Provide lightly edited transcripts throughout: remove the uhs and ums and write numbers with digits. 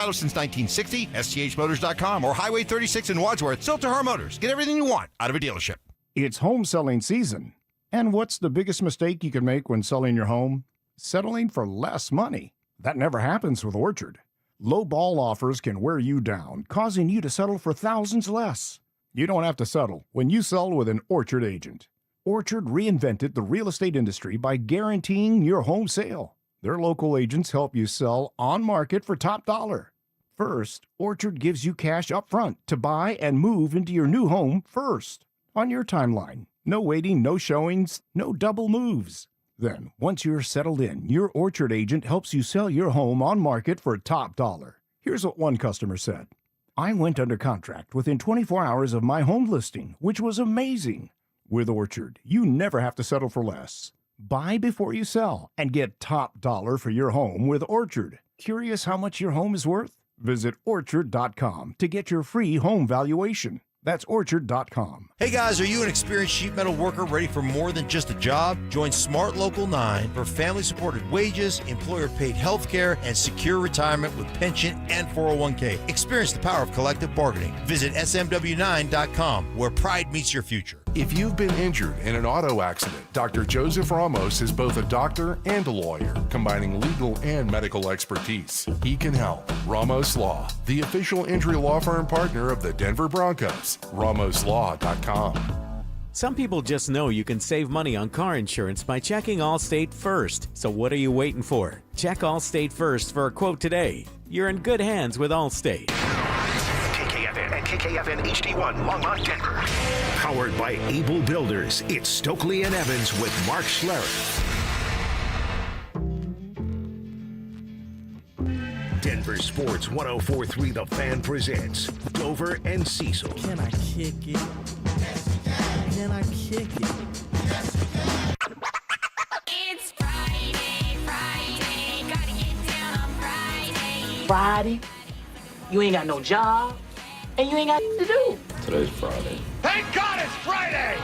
Since 1960, STHmotors.com or Highway 36 in Wadsworth. Silterhar Motors. Get everything you want out of a dealership. It's home selling season. And what's the biggest mistake you can make when selling your home? Settling for less money. That never happens with Orchard. Low ball offers can wear you down, causing you to settle for thousands less. You don't have to settle when you sell with an Orchard agent. Orchard reinvented the real estate industry by guaranteeing your home sale. Their local agents help you sell on market for top dollar. First, Orchard gives you cash up front to buy and move into your new home first, on your timeline. No waiting, no showings, no double moves. Then, once you're settled in, your Orchard agent helps you sell your home on market for top dollar. Here's what one customer said. I went under contract within 24 hours of my home listing, which was amazing. With Orchard, you never have to settle for less. Buy before you sell and get top dollar for your home with Orchard. Curious how much your home is worth? Visit Orchard.com to get your free home valuation. That's Orchard.com. Hey guys, are you an experienced sheet metal worker ready for more than just a job? Join Smart Local 9 for family-supported wages, employer-paid health care, and secure retirement with pension and 401k. Experience the power of collective bargaining. Visit smw9.com, where pride meets your future. If you've been injured in an auto accident, Dr. Joseph Ramos is both a doctor and a lawyer, combining legal and medical expertise. He can help. Ramos Law, the official injury law firm partner of the Denver Broncos. RamosLaw.com. Some people just know you can save money on car insurance by checking Allstate first. So what are you waiting for? Check Allstate first for a quote today. You're in good hands with Allstate. KKFN and KKFN HD1 Longmont, Denver. Powered by Able Builders, it's Stokely and Evans with Mark Schlereth. Denver Sports 104.3 The Fan presents Dover and Cecil. Can I kick it? Can I kick it? It's Friday, gotta get down on Friday. Friday, you ain't got no job, and you ain't got to do. Today's Friday. Thank God it's Friday!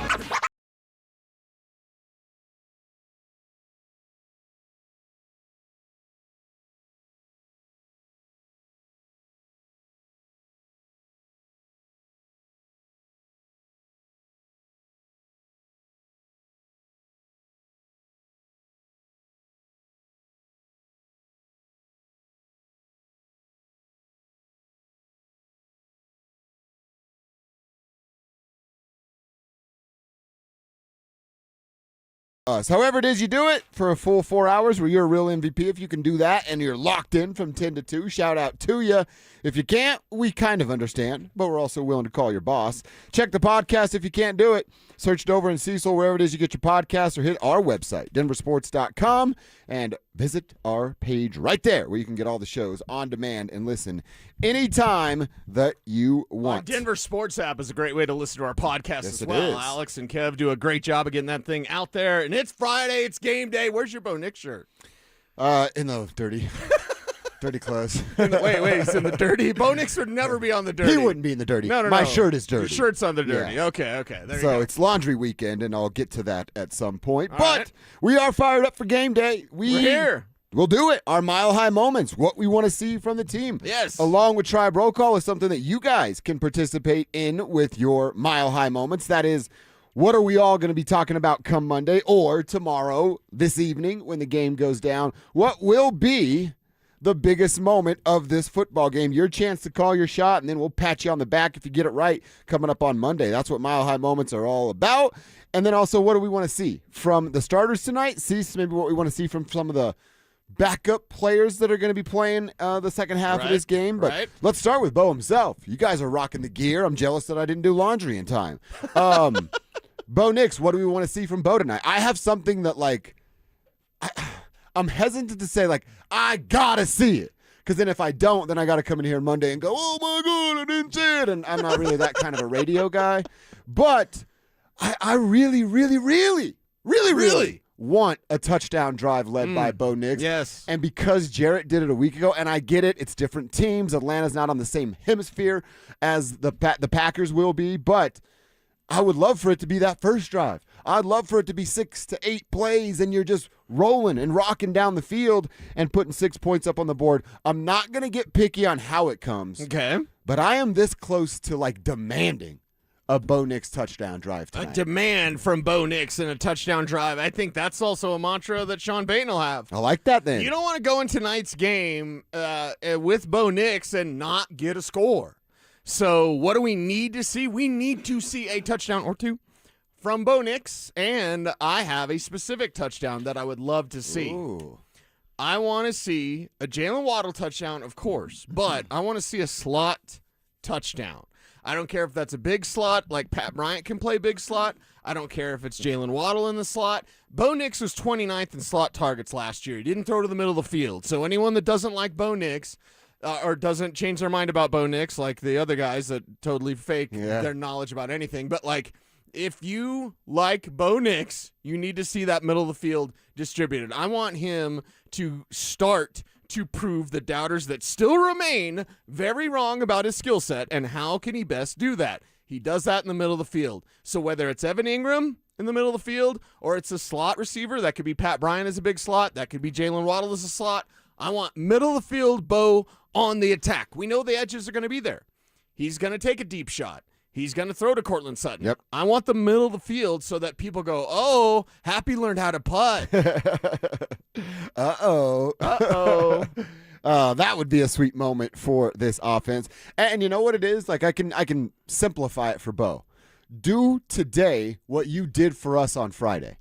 However it is you do it for a full 4 hours where you're a real MVP. If you can do that and you're locked in from 10 to 2, shout out to you. If you can't, we kind of understand, but we're also willing to call your boss. Check the podcast if you can't do it. Search Dover and Cecil wherever it is you get your podcasts, or hit our website, DenverSports.com, and visit our page right there where you can get all the shows on demand and listen anytime that you want. Denver Sports app is a great way to listen to our podcast Yes, as well. it is. Alex and Kev do a great job of getting that thing out there. And it's Friday. It's game day. Where's your Bo Nix shirt? In the dirty clothes. Wait, he's in the dirty? Bo Nix would never be on the dirty. He wouldn't be in the dirty. No. My shirt is dirty. Your shirt's on the dirty. Yeah. Okay. There you So go. it's laundry weekend, and I'll get to that at some point. All but right. we are fired up for game day. We're here. We'll do it. Our mile-high moments, what we want to see from the team. Yes. Along with Tribe Roll Call is something that you guys can participate in with your mile-high moments. That is, what are we all going to be talking about come Monday or tomorrow, this evening when the game goes down? What will be the biggest moment of this football game? Your chance to call your shot, and then we'll pat you on the back if you get it right coming up on Monday. That's what Mile High Moments are all about. And then also, what do we want to see from the starters tonight? See maybe what we want to see from some of the backup players that are going to be playing the second half of this game. But let's start with Bo himself. You guys are rocking the gear. I'm jealous that I didn't do laundry in time. Bo Nix, what do we want to see from Bo tonight? I have something that, like, I'm hesitant to say, like, I got to see it. Because then if I don't, then I got to come in here Monday and go, oh, my God, I didn't see it. And I'm not really that kind of a radio guy. But I really want a touchdown drive led by Bo Nix. Yes. And because Jarrett did it a week ago, and I get it, it's different teams. Atlanta's not on the same hemisphere as the Packers will be. But I would love for it to be that first drive. I'd love for it to be 6 to 8 plays and you're just rolling and rocking down the field and putting 6 points up on the board. I'm not going to get picky on how it comes. Okay. But I am this close to like demanding a Bo Nix touchdown drive tonight. A demand from Bo Nix and a touchdown drive. I think that's also a mantra that Sean Payton will have. I like that then. You don't want to go in tonight's game with Bo Nix and not get a score. So what do we need to see? We need to see a touchdown or two from Bo Nix, and I have a specific touchdown that I would love to see. Ooh. I want to see a Jalen Waddle touchdown, of course, but I want to see a slot touchdown. I don't care if that's a big slot, like Pat Bryant can play big slot. I don't care if it's Jalen Waddle in the slot. Bo Nix was 29th in slot targets last year. He didn't throw to the middle of the field. So anyone that doesn't like Bo Nix or doesn't change their mind about Bo Nix, like the other guys that totally fake their knowledge about anything, but like if you like Bo Nix, you need to see that middle of the field distributed. I want him to start to prove the doubters that still remain very wrong about his skill set, and how can he best do that? He does that in the middle of the field. So whether it's Evan Ingram in the middle of the field or it's a slot receiver, that could be Pat Bryant as a big slot, that could be Jalen Waddle as a slot. I want middle of the field Bo on the attack. We know the edges are going to be there. He's going to take a deep shot. He's going to throw to Cortland Sutton. Yep. I want the middle of the field so that people go, oh, Happy learned how to putt. Uh-oh. That would be a sweet moment for this offense. And you know what it is? Like I can simplify it for Bo. Do today what you did for us on Friday.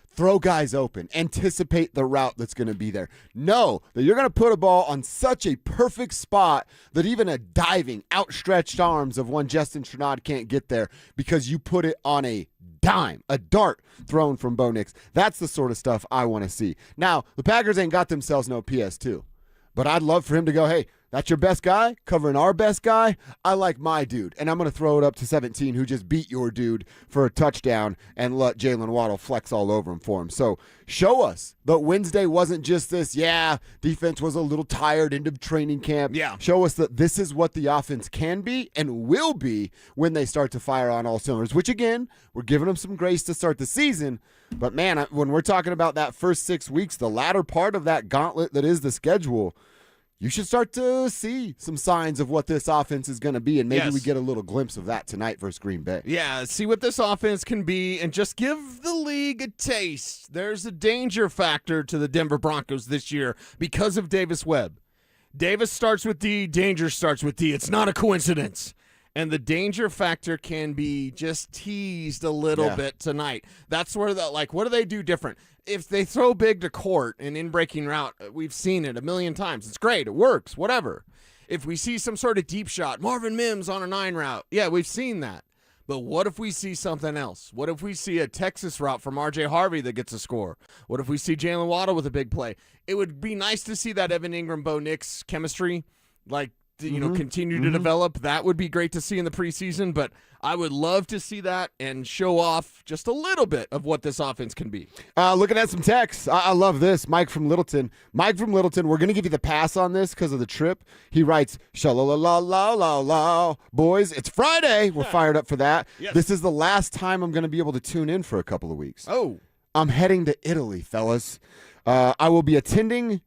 Throw guys open. Anticipate the route that's going to be there. Know that you're going to put a ball on such a perfect spot that even a diving, outstretched arms of one Justin Trinad can't get there because you put it on a dime, a dart thrown from Bo Nix. That's the sort of stuff I want to see. Now, the Packers ain't got themselves no PS2, but I'd love for him to go, hey, that's your best guy covering our best guy. I like my dude, and I'm going to throw it up to 17 who just beat your dude for a touchdown and let Jalen Waddle flex all over him for him. So show us that Wednesday wasn't just this, defense was a little tired into training camp. Yeah. Show us that this is what the offense can be and will be when they start to fire on all cylinders, which, again, we're giving them some grace to start the season. But, man, when we're talking about that first 6 weeks, the latter part of that gauntlet that is the schedule, you should start to see some signs of what this offense is going to be, and maybe we get a little glimpse of that tonight versus Green Bay. Yeah, see what this offense can be and just give the league a taste. There's a danger factor to the Denver Broncos this year because of Davis Webb. Davis starts with D, danger starts with D. It's not a coincidence. And the danger factor can be just teased a little bit tonight. That's where what do they do different? If they throw big to court and in breaking route, we've seen it a million times. It's great. It works. Whatever. If we see some sort of deep shot, Marvin Mims on a 9 route, we've seen that. But what if we see something else? What if we see a Texas route from R.J. Harvey that gets a score? What if we see Jalen Waddle with a big play? It would be nice to see that Evan Ingram, Bo Nix chemistry, continue to develop. That would be great to see in the preseason, but I would love to see that and show off just a little bit of what this offense can be. Looking at some texts. I love this. Mike from Littleton, we're going to give you the pass on this because of the trip. He writes, sha-la-la-la-la-la-la. Boys, it's Friday. We're fired up for that. Yes. This is the last time I'm going to be able to tune in for a couple of weeks. Oh. I'm heading to Italy, fellas. I will be attending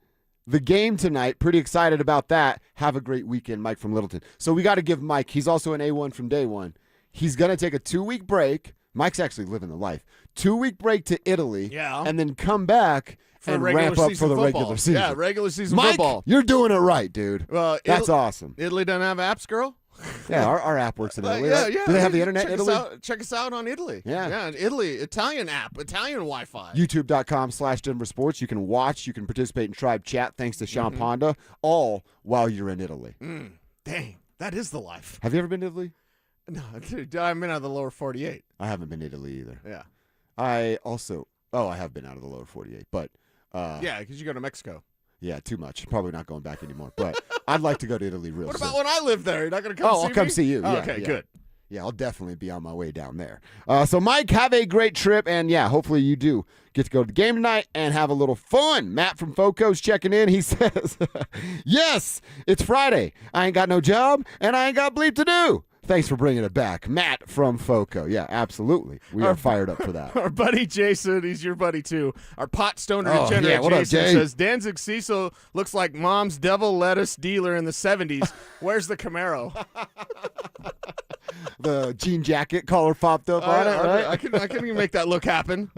the game tonight. Pretty excited about that. Have a great weekend, Mike from Littleton. So we got to give Mike, he's also an A1 from day one. He's going to take a 2-week break. Mike's actually living the life. 2-week break to Italy, and then come back and ramp up for the regular season. Yeah, regular season Mike, football. You're doing it right, dude. That's awesome. Italy doesn't have apps, girl? Yeah, our app works in Italy. Right? Do they have the internet in Italy? Check us out on Italy. Yeah, Italy, Italian app, Italian Wi-Fi. YouTube.com/DenverSports. You can watch, you can participate in Tribe Chat thanks to Sean Ponda, all while you're in Italy. Dang, that is the life. Have you ever been to Italy? No, dude, I've been out of the lower 48. I haven't been to Italy either. Yeah. I have been out of the lower 48, but because you go to Mexico. Yeah, too much. Probably not going back anymore. But I'd like to go to Italy real soon. What about when I live there? You're not going to come see me? I'll come see you. Oh, yeah, okay, yeah. good. Yeah, I'll definitely be on my way down there. So, Mike, have a great trip. And, hopefully you do get to go to the game tonight and have a little fun. Matt from Foco's checking in. He says, yes, it's Friday. I ain't got no job, and I ain't got bleep to do. Thanks for bringing it back. Matt from FOCO. Yeah, absolutely. We are fired up for that. Our buddy Jason, he's your buddy too. Our pot stoner Oh, degenerate yeah, what up, Jason Jay? says, Danzig Cecil looks like mom's devil lettuce dealer in the 70s. Where's the Camaro? The jean jacket collar popped up on it, right? I can even make that look happen.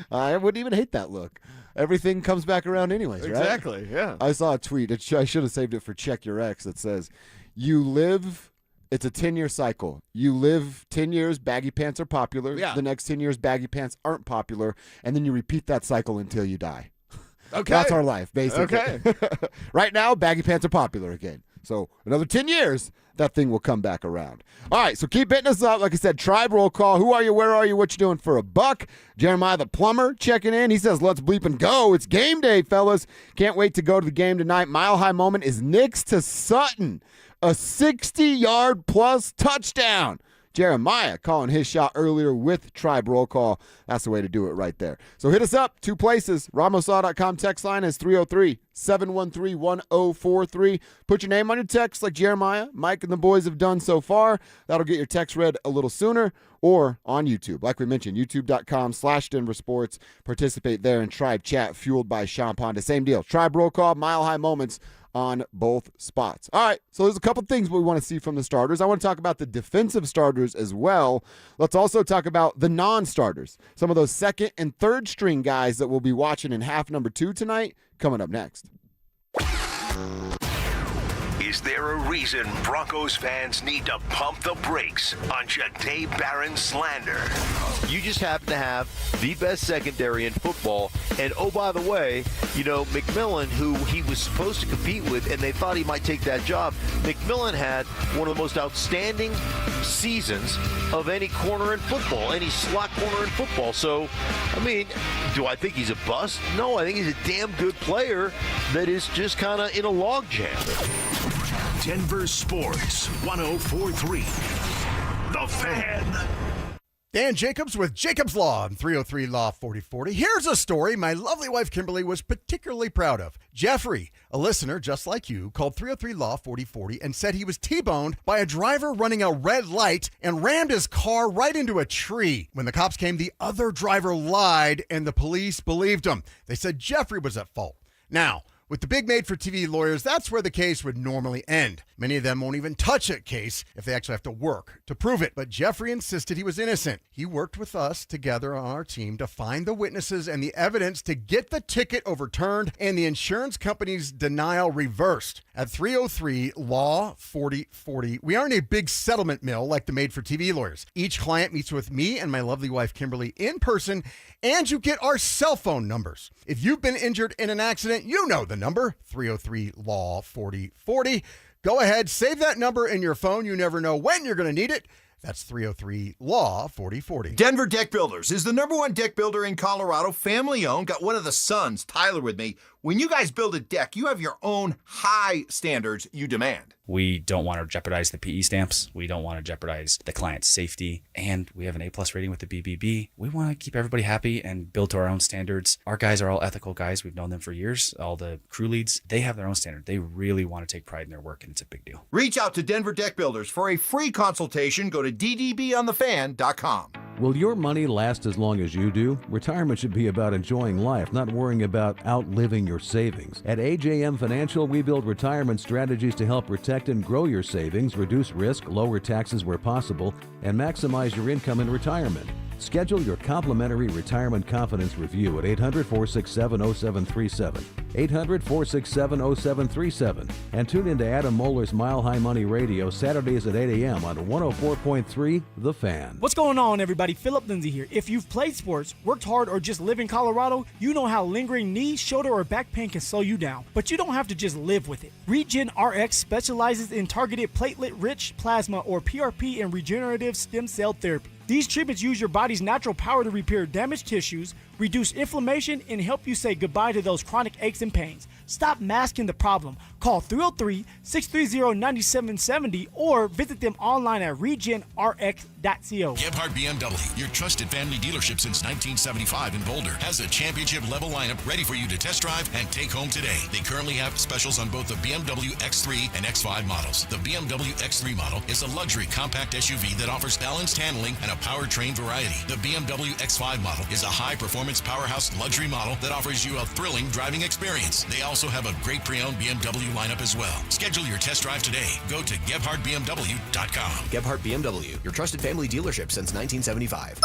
I wouldn't even hate that look. Everything comes back around anyways, right? Exactly, yeah. I saw a tweet. I should have saved it for Check Your Ex that says, it's a 10-year cycle. You live 10 years, baggy pants are popular. Yeah. The next 10 years, baggy pants aren't popular. And then you repeat that cycle until you die. Okay. That's our life, basically. Okay. Right now, baggy pants are popular again. So another 10 years, that thing will come back around. All right, so keep hitting us up. Like I said, tribe roll call. Who are you? Where are you? What you doing for a buck? Jeremiah the plumber checking in. He says, let's bleep and go. It's game day, fellas. Can't wait to go to the game tonight. Mile high moment is Nix to Sutton. A 60-yard plus touchdown. Jeremiah calling his shot earlier with tribe roll call. That's the way to do it right there. So hit us up. 2 places. RamosLaw.com text line is 303-713-1043. Put your name on your text like Jeremiah, Mike, and the boys have done so far. That'll get your text read a little sooner. Or on YouTube. Like we mentioned, youtube.com/DenverSports. Participate there in tribe chat fueled by Sean Ponda. Same deal. Tribe roll call, mile high moments on both spots. All right, so there's a couple things we want to see from the starters. I want to talk about the defensive starters as well. Let's also talk about the non-starters, some of those second and third string guys that we'll be watching in half number 2 tonight, coming up next. Is there a reason Broncos fans need to pump the brakes on Jahdae Barron's slander? You just happen to have the best secondary in football. And oh, by the way, McMillan, who he was supposed to compete with, and they thought he might take that job. McMillan had one of the most outstanding seasons of any corner in football, any slot corner in football. So, do I think he's a bust? No, I think he's a damn good player that is just kind of in a logjam. Denver Sports 104.3. The Fan. Dan Jacobs with Jacobs Law on 303 Law 4040. Here's a story my lovely wife Kimberly was particularly proud of. Jeffrey, a listener just like you, called 303 Law 4040 and said he was T-boned by a driver running a red light and rammed his car right into a tree. When the cops came, the other driver lied and the police believed him. They said Jeffrey was at fault. Now, with the big made-for-TV lawyers, that's where the case would normally end. Many of them won't even touch a case if they actually have to work to prove it. But Jeffrey insisted he was innocent. He worked with us together on our team to find the witnesses and the evidence to get the ticket overturned and the insurance company's denial reversed. At 303 Law 4040, we aren't a big settlement mill like the made-for-TV lawyers. Each client meets with me and my lovely wife Kimberly in person, and you get our cell phone numbers. If you've been injured in an accident, you know the number, 303 Law 4040. Go ahead, save that number in your phone. You never know when you're going to need it. That's 303 Law 4040. Denver Deck Builders is the #1 deck builder in Colorado, family owned. Got one of the sons, Tyler, with me. When you guys build a deck, you have your own high standards you demand. We don't want to jeopardize the PE stamps. We don't want to jeopardize the client's safety. And we have an A+ rating with the BBB. We want to keep everybody happy and build to our own standards. Our guys are all ethical guys. We've known them for years. All the crew leads, they have their own standard. They really want to take pride in their work, and it's a big deal. Reach out to Denver Deck Builders for a free consultation. Go to ddbonthefan.com. Will your money last as long as you do? Retirement should be about enjoying life, not worrying about outliving your savings. At AJM Financial, we build retirement strategies to help protect and grow your savings, reduce risk, lower taxes where possible, and maximize your income in retirement. Schedule your complimentary retirement confidence review at 800-467-0737. 800-467-0737. And tune in to Adam Moeller's Mile High Money Radio Saturdays at 8 a.m. on 104.3 The Fan. What's going on, everybody? Philip Lindsay here. If you've played sports, worked hard, or just live in Colorado, you know how lingering knee, shoulder, or back pain can slow you down. But you don't have to just live with it. Regen RX specializes in targeted platelet-rich plasma, or PRP, and regenerative stem cell therapy. These treatments use your body's natural power to repair damaged tissues, reduce inflammation, and help you say goodbye to those chronic aches and pains. Stop masking the problem. Call 303-630-9770 or visit them online at regenrx.co. Gebhardt BMW, your trusted family dealership since 1975 in Boulder, has a championship-level lineup ready for you to test drive and take home today. They currently have specials on both the BMW X3 and X5 models. The BMW X3 model is a luxury compact SUV that offers balanced handling and a powertrain variety. The BMW X5 model is a high-performance powerhouse luxury model that offers you a thrilling driving experience. They also have a great pre-owned BMW lineup as well. Schedule your test drive today. Go to GebhardtBMW.com. Gebhardt BMW, your trusted family dealership since 1975.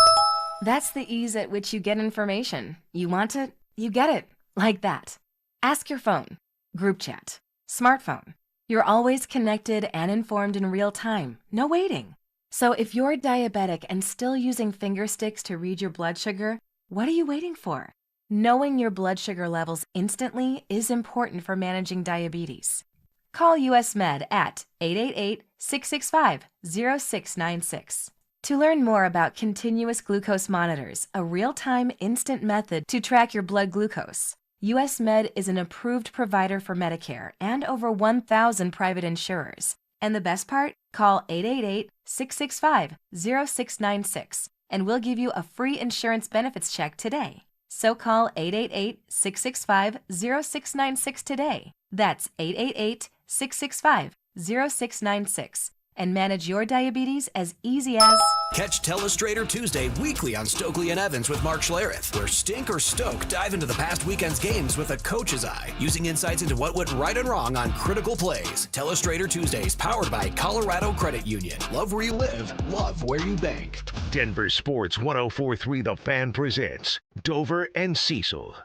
That's the ease at which you get information. You want it, you get it. Like that. Ask your phone. Group chat. Smartphone. You're always connected and informed in real time. No waiting. So if you're diabetic and still using finger sticks to read your blood sugar, what are you waiting for? Knowing your blood sugar levels instantly is important for managing diabetes. Call US Med at 888-665-0696. To learn more about continuous glucose monitors, a real-time instant method to track your blood glucose, US Med is an approved provider for Medicare and over 1,000 private insurers. And the best part? Call 888-665-0696 and we'll give you a free insurance benefits check today. So call 888-665-0696 today. That's 888-665-0696 and manage your diabetes as easy as... Catch Telestrator Tuesday weekly on Stokely and Evans with Mark Schlereth, where Stink or Stoke dive into the past weekend's games with a coach's eye, using insights into what went right and wrong on critical plays. Telestrator Tuesdays, powered by Colorado Credit Union. Love where you live, love where you bank. Denver Sports 104.3 The Fan presents Dover and Cecil.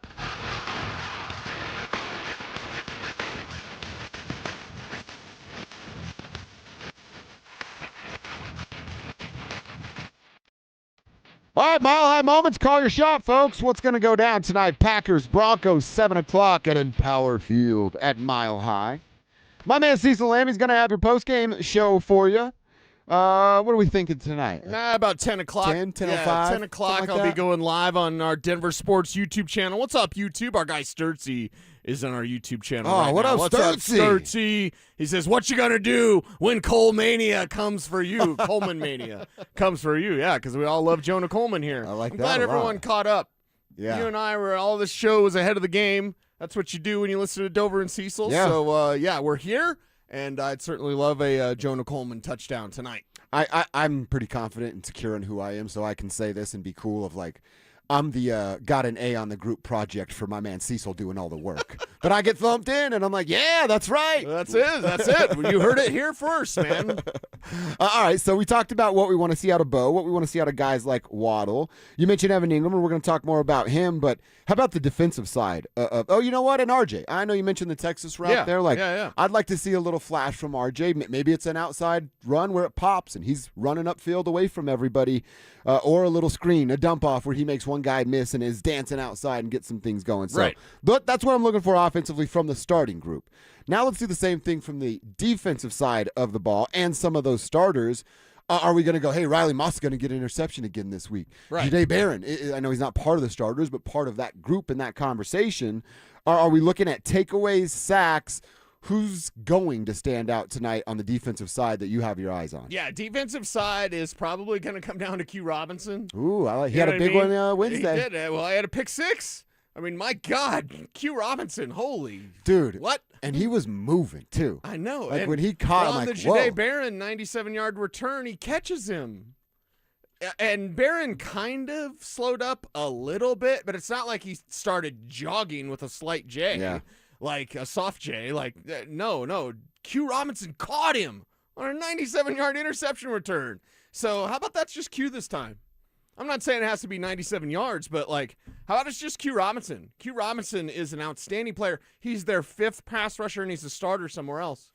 All right, Mile High Moments, call your shot, folks. What's going to go down tonight? Packers, Broncos, 7 o'clock at Empower Field at Mile High. My man Cecil Lammy's going to have your post-game show for you. What are we thinking tonight? About 10 o'clock. 10:05? Yeah, 10 o'clock. Like I'll be that? going live on our Denver Sports YouTube channel. What's up, YouTube? Our guy Sturtsy is on our YouTube channel. Oh, right what now. up, What's up, Sturtsy? Sturtsy? He says, what you gonna do when Cole Mania comes for you? Coleman Mania comes for you. Yeah, because we all love Jonah Coleman here. I like I'm that glad a lot. everyone caught up. Yeah. You and I were, all this show was ahead of the game. That's what you do when you listen to Dover and Cecil. Yeah. So, yeah, we're here, and I'd certainly love a Jonah Coleman touchdown tonight. I'm pretty confident and secure in who I am, so I can say this and be cool of like, I'm the got an A on the group project for my man Cecil doing all the work. But I get thumped in, and I'm like, yeah, that's right. That's it. That's it. You heard it here first, man. All right, so we talked about what we want to see out of Bo, what we want to see out of guys like Waddle. You mentioned Evan Ingram, and we're going to talk more about him, but how about the defensive side of you know what, and RJ. I know you mentioned the Texas route there. Like, I'd like to see a little flash from RJ. Maybe it's an outside run where it pops, and he's running upfield away from everybody, or a little screen, a dump off where he makes one guy miss and is dancing outside and gets some things going. So, but that's what I'm looking for offensively from the starting group. Now let's do the same thing from the defensive side of the ball and some of those starters. Are we going to go, hey, Riley Moss is going to get an interception again this week? Right. Janae Barron, I know he's not part of the starters, but part of that group in that conversation. Are we looking at takeaways, sacks? Who's going to stand out tonight on the defensive side that you have your eyes on? Yeah, defensive side is probably going to come down to Q Robinson. Ooh, he had a big one Wednesday. He did. Well, I had a pick six. I mean, my God, Q Robinson, holy. Dude. What? And he was moving, too. I know. Like, and when he caught him, on like, the whoa. Janae Barron 97-yard return, he catches him. And Barron kind of slowed up a little bit, but it's not like he started jogging with a slight J. Yeah. Like a soft J. Like, no. Q Robinson caught him on a 97-yard interception return. So how about that's just Q this time? I'm not saying it has to be 97 yards, but, like, how about it's just Q Robinson? Q Robinson is an outstanding player. He's their 5th pass rusher, and he's a starter somewhere else.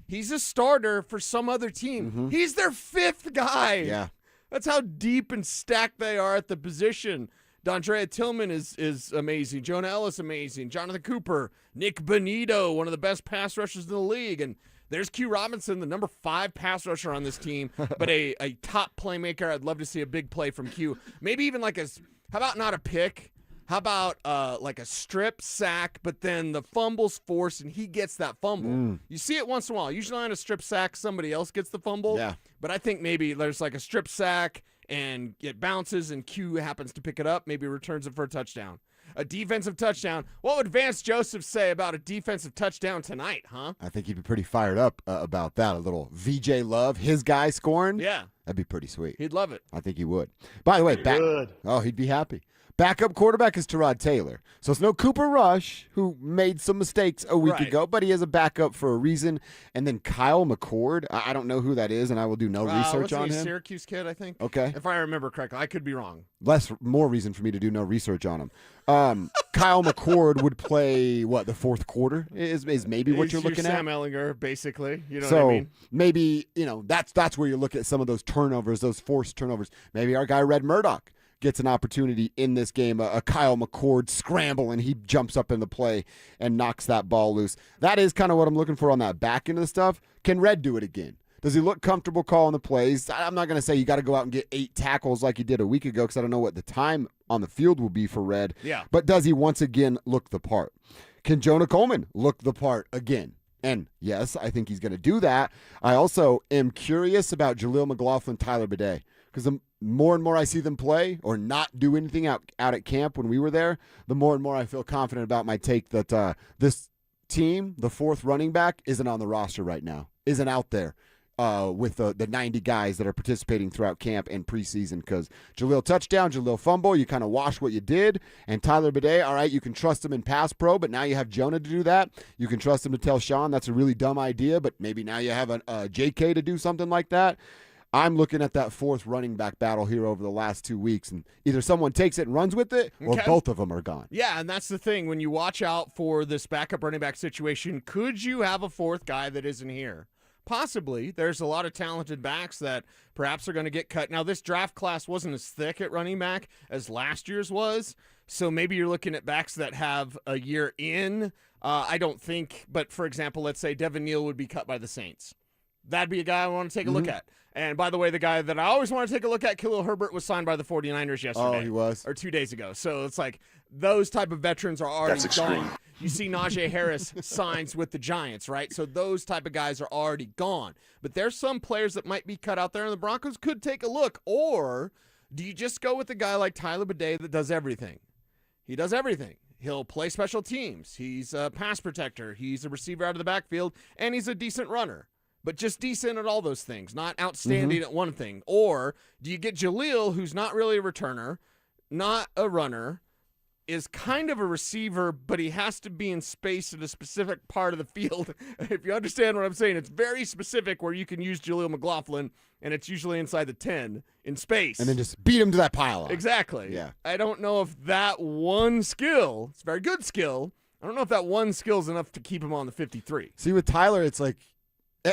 He's a starter for some other team. Mm-hmm. He's their 5th guy. Yeah. That's how deep and stacked they are at the position. Dondrea Tillman is amazing. Jonah Ellis, amazing. Jonathan Cooper, Nick Bonito, one of the best pass rushers in the league. And there's Q Robinson, the number 5 pass rusher on this team, but a top playmaker. I'd love to see a big play from Q. Maybe even like how about not a pick? How about like a strip sack, but then the fumble's forced and he gets that fumble? You see it once in a while. Usually on a strip sack, somebody else gets the fumble. Yeah. But I think maybe there's like a strip sack and it bounces and Q happens to pick it up, maybe returns it for a touchdown. A defensive touchdown. What would Vance Joseph say about a defensive touchdown tonight, huh? I think he'd be pretty fired up about that. A little VJ Love, his guy scoring. Yeah. That'd be pretty sweet. He'd love it. I think he would. By the way, he'd be happy. Backup quarterback is Tyrod Taylor. So it's no Cooper Rush, who made some mistakes a week ago, but he is a backup for a reason. And then Kyle McCord. I don't know who that is, and I will do no research on him. Syracuse kid, I think. Okay. If I remember correctly. I could be wrong. More reason for me to do no research on him. Kyle McCord would play, the fourth quarter is maybe what you're looking at? Sam Ehlinger, basically. You know so what I mean? Maybe, that's where you look at some of those turnovers, those forced turnovers. Maybe our guy Red Murdoch gets an opportunity in this game, a Kyle McCord scramble, and he jumps up in the play and knocks that ball loose. That is kind of what I'm looking for on that back end of the stuff. Can Red do it again? Does he look comfortable calling the plays? I'm not going to say you got to go out and get 8 tackles like he did a week ago because I don't know what the time on the field will be for Red. Yeah. But does he once again look the part? Can Jonah Coleman look the part again? And yes, I think he's going to do that. I also am curious about Jaleel McLaughlin, Tyler Bidet, because the more and more I see them play or not do anything out at camp when we were there, the more and more I feel confident about my take that this team, the fourth running back, isn't on the roster right now, isn't out there with the 90 guys that are participating throughout camp and preseason, because Jaleel touchdown, Jaleel fumble, you kind of wash what you did, and Tyler Bidet, all right, you can trust him in pass pro, but now you have Jonah to do that. You can trust him to tell Sean that's a really dumb idea, but maybe now you have a JK to do something like that. I'm looking at that fourth running back battle here over the last 2 weeks, and either someone takes it and runs with it, or both of them are gone. Yeah, and that's the thing. When you watch out for this backup running back situation, could you have a fourth guy that isn't here? Possibly. There's a lot of talented backs that perhaps are going to get cut. Now, this draft class wasn't as thick at running back as last year's was, so maybe you're looking at backs that have a year in. I don't think, but for example, let's say Devin Neal would be cut by the Saints. That'd be a guy I want to take a look at. And by the way, the guy that I always want to take a look at, Khalil Herbert, was signed by the 49ers yesterday. Oh, he was? Or 2 days ago. So it's like those type of veterans are already gone. You see Najee Harris signs with the Giants, right? So those type of guys are already gone. But there's some players that might be cut out there, and the Broncos could take a look. Or do you just go with a guy like Tyler Bidet that does everything? He does everything. He'll play special teams. He's a pass protector. He's a receiver out of the backfield, and he's a decent runner. But just decent at all those things, not outstanding at one thing. Or do you get Jaleel, who's not really a returner, not a runner, is kind of a receiver, but he has to be in space at a specific part of the field. If you understand what I'm saying, it's very specific where you can use Jaleel McLaughlin, and it's usually inside the 10 in space. And then just beat him to that pile. Exactly. Yeah. I don't know if that one skill, it's a very good skill, I don't know if that one skill is enough to keep him on the 53. See, with Tyler, it's like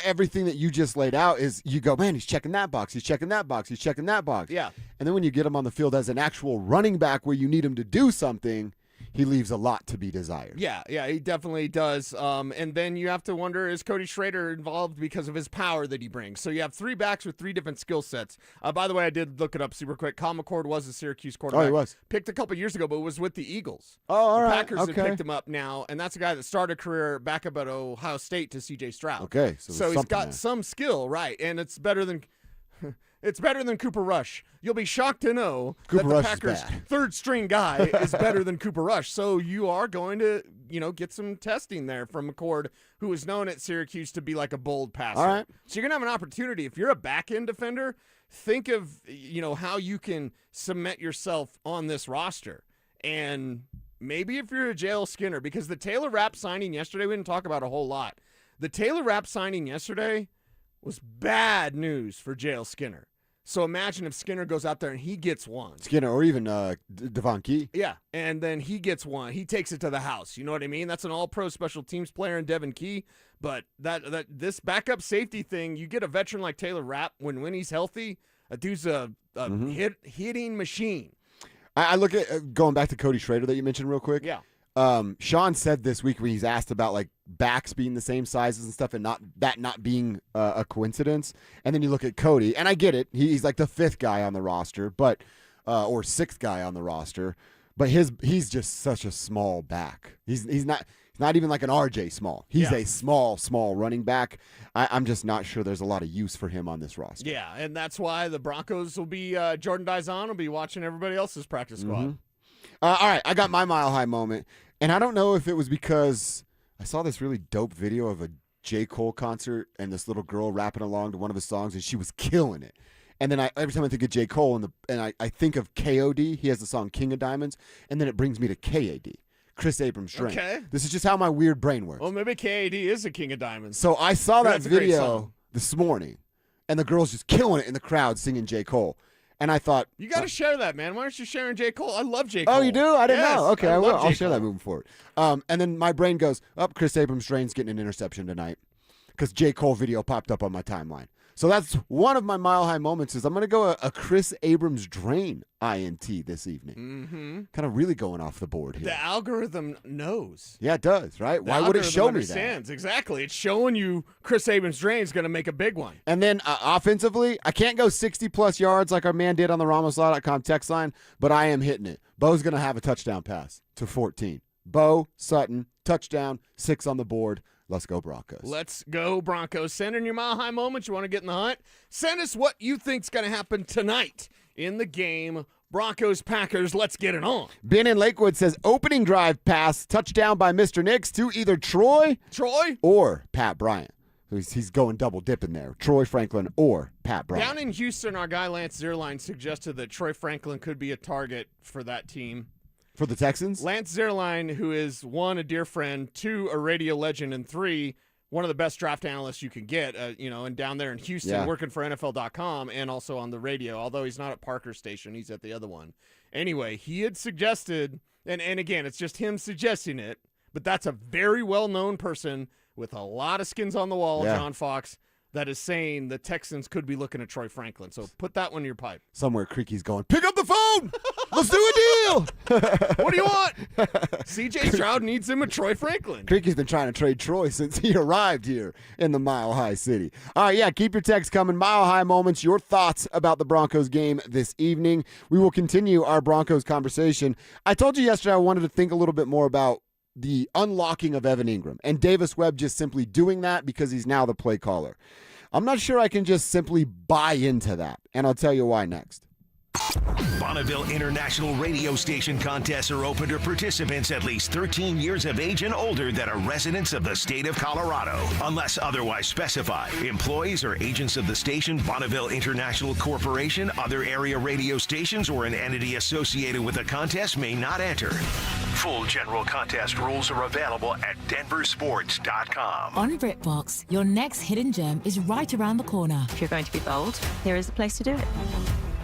everything that you just laid out is you go, man, he's checking that box, he's checking that box, he's checking that box. Yeah. And then when you get him on the field as an actual running back where you need him to do something, he leaves a lot to be desired. Yeah, he definitely does. And then you have to wonder, is Cody Schrader involved because of his power that he brings? So you have 3 backs with 3 different skill sets. By the way, I did look it up super quick. Kyle McCord was a Syracuse quarterback. Oh, he was. Picked a couple years ago, but was with the Eagles. Oh, all the right. Packers have picked him up now, and that's a guy that started a career backup at Ohio State to C.J. Stroud. Okay, so he's got some skill, right? And it's better than Cooper Rush. You'll be shocked to know that the Packers' third-string guy is better than Cooper Rush. So you are going to, get some testing there from McCord, who is known at Syracuse to be like a bold passer. All right. So you're going to have an opportunity. If you're a back-end defender, think of, how you can cement yourself on this roster. And maybe if you're a J.L. Skinner, because the Taylor Rapp signing yesterday, we didn't talk about a whole lot. The Taylor Rapp signing yesterday was bad news for J.L. Skinner. So imagine if Skinner goes out there and he gets one. Skinner or even Devon Key. Yeah, and then he gets one. He takes it to the house. You know what I mean? That's an all-pro special teams player in Devon Key. But this backup safety thing, you get a veteran like Taylor Rapp when he's healthy, a dude's a hitting machine. I look at going back to Cody Schrader that you mentioned real quick. Yeah. Sean said this week when he's asked about like backs being the same sizes and stuff and not being a coincidence. And then you look at Cody, and I get it. He's like the 5th guy on the roster, but or 6th guy on the roster. But he's just such a small back. He's not even like an RJ Small. He's a small running back. I'm just not sure there's a lot of use for him on this roster. Yeah, and that's why the Broncos will be Jordan Dizon will be watching everybody else's practice squad. All right, I got my mile high moment, and I don't know if it was because I saw this really dope video of a J. Cole concert and this little girl rapping along to one of his songs, and she was killing it. And then every time I think of J. Cole and I think of KOD, he has the song King of Diamonds, and then it brings me to KAD. Chris Abrams' Drain. Okay. This is just how my weird brain works. Well, maybe KAD is a King of Diamonds. So I saw that That's a great video song. this morning, and the girl's just killing it in the crowd singing J. Cole. And I thought, You got to share that, man. Why aren't you sharing J. Cole? I love J. Cole. oh, you do? I didn't Yes, know. Okay, I will. love I'll J. share Cole. that moving forward. And then my brain goes, Chris Abrams' Drain's getting an interception tonight because J. Cole video popped up on my timeline. So that's one of my mile-high moments is I'm going to go a Chris Abrams Drain INT this evening. Mm-hmm. Kind of really going off the board here. The algorithm knows. Yeah, it does, right? The Why would it algorithm show me that? understands. Exactly. It's showing you Chris Abrams' Drain is going to make a big one. And then offensively, I can't go 60-plus yards like our man did on the RamosLaw.com text line, but I am hitting it. Bo's going to have a touchdown pass to 14. Bo, Sutton, touchdown, 6 on the board. Let's go Broncos. Let's go Broncos. Send in your mile high moments. You want to get in the hunt? Send us what you think's going to happen tonight in the game. Broncos, Packers, let's get it on. Ben in Lakewood says opening drive pass, touchdown by Mr. Nix to either Troy or Pat Bryant. He's going double dipping there. Troy Franklin or Pat Bryant. Down in Houston, our guy Lance Zierlein suggested that Troy Franklin could be a target for that team. For the Texans? Lance Zierlein, who is 1, a dear friend, 2, a radio legend, and 3, one of the best draft analysts you can get, and down there in Houston working for NFL.com and also on the radio, although he's not at Parker's station. He's at the other one. Anyway, he had suggested, and again, it's just him suggesting it, but that's a very well-known person with a lot of skins on the wall, John Fox, that is saying the Texans could be looking at Troy Franklin. So put that one in your pipe. Somewhere Creaky's going, pick up the phone! Let's do a deal! What do you want? C.J. Stroud needs him a Troy Franklin. Creaky's been trying to trade Troy since he arrived here in the Mile High City. All right, keep your texts coming. Mile High moments, your thoughts about the Broncos game this evening. We will continue our Broncos conversation. I told you yesterday I wanted to think a little bit more about the unlocking of Evan Ingram and Davis Webb just simply doing that because he's now the play caller. I'm not sure I can just simply buy into that, and I'll tell you why next. Bonneville International Radio Station contests are open to participants at least 13 years of age and older that are residents of the state of Colorado. Unless otherwise specified, employees or agents of the station, Bonneville International Corporation, other area radio stations, or an entity associated with the contest may not enter. Full general contest rules are available at DenverSports.com. On BritBox, your next hidden gem is right around the corner. If you're going to be bold, here is the place to do it.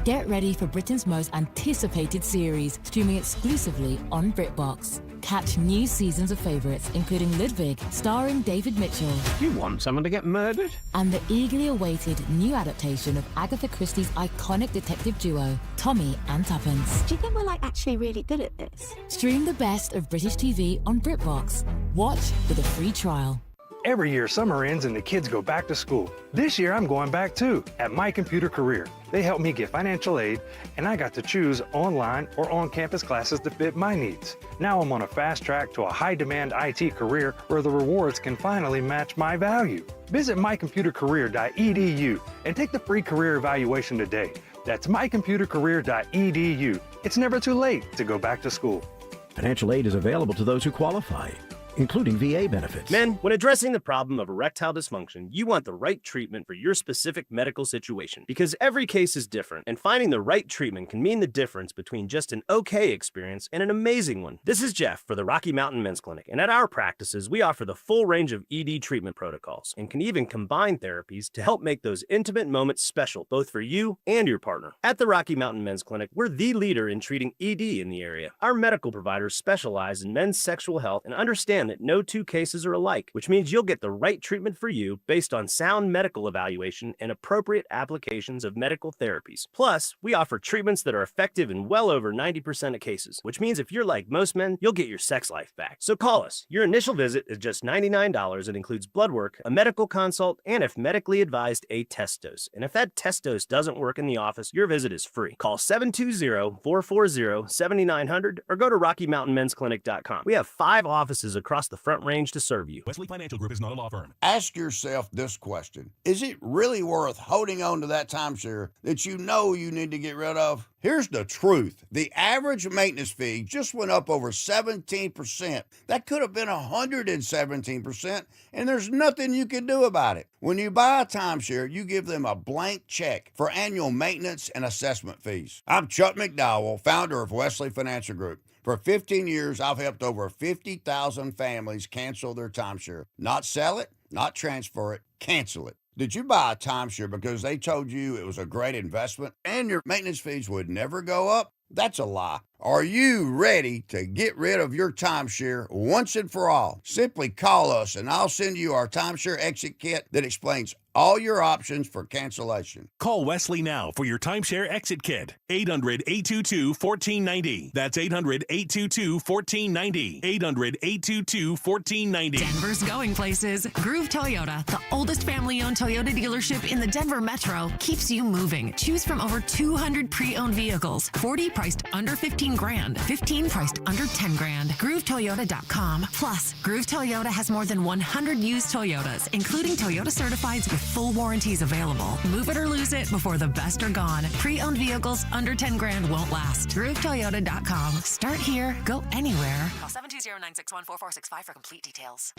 Get ready for Britain's most anticipated series, streaming exclusively on BritBox. Catch new seasons of favourites, including Ludwig, starring David Mitchell. You want someone to get murdered? And the eagerly awaited new adaptation of Agatha Christie's iconic detective duo, Tommy and Tuppence. Do you think we're actually really good at this? Stream the best of British TV on BritBox. Watch with a free trial. Every year, summer ends and the kids go back to school. This year, I'm going back too, at My Computer Career. They helped me get financial aid, and I got to choose online or on-campus classes that fit my needs. Now I'm on a fast track to a high-demand IT career where the rewards can finally match my value. Visit mycomputercareer.edu and take the free career evaluation today. That's mycomputercareer.edu. It's never too late to go back to school. Financial aid is available to those who qualify, including VA benefits. Men, when addressing the problem of erectile dysfunction, you want the right treatment for your specific medical situation because every case is different, and finding the right treatment can mean the difference between just an okay experience and an amazing one. This is Jeff for the Rocky Mountain Men's Clinic, and at our practices, we offer the full range of ED treatment protocols and can even combine therapies to help make those intimate moments special, both for you and your partner. At the Rocky Mountain Men's Clinic, we're the leader in treating ED in the area. Our medical providers specialize in men's sexual health and understand that no two cases are alike, which means you'll get the right treatment for you based on sound medical evaluation and appropriate applications of medical therapies. Plus, we offer treatments that are effective in well over 90% of cases, which means if you're like most men, you'll get your sex life back. So call us. Your initial visit is just $99 and includes blood work, a medical consult, and if medically advised, a test dose. And if that test dose doesn't work in the office, your visit is free. Call 720-440-7900 or go to RockyMountainMen'sClinic.com. We have 5 offices across the Front Range to serve you. Wesley Financial Group is not a law firm. Ask yourself this question. Is it really worth holding on to that timeshare that you know you need to get rid of? Here's the truth. The average maintenance fee just went up over 17%. That could have been 117%, and there's nothing you can do about it. When you buy a timeshare, you give them a blank check for annual maintenance and assessment fees. I'm Chuck McDowell, founder of Wesley Financial Group. For 15 years, I've helped over 50,000 families cancel their timeshare. Not sell it, not transfer it, cancel it. Did you buy a timeshare because they told you it was a great investment and your maintenance fees would never go up? That's a lie. Are you ready to get rid of your timeshare once and for all? Simply call us and I'll send you our timeshare exit kit that explains all your options for cancellation. Call Wesley now for your timeshare exit kit. 800-822-1490. That's 800-822-1490. 800-822-1490. Denver's going places. Groove Toyota, the oldest family-owned Toyota dealership in the Denver metro, keeps you moving. Choose from over 200 pre-owned vehicles. 40 priced under $15,000. 15 priced under $10,000. GrooveToyota.com. Plus, Groove Toyota has more than 100 used Toyotas, including Toyota Certifieds with full warranties available. Move it or lose it before the best are gone. Pre-owned vehicles under $10,000 won't last. GrooveToyota.com. Start here, go anywhere. Call 720-961-4465 for complete details.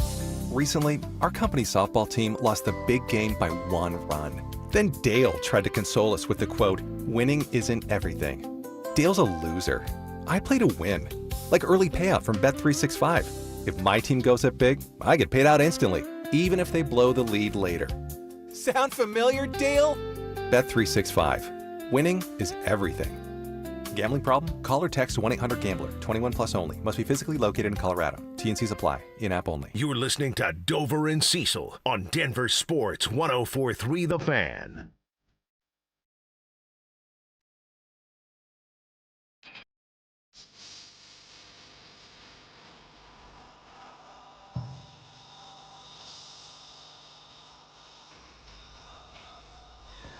Recently, our company softball team lost the big game by 1 run. Then Dale tried to console us with the quote, "Winning isn't everything." Dale's a loser. I play to win, like early payout from Bet365. If my team goes up big, I get paid out instantly, even if they blow the lead later. Sound familiar, Dale? Bet365. Winning is everything. Gambling problem? Call or text 1-800-GAMBLER. 21 plus only. Must be physically located in Colorado. T&Cs apply. In-app only. You're listening to Dover and Cecil on Denver Sports 104.3 The Fan.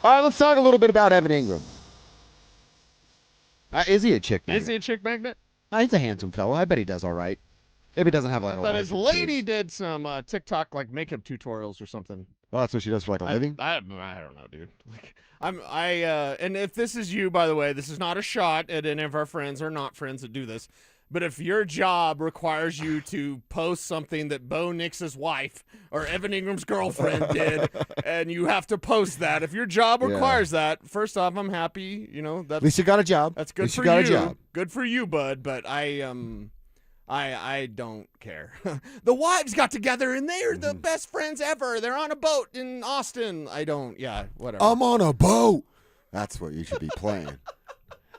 All right, let's talk a little bit about Evan Ingram. Is he a chick magnet? Is he a chick magnet? He's a handsome fellow. I bet he does all right. Maybe he doesn't have like a But lot his of lady kids. did some TikTok like makeup tutorials or something. Well, that's what she does for like a living? I don't know, dude. Like, and if this is you, by the way, this is not a shot at any of our friends or not friends that do this. But if your job requires you to post something that Bo Nix's wife or Evan Ingram's girlfriend did, and you have to post that, if your job requires that, first off, I'm happy. You know, that's, At least you got a job. That's good for you. Got you. a job. Good for you, bud. But I don't care. The wives got together and they're the best friends ever. They're on a boat in Austin. Whatever. I'm on a boat. That's what you should be playing.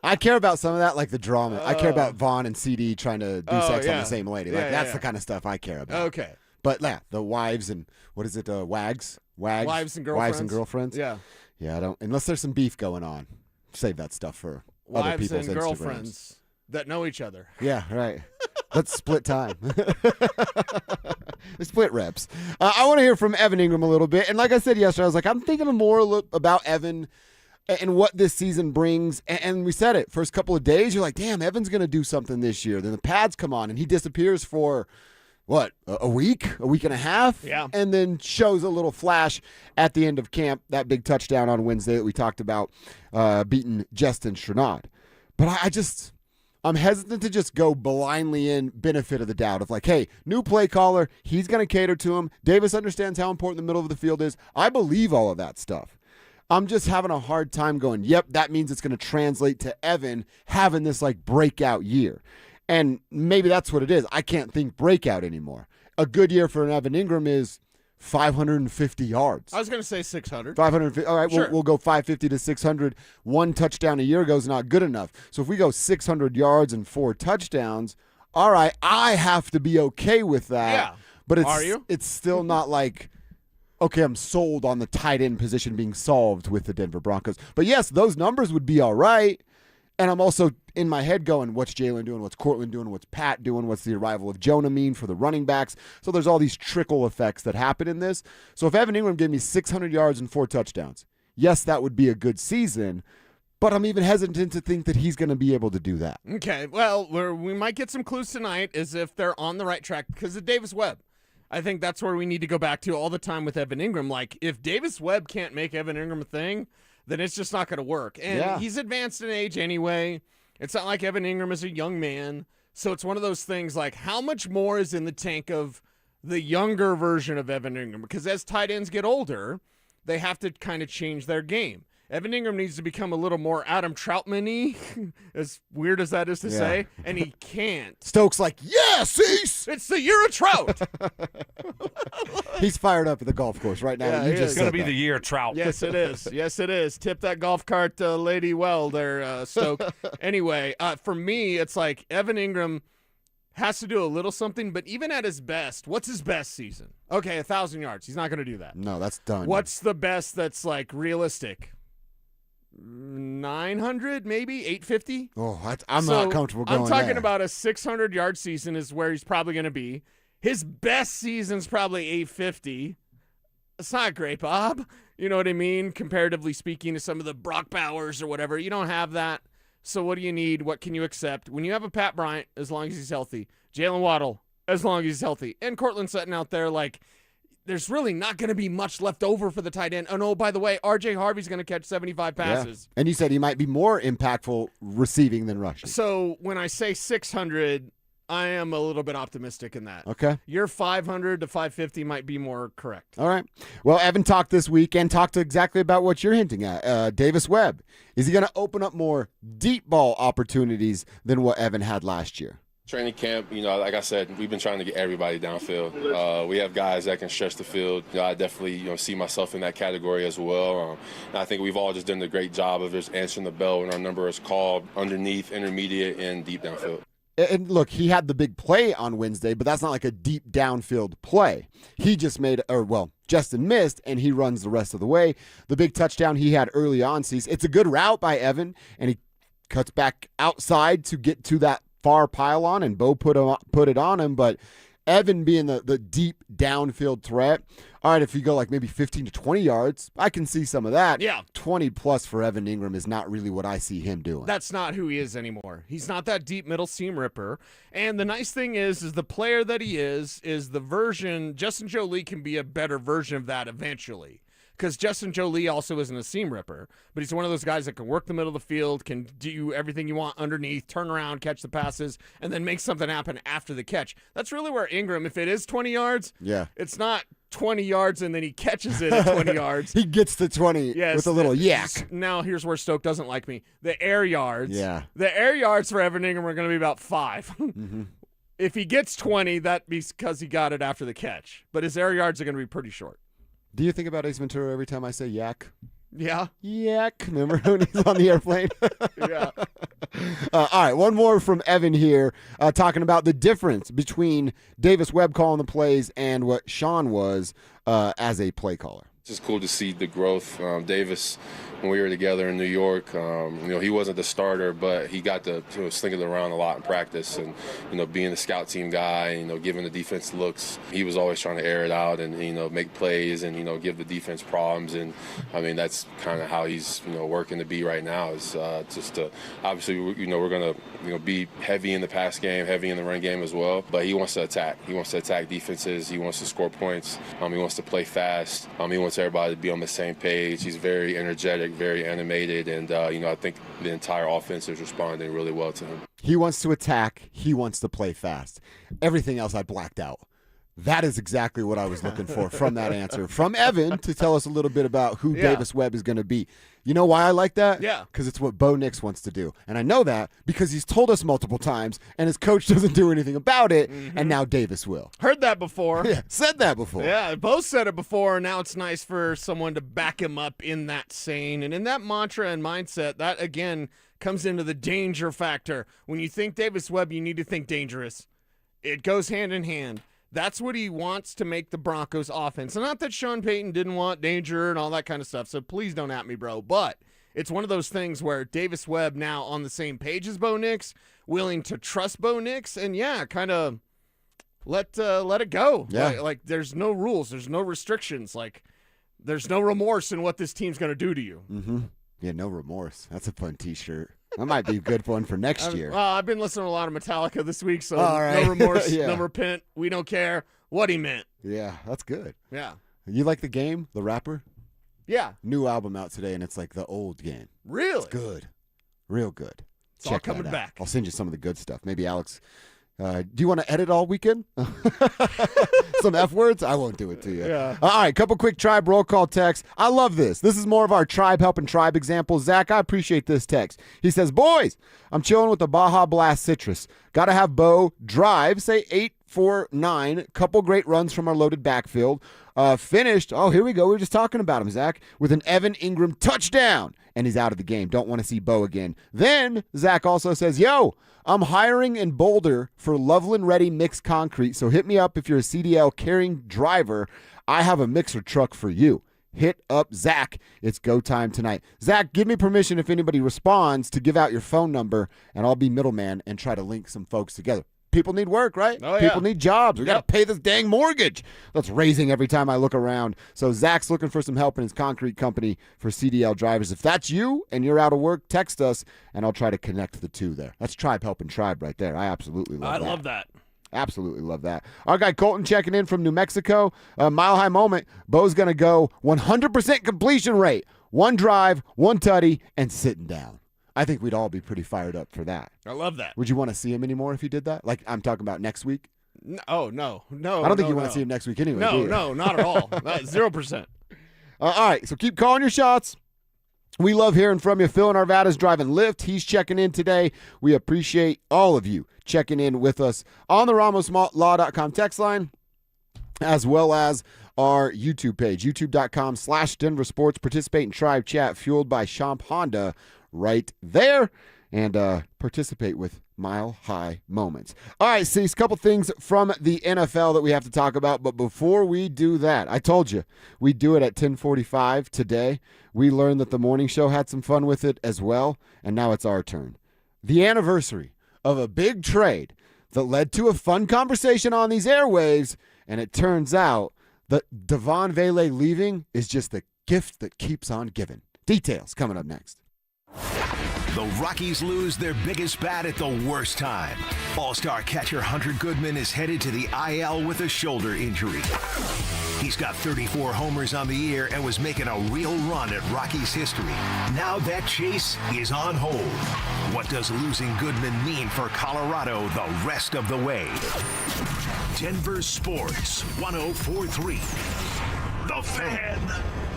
I care about some of that, like the drama. I care about Vaughn and CD trying to do sex on the same lady. Like that's the kind of stuff I care about. Okay. But yeah, the wives and what is it? Wags? Wives and girlfriends. Wives and girlfriends. Yeah. Yeah, I don't. Unless there's some beef going on, save that stuff for other Wives people's and Instagrams. girlfriends that know each other. Yeah, right. Let's split time. Split reps. I want to hear from Evan Ingram a little bit. And like I said yesterday, I was like, I'm thinking more about Evan and what this season brings. And we said it, first couple of days, you're like, damn, Evan's going to do something this year. Then the pads come on and he disappears for, what, a week and a half? Yeah. And then shows a little flash at the end of camp, that big touchdown on Wednesday that we talked about, beating Justin Strenad. But I'm hesitant to just go blindly in benefit of the doubt of like, hey, new play caller, he's going to cater to him. Davis understands how important the middle of the field is. I believe all of that stuff. I'm just having a hard time going, yep, that means it's going to translate to Evan having this like breakout year. And maybe that's what it is. I can't think breakout anymore. A good year for an Evan Ingram is 550 yards. I was going to say 600. 550. All right, Sure. we'll go 550 to 600. 1 touchdown a year ago is not good enough. So if we go 600 yards and 4 touchdowns, all right, I have to be okay with that. Yeah. But Are you? It's still not like, okay, I'm sold on the tight end position being solved with the Denver Broncos. But yes, those numbers would be all right. And I'm also in my head going, what's Jalen doing? What's Cortland doing? What's Pat doing? What's the arrival of Jonah mean for the running backs? So there's all these trickle effects that happen in this. So if Evan Ingram gave me 600 yards and 4 touchdowns, yes, that would be a good season. But I'm even hesitant to think that he's going to be able to do that. Okay, well, we might get some clues tonight as if they're on the right track because of Davis Webb. I think that's where we need to go back to all the time with Evan Ingram. Like, if Davis Webb can't make Evan Ingram a thing, then it's just not going to work. And he's advanced in age anyway. It's not like Evan Ingram is a young man. So it's one of those things like, how much more is in the tank of the younger version of Evan Ingram? Because as tight ends get older, they have to kind of change their game. Evan Ingram needs to become a little more Adam Troutman-y, as weird as that is to say, and he can't. Stokes like, yes, it's the year of Trout. He's fired up at the golf course right now. Yeah, It's going to be the year of Trout. Yes, it is. Yes, it is. Tip that golf cart lady well there, Stoke. Anyway, for me, it's like Evan Ingram has to do a little something, but even at his best, what's his best season? Okay, 1,000 yards. He's not going to do that. No, that's done. What's the best that's like realistic? 900, maybe 850. Oh, I'm not comfortable going I'm talking there. about a 600-yard season is where he's probably going to be. His best season's probably 850. It's not great, Bob. You know what I mean? Comparatively speaking to some of the Brock Bowers or whatever, you don't have that. So what do you need? What can you accept? When you have a Pat Bryant, as long as he's healthy, Jalen Waddle, as long as he's healthy, and Cortland Sutton out there, like, there's really not going to be much left over for the tight end. Oh, no, by the way, R.J. Harvey's going to catch 75 passes. Yeah. And you said he might be more impactful receiving than rushing. So when I say 600, I am a little bit optimistic in that. Okay. Your 500 to 550 might be more correct. All right. Well, Evan talked this week and talked exactly about what you're hinting at. Davis Webb. Is he going to open up more deep ball opportunities than what Evan had last year? Training camp, like I said, we've been trying to get everybody downfield. We have guys that can stretch the field. I definitely, see myself in that category as well. And I think we've all just done a great job of just answering the bell when our number is called underneath, intermediate, and deep downfield. And look, he had the big play on Wednesday, but that's not like a deep downfield play. He just Justin missed, and he runs the rest of the way. The big touchdown he had early on, it's a good route by Evan, and he cuts back outside to get to that far pylon, and Bo put it on him. But Evan being the deep downfield threat, all right, if you go like maybe 15 to 20 yards, I can see some of that. Yeah. 20 plus for Evan Ingram is not really what I see him doing. That's not who he is anymore. He's not that deep middle seam ripper. And the nice thing is the player that he is the version, Justin Jolie can be a better version of that eventually. Because Justin Jolie also isn't a seam ripper, but he's one of those guys that can work the middle of the field, can do everything you want underneath, turn around, catch the passes, and then make something happen after the catch. That's really where Ingram, if it is 20 yards, it's not 20 yards and then he catches it at 20 yards. He gets to 20 with a little yak. Now here's where Stoke doesn't like me. The air yards. Yeah. The air yards for Evan Ingram are going to be about 5. Mm-hmm. If he gets 20, that'd be because he got it after the catch. But his air yards are going to be pretty short. Do you think about Ace Ventura every time I say yak? Yeah. Yak. Remember when he's on the airplane? Yeah. All right, one more from Evan here, talking about the difference between Davis Webb calling the plays and what Sean was as a play caller. It's just cool to see the growth. Davis, when we were together in New York, he wasn't the starter, but he got to sling it around a lot in practice. And, being the scout team guy, giving the defense looks, he was always trying to air it out and, make plays and, give the defense problems. And, that's kind of how he's, working to be right now is just to, obviously, we're going to, be heavy in the pass game, heavy in the run game as well. But he wants to attack. He wants to attack defenses. He wants to score points. He wants to play fast. He wants everybody to be on the same page. He's very energetic, very animated, and I think the entire offense is responding really well to him. He wants to attack. He wants to play fast. Everything else I blacked out. That is exactly what I was looking for from that answer. From Evan to tell us a little bit about who Davis Webb is going to be. You know why I like that? Yeah. Because it's what Bo Nix wants to do. And I know that because he's told us multiple times, and his coach doesn't do anything about it, and now Davis will. Heard that before. Yeah, said that before. Yeah, both said it before, and now it's nice for someone to back him up in that saying. And in that mantra and mindset, that, again, comes into the danger factor. When you think Davis Webb, you need to think dangerous. It goes hand in hand. That's what he wants to make the Broncos offense. And not that Sean Payton didn't want danger and all that kind of stuff, so please don't at me, bro. But it's one of those things where Davis Webb now on the same page as Bo Nix, willing to trust Bo Nix, and kind of let it go. Yeah. Like there's no rules, there's no restrictions, like there's no remorse in what this team's going to do to you. Mm-hmm. Yeah, no remorse. That's a fun T-shirt. That might be a good one for next year. I've been listening to a lot of Metallica this week, so right. no remorse, Yeah. no repent. We don't care what he meant. Yeah, that's good. Yeah. You like The Game, the rapper? Yeah. New album out today, and it's like the old Game. Really? It's good. Real good. It's all coming that out. back. I'll send you some of the good stuff. Maybe Alex, do you want to edit all weekend? Some F words? I won't do it to you. Yeah. All right, couple quick Tribe roll call texts. I love this. This is more of our Tribe helping Tribe example. Zach, I appreciate this text. He says, boys, I'm chilling with the Baja Blast Citrus. Got to have Bo drive, say 8-4-9. Couple great runs from our loaded backfield. Finished, here we go. We were just talking about him, Zach, with an Evan Ingram touchdown. And he's out of the game. Don't want to see Bo again. Then Zach also says, yo, I'm hiring in Boulder for Loveland Ready Mixed Concrete, so hit me up if you're a CDL carrying driver. I have a mixer truck for you. Hit up Zach. It's go time tonight. Zach, give me permission if anybody responds to give out your phone number, and I'll be middleman and try to link some folks together. People need work, right? Oh, yeah. People need jobs. We got to pay this dang mortgage that's raising every time I look around. So Zach's looking for some help in his concrete company for CDL drivers. If that's you and you're out of work, text us, and I'll try to connect the two there. That's Tribe helping Tribe right there. I absolutely love that. I love that. Absolutely love that. Our guy Colton checking in from New Mexico. Mile High moment. Bo's going to go 100% completion rate. One drive, one tutty, and sitting down. I think we'd all be pretty fired up for that. I love that. Would you want to see him anymore if he did that? Like I'm talking about next week? No. I don't think you want to see him next week anyway. No, not at all. 0%. All right, so keep calling your shots. We love hearing from you. Phil in Arvada's driving Lyft. He's checking in today. We appreciate all of you checking in with us on the RamosLaw.com text line, as well as our YouTube page, youtube.com/DenverSports. Participate in Tribe Chat fueled by Champ Honda right there, and participate with Mile High moments. All right, Cease, a couple things from the NFL that we have to talk about, but before we do that, I told you we do it at 10:45 today. We learned that the morning show had some fun with it as well, and now it's our turn. The anniversary of a big trade that led to a fun conversation on these airwaves, and it turns out that Devon Vele leaving is just the gift that keeps on giving. Details coming up next. The Rockies lose their biggest bat at the worst time. All-star catcher Hunter Goodman is headed to the IL with a shoulder injury. He's got 34 homers on the year and was making a real run at Rockies history. Now that chase is on hold. What does losing Goodman mean for Colorado the rest of the way? Denver Sports 104.3. The Fan.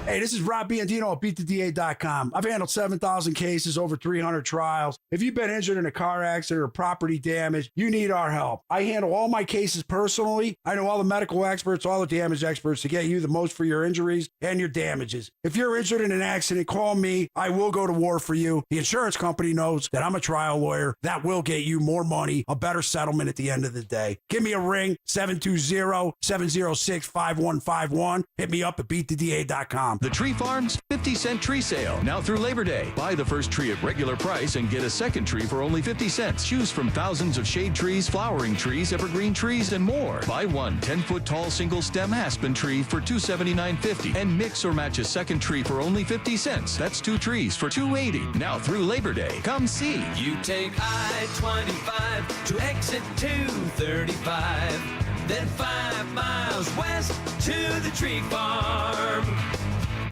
Hey, this is Rob Biandino at BeatTheDA.com. I've handled 7,000 cases, over 300 trials. If you've been injured in a car accident or property damage, you need our help. I handle all my cases personally. I know all the medical experts, all the damage experts to get you the most for your injuries and your damages. If you're injured in an accident, call me. I will go to war for you. The insurance company knows that I'm a trial lawyer. That will get you more money, a better settlement at the end of the day. Give me a ring, 720-706-5151. Hit me up at BeatTheDA.com. The Tree Farm's 50-cent tree sale, now through Labor Day. Buy the first tree at regular price and get a second tree for only 50 cents. Choose from thousands of shade trees, flowering trees, evergreen trees, and more. Buy one 10-foot tall single-stem aspen tree for $279.50 and mix or match a second tree for only 50 cents. That's two trees for $280. Now through Labor Day. Come see. You take I-25 to exit 235, then 5 miles west to the Tree Farm.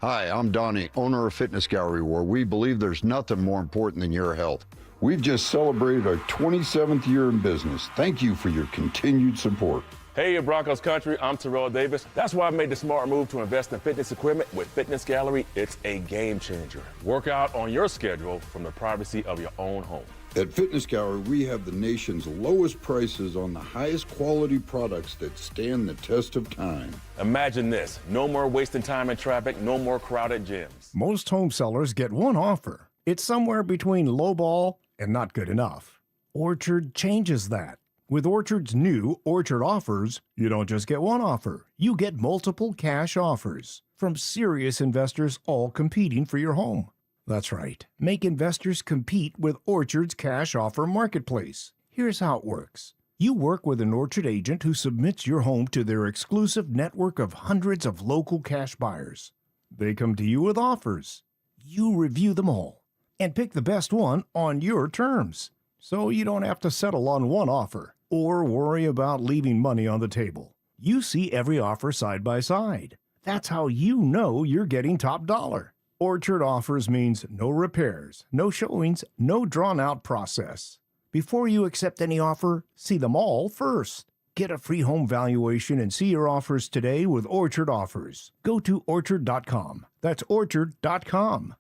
Hi, I'm Donnie, owner of Fitness Gallery, where we believe there's nothing more important than your health. We've just celebrated our 27th year in business. Thank you for your continued support. Hey, Broncos country, I'm Terrell Davis. That's why I made the smart move to invest in fitness equipment with Fitness Gallery. It's a game changer. Work out on your schedule from the privacy of your own home. At Fitness Gallery, we have the nation's lowest prices on the highest quality products that stand the test of time. Imagine this. No more wasting time in traffic, no more crowded gyms. Most home sellers get one offer. It's somewhere between lowball and not good enough. Orchard changes that. With Orchard's new Orchard offers, you don't just get one offer. You get multiple cash offers from serious investors all competing for your home. That's right. Make investors compete with Orchard's cash offer marketplace. Here's how it works. You work with an Orchard agent who submits your home to their exclusive network of hundreds of local cash buyers. They come to you with offers. You review them all and pick the best one on your terms. So you don't have to settle on one offer or worry about leaving money on the table. You see every offer side by side. That's how you know you're getting top dollar. Orchard offers means no repairs, no showings, no drawn-out process. Before you accept any offer, see them all first. Get a free home valuation and see your offers today with Orchard Offers. Go to Orchard.com. That's Orchard.com.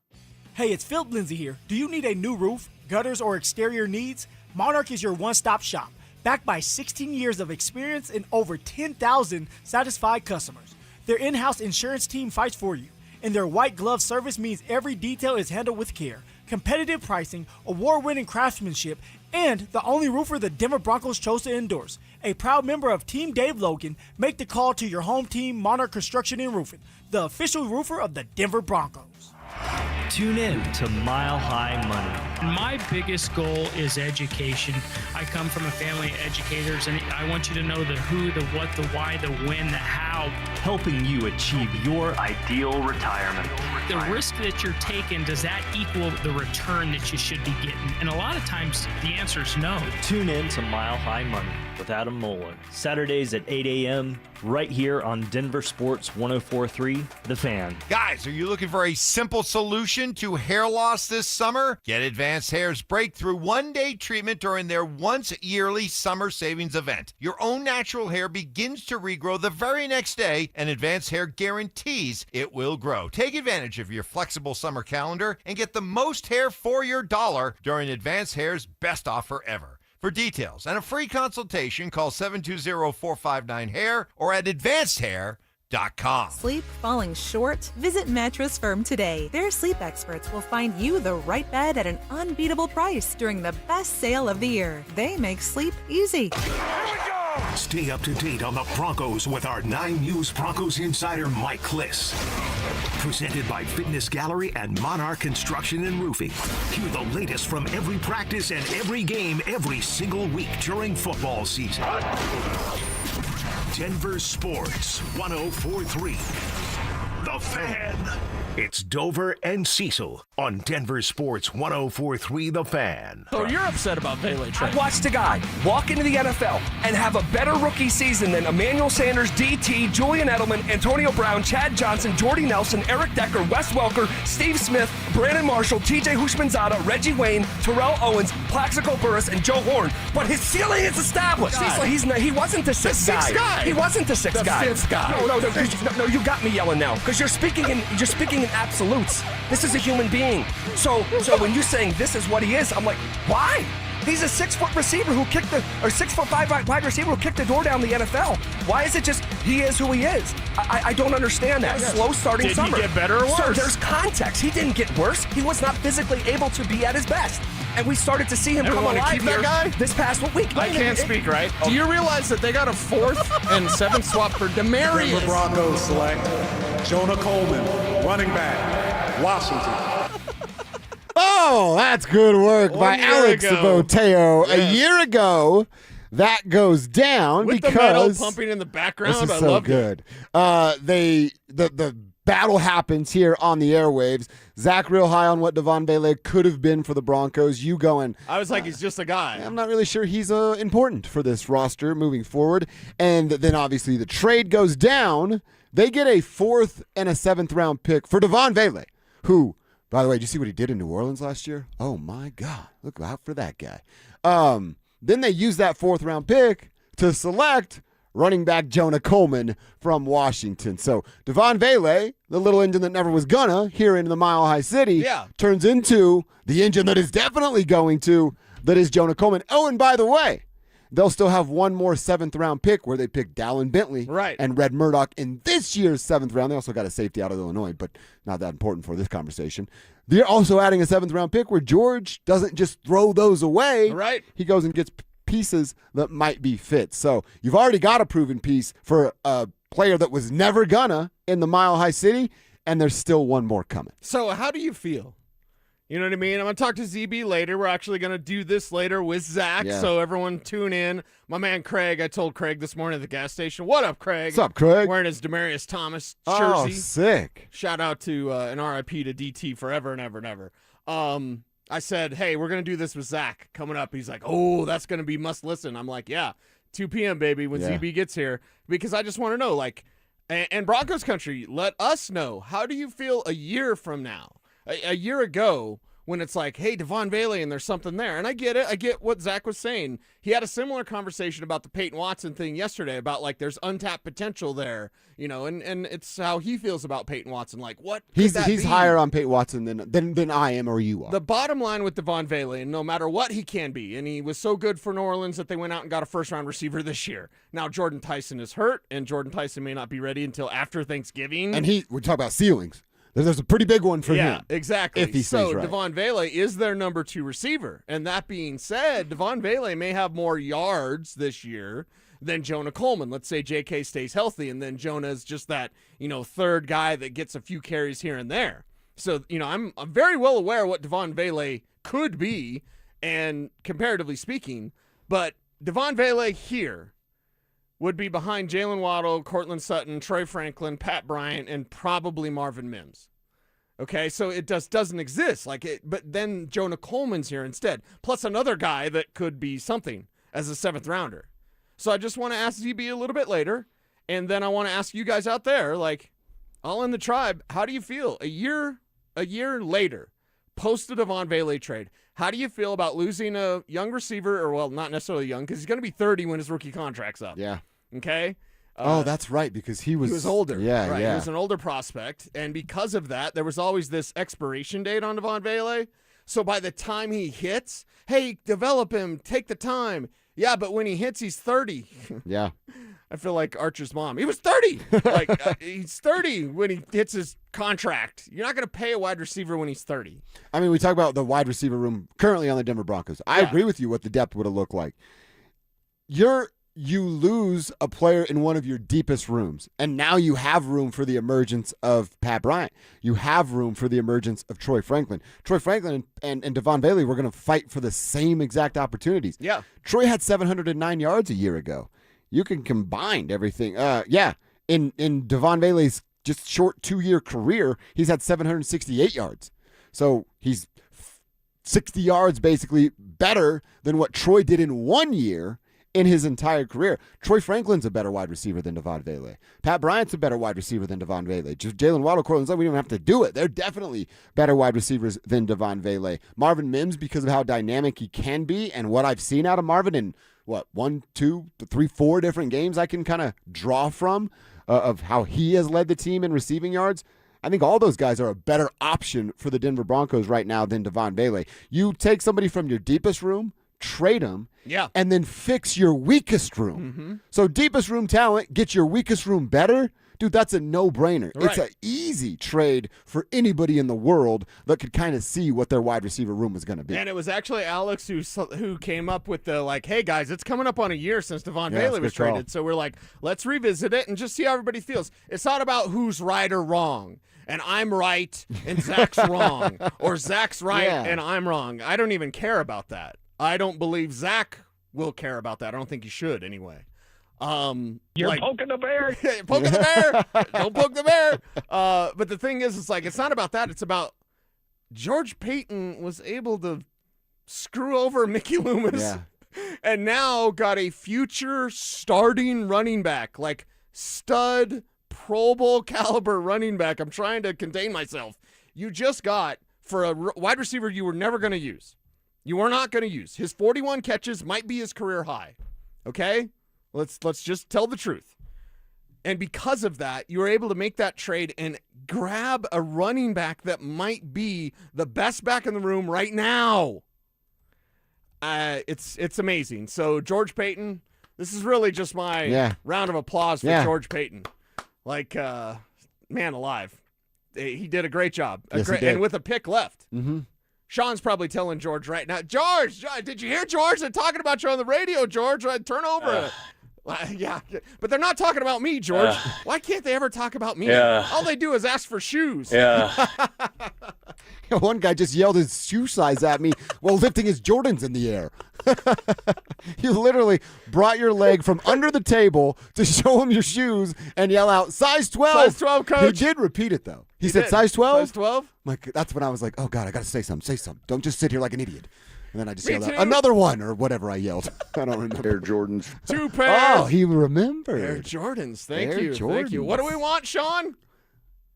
Hey, it's Phil Lindsay here. Do you need a new roof, gutters, or exterior needs? Monarch is your one-stop shop, backed by 16 years of experience and over 10,000 satisfied customers. Their in-house insurance team fights for you, and their white glove service means every detail is handled with care. Competitive pricing, award-winning craftsmanship, and the only roofer the Denver Broncos chose to endorse. A proud member of Team Dave Logan, make the call to your home team, Monarch Construction and Roofing, the official roofer of the Denver Broncos. Tune in to Mile High Money. My biggest goal is education. I come from a family of educators, and I want you to know the who, the what, the why, the when, the how. Helping you achieve your ideal retirement. The risk that you're taking, does that equal the return that you should be getting? And a lot of times, the answer is no. Tune in to Mile High Money with Adam Moeller. Saturdays at 8 a.m. right here on DenverSports 104.3 The Fan. Guys, are you looking for a simple solution to hair loss this summer? Get Advanced Hair's breakthrough one-day treatment during their once-yearly summer savings event. Your own natural hair begins to regrow the very next day, and Advanced Hair guarantees it will grow. Take advantage of your flexible summer calendar and get the most hair for your dollar during Advanced Hair's best offer ever. For details and a free consultation, call 720-459-HAIR or at advancedhair.com. Sleep falling short? Visit Mattress Firm today. Their sleep experts will find you the right bed at an unbeatable price during the best sale of the year. They make sleep easy. Stay up to date on the Broncos with our 9 News Broncos insider Mike Kliss. Presented by Fitness Gallery and Monarch Construction and Roofing. Hear the latest from every practice and every game every single week during football season. Denver Sports 104.3 The Fan. It's Dover and Cecil on Denver Sports 104.3 The Fan. So you're upset about Valet trade? I watched a guy walk into the NFL and have a better rookie season than Emmanuel Sanders, DT, Julian Edelman, Antonio Brown, Chad Johnson, Jordy Nelson, Eric Decker, Wes Welker, Steve Smith, Brandon Marshall, TJ Hushmanzada, Reggie Wayne, Terrell Owens, Plaxico Burress, and Joe Horn. But his ceiling is established. Cecil, he wasn't the sixth guy. He wasn't the sixth guy. The fifth guy. No, you got me yelling now because you're speaking in absolutes. This is a human being. So when you're saying this is what he is, I'm like, why? He's a 6-foot receiver who kicked 6'5" wide receiver who kicked the door down the NFL. Why is it just he is who he is? I don't understand that. Slow starting summer. Did he get better or worse? Sir, there's context. He didn't get worse. He was not physically able to be at his best. And we started to see him come alive here this past week. I can't speak, right? Do you realize that they got a 4th and 7th swap for Demarius? Denver Broncos select Jonah Coleman, running back, Washington. Oh, that's good work by Alex Saboteo. Yes. A year ago, that goes down with because the metal pumping in the background. This is I so love good. The battle happens here on the airwaves. Zach real high on what Devon Valet could have been for the Broncos. You going, I was like, he's just a guy. I'm not really sure he's important for this roster moving forward. And then obviously the trade goes down. They get a 4th and a 7th round pick for Devon Valet, who, by the way, did you see what he did in New Orleans last year? Oh my God. Look out for that guy. Then they use that 4th round pick to select running back Jonah Coleman from Washington. So Devon Vele, the little engine that never was gonna, here in the Mile High City, turns into the engine that is definitely going to, that is Jonah Coleman. Oh, and by the way, they'll still have one more 7th-round pick where they pick Dallin Bentley and Red Murdoch in this year's 7th round. They also got a safety out of Illinois, but not that important for this conversation. They're also adding a 7th-round pick where George doesn't just throw those away. Right. He goes and gets pieces that might be fit. So you've already got a proven piece for a player that was never gonna in the Mile High City, and there's still one more coming. So how do you feel? You know what I mean? I'm going to talk to ZB later. We're actually going to do this later with Zach, so everyone tune in. My man Craig, I told Craig this morning at the gas station, what up, Craig? What's up, Craig? Wearing his Demaryius Thomas jersey. Oh, sick. Shout out to an RIP to DT forever and ever and ever. I said, hey, we're going to do this with Zach coming up. He's like, oh, that's going to be must listen. I'm like, yeah, 2 p.m., baby, when ZB gets here, because I just want to know, like, and Broncos country, let us know, how do you feel a year from now? A year ago, when it's like, hey, Devon Vele, and there's something there. And I get it. I get what Zach was saying. He had a similar conversation about the Payton Watson thing yesterday about, like, there's untapped potential there, you know, and it's how he feels about Payton Watson. Like, what He's be? higher on Payton Watson than I am or you are. The bottom line with Devon Vele, and no matter what he can be, and he was so good for New Orleans that they went out and got a first-round receiver this year. Now Jordan Tyson is hurt, and Jordan Tyson may not be ready until after Thanksgiving. And we talk about ceilings. There's a pretty big one for him. Yeah, exactly. If he stays right. Devon Vele is their number 2 receiver. And that being said, Devon Vele may have more yards this year than Jonah Coleman. Let's say JK stays healthy, and then Jonah's just that, you know, third guy that gets a few carries here and there. So, you know, I'm very well aware what Devon Vele could be, and comparatively speaking, but Devon Vele here would be behind Jalen Waddle, Cortland Sutton, Troy Franklin, Pat Bryant, and probably Marvin Mims. Okay, so it doesn't exist. But then Jonah Coleman's here instead, plus another guy that could be something as a 7th rounder. So I just want to ask ZB a little bit later, and then I want to ask you guys out there, like, all in the tribe, how do you feel a year later, post the Devon Vele trade? How do you feel about losing a young receiver, or, well, not necessarily young, because he's going to be 30 when his rookie contract's up. Yeah. Okay? That's right, because he was older. Yeah, right. yeah. He was an older prospect, and because of that, there was always this expiration date on Devon Vele. So by the time he hits, hey, develop him, take the time. Yeah, but when he hits, he's 30. Yeah. I feel like Archer's mom. He was 30. He's 30 when he hits his contract. You're not going to pay a wide receiver when he's 30. I mean, we talk about the wide receiver room currently on the Denver Broncos. I agree with you what the depth would have looked like. You lose a player in one of your deepest rooms, and now you have room for the emergence of Pat Bryant. You have room for the emergence of Troy Franklin. Troy Franklin and Devon Vele were going to fight for the same exact opportunities. Yeah. Troy had 709 yards a year ago. You can combine everything. In Devon Vele's just short 2-year career, he's had 768 yards. So he's 60 yards basically better than what Troy did in 1 year in his entire career. Troy Franklin's a better wide receiver than Devon Vele. Pat Bryant's a better wide receiver than Devon Vele. Just Jalen Waddle, Cortland Sutton, we don't have to do it. They're definitely better wide receivers than Devon Vele. Marvin Mims, because of how dynamic he can be and what I've seen out of Marvin in, 1, 2, 3, 4 different games I can kind of draw from of how he has led the team in receiving yards. I think all those guys are a better option for the Denver Broncos right now than Devon Vele. You take somebody from your deepest room, trade them, and then fix your weakest room. Mm-hmm. So deepest room talent, get your weakest room better. Dude, that's a no-brainer. Right. It's an easy trade for anybody in the world that could kind of see what their wide receiver room was going to be. And it was actually Alex who came up with the, like, hey, guys, it's coming up on a year since Devon Vele was traded. So we're like, let's revisit it and just see how everybody feels. It's not about who's right or wrong. And I'm right and Zach's wrong. Or Zach's right and I'm wrong. I don't even care about that. I don't believe Zach will care about that. I don't think he should anyway. You're poking the bear. Poking the bear. Don't poke the bear. But the thing is, it's not about that. It's about George Payton was able to screw over Mickey Loomis and now got a future starting running back, like stud Pro Bowl caliber running back. I'm trying to contain myself. You just got, for a wide receiver you were never going to use. You were not going to use. His 41 catches might be his career high. Okay? Let's just tell the truth. And because of that, you were able to make that trade and grab a running back that might be the best back in the room right now. It's amazing. So George Payton, this is really just my round of applause for George Payton. Like, man alive. He did a great job. Yes, he did. And with a pick left. Mm-hmm. Sean's probably telling George right now, George, did you hear George? They're talking about you on the radio, George. Turn over. Yeah, but they're not talking about me, George. Why can't they ever talk about me? All they do is ask for shoes. Yeah. One guy just yelled his shoe size at me while lifting his Jordans in the air. You literally brought your leg from under the table to show him your shoes and yell out, size 12. Size 12, coach. He did repeat it, though. He said, size 12? Size 12? Like, that's when I was like, oh, God, I got to say something. Say something. Don't just sit here like an idiot. And then I just yelled out, another one, or whatever I yelled. I don't remember. Air Jordans. 2 pairs. Oh, he remembered. Air Jordans. Thank Air you. Thank you. Jordans. What do we want, Sean?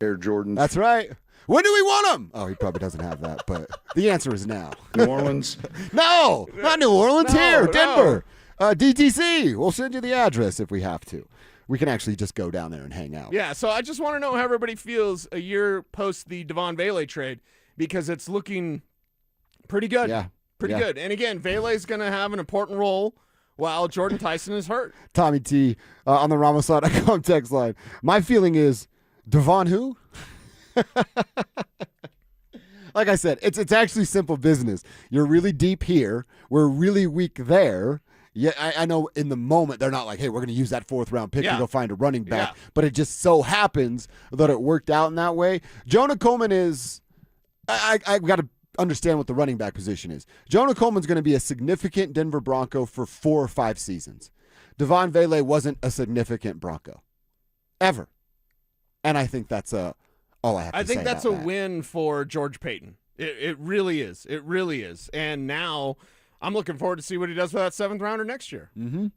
Air Jordans. That's right. When do we want them? Oh, he probably doesn't have that, but the answer is now. New Orleans. No, not New Orleans. No, Here, no. Denver. DTC. We'll send you the address if we have to. We can actually just go down there and hang out. Yeah, so I just want to know how everybody feels a year post the Devon Vele trade, because it's looking pretty good. Yeah. Pretty good. And again, Vele's going to have an important role while Jordan Tyson is hurt. Tommy T on the Ramos.com text line. My feeling is, Devon who? Like I said, it's actually simple business. You're really deep here. We're really weak there. Yeah, I know in the moment they're not like, hey, we're going to use that 4th-round pick to go find a running back. Yeah. But it just so happens that it worked out in that way. Jonah Coleman is – I've got to understand what the running back position is. Jonah Coleman's going to be a significant Denver Bronco for 4 or 5 seasons. Devon Vele wasn't a significant Bronco. Ever. And I think that's all I have to say. I think that's a about that. win for George Payton. It really is. It really is. And now I'm looking forward to see what he does with that 7th rounder next year. Mm-hmm.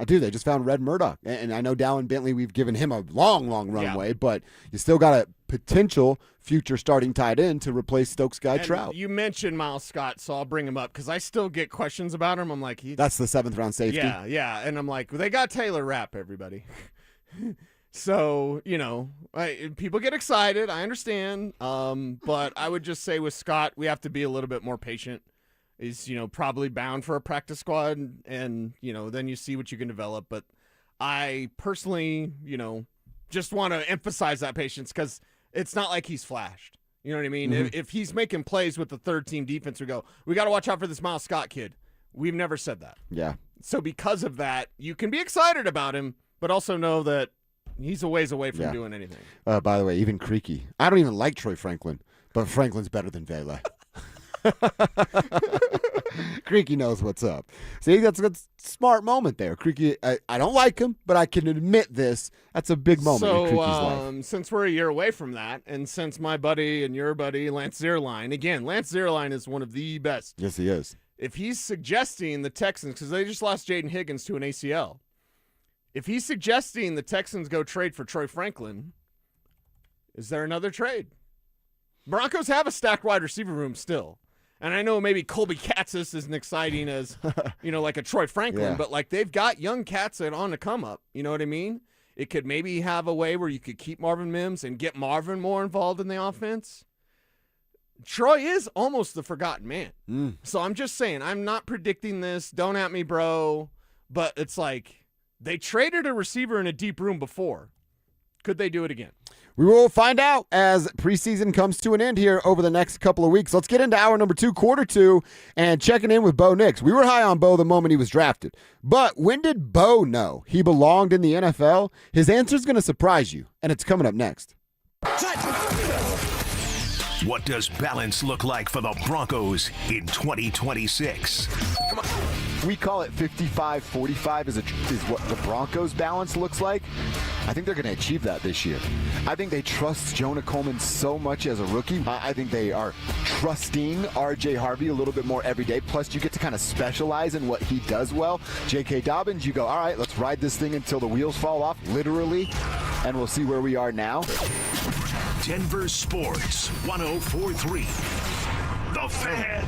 I do. They just found Red Murdoch. And I know Dallin Bentley, we've given him a long, long runway, but you still got a potential future starting tight end to replace Stokes Guy And Trout. You mentioned Miles Scott, so I'll bring him up because I still get questions about him. I'm like, That's the 7th-round safety? Yeah. And I'm like, they got Taylor Rapp, everybody. So, people get excited. I understand. But I would just say with Scott, we have to be a little bit more patient. He's, probably bound for a practice squad, and then you see what you can develop. But I personally, just want to emphasize that patience because it's not like he's flashed. You know what I mean? Mm-hmm. If he's making plays with the 3rd-team defense, we got to watch out for this Miles Scott kid. We've never said that. Yeah. So because of that, you can be excited about him, but also know that he's a ways away from doing anything. By the way, even Creaky. I don't even like Troy Franklin, but Franklin's better than Vele. Creaky knows what's up. See, that's a smart moment there. Creaky, I don't like him, but I can admit this. That's a big moment in Creaky's life. Since we're a year away from that, and since my buddy and your buddy, Lance Zierlein, again, Lance Zierlein is one of the best. Yes, he is. If he's suggesting the Texans, because they just lost Jaden Higgins to an ACL, if he's suggesting the Texans go trade for Troy Franklin, is there another trade? Broncos have a stacked wide receiver room still. And I know maybe Colby Katzis isn't exciting as, like a Troy Franklin, but like they've got young cats that are on the come up. You know what I mean? It could maybe have a way where you could keep Marvin Mims and get Marvin more involved in the offense. Troy is almost the forgotten man. So I'm just saying, I'm not predicting this. Don't at me, bro. But it's like they traded a receiver in a deep room before. Could they do it again? We will find out as preseason comes to an end here over the next couple of weeks. Let's get into hour number 2, quarter 2, and checking in with Bo Nix. We were high on Bo the moment he was drafted. But when did Bo know he belonged in the NFL? His answer is going to surprise you, and it's coming up next. What does balance look like for the Broncos in 2026? We call it 55-45 is what the Broncos balance looks like. I think they're going to achieve that this year. I think they trust Jonah Coleman so much as a rookie. I think they are trusting R.J. Harvey a little bit more every day. Plus, you get to kind of specialize in what he does well. J.K. Dobbins, you go, all right, let's ride this thing until the wheels fall off, literally, and we'll see where we are now. Denver Sports 104.3. The Fan.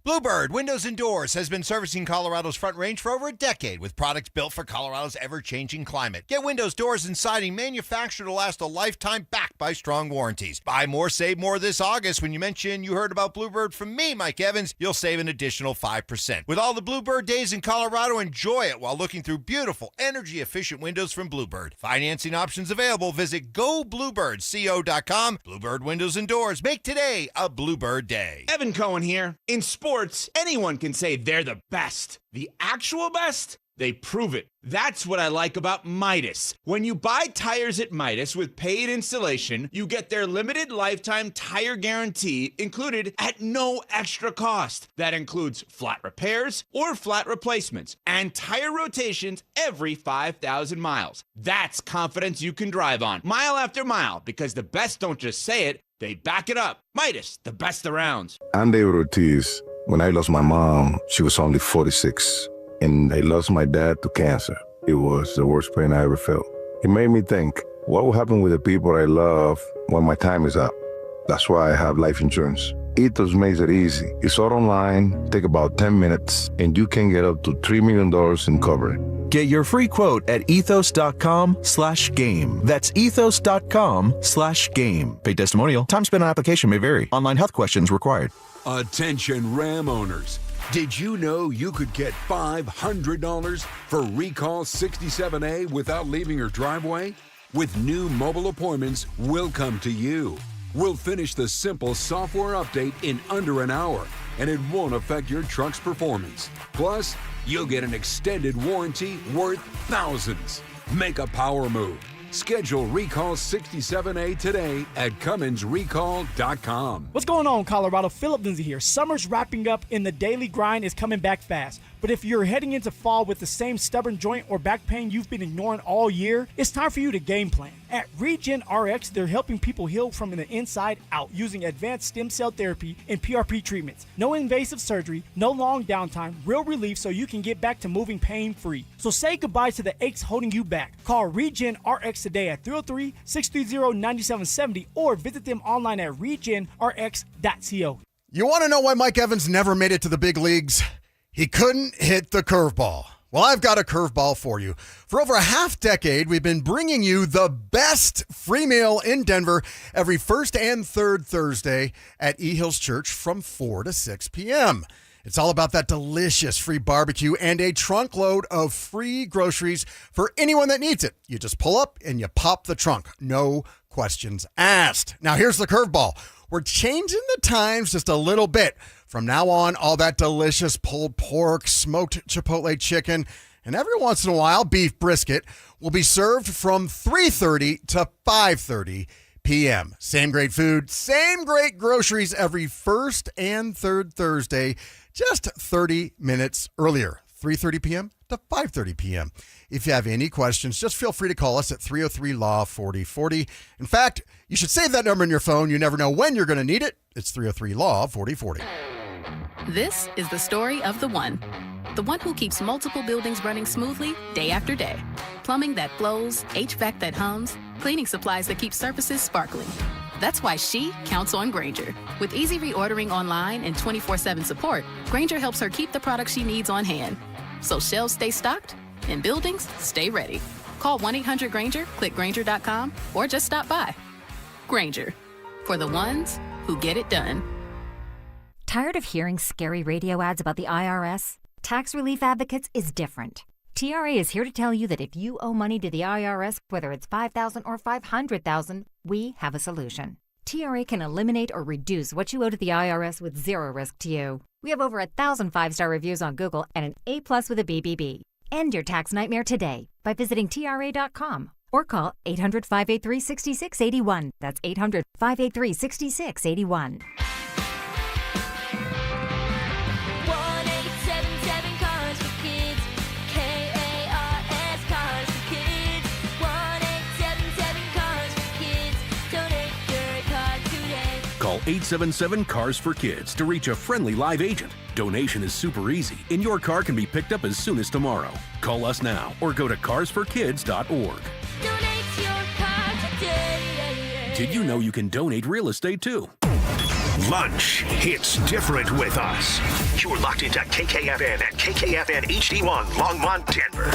Bluebird Windows and Doors has been servicing Colorado's Front Range for over a decade with products built for Colorado's ever-changing climate. Get windows, doors, and siding manufactured to last a lifetime, backed by strong warranties. Buy more, save more this August. When you mention you heard about Bluebird from me, Mike Evans, you'll save an additional 5%. With all the Bluebird days in Colorado, enjoy it while looking through beautiful, energy-efficient windows from Bluebird. Financing options available. Visit GoBluebirdCO.com. Bluebird Windows and Doors. Make today a Bluebird day. Evan Cohen here. In sports, anyone can say they're the best. The actual best? They prove it. That's what I like about Midas. When you buy tires at Midas with paid installation, you get their limited lifetime tire guarantee included at no extra cost. That includes flat repairs or flat replacements and tire rotations every 5,000 miles. That's confidence you can drive on mile after mile, because the best don't just say it, they back it up. Midas, the best around. I'm David Ortiz. When I lost my mom, she was only 46. And I lost my dad to cancer. It was the worst pain I ever felt. It made me think, what will happen with the people I love when my time is up? That's why I have life insurance. Ethos makes it easy. It's all online, take about 10 minutes, and you can get up to $3 million in coverage. Get your free quote at ethos.com/game. That's ethos.com/game. Paid testimonial. Time spent on application may vary. Online health questions required. Attention Ram owners. Did you know you could get $500 for Recall 67A without leaving your driveway? With new mobile appointments, we'll come to you. We'll finish the simple software update in under an hour, and it won't affect your truck's performance. Plus, you'll get an extended warranty worth thousands. Make a power move. Schedule Recall 67A today at CumminsRecall.com. What's going on, Colorado? Philip Lindsay here. Summer's wrapping up and the daily grind is coming back fast. But if you're heading into fall with the same stubborn joint or back pain you've been ignoring all year, it's time for you to game plan. At Regen RX, they're helping people heal from the inside out using advanced stem cell therapy and PRP treatments. No invasive surgery, no long downtime, real relief so you can get back to moving pain-free. So say goodbye to the aches holding you back. Call Regen RX today at 303-630-9770 or visit them online at regenrx.co. You want to know why Mike Evans never made it to the big leagues? He couldn't hit the curveball. Well, I've got a curveball for you. For over a half decade, we've been bringing you the best free meal in Denver every first and third Thursday at E Hills Church from 4 to 6 p.m. It's all about that delicious free barbecue and a trunk load of free groceries for anyone that needs it. You just pull up and you pop the trunk. No questions asked. Now, here's the curveball. We're changing the times just a little bit. From now on, all that delicious pulled pork, smoked chipotle chicken, and every once in a while, beef brisket will be served from 3:30 to 5:30 p.m. Same great food, same great groceries every first and third Thursday, just 30 minutes earlier, 3:30 p.m. to 5:30 p.m. If you have any questions, just feel free to call us at 303-LAW-4040. In fact, you should save that number in your phone. You never know when you're going to need it. It's 303-LAW-4040. This is the story of the one who keeps multiple buildings running smoothly day after day. Plumbing that flows, HVAC that hums, cleaning supplies that keep surfaces sparkling. That's why she counts on Grainger. With easy reordering online and 24/7 support, Grainger helps her keep the products she needs on hand. So shelves stay stocked and buildings stay ready. Call 1-800-GRAINGER, click Grainger.com, or just stop by. Grainger, for the ones who get it done. Tired of hearing scary radio ads about the IRS? Tax Relief Advocates is different. TRA is here to tell you that if you owe money to the IRS, whether it's $5,000 or $500,000, we have a solution. TRA can eliminate or reduce what you owe to the IRS with zero risk to you. We have over 1,000 5-star reviews on Google and an A+ with a BBB. End your tax nightmare today by visiting TRA.com or call 800-583-6681. That's 800-583-6681. 1-877 Cars for Kids. KARS Cars for Kids. 1-877 Cars for Kids. Donate your car today. Call 877-CARS-FOR-KIDS to reach a friendly live agent. Donation is super easy, and your car can be picked up as soon as tomorrow. Call us now or go to carsforkids.org. Donate your car today. Did you know you can donate real estate too? Lunch hits different with us. You're locked into KKFN at KKFN HD1 Longmont, Denver.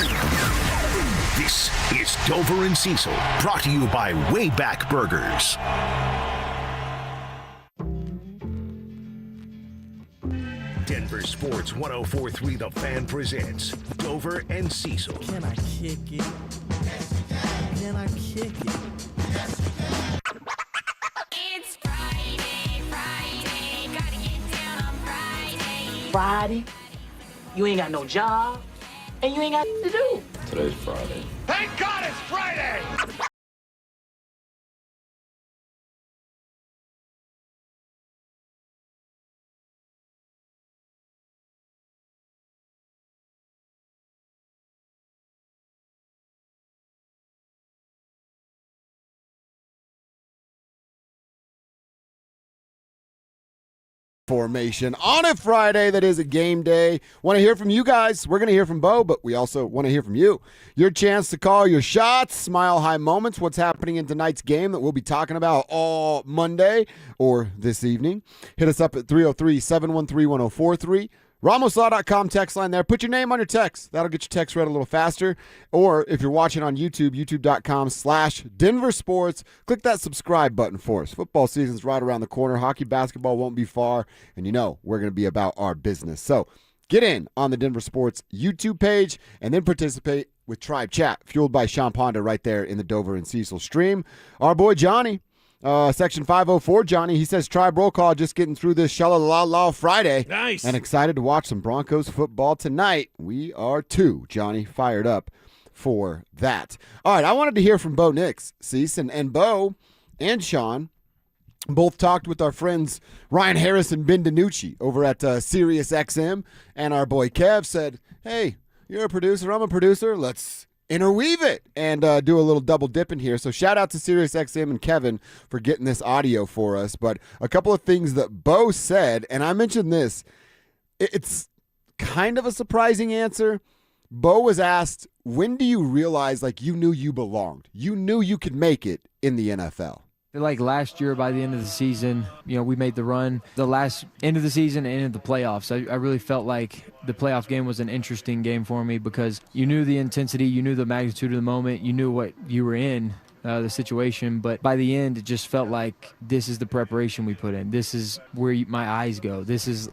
This is Dover and Cecil, brought to you by Wayback Burgers. Denver Sports 104.3 The Fan presents Dover and Cecil. Can I kick it? Can I kick it? It's Friday, gotta get down on Friday. Friday, you ain't got no job, and you ain't got to do. Today's Friday. Thank God it's Friday! Formation on a Friday that is a game day. Want to hear from you guys. We're going to hear from Bo, but we also want to hear from you. Your chance to call your shots, smile high moments, what's happening in tonight's game that we'll be talking about all Monday or this evening. Hit us up at 303-713-1043. RamosLaw.com text line there. Put your name on your text. That'll get your text read a little faster. Or if you're watching on YouTube, youtube.com/DenverSports, click that subscribe button for us. Football season's right around the corner. Hockey, basketball won't be far. And you know we're going to be about our business. So get in on the Denver Sports YouTube page and then participate with Tribe Chat, fueled by Sean Ponda right there in the Dover and Cecil stream. Our boy Johnny, Section 504, Johnny, he says, Tribe roll call, just getting through this Shala-la-la Friday. Nice. And excited to watch some Broncos football tonight. We are too, Johnny, fired up for that. All right, I wanted to hear from Bo Nix, Cecil, and Bo and Sean both talked with our friends Ryan Harris and Ben DiNucci over at Sirius XM, and our boy Kev said, hey, you're a producer, I'm a producer, let's interweave it and do a little double dip in here. So shout out to SiriusXM and Kevin for getting this audio for us. But a couple of things that Bo said, and I mentioned this, it's kind of a surprising answer. Bo was asked, when do you realize like you knew you belonged? You knew you could make it in the NFL? Like last year, by the end of the season, we made the run. The last end of the season and into the playoffs, I really felt like the playoff game was an interesting game for me because you knew the intensity, you knew the magnitude of the moment, you knew what you were in, the situation. But by the end, it just felt like this is the preparation we put in. This is where my eyes go.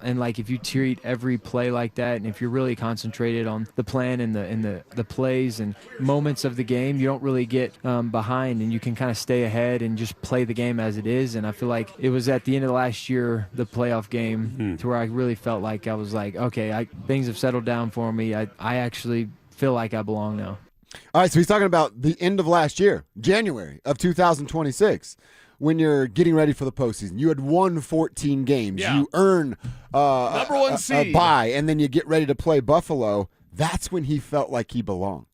And like if you treat every play like that, and if you're really concentrated on the plan and the plays and moments of the game, you don't really get behind, and you can kind of stay ahead and just play the game as it is. And I feel like it was at the end of last year, the playoff game, to where I really felt like I was like, okay, things have settled down for me. I actually feel like I belong now. All right, so he's talking about the end of last year, January of 2026, when you're getting ready for the postseason. You had won 14 games. Yeah. You earn number one seed, a bye, and then you get ready to play Buffalo. That's when he felt like he belonged.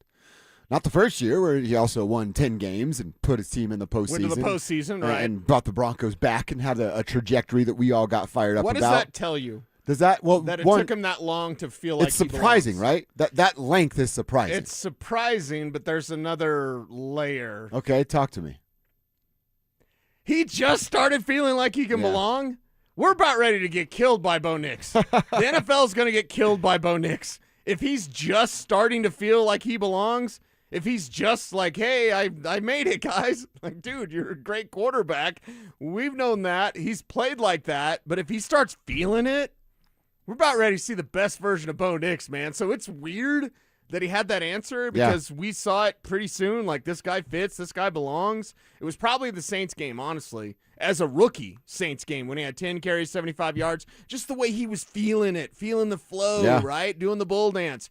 Not the first year, where he also won 10 games and put his team in the postseason. Went to the postseason, right. And brought the Broncos back and had a trajectory that we all got fired up about. What does that tell you? Does that that it took him that long to feel like it's surprising, right? That length is surprising. It's surprising, but there's another layer. Okay, talk to me. He just started feeling like he can belong. We're about ready to get killed by Bo Nix. The NFL is going to get killed by Bo Nix. If he's just starting to feel like he belongs, if he's just like, hey, I made it, guys. Like, dude, you're a great quarterback. We've known that. He's played like that. But if he starts feeling it, we're about ready to see the best version of Bo Nix, man. So it's weird that he had that answer because we saw it pretty soon. Like, this guy fits. This guy belongs. It was probably the Saints game, honestly, as a rookie Saints game when he had 10 carries, 75 yards. Just the way he was feeling it, feeling the flow, right? Doing the bull dance.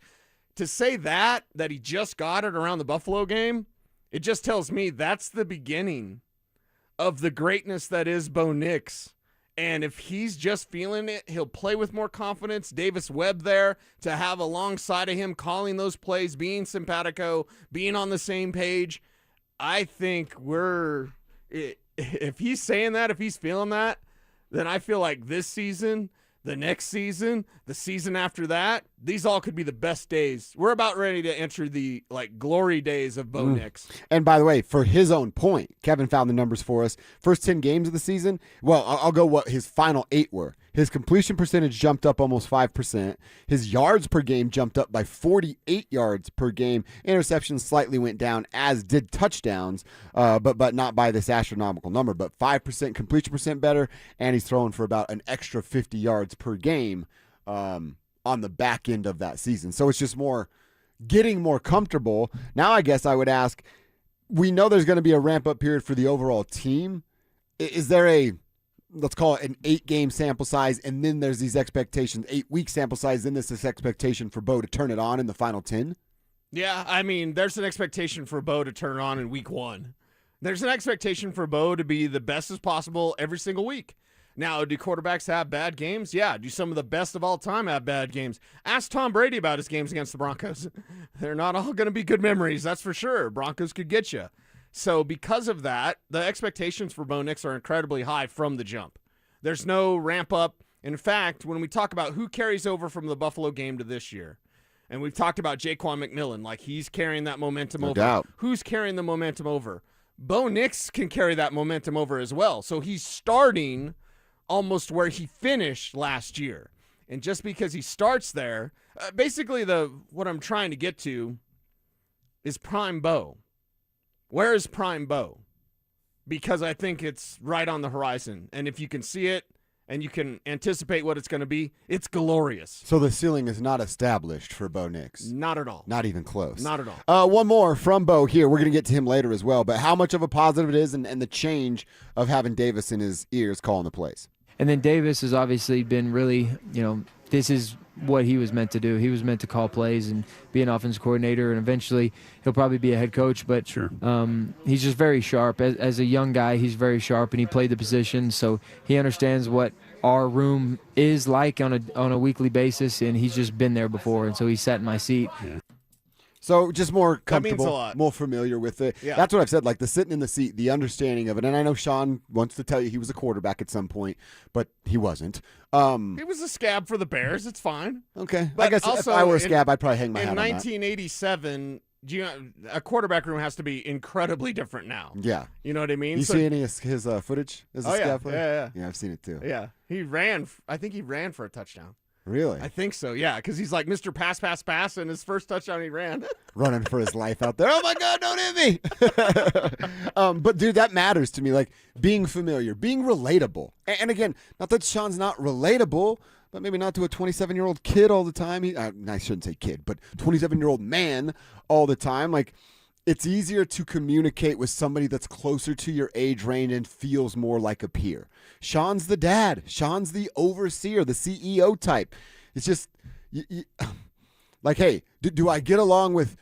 To say that he just got it around the Buffalo game, it just tells me that's the beginning of the greatness that is Bo Nix. And if he's just feeling it, he'll play with more confidence. Davis Webb there to have alongside of him, calling those plays, being simpatico, being on the same page. I think if he's saying that, if he's feeling that, then I feel like this season, the next season, the season after that, these all could be the best days. We're about ready to enter the glory days of Bo Nix. And by the way, for his own point, Kevin found the numbers for us. First 10 games of the season, well, I'll go what his final 8 were. His completion percentage jumped up almost 5%. His yards per game jumped up by 48 yards per game. Interceptions slightly went down, as did touchdowns, but not by this astronomical number. But 5% completion percent better, and he's throwing for about an extra 50 yards per game on the back end of that season. So it's just getting more comfortable. Now I guess I would ask, we know there's going to be a ramp-up period for the overall team. Is there let's call it an 8-game sample size, and then there's these expectations, 8-week sample size, then there's this expectation for Bo to turn it on in the final 10? Yeah, I mean, there's an expectation for Bo to turn it on in week 1. There's an expectation for Bo to be the best as possible every single week. Now, do quarterbacks have bad games? Yeah. Do some of the best of all time have bad games? Ask Tom Brady about his games against the Broncos. They're not all going to be good memories, that's for sure. Broncos could get you. So because of that, the expectations for Bo Nix are incredibly high from the jump. There's no ramp up. In fact, when we talk about who carries over from the Buffalo game to this year, and we've talked about Jaquan McMillan, like he's carrying that momentum over. Doubt. Who's carrying the momentum over? Bo Nix can carry that momentum over as well. So he's starting almost where he finished last year. And just because he starts there, basically what I'm trying to get to is prime Bo. Where is prime Bo? Because I think it's right on the horizon. And if you can see it and you can anticipate what it's going to be, it's glorious. So the ceiling is not established for Bo Nix? Not at all. Not even close? Not at all. One more from Bo here. We're going to get to him later as well. But how much of a positive it is and the change of having Davis in his ears calling the plays? And then Davis has obviously been really, this is what he was meant to do. He was meant to call plays and be an offensive coordinator, and eventually he'll probably be a head coach. But he's just very sharp. As a young guy, he's very sharp, and he played the position, so he understands what our room is like on a weekly basis, and he's just been there before, and so he sat in my seat. Yeah. So just more comfortable, that means a lot. more familiar with it. Yeah. That's what I've said, like the sitting in the seat, the understanding of it. And I know Sean wants to tell you he was a quarterback at some point, but he wasn't. He was a scab for the Bears. It's fine. Okay. But I guess also, if I were a scab, I'd probably hang my hat on that. In 1987, a quarterback room has to be incredibly different now. Yeah. You know what I mean? You see any of his footage as a scab player? Yeah. Yeah, I've seen it too. Yeah. He ran. I think he ran for a touchdown. Really? I think so, yeah, because he's like Mr. Pass, Pass, Pass, and his first touchdown he ran. Running for his life out there. Oh, my God, don't hit me. But, dude, that matters to me, like being familiar, being relatable. And again, not that Sean's not relatable, but maybe not to a 27-year-old kid all the time. I shouldn't say kid, but 27-year-old man all the time. Like, it's easier to communicate with somebody that's closer to your age range and feels more like a peer. Sean's the dad. Sean's the overseer, the CEO type. It's just like, hey, do I get along with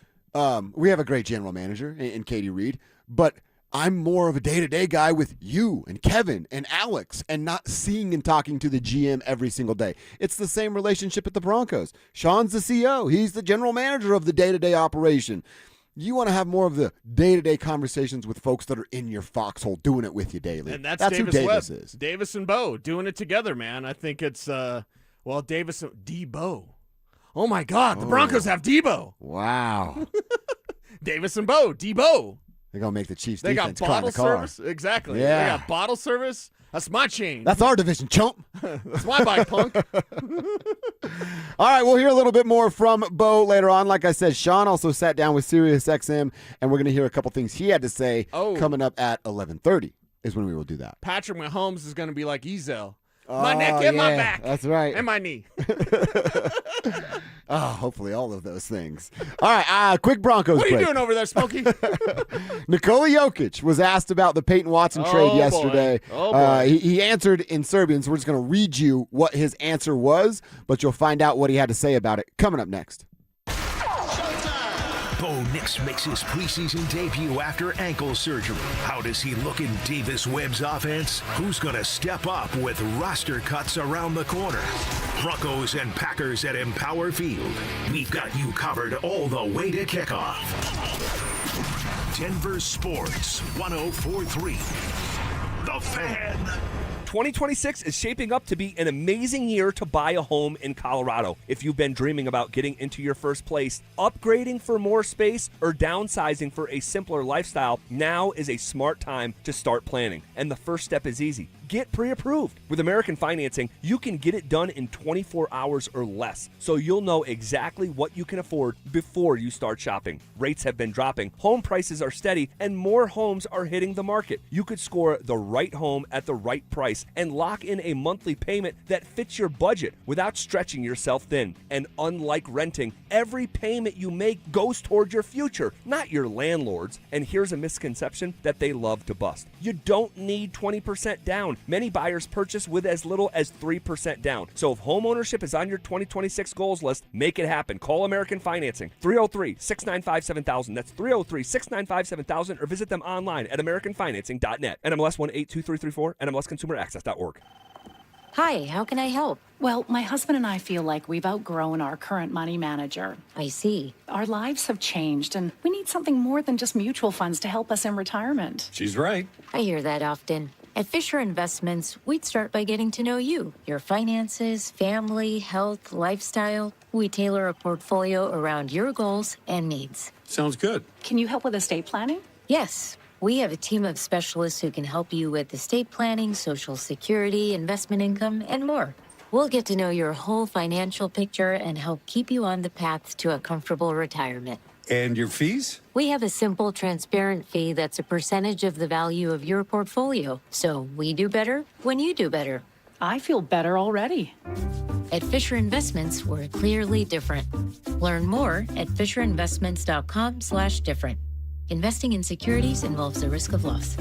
we have a great general manager in Katie Reed, but I'm more of a day-to-day guy with you and Kevin and Alex and not seeing and talking to the GM every single day. It's the same relationship at the Broncos. Sean's the CEO. He's the general manager of the day-to-day operation. You want to have more of the day-to-day conversations with folks that are in your foxhole doing it with you daily. And that's who Davis is. Davis and Bo doing it together, man. I think it's, Davis and Debo. Oh, my God. The Broncos have Debo. Wow. Davis and Bo. Debo. They're going to make the Chiefs They defense got cry in bottle the car. service. Exactly. Yeah. They got bottle service. That's my chain. That's our division, chump. That's my bike, punk. All right, we'll hear a little bit more from Bo later on. Like I said, Sean also sat down with SiriusXM, and we're going to hear a couple things he had to say coming up at 11:30 is when we will do that. Patrick Mahomes is going to be like Ezel. My neck and my back. That's right. And my knee. Hopefully all of those things. All right, quick Broncos What are you break. doing over there, Smokey? Nikola Jokic was asked about the Peyton Watson trade yesterday. Oh, boy. He answered in Serbian, so we're just going to read you what his answer was, but you'll find out what he had to say about it coming up next. Bo Nix makes his preseason debut after ankle surgery. How does he look in Davis Webb's offense? Who's going to step up with roster cuts around the corner? Broncos and Packers at Empower Field. We've got you covered all the way to kickoff. Denver Sports 104.3. The Fan. 2026 is shaping up to be an amazing year to buy a home in Colorado. If you've been dreaming about getting into your first place, upgrading for more space, or downsizing for a simpler lifestyle, now is a smart time to start planning. And the first step is easy. Get pre-approved. With American Financing, you can get it done in 24 hours or less, so you'll know exactly what you can afford before you start shopping. Rates have been dropping, home prices are steady, and more homes are hitting the market. You could score the right home at the right price and lock in a monthly payment that fits your budget without stretching yourself thin. And unlike renting, every payment you make goes toward your future, not your landlord's. And here's a misconception that they love to bust. You don't need 20% down. Many buyers purchase with as little as 3% down. So if home ownership is on your 2026 goals list, make it happen. Call American Financing, 303-695-7000. That's 303-695-7000, or visit them online at americanfinancing.net. NMLS 182334, NMLSconsumeraccess.org. Hi, how can I help? Well, my husband and I feel like we've outgrown our current money manager. I see. Our lives have changed, and we need something more than just mutual funds to help us in retirement. She's right. I hear that often. At Fisher Investments, we'd start by getting to know you, your finances, family, health, lifestyle. We tailor a portfolio around your goals and needs. Sounds good. Can you help with estate planning? Yes. We have a team of specialists who can help you with estate planning, Social Security, investment income, and more. We'll get to know your whole financial picture and help keep you on the path to a comfortable retirement. And your fees? We have a simple, transparent fee that's a percentage of the value of your portfolio. So we do better when you do better. I feel better already. At Fisher Investments, we're clearly different. Learn more at fisherinvestments.com/different. Investing in securities involves the risk of loss.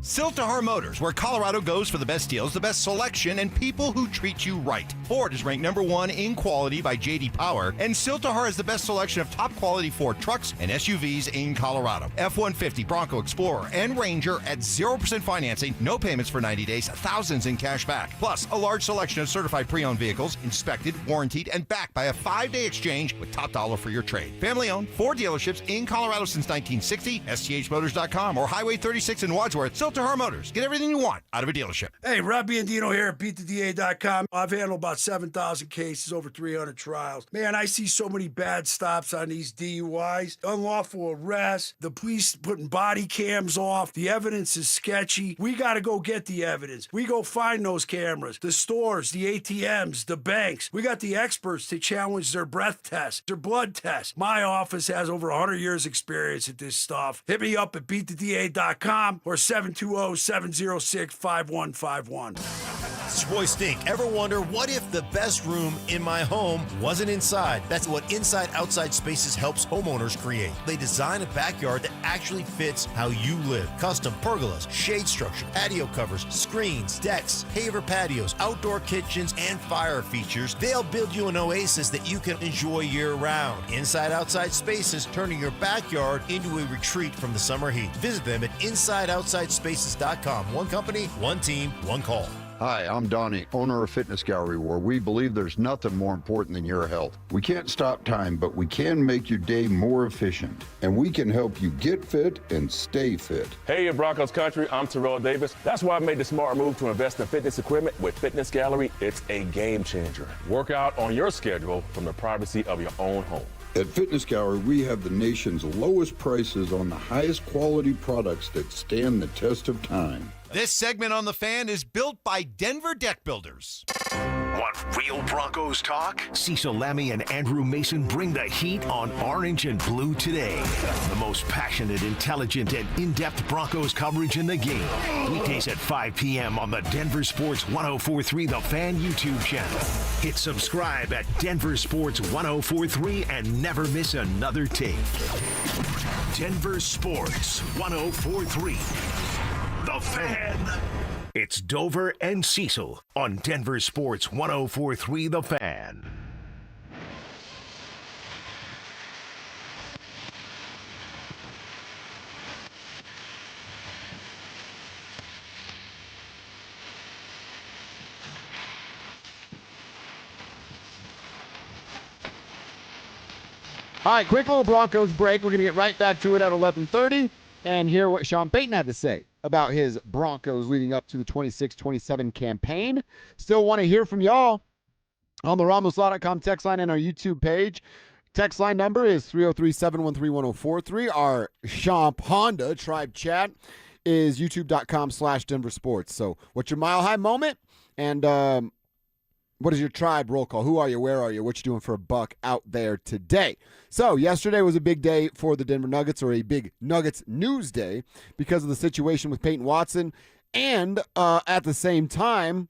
Siltahar Motors, where Colorado goes for the best deals, the best selection, and people who treat you right. Ford is ranked #1 in quality by J.D. Power, and Siltahar has the best selection of top-quality Ford trucks and SUVs in Colorado. F-150, Bronco, Explorer, and Ranger at 0% financing, no payments for 90 days, thousands in cash back. Plus, a large selection of certified pre-owned vehicles, inspected, warrantied, and backed by a 5-day exchange with top dollar for your trade. Family-owned, Ford dealerships in Colorado since 1960, STHmotors.com, or Highway 36 in Wadsworth. Siltahar Motors. Get everything you want out of a dealership. Hey, Rob Biandino here at BeatTheDA.com. I've handled about 7,000 cases, over 300 trials. Man, I see so many bad stops on these DUIs, unlawful arrests, the police putting body cams off. The evidence is sketchy. We got to go get the evidence. We go find those cameras, the stores, the ATMs, the banks. We got the experts to challenge their breath tests, their blood tests. My office has over 100 years experience at this stuff. Hit me up at BeatTheDA.com or 720-706-5151. It's your boy Stink. Ever wonder, what if the best room in my home wasn't inside? That's what Inside Outside Spaces helps homeowners create. They design a backyard that actually fits how you live. Custom pergolas, shade structure, patio covers, screens, decks, paver patios, outdoor kitchens, and fire features. They'll build you an oasis that you can enjoy year-round. Inside Outside Spaces, turning your backyard into a retreat from the summer heat. Visit them at InsideOutsideSpaces.com. One company, one team, one call. Hi, I'm Donnie, owner of Fitness Gallery, where we believe there's nothing more important than your health. We can't stop time, but we can make your day more efficient, and we can help you get fit and stay fit. Hey, Broncos country, I'm Terrell Davis. That's why I made the smart move to invest in fitness equipment with Fitness Gallery. It's a game changer. Work out on your schedule from the privacy of your own home. At Fitness Gallery, we have the nation's lowest prices on the highest quality products that stand the test of time. This segment on The Fan is built by Denver Deck Builders. Want real Broncos talk? Cecil Lammey and Andrew Mason bring the heat on Orange and Blue today. The most passionate, intelligent, and in-depth Broncos coverage in the game. Weekdays at 5 p.m. on the Denver Sports 104.3 The Fan YouTube channel. Hit subscribe at Denver Sports 104.3 and never miss another take. Denver Sports 104.3 The Fan. It's Dover and Cecil on Denver Sports 104.3 The Fan. All right, quick little Broncos break. We're going to get right back to it at 11:30 and hear what Sean Payton had to say about his Broncos leading up to the 26-27 campaign. Still want to hear from y'all on the RamosLaw.com text line and our YouTube page. Text line number is 303-713-1043. Our Champ Honda Tribe chat is youtube.com/DenverSports. So what's your Mile High moment? And what is your tribe roll call? Who are you? Where are you? What you doing for a buck out there today? So yesterday was a big day for the Denver Nuggets, or a big Nuggets news day, because of the situation with Payton Watson. And at the same time,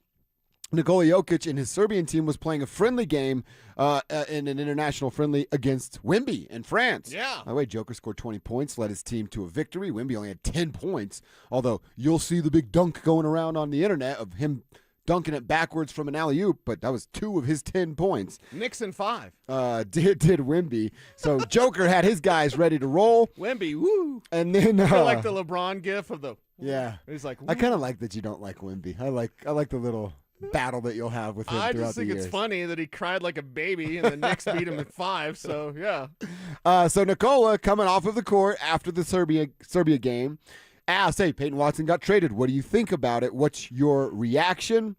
Nikola Jokic and his Serbian team was playing a friendly game in an international friendly against Wemby in France. Yeah. By the way, Joker scored 20 points, led his team to a victory. Wemby only had 10 points, although you'll see the big dunk going around on the internet of him dunking it backwards from an alley-oop, but that was 2 of his 10 points. Nixon 5. Did Wemby. So Joker had his guys ready to roll. Wemby, woo. And then I like the LeBron gif of the. Yeah. He's like, woo. I kind of like that you don't like Wemby. I like the little battle that you'll have with him I throughout just think the it's years. funny that he cried like a baby and the Knicks beat him at 5. So yeah. So Nikola, coming off of the court after the Serbia game, asked, "Hey, Payton Watson got traded. What do you think about it? What's your reaction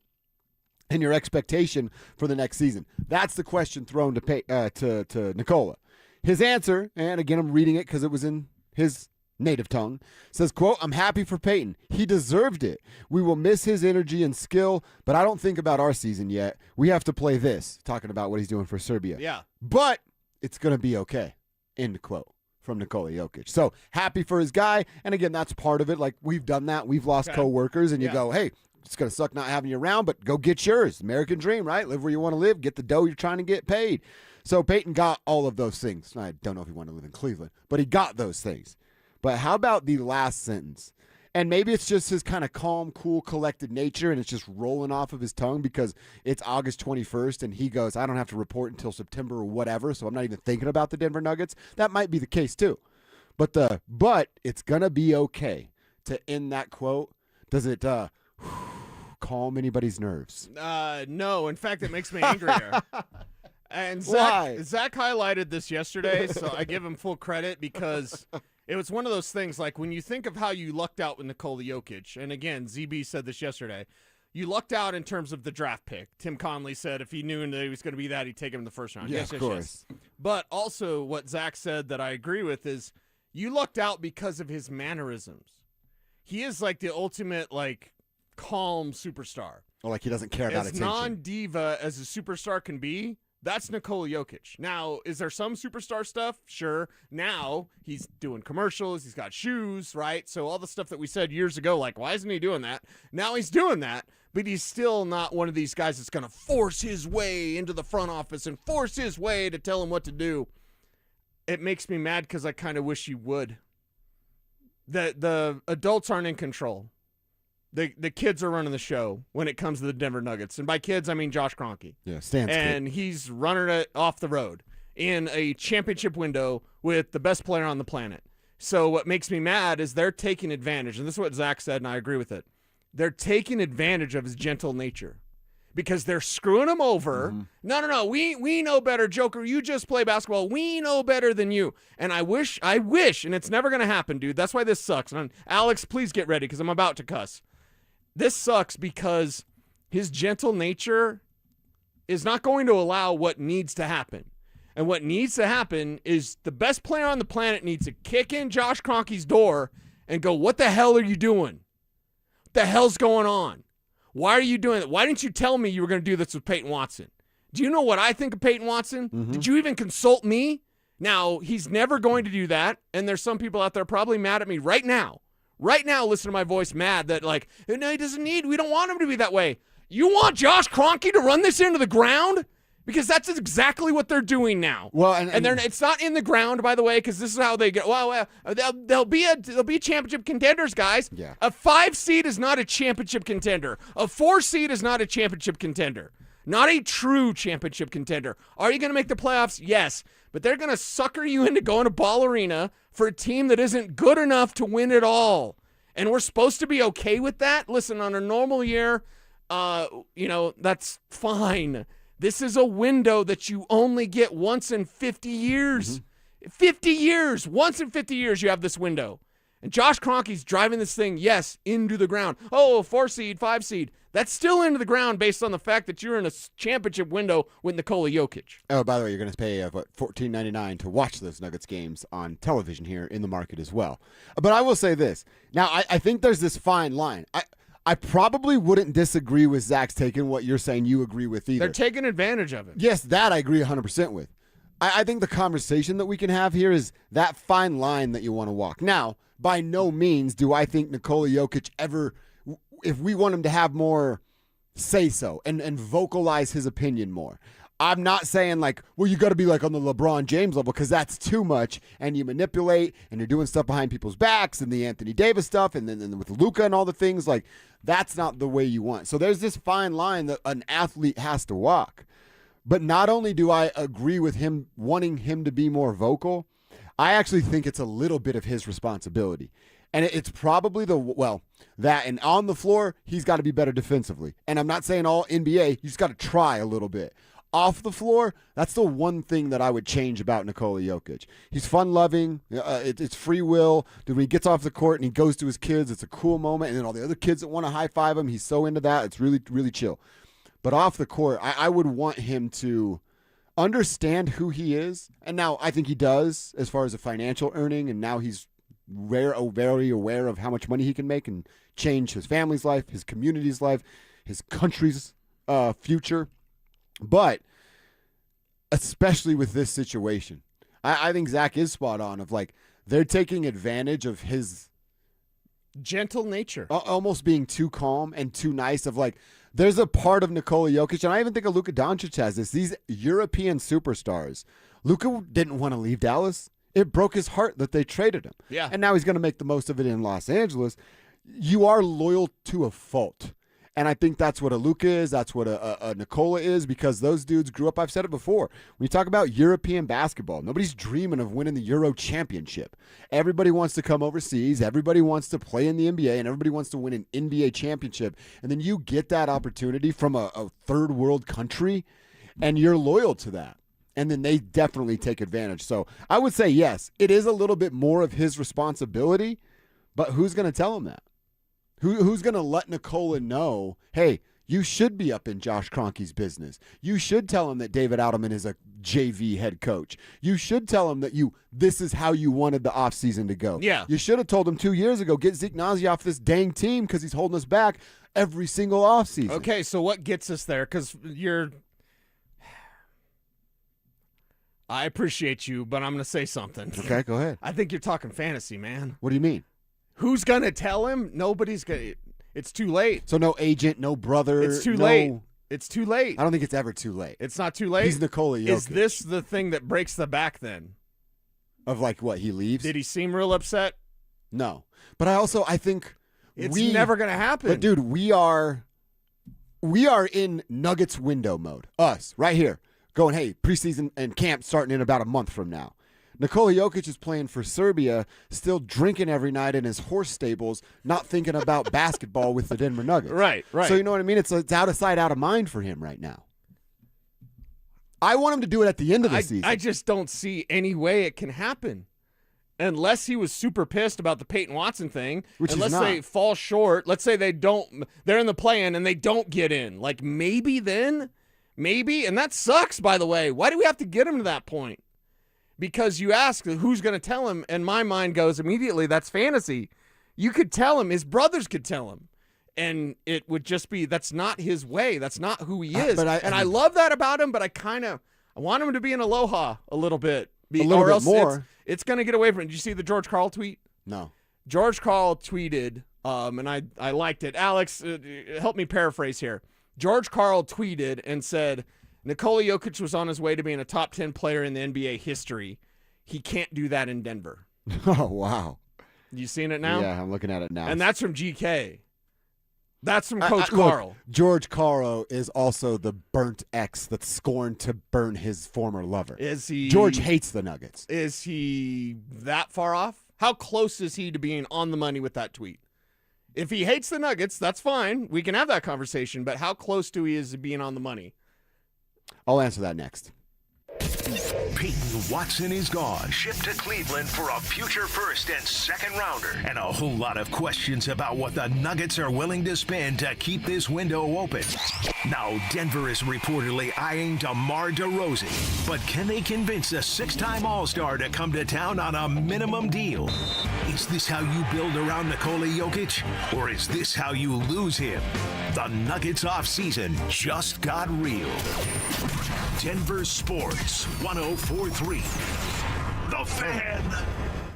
and your expectation for the next season?" That's the question thrown to Nikola. His answer, and again I'm reading it because it was in his native tongue, says, quote, "I'm happy for Payton. He deserved it. We will miss his energy and skill, but I don't think about our season yet. We have to play this," talking about what he's doing for Serbia. Yeah. "But it's going to be okay," end quote, from Nikola Jokic. So happy for his guy. And again, that's part of it. Like, we've done that. We've lost coworkers, and you go, hey, it's going to suck not having you around, but go get yours. American dream, right? Live where you want to live. Get the dough you're trying to get paid. So Payton got all of those things. I don't know if he wanted to live in Cleveland, but he got those things. But how about the last sentence? And maybe it's just his kind of calm, cool, collected nature, and it's just rolling off of his tongue because it's August 21st, and he goes, I don't have to report until September or whatever, so I'm not even thinking about the Denver Nuggets. That might be the case too. But it's going to be okay to end that quote. Does it calm anybody's nerves? No. In fact, it makes me angrier. And Why? Zach highlighted this yesterday, so I give him full credit because it was one of those things, like when you think of how you lucked out with Nikola Jokic, and again, ZB said this yesterday, you lucked out in terms of the draft pick. Tim Conley said if he knew that he was going to be that, he'd take him in the first round. Yeah, yes, of yes, course. yes. But also what Zach said that I agree with is you lucked out because of his mannerisms. He is like the ultimate, like, calm superstar. Or like he doesn't care about as attention. non-diva as a superstar can be, that's Nikola Jokic. Now, is there some superstar stuff? Sure. Now, he's doing commercials. He's got shoes, right? So all the stuff that we said years ago, like, why isn't he doing that? Now he's doing that, but he's still not one of these guys that's going to force his way into the front office and force his way to tell him what to do. It makes me mad because I kind of wish he would. The adults aren't in control. The kids are running the show when it comes to the Denver Nuggets. And by kids, I mean Josh Kroenke. Yeah, Stan's And kid. he's running it off the road in a championship window with the best player on the planet. So what makes me mad is they're taking advantage. And this is what Zach said, and I agree with it. They're taking advantage of his gentle nature because they're screwing him over. Mm-hmm. No. We know better, Joker. You just play basketball. We know better than you. And I wish, and it's never going to happen, dude. That's why this sucks. And Alex, please get ready because I'm about to cuss. This sucks because his gentle nature is not going to allow what needs to happen. And what needs to happen is the best player on the planet needs to kick in Josh Kroenke's door and go, what the hell are you doing? What the hell's going on? Why are you doing that? Why didn't you tell me you were going to do this with Payton Watson? Do you know what I think of Payton Watson? Mm-hmm. Did you even consult me? Now, he's never going to do that, and there's some people out there probably mad at me right now. Right now, listen to my voice, mad that, like, no, he doesn't need, we don't want him to be that way. You want Josh Kroenke to run this into the ground? Because that's exactly what they're doing now. Well, and it's not in the ground, by the way, because this is how they go. Well, they'll be championship contenders, guys. Yeah. A 5 seed is not a championship contender. A 4 seed is not a championship contender. Not a true championship contender. Are you going to make the playoffs? Yes. But they're going to sucker you into going to Ball Arena for a team that isn't good enough to win it all. And we're supposed to be okay with that? Listen, on a normal year, that's fine. This is a window that you only get once in 50 years. Mm-hmm. 50 years. Once in 50 years you have this window. And Josh Kroenke's driving this thing, yes, into the ground. Oh, 4 seed, 5 seed. That's still into the ground based on the fact that you're in a championship window with Nikola Jokic. Oh, by the way, you're going to pay $14.99 to watch those Nuggets games on television here in the market as well. But I will say this. Now, I think there's this fine line. I probably wouldn't disagree with Zach's taking what you're saying you agree with either. They're taking advantage of it. Yes, that I agree 100% with. I think the conversation that we can have here is that fine line that you want to walk. Now, by no means do I think Nikola Jokic ever, if we want him to have more say-so and vocalize his opinion more. I'm not saying like, well, you got to be like on the LeBron James level because that's too much and you manipulate and you're doing stuff behind people's backs and the Anthony Davis stuff and then with Luka and all the things. Like, that's not the way you want. So there's this fine line that an athlete has to walk. But not only do I agree with him wanting him to be more vocal, I actually think it's a little bit of his responsibility. And it's probably that and on the floor, he's got to be better defensively. And I'm not saying all NBA, you just got to try a little bit. Off the floor, that's the one thing that I would change about Nikola Jokic. He's fun-loving. It's free will. Dude, when he gets off the court and he goes to his kids, it's a cool moment. And then all the other kids that want to high-five him, he's so into that. It's really, really chill. But off the court, I would want him to understand who he is. And now I think he does as far as the financial earning. And now he's very aware of how much money he can make and change his family's life, his community's life, his country's future. But especially with this situation, I think Zach is spot on of like they're taking advantage of his gentle nature, almost being too calm and too nice of like, there's a part of Nikola Jokic, and I even think of Luka Doncic has this, these European superstars. Luka didn't want to leave Dallas. It broke his heart that they traded him. Yeah. And now he's going to make the most of it in Los Angeles. You are loyal to a fault. And I think that's what a Luka is. That's what a Nikola is, because those dudes grew up. I've said it before. When you talk about European basketball, nobody's dreaming of winning the Euro championship. Everybody wants to come overseas. Everybody wants to play in the NBA, and everybody wants to win an NBA championship. And then you get that opportunity from a third world country, and you're loyal to that. And then they definitely take advantage. So I would say, yes, it is a little bit more of his responsibility, but who's going to tell him that? Who's going to let Nikola know, hey, you should be up in Josh Kroenke's business. You should tell him that David Adelman is a JV head coach. You should tell him that this is how you wanted the offseason to go. Yeah. You should have told him 2 years ago, get Zeke Naji off this dang team because he's holding us back every single offseason. Okay, so what gets us there? Because I appreciate you, but I'm going to say something. Okay, go ahead. I think you're talking fantasy, man. What do you mean? Who's going to tell him? Nobody's going to. It's too late. So no agent, no brother. It's too late. It's too late. I don't think it's ever too late. It's not too late? He's Nikola Jokic. Is this the thing that breaks the back then? Of like what, he leaves? Did he seem real upset? No. But I think it's never going to happen. But dude, we are in Nuggets window mode. Us, right here. Going, hey, preseason and camp starting in about a month from now. Nikola Jokic is playing for Serbia, still drinking every night in his horse stables, not thinking about basketball with the Denver Nuggets. Right. So you know what I mean? It's out of sight, out of mind for him right now. I want him to do it at the end of the season. I just don't see any way it can happen. Unless he was super pissed about the Peyton Watson thing. Which unless he's not. they fall short. Let's say they're in the play-in and they don't get in. Like maybe then, and that sucks, by the way. Why do we have to get him to that point? Because you ask who's going to tell him, and my mind goes immediately, that's fantasy. You could tell him, his brothers could tell him, and it would just be, that's not his way. That's not who he is. I love that about him, but I want him to be an aloha a little bit. Or else more. It's going to get away from it. Did you see the George Karl tweet? No. George Karl tweeted, and I liked it. Alex, help me paraphrase here. George Karl tweeted and said, Nikola Jokic was on his way to being a top 10 player in the NBA history. He can't do that in Denver. Oh, wow. You seen it now? Yeah, I'm looking at it now. And that's from GK. That's from Coach Karl. Look, George Karl is also the burnt ex that's scorned to burn his former lover. Is he? George hates the Nuggets. Is he that far off? How close is he to being on the money with that tweet? If he hates the Nuggets, that's fine. We can have that conversation. But how close to he is to being on the money? I'll answer that next. Peyton Watson is gone. Shipped to Cleveland for a future first and second rounder. And a whole lot of questions about what the Nuggets are willing to spend to keep this window open. Now, Denver is reportedly eyeing DeMar DeRozan. But can they convince a six-time All-Star to come to town on a minimum deal? Is this how you build around Nikola Jokic? Or is this how you lose him? The Nuggets offseason just got real. Denver Sports 104.3. The Fan.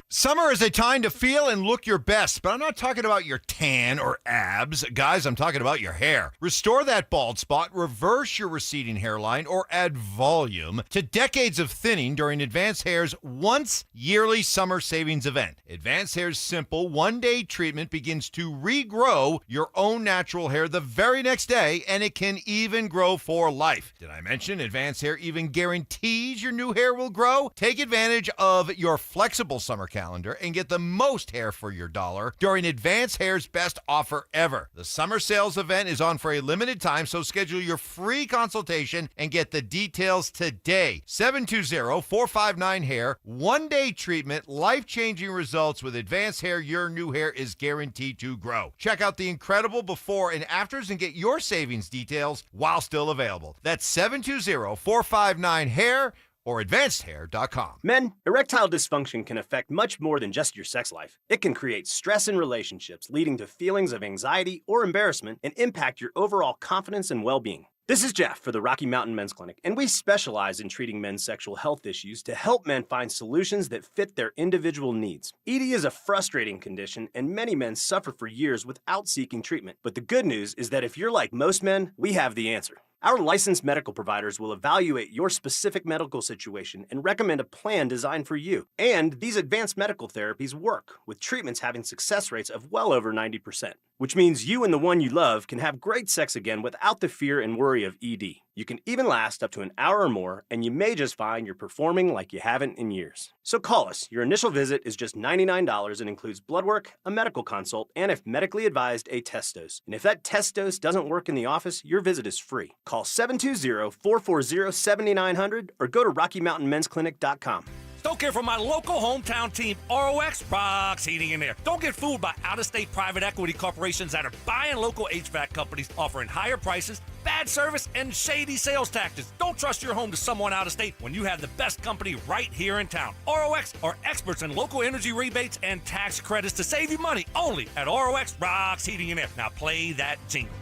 Summer is a time to feel and look your best, but I'm not talking about your tan or abs. Guys, I'm talking about your hair. Restore that bald spot, reverse your receding hairline, or add volume to decades of thinning during Advanced Hair's once-yearly summer savings event. Advanced Hair's simple one-day treatment begins to regrow your own natural hair the very next day, and it can even grow for life. Did I mention Advanced Hair even guarantees your new hair will grow? Take advantage of your flexible summer calendar and get the most hair for your dollar during Advanced Hair's best offer ever. The summer sales event is on for a limited time, so schedule your free consultation and get the details today. 720-459-HAIR. One-day treatment, life-changing results with Advanced Hair. Your new hair is guaranteed to grow. Check out the incredible before and afters and get your savings details while still available. That's 720-459-HAIR. or advancedhair.com. Men, erectile dysfunction can affect much more than just your sex life. It can create stress in relationships, leading to feelings of anxiety or embarrassment, and impact your overall confidence and well-being. This is Jeff for the Rocky Mountain Men's Clinic, and we specialize in treating men's sexual health issues to help men find solutions that fit their individual needs. ED is a frustrating condition, and many men suffer for years without seeking treatment. But the good news is that if you're like most men, we have the answer. Our licensed medical providers will evaluate your specific medical situation and recommend a plan designed for you. And these advanced medical therapies work, with treatments having success rates of well over 90%, which means you and the one you love can have great sex again without the fear and worry of ED. You can even last up to an hour or more, and you may just find you're performing like you haven't in years. So call us. Your initial visit is just $99 and includes blood work, a medical consult, and if medically advised, a test dose. And if that test dose doesn't work in the office, your visit is free. Call 720-440-7900 or go to RockyMountainMen'sClinic.com. Don't care for my local hometown team, ROX rocks heating and air. Don't get fooled by out-of-state private equity corporations that are buying local HVAC companies, offering higher prices, bad service, and shady sales tactics. Don't trust your home to someone out of state when you have the best company right here in town. ROX are experts in local energy rebates and tax credits to save you money only at ROX rocks heating and air. Now play that jingle.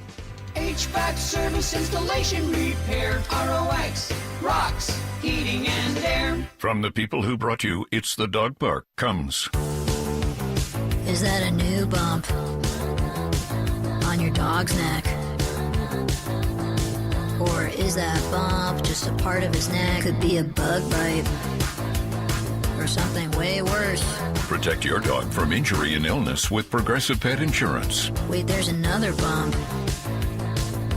HVAC service, installation, repair. ROX rocks heating and air. From the people who brought you It's the Dog Park comes. Is that a new bump on your dog's neck? Or is that bump just a part of his neck? Could be a bug bite or something way worse. Protect your dog from injury and illness with Progressive Pet Insurance. Wait, there's another bump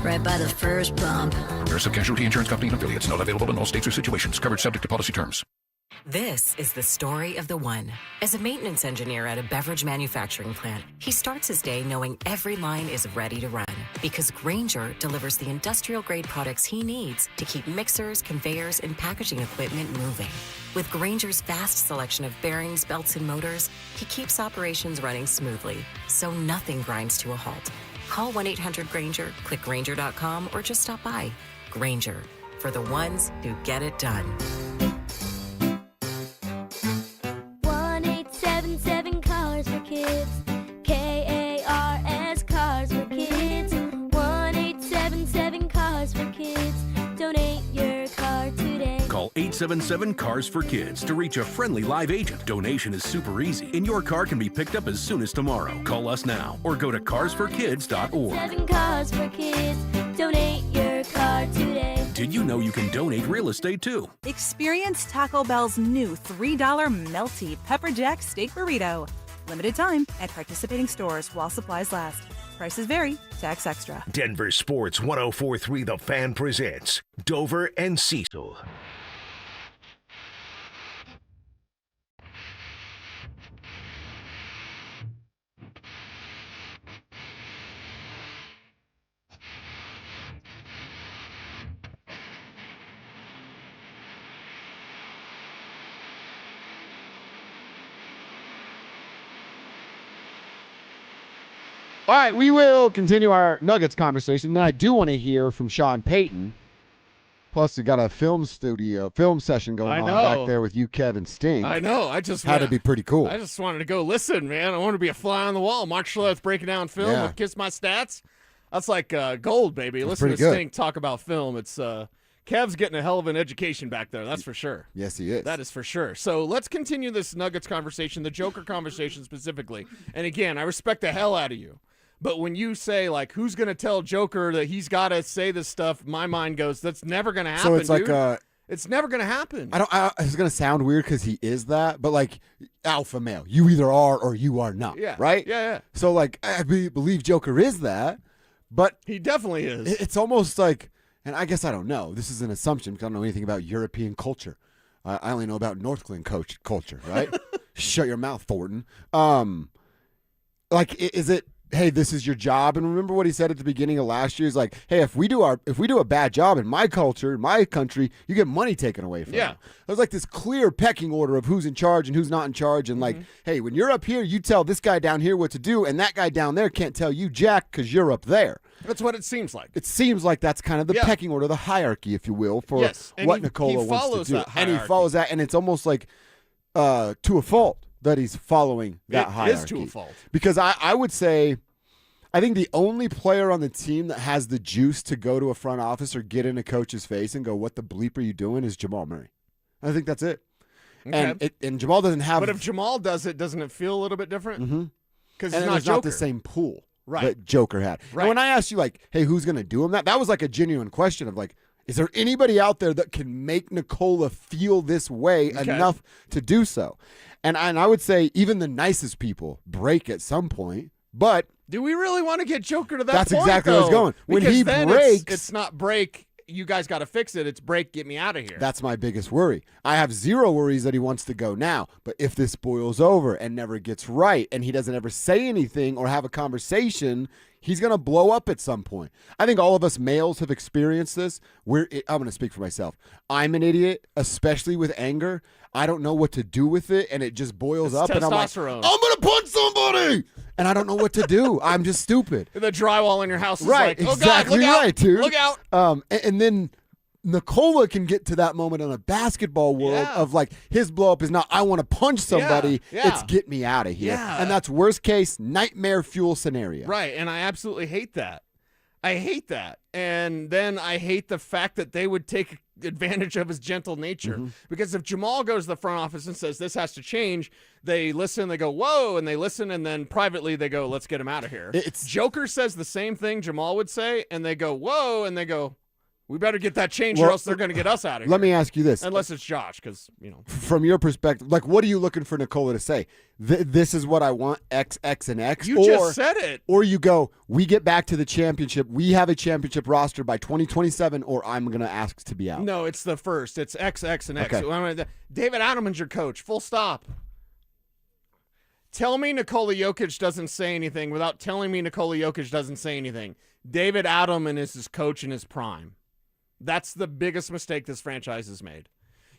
right by the first bump. Progressive Casualty Insurance Company and affiliates. Not available in all states or situations. Coverage subject to policy terms. This is the story of the one. As a maintenance engineer at a beverage manufacturing plant, he starts his day knowing every line is ready to run because Grainger delivers the industrial-grade products he needs to keep mixers, conveyors, and packaging equipment moving. With Grainger's vast selection of bearings, belts, and motors, he keeps operations running smoothly, so nothing grinds to a halt. Call 1-800-GRAINGER, click Grainger.com, or just stop by. Grainger, for the ones who get it done. 1-877 Cars for Kids. KARS Cars for Kids. 1-877 Cars for Kids. Donate your car today. Call 877-CARS-FOR-KIDS to reach a friendly live agent. Donation is super easy, and your car can be picked up as soon as tomorrow. Call us now or go to carsforkids.org. 7 Cars for Kids. Donate your car today. Did you know you can donate real estate too? Experience Taco Bell's new $3 melty pepper jack steak burrito. Limited time at participating stores while supplies last. Prices vary. Tax extra. Denver Sports 104.3 The Fan presents Dover and Cecil. All right, we will continue our Nuggets conversation. Then I do want to hear from Sean Payton. Plus, we got a film session going on back there with you, Kevin Stink. I know. Had to be pretty cool. I just wanted to go listen, man. I want to be a fly on the wall. Mark Schlereth breaking down film with Kiss My Stats. That's like gold, baby. Listen to Stink talk about film. It's Kev's getting a hell of an education back there. That's for sure. Yes, he is. That is for sure. So let's continue this Nuggets conversation, the Joker conversation specifically. And again, I respect the hell out of you. But when you say, like, who's going to tell Joker that he's got to say this stuff, my mind goes, that's never going to happen, So it's dude. like it's never going to happen. It's going to sound weird because he is that, but like alpha male. You either are or you are not, right? Yeah. So like I believe Joker is that, but he definitely is. It's almost like, and I guess I don't know. This is an assumption because I don't know anything about European culture. I only know about Northland culture, right? Shut your mouth, Thornton. Like, is it? Hey, this is your job. And remember what he said at the beginning of last year? He's like, hey, if we do a bad job in my culture, in my country, you get money taken away from you. There's like this clear pecking order of who's in charge and who's not in charge. And like, hey, when you're up here, you tell this guy down here what to do, and that guy down there can't tell you jack because you're up there. That's what it seems like. It seems like that's kind of the pecking order, the hierarchy, if you will, for what Nikola wants to do. And he follows that, and it's almost like to a fault that he's following that hierarchy. It is to a fault. Because I would say, I think the only player on the team that has the juice to go to a front office or get in a coach's face and go, what the bleep are you doing, is Jamal Murray. I think that's it. Okay. And Jamal doesn't have. But if Jamal does it, doesn't it feel a little bit different? Mm-hmm. Because it's not not the same pool Right. that Joker had. Right. And when I asked you, like, hey, who's going to do him that was like a genuine question of, like, is there anybody out there that can make Nikola feel this way enough to do so? And I would say even the nicest people break at some point, but do we really want to get Joker to that that's point, exactly where I was going. When because he then breaks, it's not break, you guys got to fix it. It's break, get me out of here. That's my biggest worry. I have zero worries that he wants to go now, but if this boils over and never gets right and he doesn't ever say anything or have a conversation, he's going to blow up at some point. I think all of us males have experienced this. I'm going to speak for myself. I'm an idiot, especially with anger. I don't know what to do with it, and it just boils up, and I'm like, I'm going to punch somebody, and I don't know what to do. I'm just stupid. The drywall in your house is right, like, oh exactly God, look right, out, dude. look out. And then Nikola can get to that moment in a basketball world of like his blow up is not I want to punch somebody, it's get me out of here. Yeah. And that's worst case nightmare fuel scenario. Right, and I absolutely hate that. I hate that. And then I hate the fact that they would take advantage of his gentle nature. Because if Jamal goes to the front office and says this has to change, they listen, they go, whoa, and they listen, and then privately they go, let's get him out of here. Joker says the same thing Jamal would say, and they go, whoa, and they go, we better get that changed or else they're going to get us out of here. Let me ask you this. Unless it's Josh, because, From your perspective, like, what are you looking for Nikola to say? This is what I want, X, X, and X? You just said it. Or you go, we get back to the championship, we have a championship roster by 2027, or I'm going to ask to be out. No, it's the first. It's X, X, and X. Okay. David Adelman's your coach. Full stop. Tell me Nikola Jokic doesn't say anything without telling me Nikola Jokic doesn't say anything. David Adelman is his coach in his prime. That's the biggest mistake this franchise has made.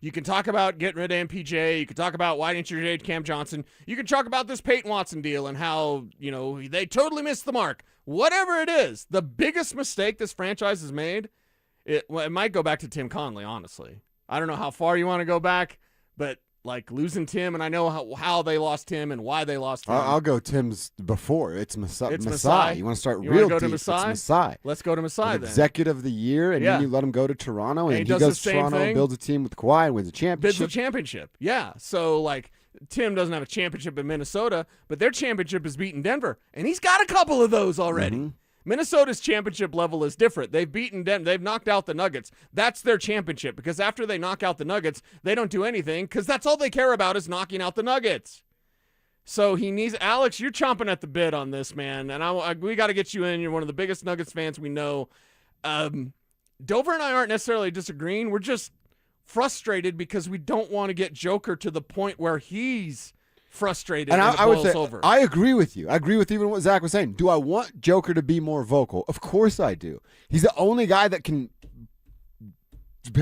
You can talk about getting rid of MPJ. You can talk about why didn't you trade Cam Johnson. You can talk about this Payton Watson deal and how, they totally missed the mark. Whatever it is, the biggest mistake this franchise has made, it might go back to Tim Conley, honestly. I don't know how far you want to go back, but like losing Tim, and I know how they lost Tim and why they lost Tim. I'll go Tim's before. It's Masai. Masai. You want to start you real go deep? To Masai? It's Masai. Let's go to Masai then. Executive of the year, and then you let him go to Toronto, and he goes to Toronto and builds a team with Kawhi and wins a championship. Builds a championship, yeah. So, like, Tim doesn't have a championship in Minnesota, but their championship is beating Denver, and he's got a couple of those already. Minnesota's championship level is different. They've beaten Denver. They've knocked out the Nuggets. That's their championship because after they knock out the Nuggets, they don't do anything because that's all they care about is knocking out the Nuggets. So he needs – Alex, you're chomping at the bit on this, man, and we got to get you in. You're one of the biggest Nuggets fans we know. Dover and I aren't necessarily disagreeing. We're just frustrated because we don't want to get Joker to the point where he's – frustrated and I would say over. I agree with you. I agree with even what Zach was saying. Do I want Joker to be more vocal? Of course I do. He's the only guy that can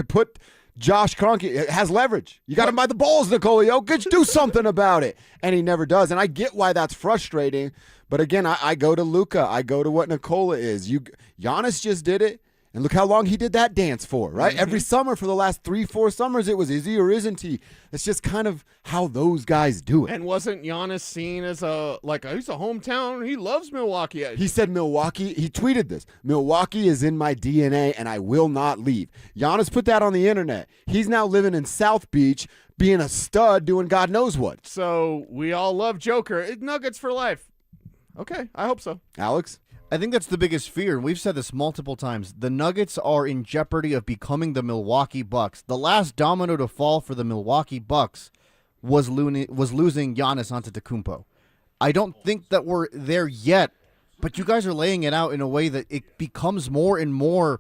put Josh Kroenke, has leverage. You got him by the balls, Nikola Jokic. Do something about it. And he never does. And I get why that's frustrating. But again, I go to Luka. I go to what Nikola is. Giannis just did it. And look how long he did that dance for, right? Mm-hmm. Every summer for the last 3-4 summers, it was is he or isn't he? That's just kind of how those guys do it. And wasn't Giannis seen as he's a hometown? He loves Milwaukee. He said Milwaukee. He tweeted this. Milwaukee is in my DNA, and I will not leave. Giannis put that on the internet. He's now living in South Beach, being a stud, doing God knows what. So we all love Joker. Nuggets for life. Okay, I hope so. Alex? I think that's the biggest fear, and we've said this multiple times. The Nuggets are in jeopardy of becoming the Milwaukee Bucks. The last domino to fall for the Milwaukee Bucks was losing Giannis Antetokounmpo. I don't think that we're there yet, but you guys are laying it out in a way that it becomes more and more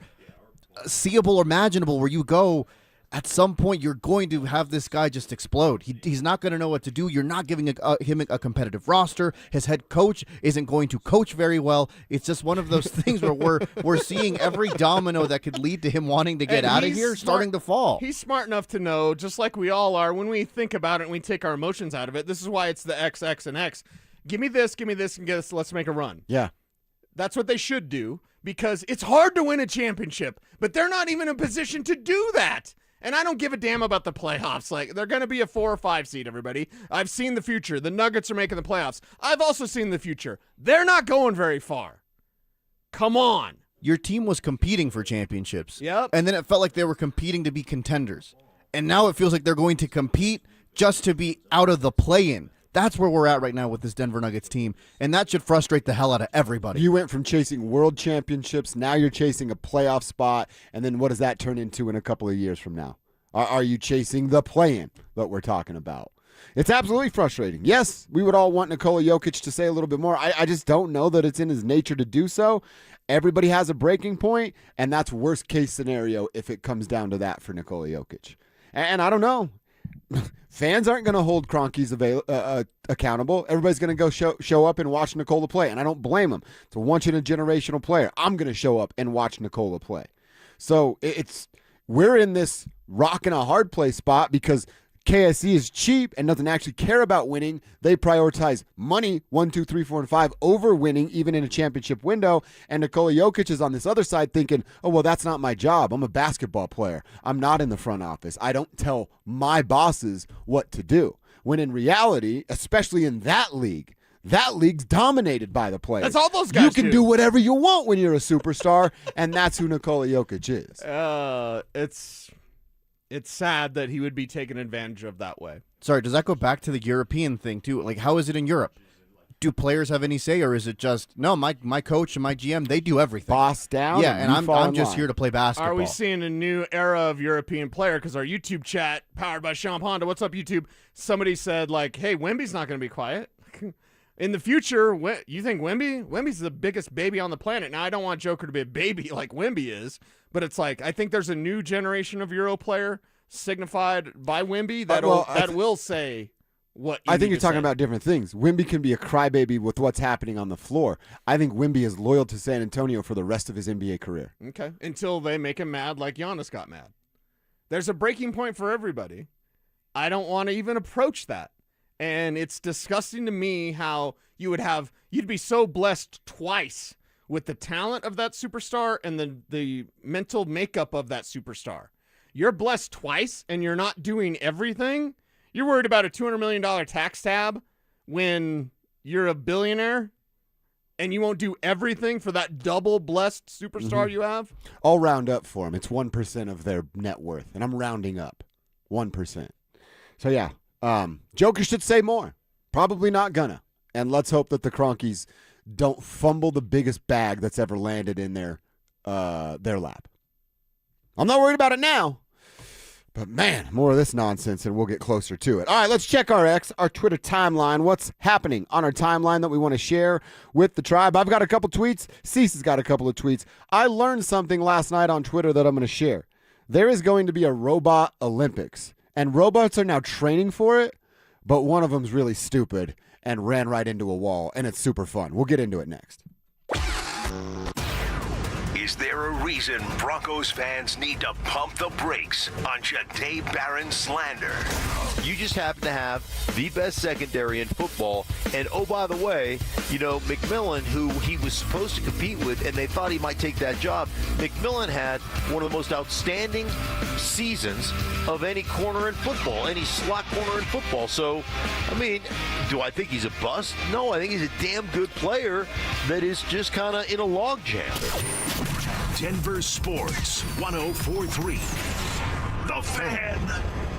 seeable or imaginable, where you go, at some point you're going to have this guy just explode. He's not going to know what to do. You're not giving him a competitive roster. His head coach isn't going to coach very well. It's just one of those things where we're seeing every domino that could lead to him wanting to get out of here starting to fall. He's smart enough to know, just like we all are, when we think about it and we take our emotions out of it. This is why it's the X, X, and X. Give me this, and get this. Let's make a run. Yeah. That's what they should do, because it's hard to win a championship, but they're not even in a position to do that. And I don't give a damn about the playoffs. Like, they're going to be a 4 or 5 seed, everybody. I've seen the future. The Nuggets are making the playoffs. I've also seen the future. They're not going very far. Come on. Your team was competing for championships. Yep. And then it felt like they were competing to be contenders. And now it feels like they're going to compete just to be out of the play-in. That's where we're at right now with this Denver Nuggets team, and that should frustrate the hell out of everybody. You went from chasing world championships, now you're chasing a playoff spot, and then what does that turn into in a couple of years from now? Are you chasing the play-in that we're talking about? It's absolutely frustrating. Yes, we would all want Nikola Jokic to say a little bit more. I just don't know that it's in his nature to do so. Everybody has a breaking point, and that's worst-case scenario if it comes down to that for Nikola Jokic. And I don't know. Fans aren't going to hold Kroenkes accountable. Everybody's going to go show up and watch Nikola play, and I don't blame them. It's a once-in-a-generational player. I'm going to show up and watch Nikola play. So we're in this rock and a hard place spot because KSE is cheap and doesn't actually care about winning. They prioritize money, 1, 2, 3, 4, and 5 over winning, even in a championship window. And Nikola Jokic is on this other side thinking, oh, well, that's not my job. I'm a basketball player. I'm not in the front office. I don't tell my bosses what to do. When in reality, especially in that league's dominated by the players. That's all those guys You can do whatever you want when you're a superstar, and that's who Nikola Jokic is. It's sad that he would be taken advantage of that way. Sorry, does that go back to the European thing, too? Like, how is it in Europe? Do players have any say, or is it just, no, my coach and my GM, they do everything? Boss down. Yeah, and I'm just here to play basketball. Are we seeing a new era of European player? Because our YouTube chat, powered by Sean Honda, what's up, YouTube? Somebody said, like, hey, Wemby's not going to be quiet. In the future, you think Wemby's the biggest baby on the planet. Now, I don't want Joker to be a baby like Wemby is, but it's like, I think there's a new generation of Euro player signified by Wemby that will say what you I think need you're to talking say. about different things. Wemby can be a crybaby with what's happening on the floor. I think Wemby is loyal to San Antonio for the rest of his NBA career. Okay, until they make him mad like Giannis got mad. There's a breaking point for everybody. I don't want to even approach that. And it's disgusting to me how you'd be so blessed twice with the talent of that superstar and the mental makeup of that superstar. You're blessed twice and you're not doing everything. You're worried about a $200 million tax tab when you're a billionaire and you won't do everything for that double blessed superstar you have? I'll round up for him. It's 1% of their net worth, and I'm rounding up 1%. So, yeah. Joker should say more. Probably not gonna. And let's hope that the Kroenkes don't fumble the biggest bag that's ever landed in their lap. I'm not worried about it now. But, man, more of this nonsense and we'll get closer to it. All right, let's check our Twitter timeline. What's happening on our timeline that we want to share with the tribe? I've got a couple tweets. Cecil's got a couple of tweets. I learned something last night on Twitter that I'm going to share. There is going to be a robot Olympics. And robots are now training for it, but one of them's really stupid and ran right into a wall, and it's super fun. We'll get into it next. Is there a reason Broncos fans need to pump the brakes on Jahdae Barron's slander? You just happen to have the best secondary in football. And oh, by the way, you know, McMillan, who he was supposed to compete with, and they thought he might take that job, McMillan had one of the most outstanding seasons of any corner in football, any slot corner in football. So, I mean, do I think he's a bust? No, I think he's a damn good player that is just kind of in a logjam. Denver Sports 104.3. The Fan.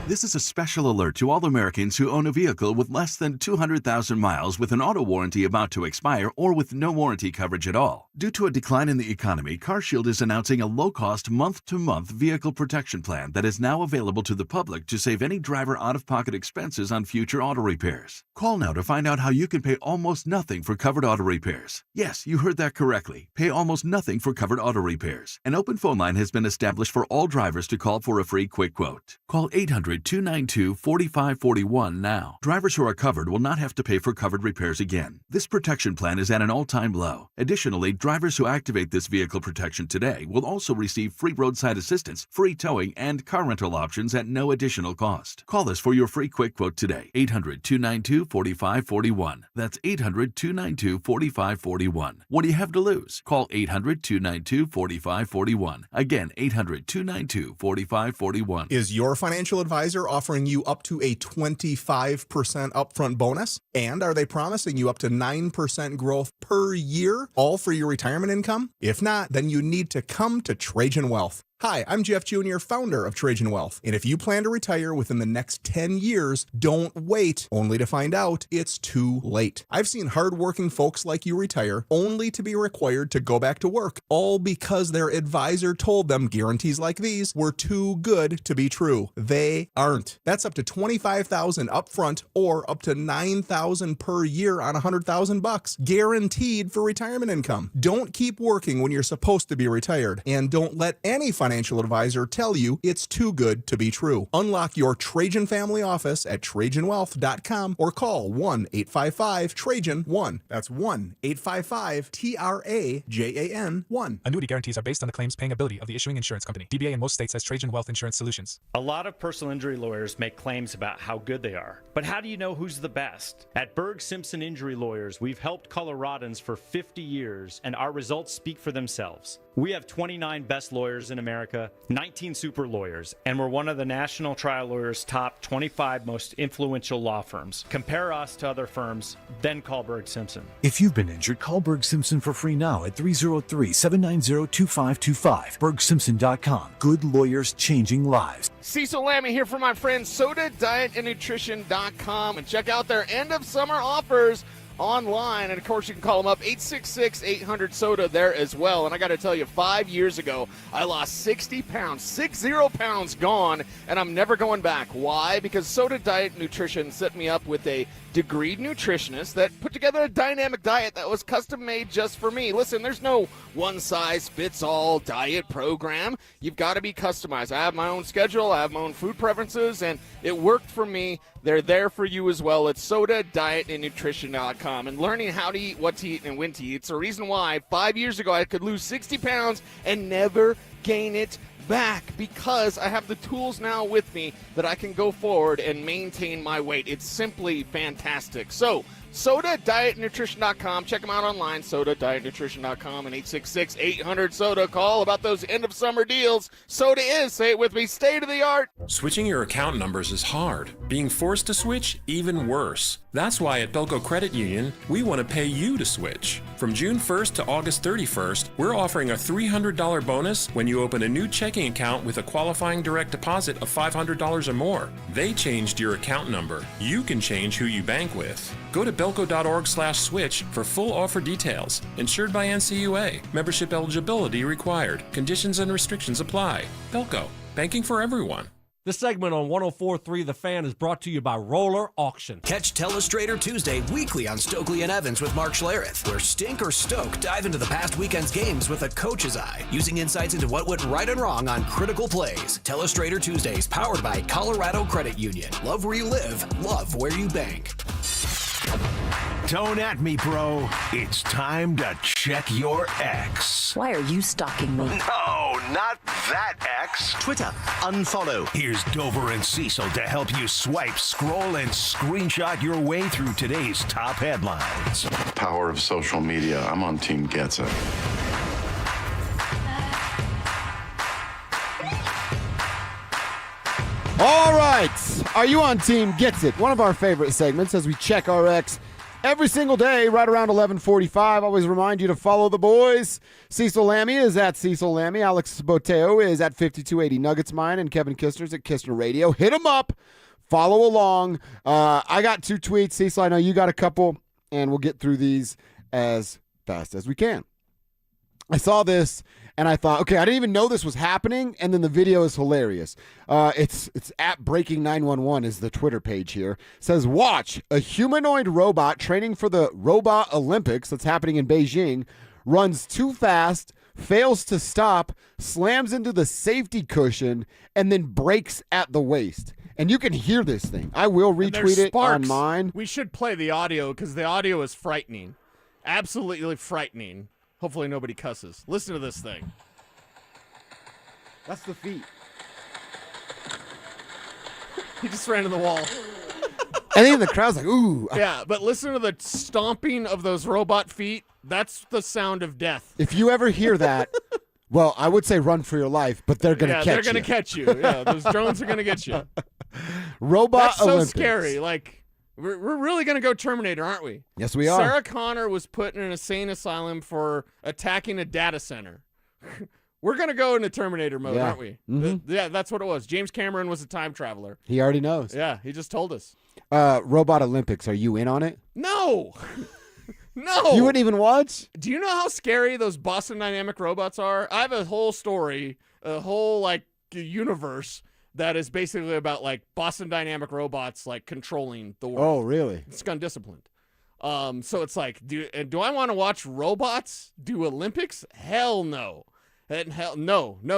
This is a special alert to all Americans who own a vehicle with less than 200,000 miles with an auto warranty about to expire or with no warranty coverage at all. Due to a decline in the economy, CarShield is announcing a low-cost month-to-month vehicle protection plan that is now available to the public to save any driver out-of-pocket expenses on future auto repairs. Call now to find out how you can pay almost nothing for covered auto repairs. Yes, you heard that correctly. Pay almost nothing for covered auto repairs. An open phone line has been established for all drivers to call for a free quick quote. Call 800-292-4541 now. Drivers who are covered will not have to pay for covered repairs again. This protection plan is at an all-time low. Additionally, drivers who activate this vehicle protection today will also receive free roadside assistance, free towing, and car rental options at no additional cost. Call us for your free quick quote today. 800-292-4541. That's 800-292-4541. What do you have to lose? Call 800-292-4541. Again, 800-292-4541. Is your financial advisor offering you up to a 25% upfront bonus? And are they promising you up to 9% growth per year, all for your retirement income? If not, then you need to come to Trajan Wealth. Hi, I'm Jeff Jr., founder of Trajan Wealth. And if you plan to retire within the next 10 years, don't wait only to find out it's too late. I've seen hardworking folks like you retire only to be required to go back to work, all because their advisor told them guarantees like these were too good to be true. They aren't. That's up to $25,000 upfront or up to $9,000 per year on $100,000, guaranteed for retirement income. Don't keep working when you're supposed to be retired, and don't let any financial advisor tell you it's too good to be true. Unlock your Trajan family office at TrajanWealth.com or call 1-855-TRAJAN-1. That's 1-855-TRAJAN-1. Annuity guarantees are based on the claims paying ability of the issuing insurance company. DBA in most states has Trajan Wealth Insurance Solutions. A lot of personal injury lawyers make claims about how good they are. But how do you know who's the best? At Berg Simpson Injury Lawyers, we've helped Coloradans for 50 years, and our results speak for themselves. We have 29 best lawyers in America, 19 super lawyers, and we're one of the National Trial Lawyers' top 25 most influential law firms. Compare us to other firms, then call Berg Simpson. If you've been injured, call Berg Simpson for free now at 303-790-2525. BergSimpson.com. Good lawyers changing lives. Cecil Lammy here for my friends SodaDietAndNutrition.com, and check out their end of summer offers online, and of course you can call them up 866-800-SODA there as well. And I got to tell you, 5 years ago I lost 60 pounds, 60 pounds gone, and I'm never going back. Why? Because Soda Diet Nutrition set me up with a degreed nutritionist that put together a dynamic diet that was custom made just for me. Listen, there's no one size fits all diet program. You've got to be customized. I have my own schedule, I have my own food preferences, and it worked for me. They're there for you as well. It's SodaDietAndNutrition.com, and learning how to eat, what to eat, and when to eat. It's the reason why 5 years ago I could lose 60 pounds and never gain it back, because I have the tools now with me that I can go forward and maintain my weight. It's simply fantastic. So, SodaDietNutrition.com. Check them out online, SodaDietNutrition.com, and 866-800-SODA. Call about those end-of-summer deals. Soda is, say it with me, state-of-the-art. Switching your account numbers is hard. Being forced to switch, even worse. That's why at Belco Credit Union, we want to pay you to switch. From June 1st to August 31st, we're offering a $300 bonus when you open a new checking account with a qualifying direct deposit of $500 or more. They changed your account number. You can change who you bank with. Go to belco.org/switch for full offer details. Insured by NCUA. Membership eligibility required. Conditions and restrictions apply. Belco. Banking for everyone. This segment on 104.3 The Fan is brought to you by Roller Auction. Catch Telestrator Tuesday weekly on Stokely and Evans with Mark Schlereth, where Stink or Stoke dive into the past weekend's games with a coach's eye, using insights into what went right and wrong on critical plays. Telestrator Tuesdays, powered by Colorado Credit Union. Love where you live, love where you bank. Don't at me, bro. It's time to check your ex. Why are you stalking me? No, not that ex. Twitter, unfollow. Here's Dover and Cecil to help you swipe, scroll, and screenshot your way through today's top headlines. Power of social media. I'm on Team Gets It. All right. Are you on Team Gets It? One of our favorite segments as we check our ex every single day right around 11:45. Always remind you to follow the boys. Cecil Lammy is at Cecil Lammy. Alex Boteo is at 5280 Nuggets Mine, and Kevin Kistner's at Kistner Radio. Hit them up. Follow along. I got 2 tweets. Cecil, I know you got a couple, and we'll get through these as fast as we can. I saw this, and I thought, okay, I didn't even know this was happening, and then the video is hilarious. It's at Breaking911 is the Twitter page here. It says, watch, a humanoid robot training for the Robot Olympics that's happening in Beijing runs too fast, fails to stop, slams into the safety cushion, and then breaks at the waist. And you can hear this thing. I will retweet it on mine. We should play the audio because the audio is frightening. Absolutely frightening. Hopefully nobody cusses. Listen to this thing. That's the feet. He just ran in the wall. And then the crowd's like, ooh. Yeah, but listen to the stomping of those robot feet. That's the sound of death. If you ever hear that, well, I would say run for your life, but they're going to catch you. Yeah, they're going to catch you. Yeah, those drones are going to get you. Robot That's so Olympics. scary. Like, we're really going to go Terminator, aren't we? Yes, we are. Sarah Connor was put in an insane asylum for attacking a data center. We're going to go into Terminator mode, aren't we? Mm-hmm. Yeah, that's what it was. James Cameron was a time traveler. He already knows. Yeah, he just told us. Robot Olympics, are you in on it? No. No. You wouldn't even watch? Do you know how scary those Boston Dynamic robots are? I have a whole story, a whole, like, universe that is basically about, like, Boston Dynamic robots, like, controlling the world. Oh, really? It's undisciplined. So it's like, do I want to watch robots do Olympics? Hell no. And hell no. No.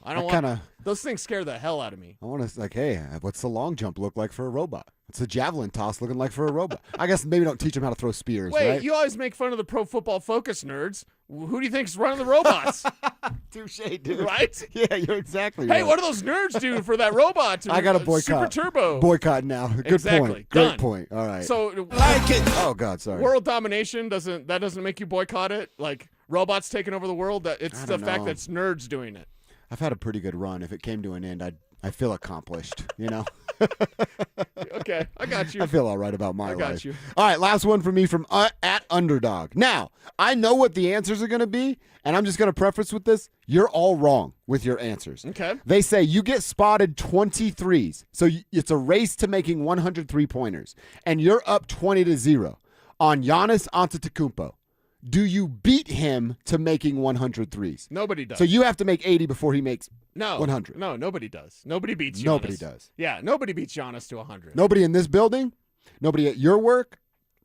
I don't want those things scare the hell out of me. I want to, like, hey, what's the long jump look like for a robot? What's the javelin toss looking like for a robot? I guess maybe don't teach them how to throw spears, Wait, right? you always make fun of the Pro Football Focus nerds. Who do you think's running the robots? Touche, dude. Right? Yeah, you're exactly right. Hey, what do those nerds do for that robot? I got to boycott. Super Turbo. Boycott now. Good Exactly. point. Done. Great point. All right. So, like it. Oh, God, sorry. World domination doesn't make you boycott it? Like, robots taking over the world? It's the fact that it's nerds doing it. I've had a pretty good run. If it came to an end, I feel accomplished, you know? Okay, I got you. I feel all right about my life. I got you. All right, last one for me from at Underdog. Now, I know what the answers are going to be, and I'm just going to preface with this. You're all wrong with your answers. Okay. They say you get spotted 23s. So it's a race to making 100 3-pointers, and you're up 20-0 on Giannis Antetokounmpo. Do you beat him to making 100 threes? Nobody does. So you have to make 80 before he makes 100. No, nobody does. Nobody beats Giannis. Nobody does. Yeah, nobody beats Giannis to 100. Nobody in this building, nobody at your work,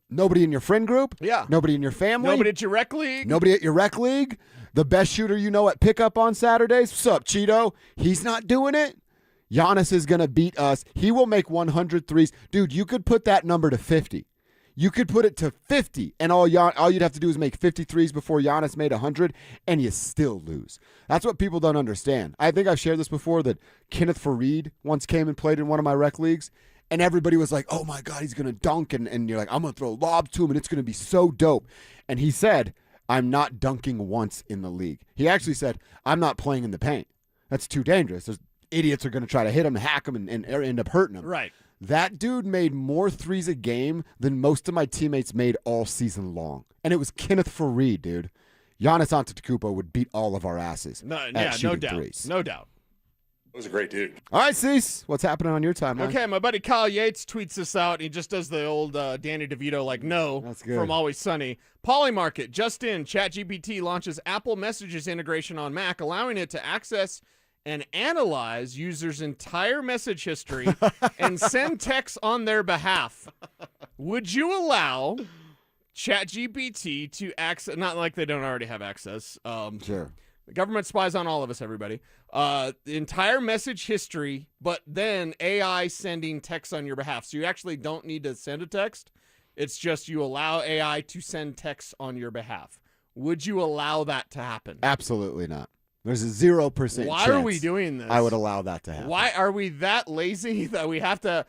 nobody in your friend group, nobody in your family, Nobody at your rec league. nobody at your rec league, the best shooter you know at pickup on Saturdays. What's up, Cheeto? He's not doing it. Giannis is going to beat us. He will make 100 threes. Dude, you could put that number to 50. You could put it to 50, and all you'd have to do is make 50 threes before Giannis made 100, and you still lose. That's what people don't understand. I think I've shared this before, that Kenneth Faried once came and played in one of my rec leagues, and everybody was like, oh, my God, he's going to dunk, and you're like, I'm going to throw lobs to him, and it's going to be so dope. And he said, I'm not dunking once in the league. He actually said, I'm not playing in the paint. That's too dangerous. Those idiots are going to try to hit him, hack him, and end up hurting him. Right. That dude made more threes a game than most of my teammates made all season long. And it was Kenneth Faried, dude. Giannis Antetokounmpo would beat all of our asses. No shooting doubt. threes. No doubt. That was a great dude. All right, Cease, what's happening on your timeline? Okay, my buddy Kyle Yates tweets this out. He just does the old Danny DeVito, like, no, That's good. from Always Sunny. Polymarket, just in, ChatGPT launches Apple Messages integration on Mac, allowing it to access and analyze users' entire message history and send texts on their behalf. Would you allow ChatGPT to access, not like they don't already have access, sure, The government spies on all of us, everybody. The entire message history, but then AI sending text on your behalf. So you actually don't need to send a text. It's just you allow AI to send text on your behalf. Would you allow that to happen? Absolutely not. There's a 0% Why chance are we doing this? I would allow that to happen. Why are we that lazy that we have to?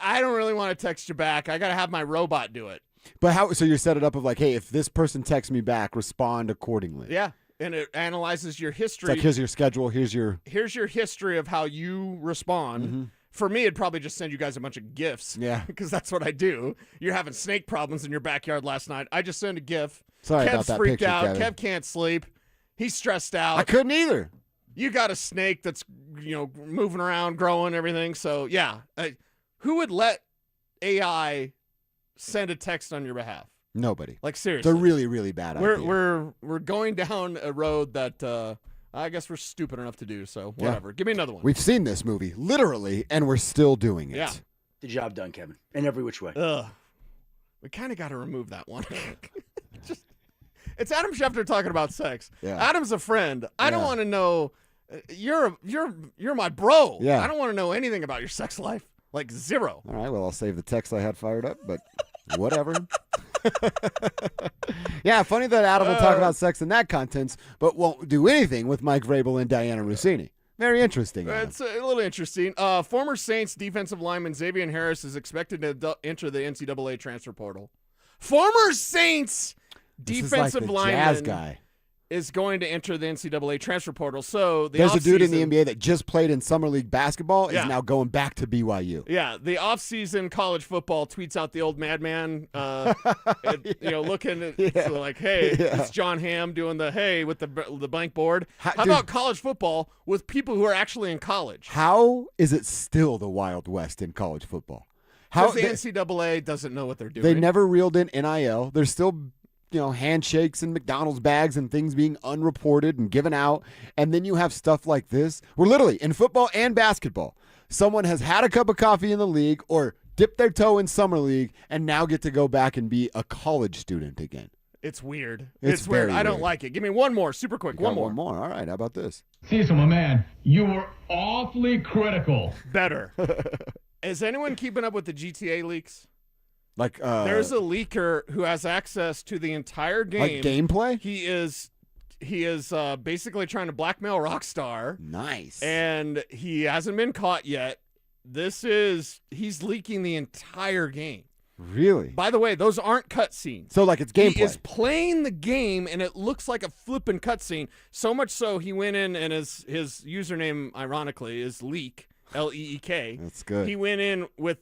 I don't really want to text you back. I got to have my robot do it. But how? So you're set it up of like, hey, if this person texts me back, respond accordingly. Yeah, and it analyzes your history. It's like, here's your schedule. Here's your history of how you respond. Mm-hmm. For me, it'd probably just send you guys a bunch of GIFs. Yeah. Because that's what I do. You're having snake problems in your backyard last night. I just send a GIF. Sorry Kev's about that freaked picture, out. Kevin. Kev can't sleep. He's stressed out. I couldn't either. You got a snake that's, moving around, growing, everything. So, yeah. Who would let AI send a text on your behalf? Nobody. Like, seriously. It's a really, really bad idea. We're going down a road that I guess we're stupid enough to do, so whatever. Yeah. Give me another one. We've seen this movie, literally, and we're still doing it. Yeah. The job done, Kevin, in every which way. Ugh. We kind of got to remove that one. It's Adam Schefter talking about sex. Yeah. Adam's a friend. I don't want to know. You're my bro. Yeah. I don't want to know anything about your sex life. Like zero. All right, well, I'll save the text I had fired up, but whatever. Yeah, funny that Adam will talk about sex in that context, but won't do anything with Mike Vrabel and Diana Rossini. Very interesting. Adam. It's a little interesting. Former Saints defensive lineman Xavier Harris is expected to enter the NCAA transfer portal. Former Saints defensive the lineman jazz guy is going to enter the NCAA transfer portal. So there's a dude in the NBA that just played in summer league basketball Yeah. is now going back to BYU. Yeah, the offseason college football tweets out the old madman, looking at, like, hey, it's John Hamm doing the hey with the blank board. How about college football with people who are actually in college? How is it still the Wild West in college football? Because the NCAA doesn't know what they're doing. They never reeled in NIL. There's still handshakes and McDonald's bags and things being unreported and given out. And then you have stuff like this. We're literally in football and basketball. Someone has had a cup of coffee in the league or dipped their toe in summer league and now get to go back and be a college student again. It's weird. It's weird. very I don't weird. like it. Give me one more, super quick. One more. One more. All right. How about this? Cecil, my man, you were awfully critical. Better. Is anyone keeping up with the GTA leaks? Like there's a leaker who has access to the entire game. Like gameplay? He is basically trying to blackmail Rockstar. Nice. And he hasn't been caught yet. He's leaking the entire game. Really? By the way, those aren't cutscenes. So like it's gameplay. He is playing the game and it looks like a flippin' cutscene. So much so he went in and his username, ironically, is Leak. Leek. That's good. He went in with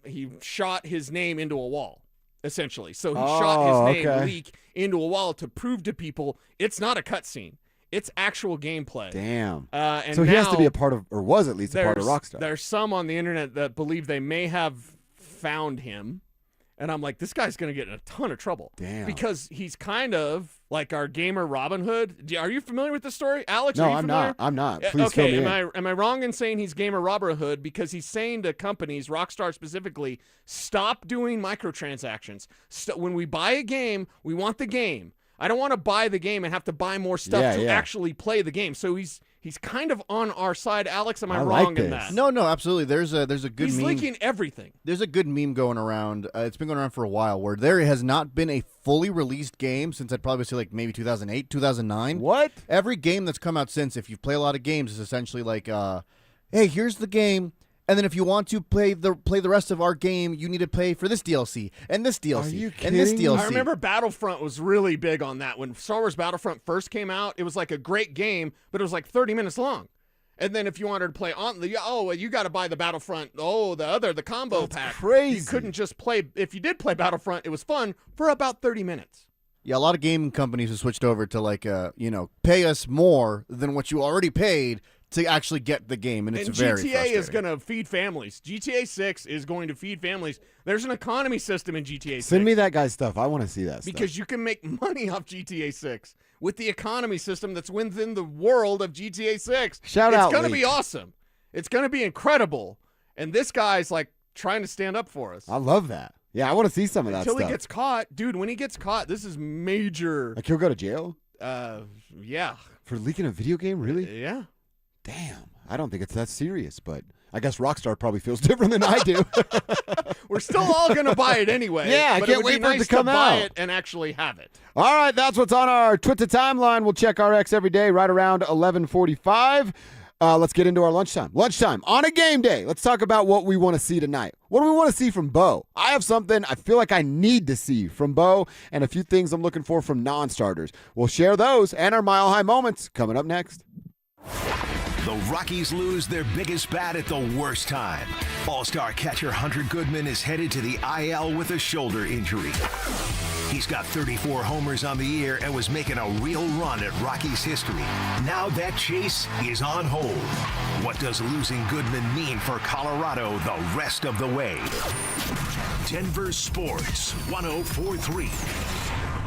he shot his name into a wall, essentially. So he shot his name Leak into a wall to prove to people it's not a cutscene. It's actual gameplay. Damn. And so he has to be now a part of, or was at least a part of Rockstar. There's some on the internet that believe they may have found him. And I'm like, this guy's going to get in a ton of trouble. Damn. Because he's kind of like our gamer Robin Hood. Are you familiar with this story? Alex, No, are you I'm familiar? not. I'm not. Please okay, fill me in. am I wrong in saying he's gamer Robin Hood? Because he's saying to companies, Rockstar specifically, stop doing microtransactions. When we buy a game, we want the game. I don't want to buy the game and have to buy more stuff to actually play the game. So he's kind of on our side. Alex, am I wrong in that? No, absolutely. There's a good He's meme. leaking everything. There's a good meme going around. It's been going around for a while where there has not been a fully released game since I'd probably say like maybe 2008, 2009. What? Every game that's come out since, if you play a lot of games, is essentially like, hey, here's the game. And then if you want to play the rest of our game, you need to pay for this DLC and this DLC Are you and this kidding? DLC. I remember Battlefront was really big on that. When Star Wars Battlefront first came out, it was like a great game, but it was like 30 minutes long. And then if you wanted to play you got to buy the Battlefront, the combo pack. Crazy. You couldn't just play. If you did play Battlefront, it was fun for about 30 minutes. Yeah, a lot of gaming companies have switched over to like, pay us more than what you already paid to actually get the game, and it's very GTA frustrating. is going to feed families. GTA 6 is going to feed families. There's an economy system in GTA 6. Send me that guy's stuff. I want to see that because you can make money off GTA 6 with the economy system that's within the world of GTA 6. Shout out, It's going to be Leak. awesome. It's going to be incredible. And this guy's like trying to stand up for us. I love that. Yeah, I want to see some of that Until stuff. he gets caught. Dude, when he gets caught, this is major. Like he'll go to jail? Yeah. For leaking a video game, really? Yeah. Damn. I don't think it's that serious, but I guess Rockstar probably feels different than I do. We're still all going to buy it anyway. Yeah, I but can't it would wait be for it nice to come buy out. it and actually have it. All right, that's what's on our Twitter timeline. We'll check our X every day right around 11:45. Let's get into our lunchtime. Lunchtime on a game day. Let's talk about what we want to see tonight. What do we want to see from Bo? I have something I feel like I need to see from Bo and a few things I'm looking for from non-starters. We'll share those and our Mile High moments coming up next. The Rockies lose their biggest bat at the worst time. All-star catcher Hunter Goodman is headed to the IL with a shoulder injury. He's got 34 homers on the year and was making a real run at Rockies history. Now that chase is on hold. What does losing Goodman mean for Colorado the rest of the way? Denver Sports 104.3.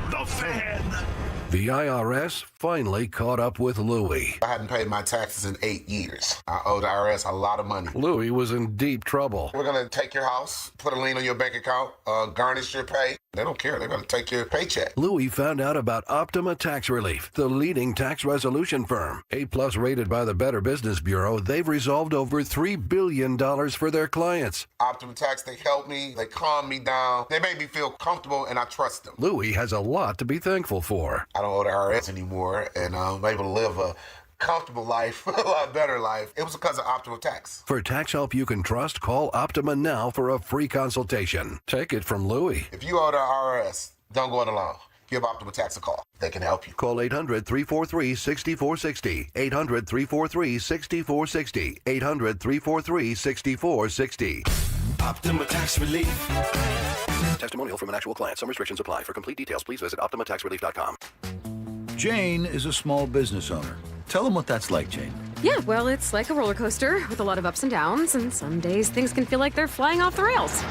The Fan. The IRS finally caught up with Louie. I hadn't paid my taxes in 8 years. I owe the IRS a lot of money. Louie was in deep trouble. We're going to take your house, put a lien on your bank account, garnish your pay. They don't care. They're going to take your paycheck. Louie found out about Optima Tax Relief, the leading tax resolution firm. A-plus rated by the Better Business Bureau, they've resolved over $3 billion for their clients. Optima Tax, they help me. They calm me down. They make me feel comfortable, and I trust them. Louie has a lot to be thankful for. I don't owe the IRS anymore, and I'm able to live a comfortable life, a lot better life. It was because of Optima Tax. For tax help you can trust, call Optima now for a free consultation. Take it from Louie. If you owe the IRS, don't go it alone. Give Optima Tax a call. They can help you. Call 800-343-6460. 800-343-6460. 800-343-6460. Optima Tax Relief. Testimonial from an actual client. Some restrictions apply. For complete details, please visit OptimaTaxRelief.com. Jane is a small business owner. Tell them what that's like, Jane. Yeah, well, it's like a roller coaster with a lot of ups and downs, and some days things can feel like they're flying off the rails.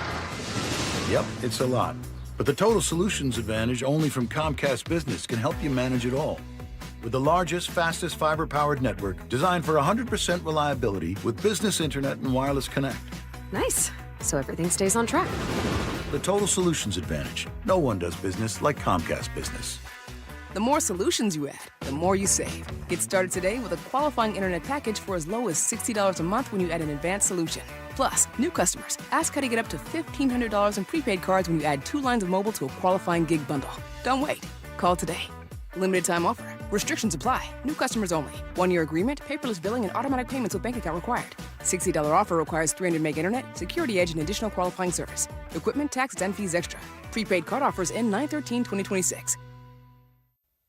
Yep, it's a lot. But the Total Solutions Advantage only from Comcast Business can help you manage it all. With the largest, fastest fiber-powered network designed for 100% reliability with business internet and wireless connect. Nice. So everything stays on track. The Total Solutions Advantage. No one does business like Comcast Business. The more solutions you add, the more you save. Get started today with a qualifying internet package for as low as $60 a month when you add an advanced solution. Plus, new customers, ask how to get up to $1,500 in prepaid cards when you add 2 lines of mobile to a qualifying gig bundle. Don't wait. Call today. Limited time offer. Restrictions apply. New customers only. 1-year agreement, paperless billing, and automatic payments with bank account required. $60 offer requires 300 meg internet, security edge, and additional qualifying service. Equipment, taxes, and fees extra. Prepaid card offers end 9/13/2026.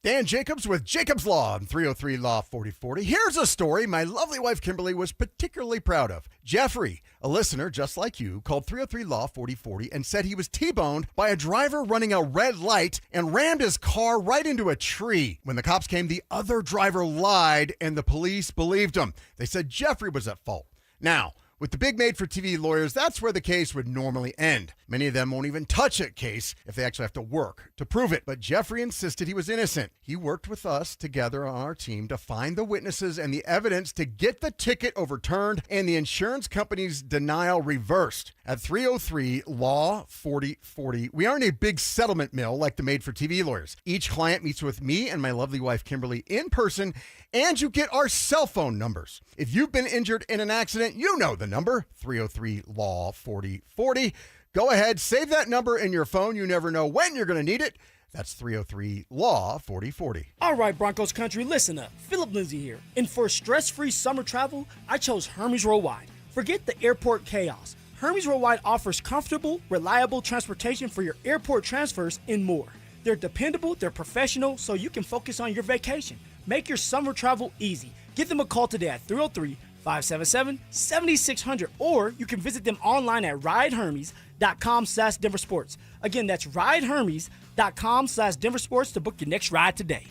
Dan Jacobs with Jacobs Law on 303 Law 4040. Here's a story my lovely wife Kimberly was particularly proud of. Jeffrey, a listener just like you, called 303 Law 4040 and said he was T-boned by a driver running a red light and rammed his car right into a tree. When the cops came, the other driver lied and the police believed him. They said Jeffrey was at fault. Now, with the big made-for-TV lawyers, that's where the case would normally end. Many of them won't even touch a case if they actually have to work to prove it. But Jeffrey insisted he was innocent. He worked with us together on our team to find the witnesses and the evidence to get the ticket overturned and the insurance company's denial reversed. At 303 Law 4040, we aren't a big settlement mill like the made-for-TV lawyers. Each client meets with me and my lovely wife Kimberly in person, and you get our cell phone numbers. If you've been injured in an accident, you know the number, 303 Law 4040. Go ahead, save that number in your phone. You never know when you're going to need it. That's 303 Law 4040. All right, Broncos country, listen up. Philip Lindsay here. And for stress-free summer travel, I chose Hermes Worldwide. Forget the airport chaos. Hermes Worldwide offers comfortable, reliable transportation for your airport transfers and more. They're dependable, they're professional, so you can focus on your vacation. Make your summer travel easy. Give them a call today at 303-577-7600, or you can visit them online at ridehermes.com/DenverSports. Again, that's ridehermes.com/DenverSports to book your next ride today.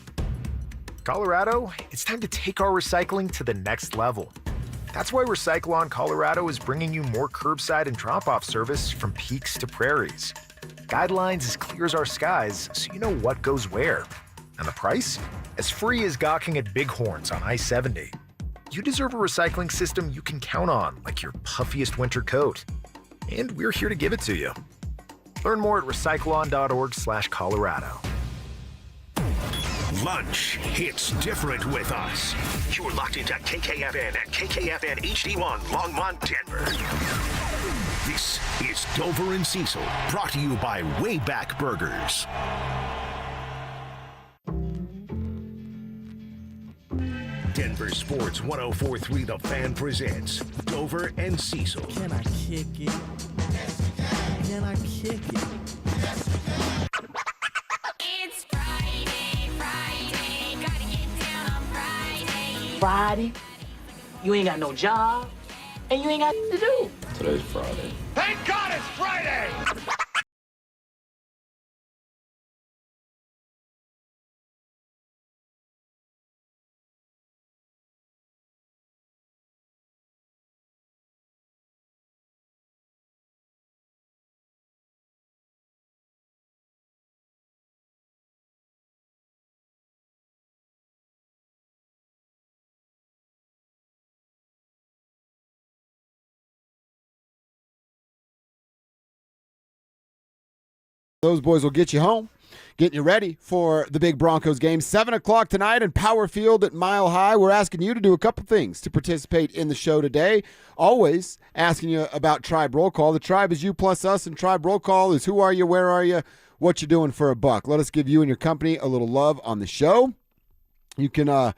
Colorado, it's time to take our recycling to the next level. That's why Recycle-On Colorado is bringing you more curbside and drop-off service from peaks to prairies. Guidelines as clear as our skies, so you know what goes where. And the price? As free as gawking at bighorns on I-70. You deserve a recycling system you can count on, like your puffiest winter coat. And we're here to give it to you. Learn more at recycleon.org/Colorado. Lunch hits different with us. You're locked into KKFN at KKFN HD1 Longmont, Denver. This is Dover and Cecil, brought to you by Wayback Burgers. Denver Sports 104.3 The Fan presents Dover and Cecil. Can I kick it? Can I kick it? It's Friday, gotta get down on Friday. Friday, you ain't got no job, and you ain't got to do. Today's Friday. Thank God it's Friday! Those boys will get you home, getting you ready for the big Broncos game. 7 o'clock tonight in Power Field at Mile High. We're asking you to do a couple things to participate in the show today. Always asking you about Tribe Roll Call. The Tribe is you plus us, and Tribe Roll Call is who are you, where are you, what you doing for a buck. Let us give you and your company a little love on the show. You can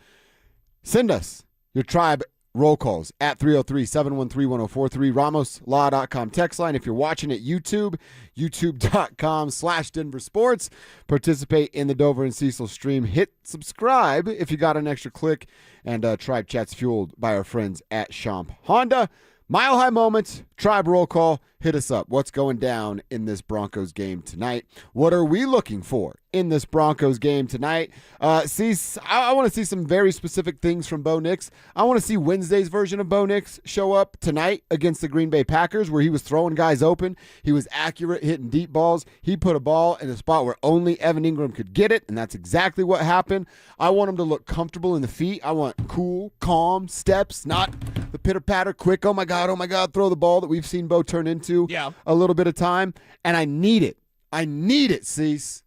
send us your Tribe roll calls at 303-713-1043, ramoslaw.com text line. If you're watching at YouTube, youtube.com/DenverSports. Participate in the Dover and Cecil stream. Hit subscribe if you got an extra click. And Tribe Chat's fueled by our friends at Champ Honda. Mile High Moments, Tribe Roll Call. Hit us up. What's going down in this Broncos game tonight? What are we looking for in this Broncos game tonight? I want to see some very specific things from Bo Nix. I want to see Wednesday's version of Bo Nix show up tonight against the Green Bay Packers, where he was throwing guys open. He was accurate, hitting deep balls. He put a ball in a spot where only Evan Ingram could get it, and that's exactly what happened. I want him to look comfortable in the feet. I want cool, calm steps, not the pitter-patter, quick, oh my God, throw the ball that we've seen Bo turn into a little bit of time. And I need it. Cease.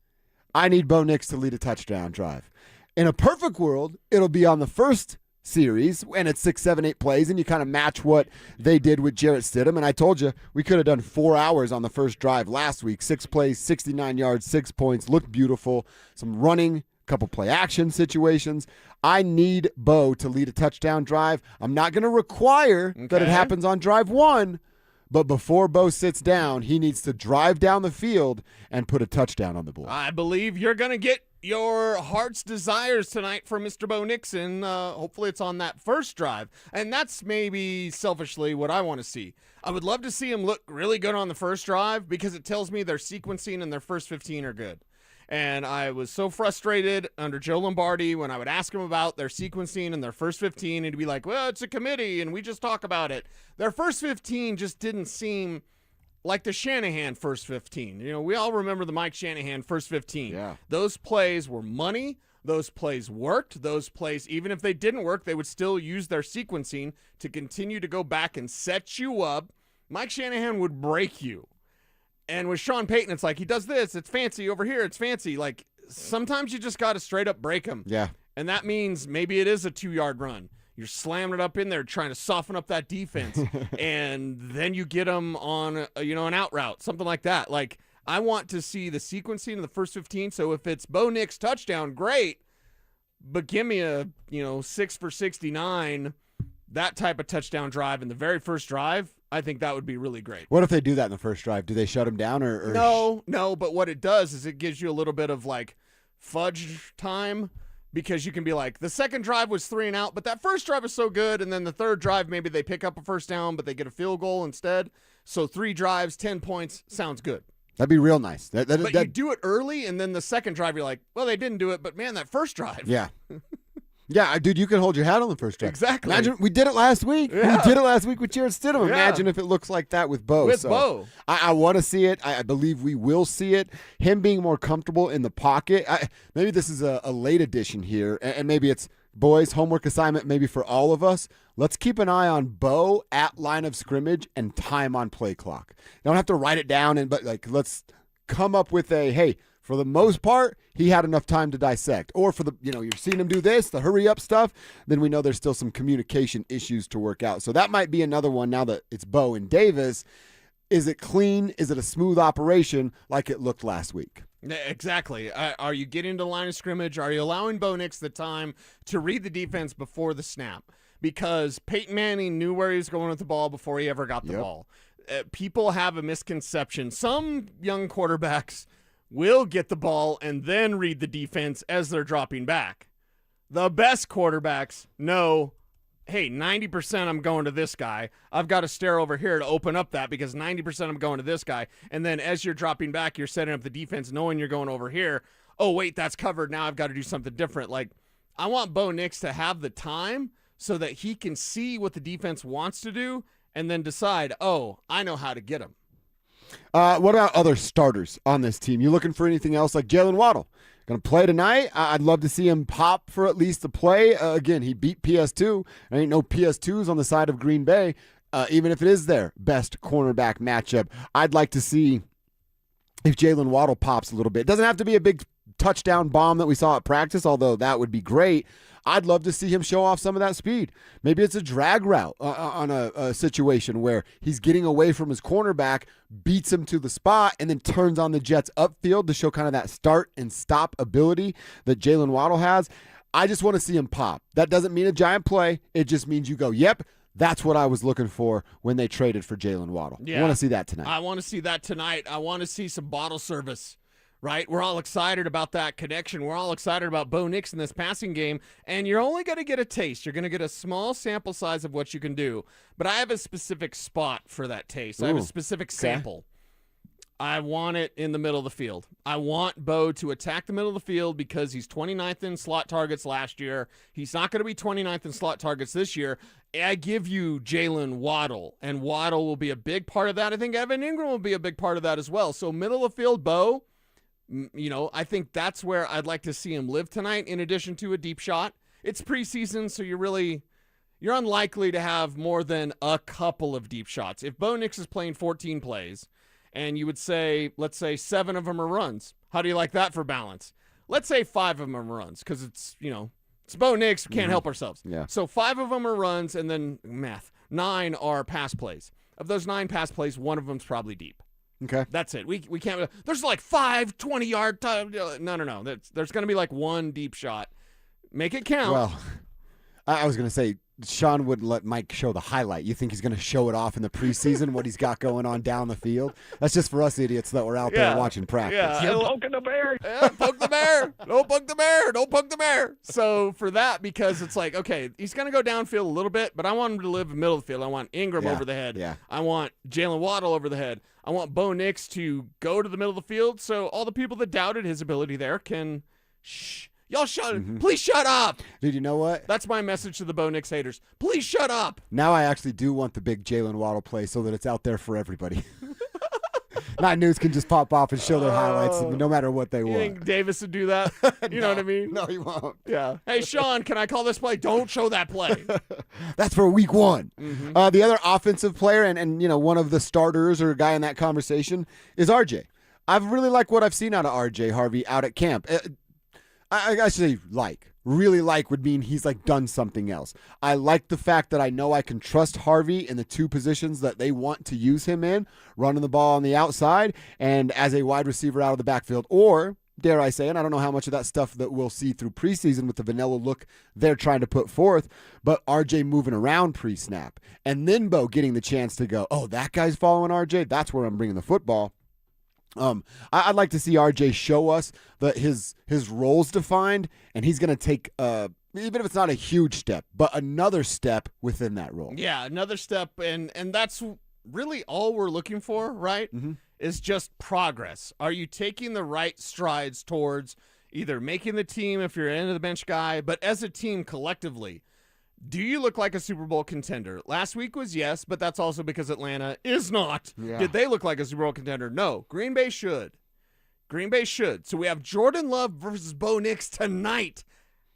I need Bo Nix to lead a touchdown drive. In a perfect world, it'll be on the first series, and it's 6, 7, 8 plays, and you kind of match what they did with Jarrett Stidham. And I told you, we could have done 4 hours on the first drive last week. 6 plays, 69 yards, 6 points, looked beautiful. Some running, couple play action situations. I need Bo to lead a touchdown drive. I'm not going to require that it happens on drive 1, but before Bo sits down, he needs to drive down the field and put a touchdown on the board. I believe you're going to get your heart's desires tonight for Mr. Bo Nixon. Hopefully it's on that first drive. And that's maybe selfishly what I want to see. I would love to see him look really good on the first drive because it tells me their sequencing and their first 15 are good. And I was so frustrated under Joe Lombardi when I would ask him about their sequencing and their first 15, and he'd be like, well, it's a committee, and we just talk about it. Their first 15 just didn't seem like the Shanahan first 15. You know, we all remember the Mike Shanahan first 15. Yeah. Those plays were money. Those plays worked. Those plays, even if they didn't work, they would still use their sequencing to continue to go back and set you up. Mike Shanahan would break you. And with Sean Payton, it's like he does this. It's fancy over here. It's fancy. Like sometimes you just got to straight up break him. Yeah. And that means maybe it is a 2-yard run. You're slamming it up in there, trying to soften up that defense. And then you get them on, an out route, something like that. Like I want to see the sequencing in the first 15. So if it's Bo Nix touchdown, great. But give me a, 6 for 69, that type of touchdown drive in the very first drive. I think that would be really great. What if they do that in the first drive? Do they shut him down or No, but what it does is it gives you a little bit of like fudge time because you can be like, the second drive was 3 and out, but that first drive was so good, and then the third drive, maybe they pick up a first down, but they get a field goal instead. So 3 drives, 10 points, sounds good. That'd be real nice. But you do it early, and then the second drive, you're like, well, they didn't do it, but man, that first drive. Yeah. Yeah, dude, you can hold your hat on the first drive. Exactly. Imagine, we did it last week. Yeah. We did it last week with Jarrett Stidham. Imagine if it looks like that with Bo. Bo. I want to see it. I believe we will see it. Him being more comfortable in the pocket. Maybe this is a late edition here, and maybe it's, boys, homework assignment maybe for all of us. Let's keep an eye on Bo at line of scrimmage and time on play clock. You don't have to write it down, but let's come up with hey, For the most part, he had enough time to dissect. Or for the, you're seeing him do this, the hurry up stuff, then we know there's still some communication issues to work out. So that might be another one now that it's Bo and Davis. Is it clean? Is it a smooth operation like it looked last week? Exactly. Are you getting to the line of scrimmage? Are you allowing Bo Nix the time to read the defense before the snap? Because Peyton Manning knew where he was going with the ball before he ever got the ball. People have a misconception. Some young quarterbacks will get the ball and then read the defense as they're dropping back. The best quarterbacks know, hey, 90% I'm going to this guy. I've got to stare over here to open up that because 90% I'm going to this guy. And then as you're dropping back, you're setting up the defense knowing you're going over here. Oh, wait, that's covered. Now I've got to do something different. Like, I want Bo Nix to have the time so that he can see what the defense wants to do and then decide, oh, I know how to get him. What about other starters on this team? You looking for anything else like Jalen Waddle? Going to play tonight? I'd love to see him pop for at least a play. Again, he beat PS2. There ain't no PS2s on the side of Green Bay, even if it is their best cornerback matchup. I'd like to see if Jalen Waddle pops a little bit. It doesn't have to be a big touchdown bomb that we saw at practice, although that would be great. I'd love to see him show off some of that speed. Maybe it's a drag route on a situation where he's getting away from his cornerback, beats him to the spot, and then turns on the Jets upfield to show kind of that start and stop ability that Jalen Waddle has. I just want to see him pop. That doesn't mean a giant play. It just means you go, yep, that's what I was looking for when they traded for Jalen Waddle. Yeah. I want to see that tonight. I want to see that tonight. I want to see some bottle service. Right? We're all excited about that connection. We're all excited about Bo Nix in this passing game, and you're only going to get a taste. You're going to get a small sample size of what you can do. But I have a specific spot for that taste. I have a specific sample. I want it in the middle of the field. I want Bo to attack the middle of the field because he's 29th in slot targets last year. He's not going to be 29th in slot targets this year. I give you Jalen Waddle, and Waddle will be a big part of that. I think Evan Ingram will be a big part of that as well. So middle of the field, Bo, I think that's where I'd like to see him live tonight in addition to a deep shot. It's preseason, so you're unlikely to have more than a couple of deep shots. If Bo Nix is playing 14 plays and you would say, let's say 7 of them are runs, how do you like that for balance? Let's say 5 of them are runs because it's Bo Nix, we can't help ourselves. Yeah. So 5 of them are runs and then 9 are pass plays. Of those 9 pass plays, 1 of them's probably deep. Okay. That's it. We can't. There's like 5 20-yard time. No. There's going to be like 1 deep shot. Make it count. Well, I was going to say, Sean wouldn't let Mike show the highlight. You think he's going to show it off in the preseason, what he's got going on down the field? That's just for us idiots that were out there watching practice. Yeah. You're poking the bear. Yeah, poke the bear. Don't poke the bear. Don't poke the bear. So for that, because it's like, okay, he's going to go downfield a little bit, but I want him to live in the middle of the field. I want Ingram over the head. Yeah. I want Jalen Waddle over the head. I want Bo Nix to go to the middle of the field so all the people that doubted his ability there can y'all please shut up. Dude, you know what? That's my message to the Bo Nix haters. Please shut up. Now I actually do want the big Jalen Waddle play so that it's out there for everybody. Nine News can just pop off and show their highlights no matter what they You want. think Davis would do that? You know what I mean? No, he won't. Yeah. Hey, Sean, can I call this play? Don't show that play. That's for week 1. Mm-hmm. The other offensive player and one of the starters or a guy in that conversation is RJ. I've really liked what I've seen out of RJ Harvey out at camp. I should say really like would mean he's like done something else. I like the fact that I know I can trust Harvey in the 2 positions that they want to use him in, running the ball on the outside and as a wide receiver out of the backfield, or dare I say, and I don't know how much of that stuff that we'll see through preseason with the vanilla look they're trying to put forth, but RJ moving around pre-snap and then Bo getting the chance to go, oh, that guy's following RJ. That's where I'm bringing the football. I'd like to see RJ show us that his role's defined, and he's going to take, even if it's not a huge step, but another step within that role. Yeah, another step, and that's really all we're looking for, right? Mm-hmm. Is just progress. Are you taking the right strides towards either making the team if you're an end of the bench guy, but as a team collectively, do you look like a Super Bowl contender? Last week was yes, but that's also because Atlanta is not. Yeah. Did they look like a Super Bowl contender? No. Green Bay should. Green Bay should. So we have Jordan Love versus Bo Nix tonight.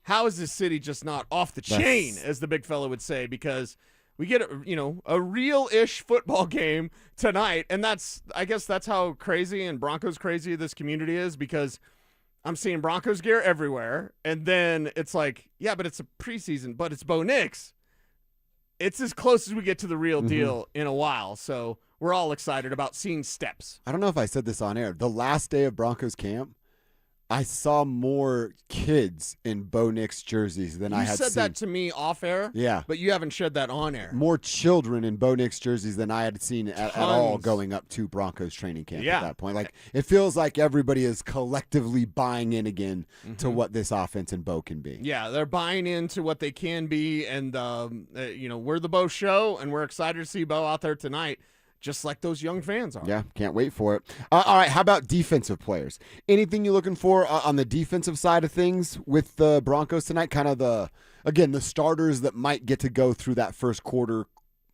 How is this city just not off the chain, as the big fella would say? Because We get a real-ish football game tonight, and I guess that's how crazy and Broncos crazy this community is, because I'm seeing Broncos gear everywhere, and then it's like, yeah, but it's a preseason, but it's Bo Nix. It's as close as we get to the real deal in a while, so we're all excited about seeing steps. I don't know if I said this on air. The last day of Broncos camp, I saw more kids in Bo Nix jerseys than I had seen. You said that to me off air, yeah, but you haven't said that on air. More children in Bo Nix jerseys than I had seen at all going up to Broncos training camp at that point. Like, it feels like everybody is collectively buying in again to what this offense and Bo can be. Yeah, they're buying into what they can be, and we're the Bo show, and we're excited to see Bo out there tonight, just like those young fans are. Yeah, can't wait for it. All right, how about defensive players? Anything you're looking for on the defensive side of things with the Broncos tonight? Kind of the starters that might get to go through that first quarter.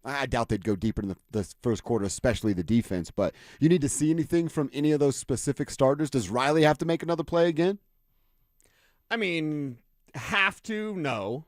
I doubt they'd go deeper in the first quarter, especially the defense. But you need to see anything from any of those specific starters? Does Riley have to make another play again? I mean, have to? No.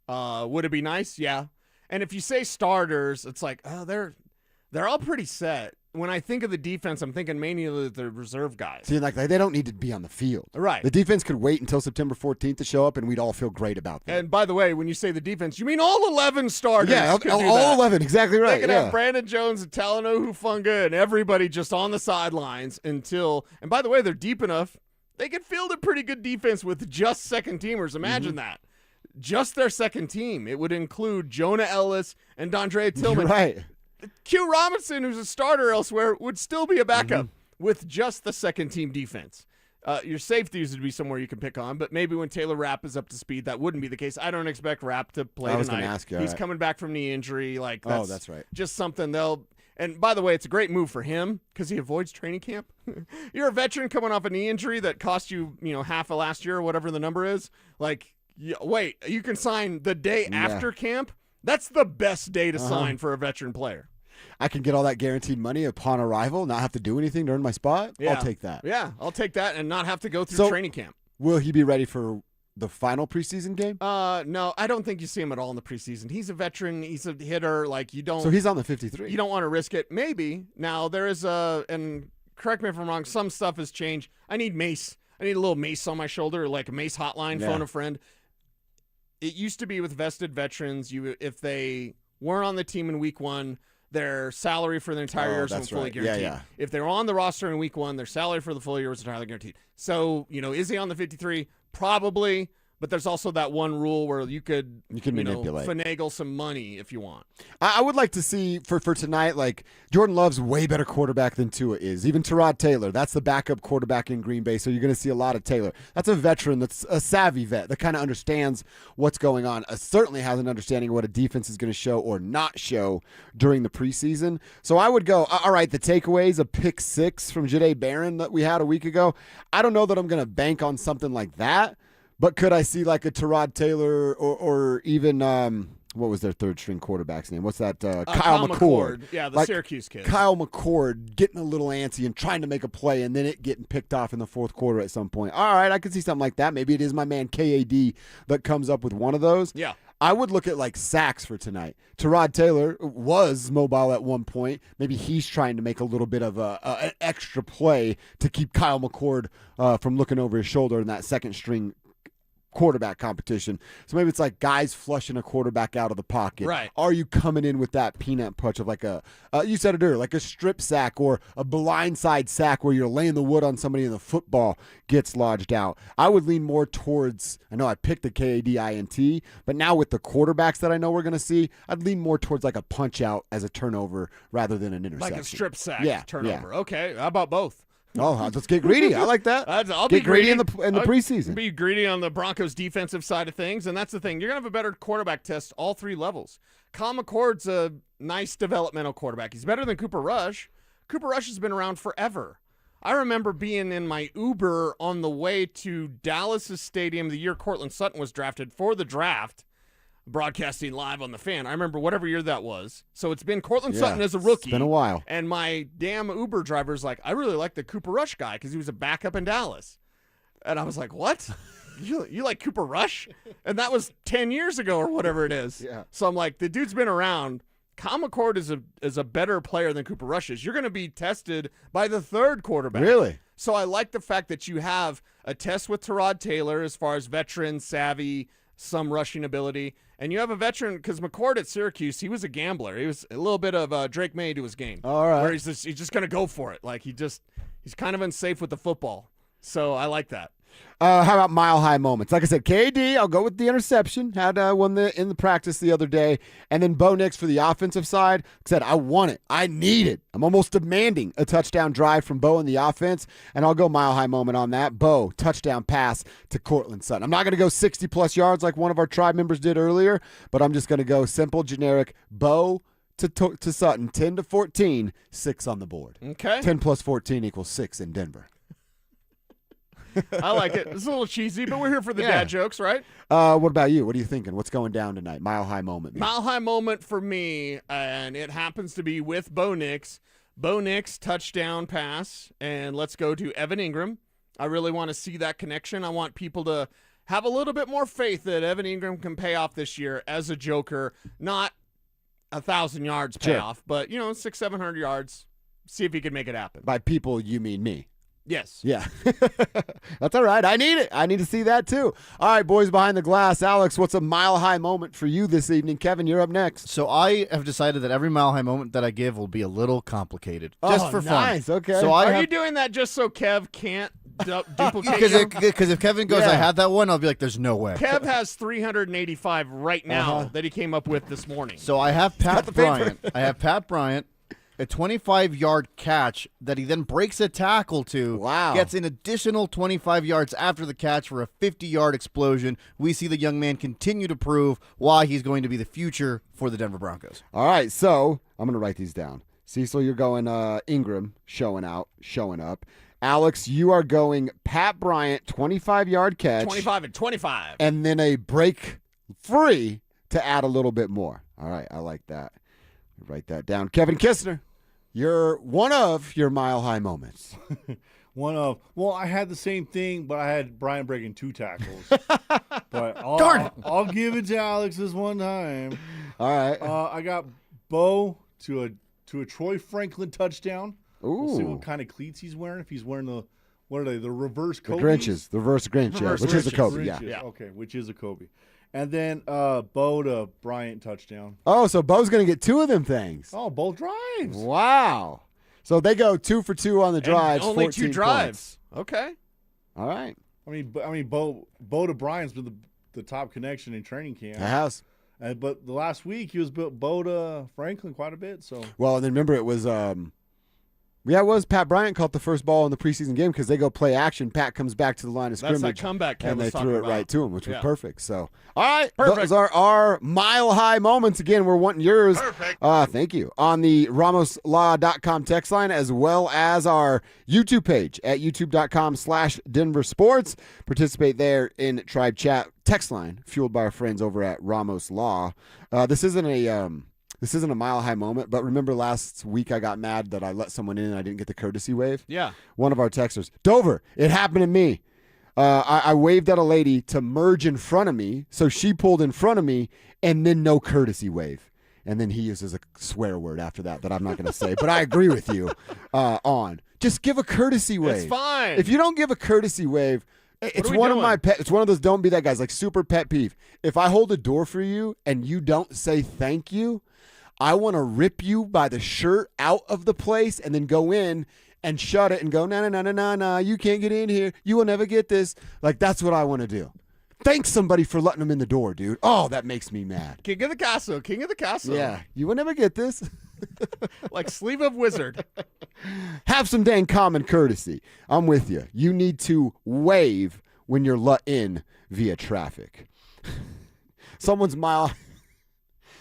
Would it be nice? Yeah. And if you say starters, it's like, oh, they're all pretty set. When I think of the defense, I'm thinking mainly of the reserve guys. See, like they don't need to be on the field. Right. The defense could wait until September 14th to show up, and we'd all feel great about that. And by the way, when you say the defense, you mean all 11 starters. Yeah, all 11, exactly right. They could have Brandon Jones and Talanoa Hufanga and everybody just on the sidelines until – and by the way, they're deep enough. They could field a pretty good defense with just second-teamers. Imagine that. Just their second team. It would include Jonah Ellis and Dondre Tillman. Right. Q Robinson, who's a starter elsewhere, would still be a backup with just the second-team defense. Your safeties would be somewhere you can pick on, but maybe when Taylor Rapp is up to speed, that wouldn't be the case. I don't expect Rapp to play tonight. I was going to ask you. He's coming back from knee injury. That's right. Just something they'll – and by the way, it's a great move for him because he avoids training camp. You're a veteran coming off a knee injury that cost you, half of last year or whatever the number is. Wait, you can sign the day after camp? That's the best day to sign for a veteran player. I can get all that guaranteed money upon arrival, not have to do anything to earn my spot. Yeah. I'll take that. Yeah, I'll take that and not have to go through training camp. Will he be ready for the final preseason game? No, I don't think you see him at all in the preseason. He's a veteran. He's a hitter. You don't. So he's on the 53. You don't want to risk it. Maybe. Now, there is and correct me if I'm wrong, some stuff has changed. I need mace. I need a little mace on my shoulder, like a mace hotline, phone a friend. It used to be with vested veterans, if they weren't on the team in week one, their salary for the entire year is fully guaranteed. Yeah. If they're on the roster in week one, their salary for the full year is entirely guaranteed. So, is he on the 53? Probably. But there's also that one rule where you can manipulate, finagle some money if you want. I would like to see for tonight, Jordan Love's way better quarterback than Tua is. Even Tyrod Taylor, that's the backup quarterback in Green Bay, so you're going to see a lot of Taylor. That's a veteran, that's a savvy vet that kind of understands what's going on. Certainly has an understanding of what a defense is going to show or not show during the preseason. So I would go, all right, the takeaways, a pick 6 from Jahdae Barron that we had a week ago. I don't know that I'm going to bank on something like that. But could I see a Tyrod Taylor or even what was their third string quarterback's name? What's that? Kyle McCord. Yeah, the Syracuse kid. Kyle McCord getting a little antsy and trying to make a play and then it getting picked off in the fourth quarter at some point. All right, I could see something like that. Maybe it is my man KAD that comes up with one of those. Yeah. I would look at sacks for tonight. Tyrod Taylor was mobile at one point. Maybe he's trying to make a little bit of an extra play to keep Kyle McCord from looking over his shoulder in that second string quarterback competition. So maybe it's guys flushing a quarterback out of the pocket. Right. Are you coming in with that peanut punch of you said it earlier, a strip sack or a blindside sack where you're laying the wood on somebody and the football gets lodged out? I would lean more towards, I know I picked the KAD INT, but now with the quarterbacks that I know we're going to see, I'd lean more towards a punch out as a turnover rather than an interception. Like a strip sack turnover. Yeah. Okay, how about both? Oh, let's get greedy. I like that. I'll get be greedy in the preseason. Be greedy on the Broncos' defensive side of things, and that's the thing. You're going to have a better quarterback test all 3 levels. Kyle McCord's a nice developmental quarterback. He's better than Cooper Rush. Cooper Rush has been around forever. I remember being in my Uber on the way to Dallas' stadium the year Cortland Sutton was drafted for the draft, broadcasting live on the Fan. I remember whatever year that was. So it's been Cortland Sutton as a rookie. It's been a while. And my damn Uber driver's I really like the Cooper Rush guy because he was a backup in Dallas. And I was like, what? you like Cooper Rush? And that was 10 years ago or whatever it is. Yeah. So I'm like, the dude's been around. Kyle McCord is a better player than Cooper Rush is. You're going to be tested by the third quarterback. Really? So I like the fact that you have a test with Tyrod Taylor as far as veteran, savvy, some rushing ability. And you have a veteran, because McCord at Syracuse, he was a gambler. He was a little bit of Drake May to his game. All right. Where he's just going to go for it. Like, he's kind of unsafe with the football. So I like that. How about Mile High moments? Like I said, KD, I'll go with the interception. Had one in the practice the other day. And then Bo Nix for the offensive side. Said, I want it. I need it. I'm almost demanding a touchdown drive from Bo in the offense. And I'll go Mile High moment on that. Bo, touchdown pass to Cortland Sutton. I'm not going to go 60-plus yards like one of our tribe members did earlier, but I'm just going to go simple, generic, Bo to Sutton, 10-14, 6 on the board. Okay. 10 plus 14 equals 6 in Denver. I like it. It's a little cheesy, but we're here for the Yeah. dad jokes, right? What about you? What are you thinking? What's going down tonight? Mile High moment. man. Mile High moment for me, and it happens to be with Bo Nix. Bo Nix, touchdown pass, and let's go to Evan Ingram. I really want to see that connection. I want people to have a little bit more faith that Evan Ingram can pay off this year as a joker. Not 1,000 yards payoff, but, 600-700 yards. See if he can make it happen. By people, you mean me. Yes. Yeah. That's all right. I need it. I need to see that too. All right, boys behind the glass. Alex, what's a Mile High moment for you this evening? Kevin, you're up next. So I have decided that every Mile High moment that I give will be a little complicated, just for fun. Nice. Okay. So Are you doing that just so Kev can't duplicate you? Because if Kevin goes, Yeah. I had that one, I'll be like, there's no way. Kev has 385 right now that he came up with this morning. So I have Pat the paper. Bryant. I have Pat Bryant, a 25-yard catch that he then breaks a tackle to. Wow. Gets an additional 25 yards after the catch for a 50-yard explosion. We see the young man continue to prove why he's going to be the future for the Denver Broncos. All right, so I'm going to write these down. Cecil, you're going Ingram showing up. Alex, you are going Pat Bryant, 25-yard catch. 25 and 25. And then a break free to add a little bit more. All right, I like that. Write that down. Kevin Kistner, you're one of your Mile High moments. Well, I had the same thing, but I had Brian breaking 2 tackles. But Darn it. I'll give it to Alex this one time. All right. I got Bo to a Troy Franklin touchdown. Ooh. We'll see what kind of cleats he's wearing. If he's wearing the reverse The Kobe. Grinches. The reverse Grinch, yeah, which is the Kobe, yeah. Okay, which is a Kobe. And then Bo to Bryant touchdown. Oh, so Bo's going to get 2 of them things. Oh, both drives. Wow. So they go 2 for 2 on the drives. And only 14 2 drives. points. Okay. All right. I mean, Bo to Bryant's been the top connection in training camp. It has. But the last week he was Bo to Franklin quite a bit. So Well, and then remember it was it was Pat Bryant caught the first ball in the preseason game because they go play action. Pat comes back to the line of That's scrimmage. that comeback Kev and they was talking threw it about. right to him, which was Yeah. perfect. So, all right, Perfect. those are our Mile High moments. Again, we're wanting yours. Perfect. Thank you. On the RamosLaw.com text line, as well as our YouTube page at youtube.com/DenverSports. Participate there in Tribe Chat text line, fueled by our friends over at Ramos Law. This isn't a Mile High moment, but remember last week I got mad that I let someone in and I didn't get the courtesy wave? Yeah. One of our texters, Dover, it happened to me. I waved at a lady to merge in front of me, so she pulled in front of me, and then no courtesy wave. And then he uses a swear word after that I'm not going to say, but I agree with you on. Just give a courtesy wave. It's fine. If you don't give a courtesy wave, it's are we one of doing? my pet. It's one of those don't be that guys, like super pet peeve. If I hold a door for you and you don't say thank you, I want to rip you by the shirt out of the place and then go in and shut it and go, nah, you can't get in here. You will never get this. Like, that's what I want to do. Thanks somebody for letting them in the door, dude. Oh, that makes me mad. King of the castle. King of the castle. Yeah, you will never get this. Like sleeve of wizard. Have some dang common courtesy. I'm with you. You need to wave when you're let in via traffic. Someone's Mile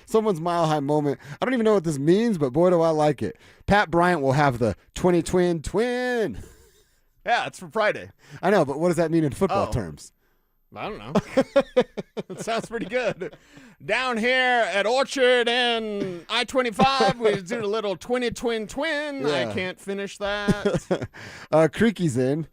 High moment. I don't even know what this means, but boy, do I like it. Pat Bryant will have the 20 twin. Yeah, it's for Friday. I know, but what does that mean in football Oh. terms? I don't know. It sounds pretty good. Down here at Orchard and I-25, we did a little twin. Yeah. I can't finish that. Creaky's in.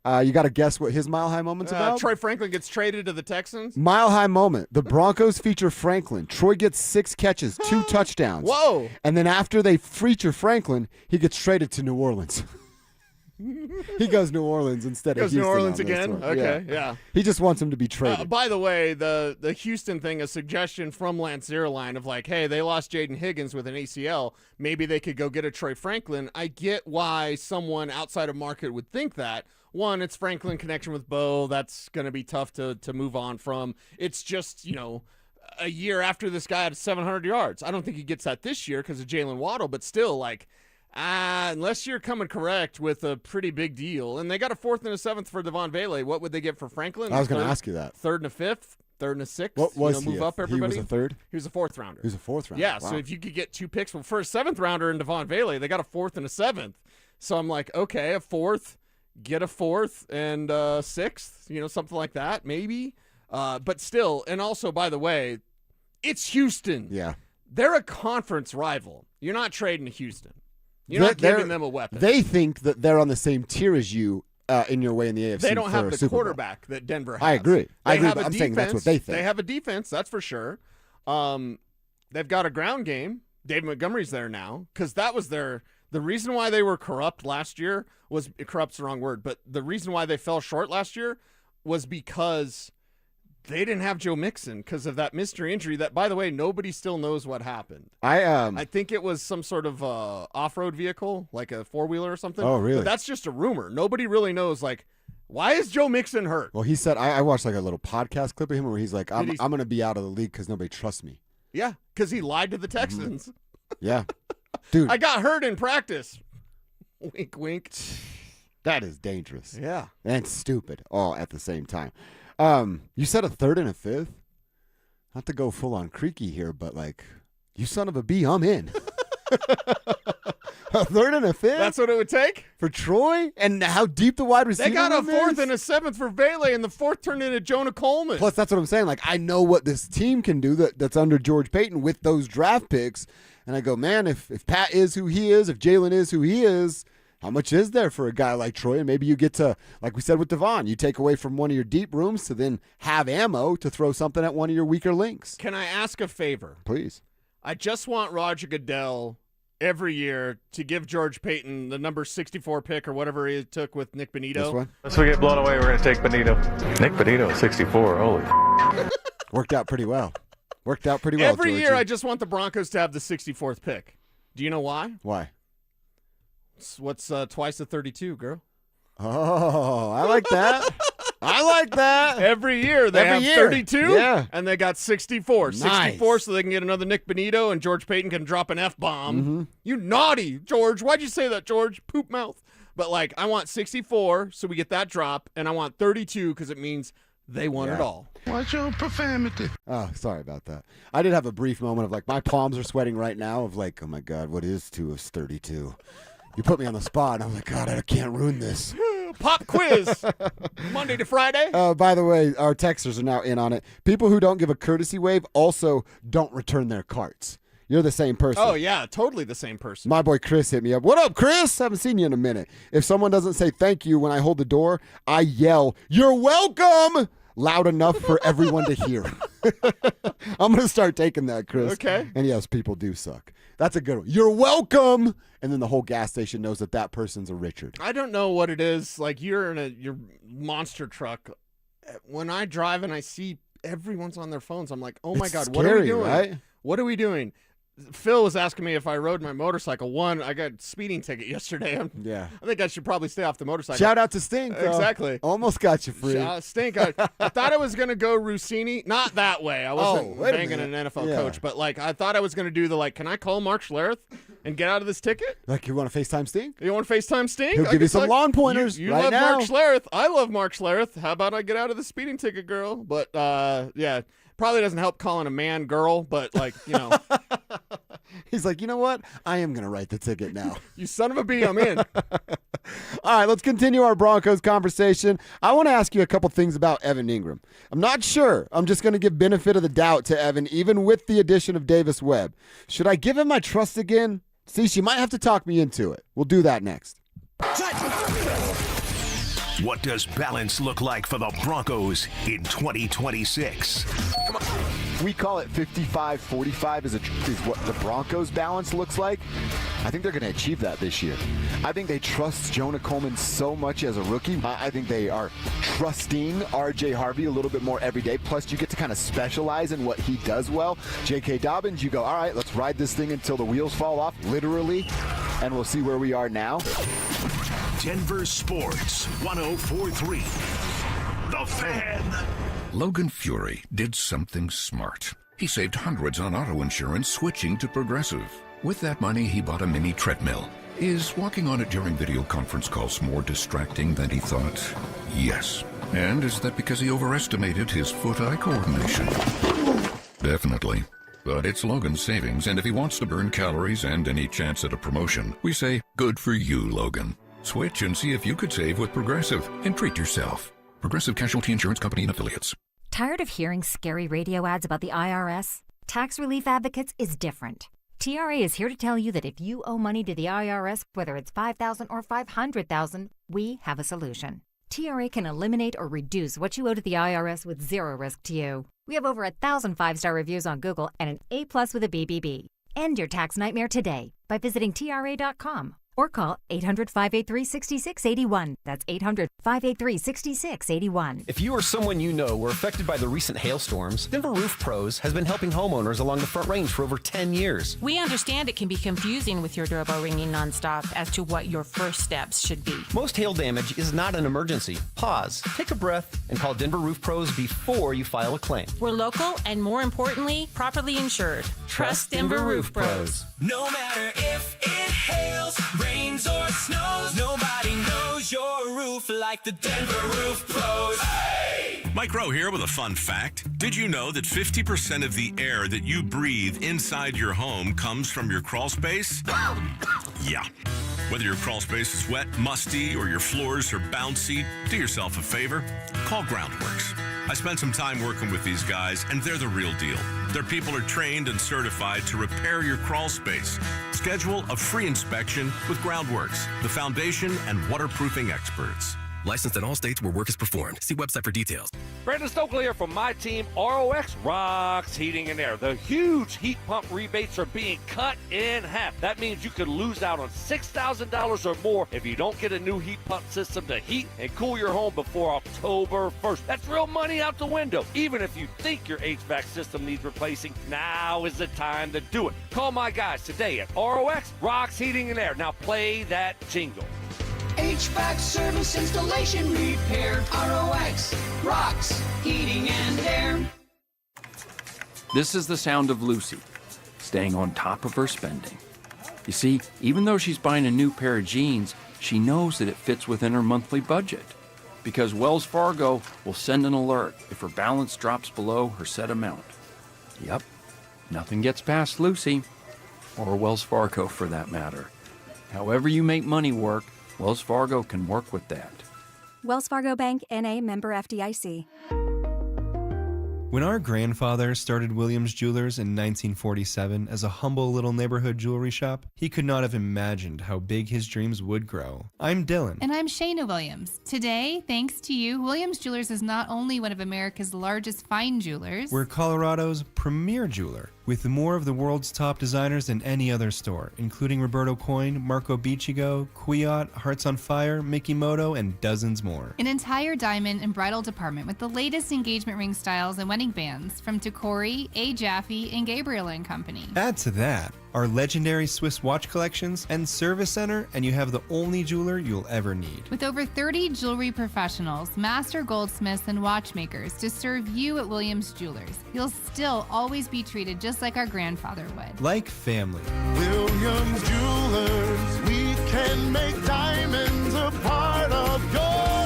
You got to guess what his Mile High moment's about? Troy Franklin gets traded to the Texans. Mile High moment. The Broncos feature Franklin. Troy gets 6 catches, 2 touchdowns. Whoa. And then after they feature Franklin, he gets traded to New Orleans. He goes New Orleans instead of Houston. New Orleans on this again? one. Okay, yeah. He just wants him to be traded. By the way, the Houston thing, a suggestion from Lance Zierlein of like, hey, they lost Jaden Higgins with an ACL. Maybe they could go get a Troy Franklin. I get why someone outside of market would think that. One, it's Franklin connection with Bo. That's going to be tough to move on from. It's just, a year after this guy had 700 yards. I don't think he gets that this year because of Jalen Waddle, but still, like, unless you're coming correct with a pretty big deal. And they got a 4th and a 7th for Devon Vele. What would they get for Franklin? I was going to ask you that. 3rd and a 5th, 3rd and a 6th. What was he? Move up everybody. He was a 3rd? He was a 4th rounder. He was a 4th rounder. Yeah, wow. so if you could get 2 picks, well, for a 7th rounder in Devon Vele, they got a 4th and a 7th. So I'm like, okay, a 4th, get a 4th and 6th, something like that, maybe. But still, and also, by the way, it's Houston. Yeah. They're a conference rival. You're not trading to Houston. You're not giving them a weapon. They think that they're on the same tier as you in your way in the AFC. They don't have the Super Bowl. quarterback that Denver has. I agree. But I'm saying that's what they think. They have a defense, that's for sure. They've got a ground game. David Montgomery's there now because that was the reason why they were corrupt last year was – corrupt's the wrong word, but the reason why they fell short last year was because they didn't have Joe Mixon because of that mystery injury that, by the way, nobody still knows what happened. I think it was some sort of off-road vehicle, like a four-wheeler or something. Oh, really? But that's just a rumor. Nobody really knows, like, why is Joe Mixon hurt? Well, he said – I watched like a little podcast clip of him where he's like, I'm going to be out of the league because nobody trusts me. Yeah, because he lied to the Texans. Yeah. Dude. I got hurt in practice. Wink, wink. That is dangerous. Yeah. And stupid all at the same time. You said a 3rd and a 5th? Not to go full on creaky here, but like, you son of a bee, I'm in. A 3rd and a 5th? That's what it would take? For Troy? And how deep the wide receiver They got a room 4th is? and a 7th for Vele, and the 4th turned into Jonah Coleman. Plus, that's what I'm saying. Like, I know what this team can do that's under George Payton with those draft picks. And I go, man, if Pat is who he is, if Jalen is who he is, how much is there for a guy like Troy? And maybe you get to, like we said with Devon, you take away from one of your deep rooms to then have ammo to throw something at one of your weaker links. Can I ask a favor? Please. I just want Roger Goodell every year to give George Payton the number 64 pick or whatever he took with Nick Bonito. This one? Unless we get blown away, we're going to take Bonito. Nick Bonito, 64. Holy. Worked out pretty well. Worked out pretty well, Every Georgie. year, I just want the Broncos to have the 64th pick. Do you know why? Why? What's twice the 32, girl? Oh, I like that. I like that. Every year they have 32, yeah. And they got 64. Nice. 64 so they can get another Nick Bonito and George Payton can drop an F-bomb. Mm-hmm. You naughty, George. Why'd you say that, George? Poop mouth. But, like, I want 64 so we get that drop, and I want 32 because it means they won it all. What's your profanity? Oh, sorry about that. I did have a brief moment of, like, my palms are sweating right now of, like, oh, my God, what is 2 is 32? You put me on the spot, and I'm like, God, I can't ruin this. Pop quiz, Monday to Friday. By the way, our texters are now in on it. People who don't give a courtesy wave also don't return their carts. You're the same person. Oh, yeah, totally the same person. My boy Chris hit me up. What up, Chris? Haven't seen you in a minute. If someone doesn't say thank you when I hold the door, I yell, "You're welcome!" loud enough for everyone to hear. I'm going to start taking that, Chris. Okay. And yes, people do suck. That's a good one. You're welcome. And then the whole gas station knows that person's a Richard. I don't know what it is. Like, you're in your monster truck. When I drive and I see everyone's on their phones, I'm like, oh, my God, scary, what are we doing? Right? What are we doing? Phil was asking me if I rode my motorcycle. One, I got a speeding ticket yesterday. Yeah. I think I should probably stay off the motorcycle. Shout out to Stink, though. Exactly. Almost got you free. Stink. I thought I was going to go Rossini. Not that way. I wasn't banging an NFL coach. But, like, I thought I was going to do can I call Mark Schlereth and get out of this ticket? Like, you want to FaceTime Stink? You want to FaceTime Stink? He'll give you some lawn pointers You right love now. Mark Schlereth. I love Mark Schlereth. How about I get out of the speeding ticket, girl? But, yeah, probably doesn't help calling a man girl, but, like, you know. He's like, you know what? I am going to write the ticket now. You son of a bee, I'm in. All right, let's continue our Broncos conversation. I want to ask you a couple things about Evan Ingram. I'm not sure. I'm just going to give benefit of the doubt to Evan, even with the addition of Davis Webb. Should I give him my trust again? See, she might have to talk me into it. We'll do that next. What does balance look like for the Broncos in 2026? We call it 55-45 is what the Broncos balance looks like. I think they're going to achieve that this year. I think they trust Jonah Coleman so much as a rookie. I think they are trusting R.J. Harvey a little bit more every day. Plus, you get to kind of specialize in what he does well. J.K. Dobbins, you go, all right, let's ride this thing until the wheels fall off, literally, and we'll see where we are now. Denver Sports 104.3. The Fan. Logan Fury did something smart. He saved hundreds on auto insurance switching to Progressive. With that money, he bought a mini treadmill. Is walking on it during video conference calls more distracting than he thought? Yes. And is that because he overestimated his foot-eye coordination? Definitely. But it's Logan's savings, and if he wants to burn calories and any chance at a promotion, we say, good for you, Logan. Switch and see if you could save with Progressive and treat yourself. Progressive Casualty Insurance Company and Affiliates. Tired of hearing scary radio ads about the IRS? Tax Relief Advocates is different. TRA is here to tell you that if you owe money to the IRS, whether it's $5,000 or $500,000, we have a solution. TRA can eliminate or reduce what you owe to the IRS with zero risk to you. We have over 1,000 5-star reviews on Google and an A+ with a BBB. End your tax nightmare today by visiting TRA.com or call 800-583-6681. That's 800-583-6681. If you or someone you know were affected by the recent hailstorms, Denver Roof Pros has been helping homeowners along the Front Range for over 10 years. We understand it can be confusing with your doorbell ringing nonstop as to what your first steps should be. Most hail damage is not an emergency. Pause, take a breath, and call Denver Roof Pros before you file a claim. We're local and, more importantly, properly insured. Trust Denver Roof Pros. No matter if it hails, rains, or snows, nobody knows your roof like the Denver Roof Pros. Hey! Mike Rowe here with a fun fact. Did you know that 50% of the air that you breathe inside your home comes from your crawl space? Yeah. Whether your crawl space is wet, musty, or your floors are bouncy, do yourself a favor. Call Groundworks. I spent some time working with these guys, and they're the real deal. Their people are trained and certified to repair your crawl space. Schedule a free inspection with Groundworks, the foundation and waterproofing experts. Licensed in all states where work is performed. See website for details. Brandon Stokely here from my team, ROX Rocks Heating and Air. The huge heat pump rebates are being cut in half. That means you could lose out on $6,000 or more if you don't get a new heat pump system to heat and cool your home before October 1st. That's real money out the window. Even if you think your HVAC system needs replacing, now is the time to do it. Call my guys today at ROX Rocks Heating and Air. Now play that jingle. HVAC service, installation, repair, ROX, Rocks, Heating and Air. This is the sound of Lucy, staying on top of her spending. You see, even though she's buying a new pair of jeans, she knows that it fits within her monthly budget. Because Wells Fargo will send an alert if her balance drops below her set amount. Yep, nothing gets past Lucy, or Wells Fargo for that matter. However you make money work, Wells Fargo can work with that. Wells Fargo Bank, N.A., member FDIC. When our grandfather started Williams Jewelers in 1947 as a humble little neighborhood jewelry shop, he could not have imagined how big his dreams would grow. I'm Dylan. And I'm Shayna Williams. Today, thanks to you, Williams Jewelers is not only one of America's largest fine jewelers, we're Colorado's premier jeweler, with more of the world's top designers than any other store, including Roberto Coin, Marco Biccigo, Kwiat, Hearts on Fire, Mikimoto, and dozens more. An entire diamond and bridal department with the latest engagement ring styles and wedding bands from Tacori, A. Jaffe, and Gabriel & Company. Add to that our legendary Swiss watch collections and service center, and you have the only jeweler you'll ever need. With over 30 jewelry professionals, master goldsmiths, and watchmakers to serve you at Williams Jewelers, you'll still always be treated just like our grandfather would. Like family. Williams Jewelers, we can make diamonds a part of your life.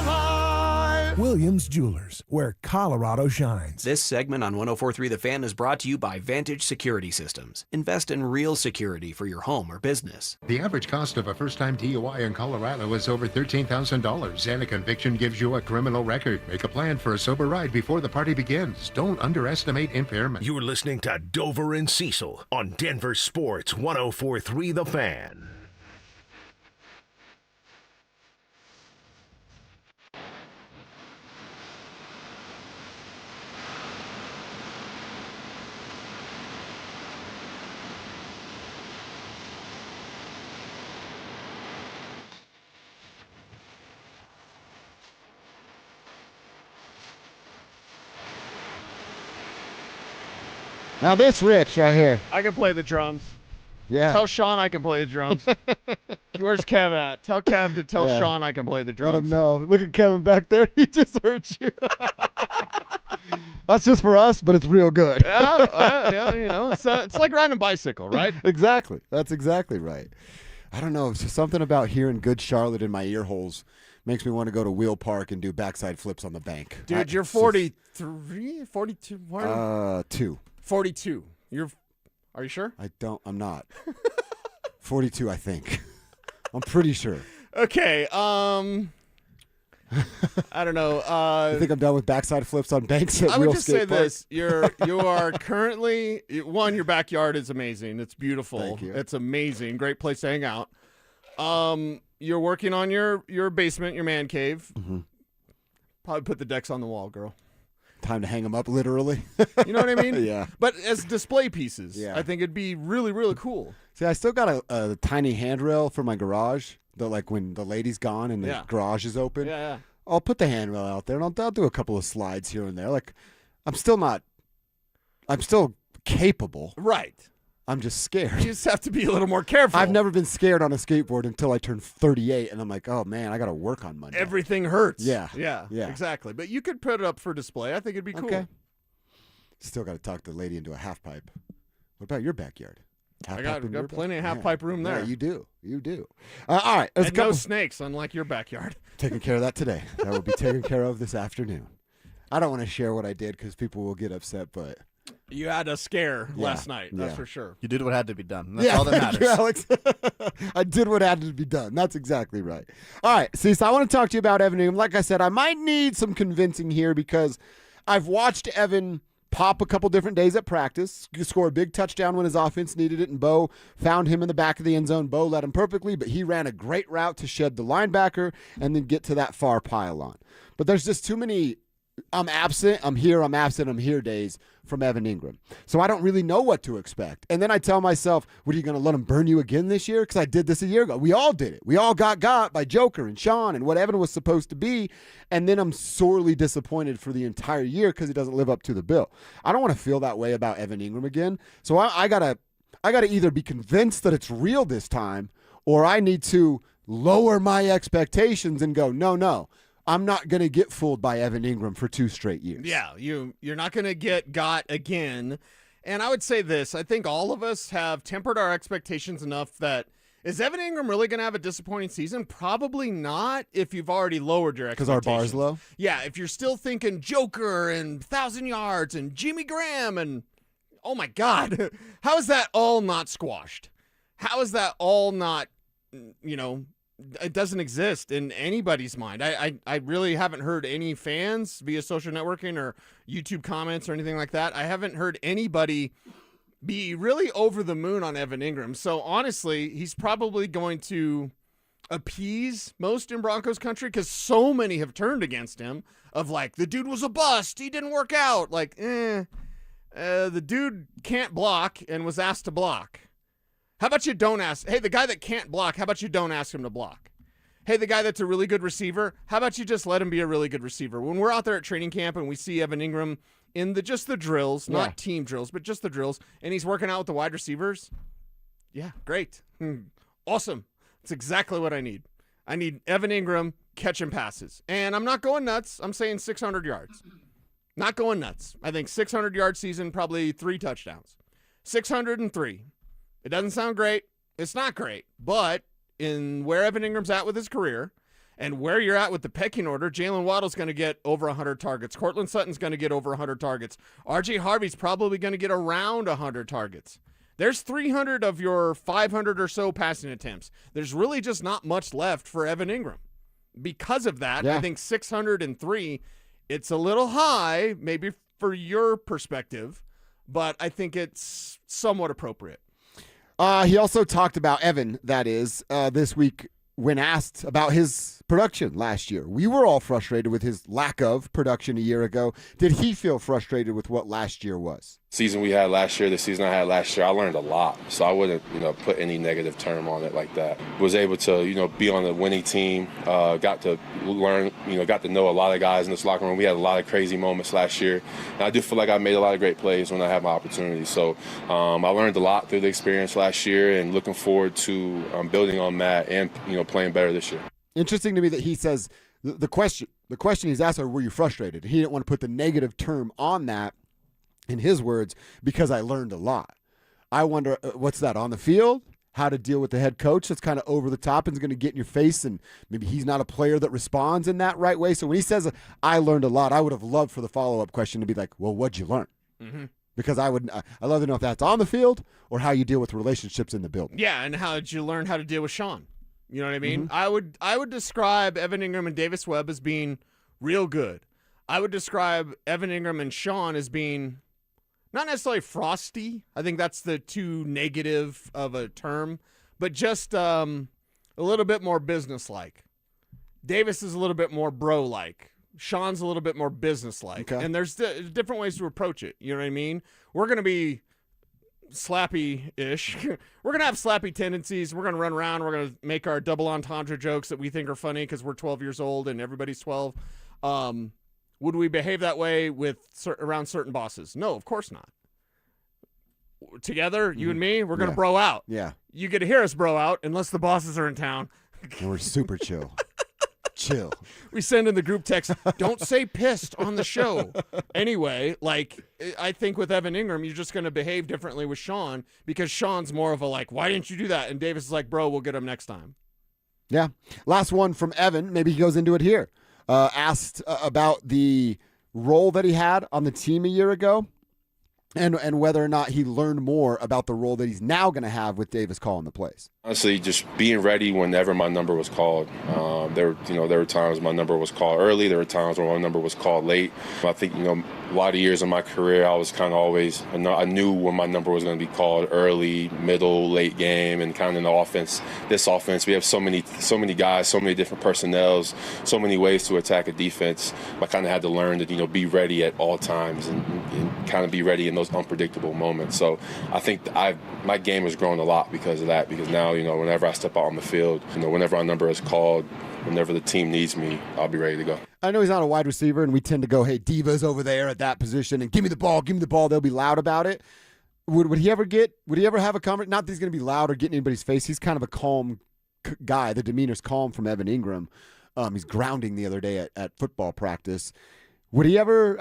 Williams Jewelers, where Colorado shines. This segment on 104.3 The Fan is brought to you by Vantage Security Systems. Invest in real security for your home or business. The average cost of a first-time DUI in Colorado is over $13,000, and a conviction gives you a criminal record. Make a plan for a sober ride before the party begins. Don't underestimate impairment. You're listening to Dover and Cecil on Denver Sports 104.3 The Fan. Now this Rich right here. I can play the drums. Yeah. Tell Sean I can play the drums. Where's Kev at? Tell Kev to tell Yeah. Sean I can play the I drums. don't know. Look at Kevin back there. He just heard you. That's just for us, but it's real good. Yeah, you know, it's like riding a bicycle, right? Exactly. That's exactly right. I don't know. It's just something about hearing Good Charlotte in my ear holes makes me want to go to Wheel Park and do backside flips on the bank. Dude, you're 43, 42? 2. 42. Are you sure? I'm not. 42, I think. I'm pretty sure. Okay, I don't know. I think I'm done with backside flips on banks at I would Wheel just Skate say Park. this: you are currently your backyard is amazing. It's beautiful. Thank you. It's amazing. Great place to hang out. You're working on your basement, your man cave. Mm-hmm. Probably put the decks on the wall, girl. Time to hang them up, literally. You know what I mean? Yeah. But as display pieces, Yeah. I think it'd be really, really cool. See, I still got a tiny handrail for my garage. Like when the lady's gone and the Yeah. garage is open. Yeah. I'll put the handrail out there, and I'll do a couple of slides here and there. Like, I'm still capable. Right. I'm just scared. You just have to be a little more careful. I've never been scared on a skateboard until I turned 38, and I'm like, oh, man, I got to work on Monday. Everything hurts. Yeah. Yeah. Exactly. But you could put it up for display. I think it'd be cool. Okay. Still got to talk the lady into a half pipe. What about your backyard? I got plenty of half pipe room there. Yeah, you do. You do. All right. Let's And go. no snakes, unlike your backyard. Taking care of that today. That will be taken care of this afternoon. I don't want to share what I did because people will get upset, but You had a scare Yeah, last night, that's yeah. for sure. You did what had to be done. That's all that thank matters. you, Alex. I did what had to be done. That's exactly right. All right, Cecil, I want to talk to you about Evan Ingram. Like I said, I might need some convincing here because I've watched Evan pop a couple different days at practice, score a big touchdown when his offense needed it, and Bo found him in the back of the end zone. Bo led him perfectly, but he ran a great route to shed the linebacker and then get to that far pylon. But there's just too many I'm absent, I'm here, I'm absent, I'm here days from Evan Ingram. So I don't really know what to expect. And then I tell myself, what are you going to let him burn you again this year? Because I did this a year ago. We all did it. We all got by Joker and Sean and what Evan was supposed to be. And then I'm sorely disappointed for the entire year because he doesn't live up to the bill. I don't want to feel that way about Evan Ingram again. So I gotta either be convinced that it's real this time, or I need to lower my expectations and go, no. I'm not going to get fooled by Evan Ingram for 2 straight years. Yeah, you're not going to got again. And I would say this, I think all of us have tempered our expectations enough that is Evan Ingram really going to have a disappointing season? Probably not if you've already lowered your expectations. Because our bar's low? Yeah, if you're still thinking Joker and 1,000 yards and Jimmy Graham and, oh my God, how is that all not squashed? How is that all not, it doesn't exist in anybody's mind. I really haven't heard any fans via social networking or YouTube comments or anything like that. I haven't heard anybody be really over the moon on Evan Ingram. So honestly, he's probably going to appease most in Broncos country because so many have turned against him of like, the dude was a bust. He didn't work out. Like, the dude can't block and was asked to block. How about you don't ask? Hey, the guy that can't block, how about you don't ask him to block? Hey, the guy that's a really good receiver, how about you just let him be a really good receiver? When we're out there at training camp and we see Evan Ingram in just the drills, not team drills, but just the drills, and he's working out with the wide receivers, yeah, great. Awesome. That's exactly what I need. I need Evan Ingram catching passes. And I'm not going nuts. I'm saying 600 yards. Not going nuts. I think 600-yard season, probably 3 touchdowns. 603. It doesn't sound great. It's not great. But in where Evan Ingram's at with his career and where you're at with the pecking order, Jalen Waddle's going to get over 100 targets. Cortland Sutton's going to get over 100 targets. R.J. Harvey's probably going to get around 100 targets. There's 300 of your 500 or so passing attempts. There's really just not much left for Evan Ingram. Because of that, I think 603, it's a little high, maybe for your perspective, but I think it's somewhat appropriate. He also talked about Evan, that is, this week when asked about his production last year. We were all frustrated with his lack of production a year ago. Did he feel frustrated with what last year was? season we had last year, the season I had last year, I learned a lot. So I wouldn't, put any negative term on it like that. Was able to, be on the winning team, got to learn, got to know a lot of guys in this locker room. We had a lot of crazy moments last year. And I do feel like I made a lot of great plays when I had my opportunity. So I learned a lot through the experience last year and looking forward to building on that and, playing better this year. Interesting to me that he says the question he's asked are, were you frustrated? He didn't want to put the negative term on that. In his words, because I learned a lot. I wonder, what's that, on the field? How to deal with the head coach that's kind of over the top and is going to get in your face, and maybe he's not a player that responds in that right way. So when he says, I learned a lot, I would have loved for the follow-up question to be like, well, what'd you learn? Mm-hmm. Because I love to know if that's on the field or how you deal with relationships in the building. Yeah, and how did you learn how to deal with Sean? You know what I mean? Mm-hmm. I would describe Evan Ingram and Davis Webb as being real good. I would describe Evan Ingram and Sean as being not necessarily frosty. I think that's the too negative of a term, but just a little bit more business-like. Davis is a little bit more bro-like. Sean's a little bit more business-like. Okay. And there's different ways to approach it. You know what I mean? We're going to be slappy-ish. We're going to have slappy tendencies. We're going to run around. We're going to make our double entendre jokes that we think are funny because we're 12 years old and everybody's 12. Would we behave that way around certain bosses? No, of course not. Together, you and me, we're going to bro out. Yeah. You get to hear us bro out unless the bosses are in town. And we're super chill. Chill. We send in the group text, don't say pissed on the show. Anyway, I think with Evan Ingram, you're just going to behave differently with Sean because Sean's more of a why didn't you do that? And Davis is like, bro, we'll get him next time. Yeah. Last one from Evan. Maybe he goes into it here. Asked about the role that he had on the team a year ago and whether or not he learned more about the role that he's now going to have with Davis calling the plays. Honestly, just being ready whenever my number was called. There were times my number was called early. There were times where my number was called late. I think, a lot of years in my career, I was kind of always, I knew when my number was going to be called early, middle, late game, and kind of in the offense. This offense, we have so many guys, so many different personnels, so many ways to attack a defense. I kind of had to learn to, be ready at all times and kind of be ready in those unpredictable moments. So I think my game has grown a lot because of that, because now, whenever I step out on the field, whenever our number is called, whenever the team needs me, I'll be ready to go. I know he's not a wide receiver, and we tend to go, hey, Diva's over there at that position, and give me the ball. They'll be loud about it. Would he ever have a conversation? Not that he's going to be loud or get in anybody's face. He's kind of a calm guy. The demeanor's calm from Evan Ingram. He's grounding the other day at football practice. Would he ever,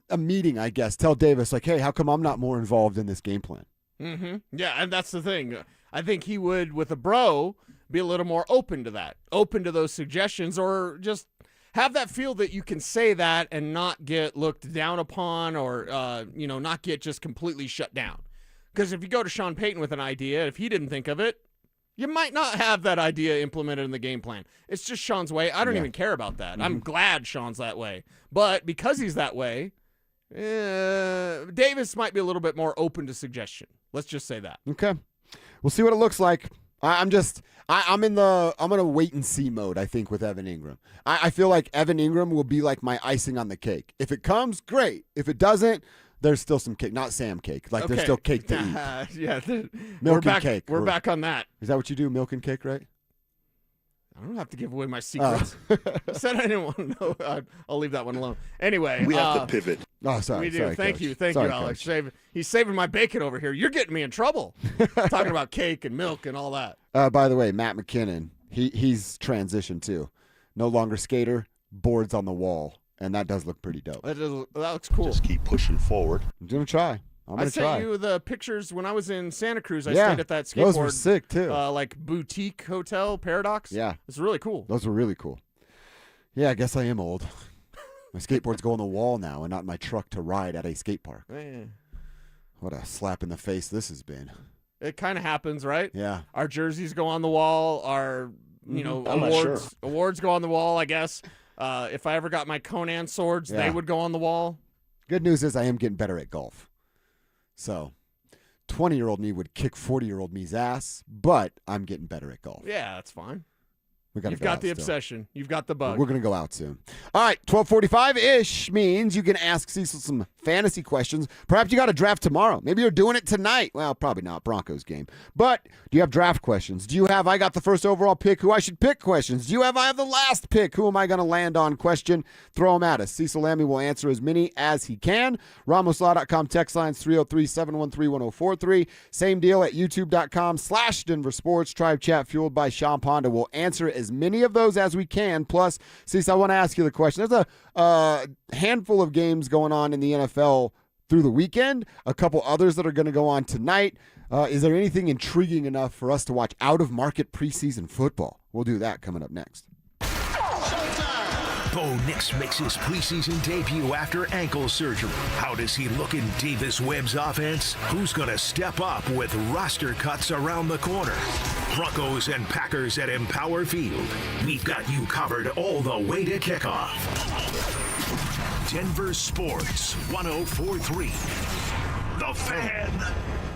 a meeting, I guess, tell Davis, hey, how come I'm not more involved in this game plan? Mm-hmm. Yeah, and that's the thing. I think he would, with a bro, be a little more open to that, open to those suggestions, or just have that feel that you can say that and not get looked down upon or, not get just completely shut down. Because if you go to Sean Payton with an idea, if he didn't think of it, you might not have that idea implemented in the game plan. It's just Sean's way. I don't even care about that. Mm-hmm. I'm glad Sean's that way. But because he's that way, Davis might be a little bit more open to suggestion. Let's just say that. Okay. We'll see what it looks like. I'm in a wait and see mode, I think, with Evan Ingram. I feel like Evan Ingram will be like my icing on the cake. If it comes, great. If it doesn't, there's still some cake. Not Sam cake. There's still cake to eat. Yeah. Milk and cake. We're back on that. Is that what you do? Milk and cake, right? I don't have to give away my secrets. I said I didn't want to know. I'll leave that one alone. Anyway. We have to pivot. Oh, sorry. We do. Sorry, Thank Coach. you. Thank Sorry, you, Alex. Coach. He's saving my bacon over here. You're getting me in trouble. Talking about cake and milk and all that. By the way, Matt McKinnon, he's transitioned too. No longer skater, boards on the wall. And that does look pretty dope. That looks cool. Just keep pushing forward. I'm going to try. I sent you the pictures when I was in Santa Cruz. I stayed at that skateboard. Those were sick, too. Boutique hotel, Paradox. Yeah. It's really cool. Those were really cool. Yeah, I guess I am old. My skateboards go on the wall now and not in my truck to ride at a skate park. Man. What a slap in the face this has been. It kind of happens, right? Yeah. Our jerseys go on the wall. Our, awards go on the wall, I guess. If I ever got my Conan swords, they would go on the wall. Good news is I am getting better at golf. So 20-year-old me would kick 40-year-old me's ass, but I'm getting better at golf. Yeah, that's fine. You've got the obsession. You've got the bug. We're going to go out soon. All right, 12:45-ish means you can ask Cecil some fantasy questions. Perhaps you got a draft tomorrow. Maybe you're doing it tonight. Well, probably not. Broncos game. But do you have draft questions? Do you have I got the first overall pick, who I should pick questions? Do you have I have the last pick, who am I going to land on question? Throw them at us. Cecil Lammey will answer as many as he can. RamosLaw.com text lines 303-713-1043. Same deal at youtube.com/DenverSports. Tribe chat fueled by Sean Ponda. We'll answer as many of those as we can. Plus, Cecil, I want to ask you the question. There's a handful of games going on in the NFL through the weekend, a couple others that are going to go on tonight. Is there anything intriguing enough for us to watch out-of-market preseason football? We'll do that coming up next. Bo Nix makes his preseason debut after ankle surgery. How does he look in Davis Webb's offense? Who's going to step up with roster cuts around the corner? Broncos and Packers at Empower Field. We've got you covered all the way to kickoff. Denver Sports 104.3. The Fan.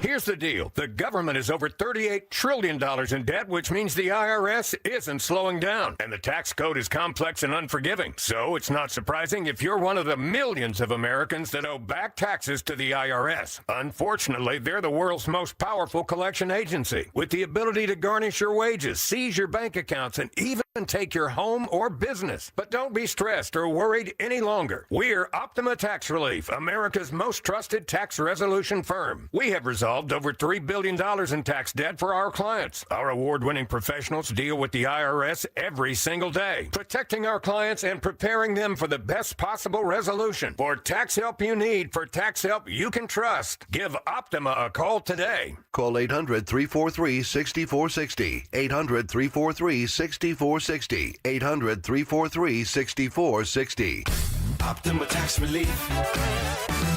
Here's the deal. The government is over $38 trillion in debt, which means the IRS isn't slowing down. And the tax code is complex and unforgiving. So it's not surprising if you're one of the millions of Americans that owe back taxes to the IRS. Unfortunately, they're the world's most powerful collection agency, with the ability to garnish your wages, seize your bank accounts, and even take your home or business. But don't be stressed or worried any longer. We're Optima Tax Relief, America's most trusted tax resolution firm. We have resolved over $3 billion in tax debt for our clients. Our award-winning professionals deal with the IRS every single day, protecting our clients and preparing them for the best possible resolution. For tax help you need, for tax help you can trust, give Optima a call today. Call 800-343-6460. 800-343-6460. 800-343-6460. Optima Tax Relief.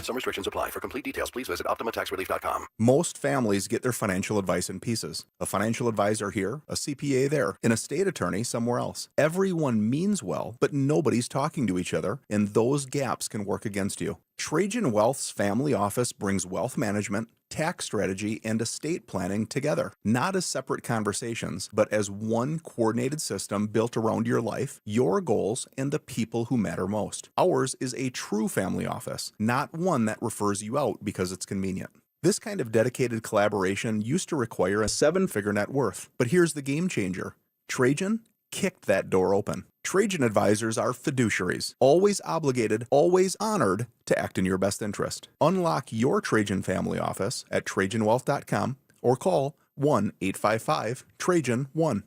Some restrictions apply. For complete details, please visit OptimaTaxRelief.com. Most families get their financial advice in pieces. A financial advisor here, a CPA there, an estate attorney somewhere else. Everyone means well, but nobody's talking to each other, and those gaps can work against you. Trajan Wealth's family office brings wealth management, tax strategy, and estate planning together, not as separate conversations, but as one coordinated system built around your life, your goals, and the people who matter most. Ours is a true family office, not one that refers you out because it's convenient. This kind of dedicated collaboration used to require a 7-figure net worth, but here's the game changer. Trajan kicked that door open. Trajan advisors are fiduciaries, always obligated, always honored to act in your best interest. Unlock your Trajan family office at TrajanWealth.com or call 1-855-TRAJAN-1.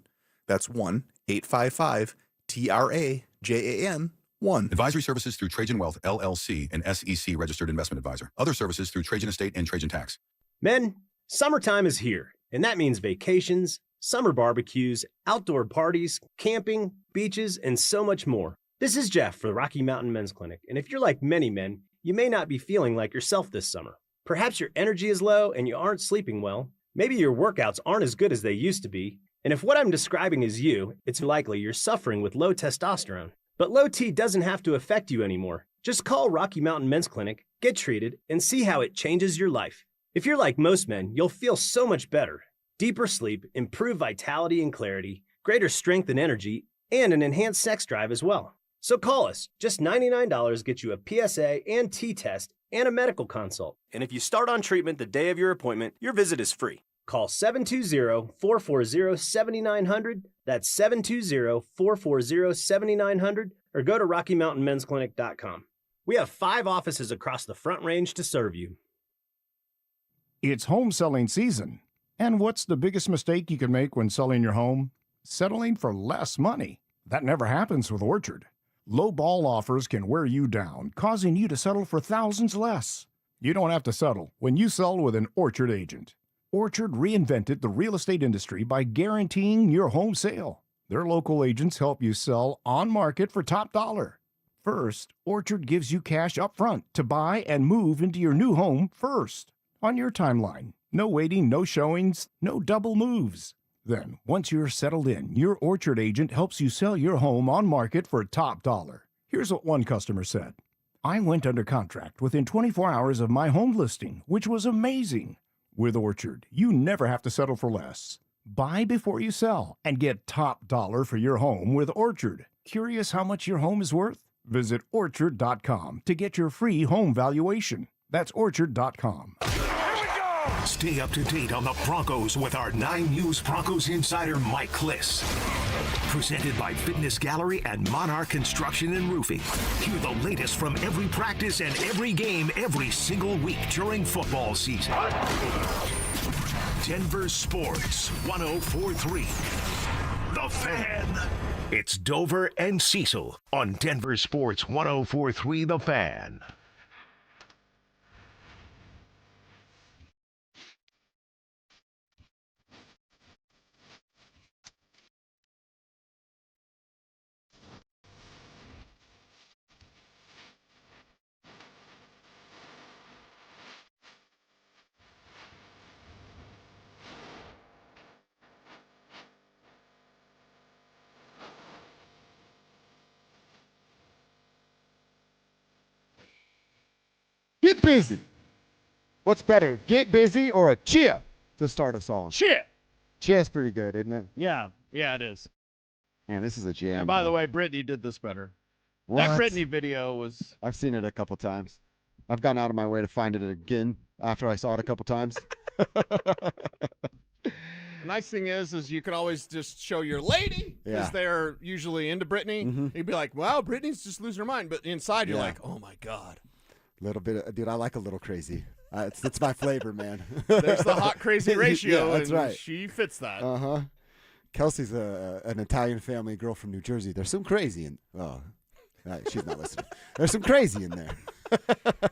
That's 1-855-TRAJAN-1. Advisory services through Trajan Wealth, LLC, an SEC registered investment advisor. Other services through Trajan Estate and Trajan Tax. Men, summertime is here, and that means vacations, summer barbecues, outdoor parties, camping, beaches, and so much more. This is Jeff for the Rocky Mountain Men's Clinic, and if you're like many men, you may not be feeling like yourself this summer. Perhaps your energy is low and you aren't sleeping well. Maybe your workouts aren't as good as they used to be. And if what I'm describing is you, it's likely you're suffering with low testosterone. But low T doesn't have to affect you anymore. Just call Rocky Mountain Men's Clinic, get treated, and see how it changes your life. If you're like most men, you'll feel so much better. Deeper sleep, improved vitality and clarity, greater strength and energy, and an enhanced sex drive as well. So call us. Just $99 gets you a PSA and T-test and a medical consult. And if you start on treatment the day of your appointment, your visit is free. Call 720-440-7900. That's 720-440-7900. Or go to RockyMountainMen'sClinic.com. We have 5 offices across the Front Range to serve you. It's home selling season. And what's the biggest mistake you can make when selling your home? Settling for less money. That never happens with Orchard. Low ball offers can wear you down, causing you to settle for thousands less. You don't have to settle when you sell with an Orchard agent. Orchard reinvented the real estate industry by guaranteeing your home sale. Their local agents help you sell on market for top dollar. First, Orchard gives you cash up front to buy and move into your new home first, on your timeline. No waiting, no showings, no double moves. Then, once you're settled in, your Orchard agent helps you sell your home on market for top dollar. Here's what one customer said. I went under contract within 24 hours of my home listing, which was amazing. With Orchard, you never have to settle for less. Buy before you sell and get top dollar for your home with Orchard. Curious how much your home is worth? Visit Orchard.com to get your free home valuation. That's Orchard.com. Stay up to date on the Broncos with our 9 News Broncos insider Mike Kliss. Presented by Fitness Gallery and Monarch Construction and Roofing. Hear the latest from every practice and every game every single week during football season. Denver Sports 104.3. The Fan. It's Dover and Cecil on Denver Sports 104.3 The Fan. Get busy. What's better, get busy or a cheer to start us on? Cheer. Cheer's pretty good, isn't it? Yeah, it is. Man, this is a jam. And by the way, Brittany did this better. What? That Brittany video was... I've seen it a couple times. I've gone out of my way to find it again after I saw it a couple times. The nice thing is you can always just show your lady because they're usually into Brittany. You'd be like, wow, Brittany's just losing her mind. But inside, you're like, oh, my God. Little bit, dude. I like a little crazy. It's my flavor, man. There's the hot crazy ratio, yeah, that's and right. she fits that. Kelsey's an Italian family girl from New Jersey. There's some crazy in. Oh, she's not listening. There's some crazy in there.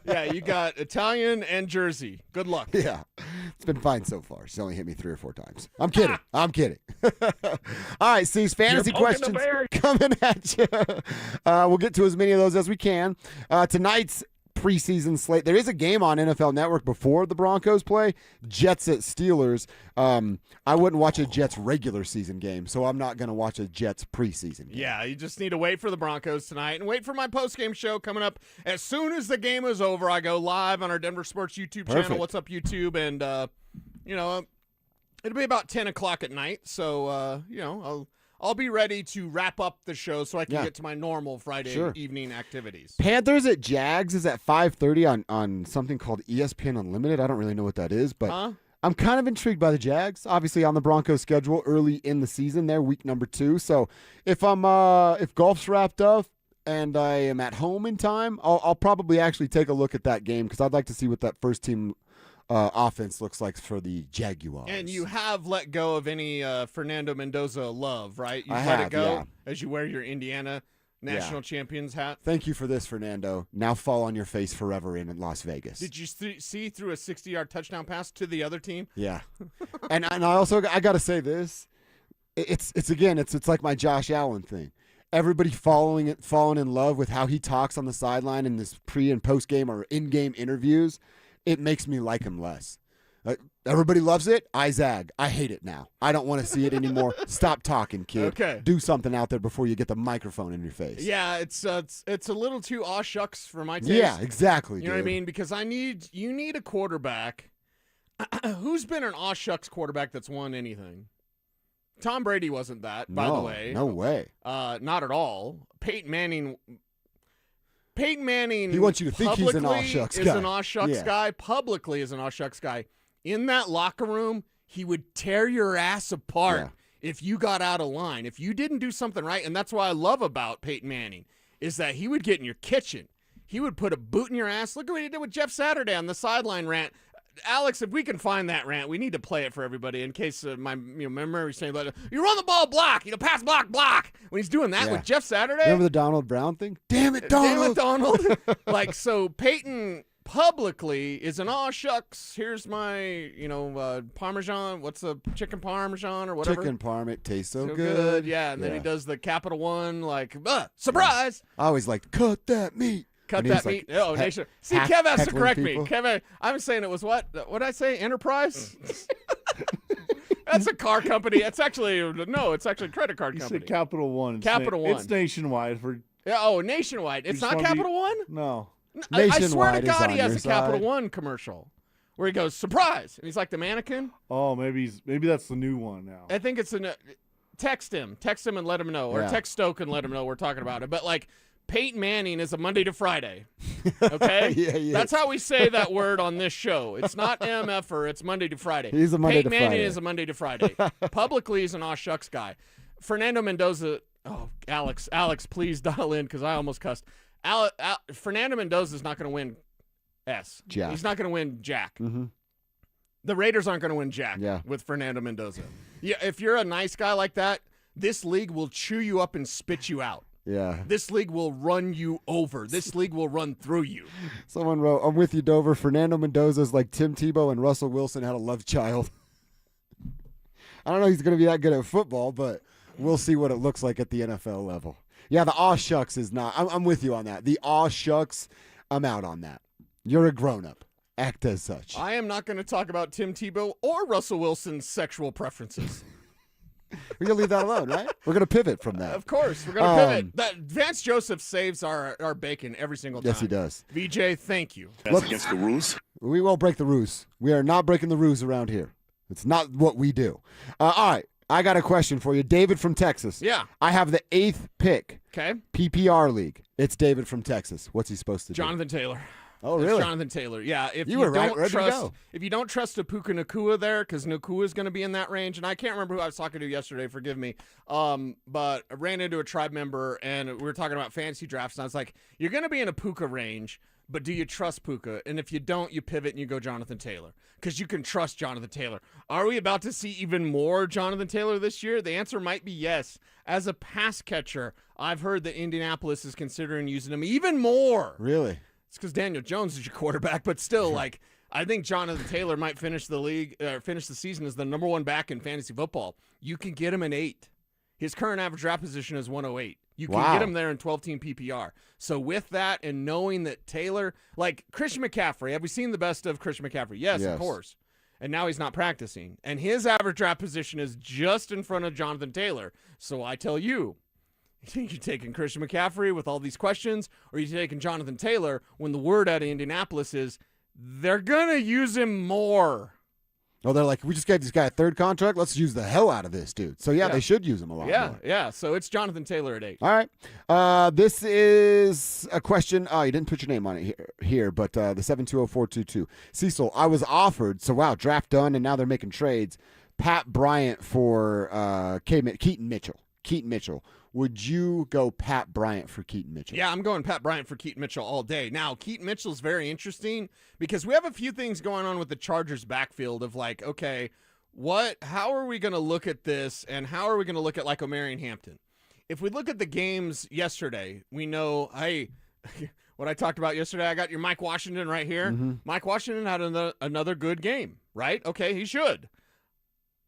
Yeah, you got Italian and Jersey. Good luck. Yeah, it's been fine so far. She's only hit me 3 or 4 times. I'm kidding. I'm kidding. All right, C's fantasy questions coming at you. We'll get to as many of those as we can. Tonight's preseason slate. There is a game on NFL Network before the Broncos play. Jets at Steelers. I wouldn't watch a Jets regular season game, so I'm not going to watch a Jets preseason game. Yeah, you just need to wait for the Broncos tonight and wait for my post-game show coming up. As soon as the game is over, I go live on our Denver Sports YouTube channel. What's up, YouTube? And, it'll be about 10 o'clock at night, so, I'll be ready to wrap up the show so I can get to my normal Friday evening activities. Panthers at Jags is at 5:30 on something called ESPN Unlimited. I don't really know what that is, but I'm kind of intrigued by the Jags. Obviously on the Broncos schedule early in the season, they're week number 2. So if golf's wrapped up and I am at home in time, I'll probably actually take a look at that game because I'd like to see what that first team offense looks like for the Jaguars. And you have let go of any Fernando Mendoza love, right? You let it go as you wear your Indiana national champions hat. Thank you for this, Fernando. Now fall on your face forever in Las Vegas. Did you see through a 60-yard touchdown pass to the other team? Yeah. and I also I got to say this. It's like my Josh Allen thing. Everybody falling in love with how he talks on the sideline in this pre and post game or in game interviews. It makes me like him less. Everybody loves it. I zag. I hate it now. I don't want to see it anymore. Stop talking, kid. Okay. Do something out there before you get the microphone in your face. Yeah, it's a little too aw shucks for my taste. Yeah, exactly. You know what I mean? Because you need a quarterback. Who's been an aw shucks quarterback that's won anything? Tom Brady wasn't that, by the way. No way. Not at all. Peyton Manning. He wants you to think he's an aw-shucks guy. Is an aw-shucks guy. Publicly is an aw-shucks guy. In that locker room, he would tear your ass apart if you got out of line. If you didn't do something right, and that's what I love about Peyton Manning, is that he would get in your kitchen. He would put a boot in your ass. Look at what he did with Jeff Saturday on the sideline rant. Alex, if we can find that rant, we need to play it for everybody in case my memory's saying, you run the ball block, pass block. When he's doing that with Jeff Saturday. Remember the Donald Brown thing? Damn it, Donald. So Peyton publicly is an aw shucks. Here's my, Parmesan. What's the chicken Parmesan or whatever? Chicken Parmesan tastes so good. Yeah, and then he does the Capital One, surprise. I always like, cut that meat. Cut that meat. Nation. See, Kev has to correct me. Kev, I was saying it was what? What did I say? Enterprise? That's a car company. It's actually a credit card company. You said Capital One. Capital One. It's nationwide. Nationwide. It's not Capital One? No. I swear to God he has a Capital One commercial. where he goes, surprise, and he's like the mannequin. Oh, maybe that's the new one now. I think it's text him and let him know, or text Stoke and let him know we're talking about it. But like Peyton Manning is a Monday to Friday, okay? Yeah. That's how we say that word on this show. It's not MFer, it's Monday to Friday. He's a Monday to Peyton Manning Friday. is a Monday to Friday. Publicly, he's an aw shucks guy. Fernando Mendoza. Oh, Alex, please dial in because I almost cussed. Fernando Mendoza is not going to win Jack. He's not going to win Jack. Mm-hmm. The Raiders aren't going to win Jack with Fernando Mendoza. Yeah, if you're a nice guy like that, this league will chew you up and spit you out. Yeah. This league will run you over. This league will run through you. Someone wrote, I'm with you, Dover. Fernando Mendoza's like Tim Tebow and Russell Wilson had a love child. I don't know if he's going to be that good at football, but we'll see what it looks like at the NFL level. Yeah, the aw shucks is not. I'm with you on that. The aw shucks, I'm out on that. You're a grown-up. Act as such. I am not going to talk about Tim Tebow or Russell Wilson's sexual preferences. We're going to leave that alone, right? We're going to pivot from that. Of course, we're going to pivot. That Vance Joseph saves our bacon every single time. Yes, he does. VJ, thank you. That's against the rules. We won't break the rules. We are not breaking the rules around here. It's not what we do. All right. I got a question for you. David from Texas. Yeah. I have the 8th pick. Okay. PPR league. It's David from Texas. What's he supposed to do? Jonathan Taylor. Oh, really? It's Jonathan Taylor. Yeah. If you were right. Ready to go. If you don't trust a Puka Nakua there, because Nakua is going to be in that range, and I can't remember who I was talking to yesterday. Forgive me. But I ran into a tribe member, and we were talking about fantasy drafts, and I was like, "You're going to be in a Puka range, but do you trust Puka? And if you don't, you pivot and you go Jonathan Taylor, because you can trust Jonathan Taylor." Are we about to see even more Jonathan Taylor this year? The answer might be yes. As a pass catcher, I've heard that Indianapolis is considering using him even more. Really? It's because Daniel Jones is your quarterback, but still, like, I think Jonathan Taylor might finish the season as the number 1 back in fantasy football. You can get him an 8. His current average draft position is 108. You can get him there in 12-team PPR. So with that and knowing that Taylor, like Christian McCaffrey, have we seen the best of Christian McCaffrey? Yes, of course. And now he's not practicing. And his average draft position is just in front of Jonathan Taylor. So I tell you, you're taking Christian McCaffrey with all these questions, or you're taking Jonathan Taylor when the word out of Indianapolis is they're going to use him more. Oh, they're like, we just gave this guy a 3rd contract. Let's use the hell out of this dude. So, yeah, they should use him a lot more. Yeah. So it's Jonathan Taylor at 8. All right. This is a question. Oh, you didn't put your name on it here, but the 720422. Cecil, I was offered, so wow, draft done, and now they're making trades. Pat Bryant for Keaton Mitchell. Would you go Pat Bryant for Keaton Mitchell? Yeah, I'm going Pat Bryant for Keaton Mitchell all day. Now, Keaton Mitchell's very interesting because we have a few things going on with the Chargers backfield of like, okay, how are we going to look at this, and how are we going to look at like Omarion Hampton? If we look at the games yesterday, we know, hey, what I talked about yesterday, I got your Mike Washington right here. Mm-hmm. Mike Washington had another good game, right? Okay, he should.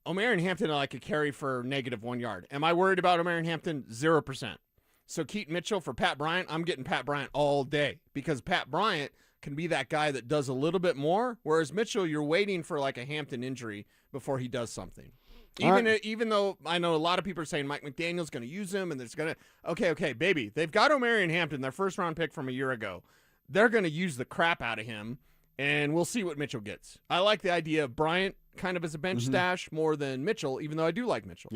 Omarion Hampton, I could carry for -1 yard. Am I worried about Omarion Hampton? 0%. So Keaton Mitchell for Pat Bryant, I'm getting Pat Bryant all day because Pat Bryant can be that guy that does a little bit more, whereas Mitchell, you're waiting for like a Hampton injury before he does something. Even though I know a lot of people are saying Mike McDaniel's going to use him and there's going to, okay, baby, they've got Omarion Hampton, their 1st-round pick from a year ago. They're going to use the crap out of him, and we'll see what Mitchell gets. I like the idea of Bryant kind of as a bench stash more than Mitchell, even though I do like Mitchell.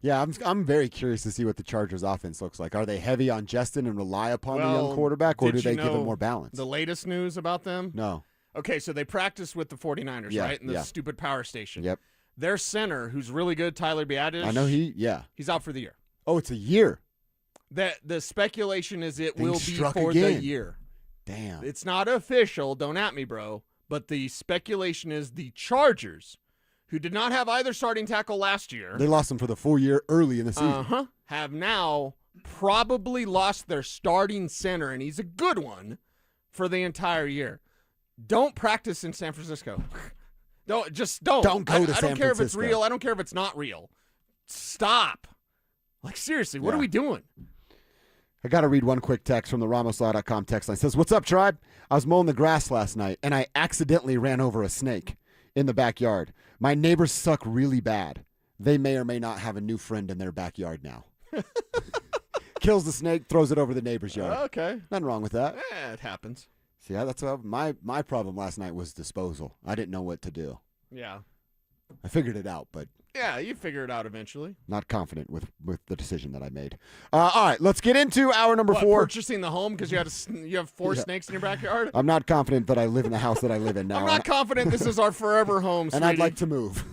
Yeah, I'm very curious to see what the Chargers offense looks like. Are they heavy on Justin and rely upon the young quarterback, or do they give him more balance? The latest news about them? No. Okay, so they practiced with the 49ers, right? In the stupid power station. Yep. Their center, who's really good, Tyler Biadasz. I know he's out for the year. Oh, it's a year. The speculation is it will be for the year. Damn. It's not official. Don't at me, bro. But the speculation is the Chargers, who did not have either starting tackle last year. They lost him for the full year early in the season. Have now probably lost their starting center, and he's a good one, for the entire year. Don't practice in San Francisco. Don't. Don't go to San Francisco. I don't care if it's real. I don't care if it's not real. Stop. Like, seriously, what are we doing? I got to read one quick text from the RamosLaw.com text line. It says, "What's up, tribe? I was mowing the grass last night, and I accidentally ran over a snake in the backyard. My neighbors suck really bad. They may or may not have a new friend in their backyard now." Kills the snake, throws it over the neighbor's yard. Okay. Nothing wrong with that. It happens. See, that's my problem last night was disposal. I didn't know what to do. Yeah. I figured it out, but Yeah, you figure it out eventually. not confident with the decision that I made. All right, let's get into hour number 4. Purchasing the home because you have 4 snakes in your backyard? I'm not confident that I live in the house that I live in now. I'm not confident this is our forever home, and I'd sweetie. like to move.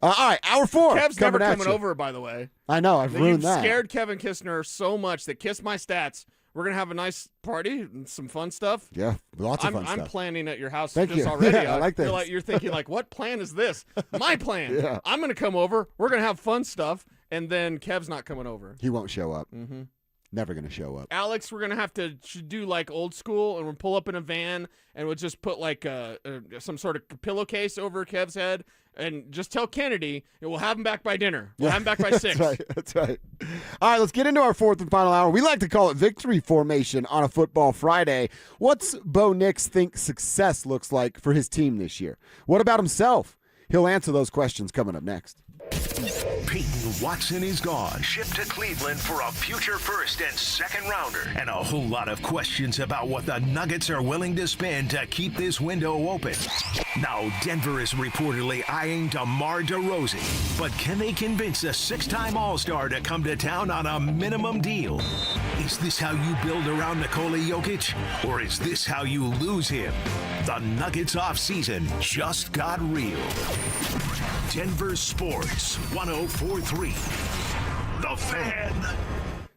All right, hour 4. Kev's never at coming you. over, by the way. I know, I've ruined You've that. scared Kevin Kistner so much that Kiss My Stats. We're going to have a nice party and some fun stuff. Yeah, lots of fun I'm stuff. planning at your house Thank just you. already. Yeah, I like feel this. like you're thinking, like, what plan is this? My plan. Yeah. I'm going to come over. We're going to have fun stuff. And then Kev's not coming over. He won't show up. Mm-hmm. Never going to show up. Alex, we're going to have to do like old school, and we'll pull up in a van, and we'll just put like some sort of pillowcase over Kev's head, and just tell Kennedy, and we'll have him back by dinner. We'll have him back by 6. That's right. All right, let's get into our 4th and final hour. We like to call it victory formation on a football Friday. What's Bo Nix think success looks like for his team this year? What about himself? He'll answer those questions coming up next. Payton Watson is gone. Shipped to Cleveland for a future first and second rounder. And a whole lot of questions about what the Nuggets are willing to spend to keep this window open. Now, Denver is reportedly eyeing DeMar DeRozan. But can they convince a 6-time All-Star to come to town on a minimum deal? Is this how you build around Nikola Jokic? Or is this how you lose him? The Nuggets offseason just got real. Denver Sports 104.3. The Fan.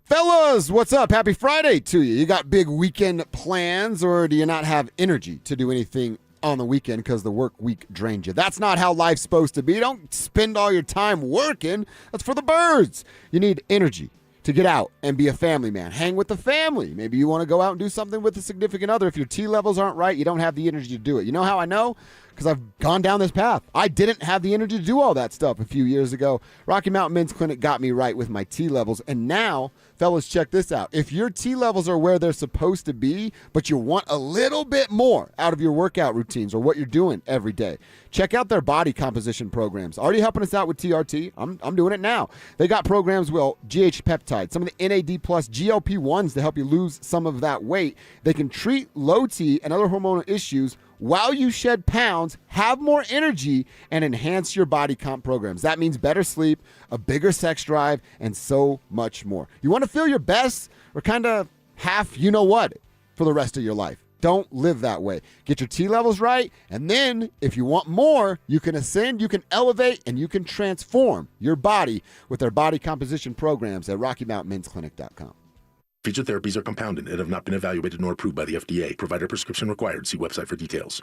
Fellas, what's up? Happy Friday to you. You got big weekend plans, or do you not have energy to do anything on the weekend because the work week drained you? That's not how life's supposed to be. Don't spend all your time working. That's for the birds. You need energy to get out and be a family man. Hang with the family. Maybe you want to go out and do something with a significant other. If your T levels aren't right, you don't have the energy to do it. You know how I know? Because I've gone down this path. I didn't have the energy to do all that stuff a few years ago. Rocky Mountain Men's Clinic got me right with my T levels. And now, fellas, check this out. If your T levels are where they're supposed to be, but you want a little bit more out of your workout routines or what you're doing every day, check out their body composition programs. Already helping us out with TRT. I'm doing it now. They got programs with GH peptide, some of the NAD plus GLP-1s to help you lose some of that weight. They can treat low T and other hormonal issues while you shed pounds, have more energy, and enhance your body comp programs. That means better sleep, a bigger sex drive, and so much more. You want to feel your best or kind of half you-know-what for the rest of your life. Don't live that way. Get your T levels right, and then if you want more, you can ascend, you can elevate, and you can transform your body with their body composition programs at RockyMountainMen'sClinic.com. Featured therapies are compounded and have not been evaluated nor approved by the FDA. Provider prescription required. See website for details.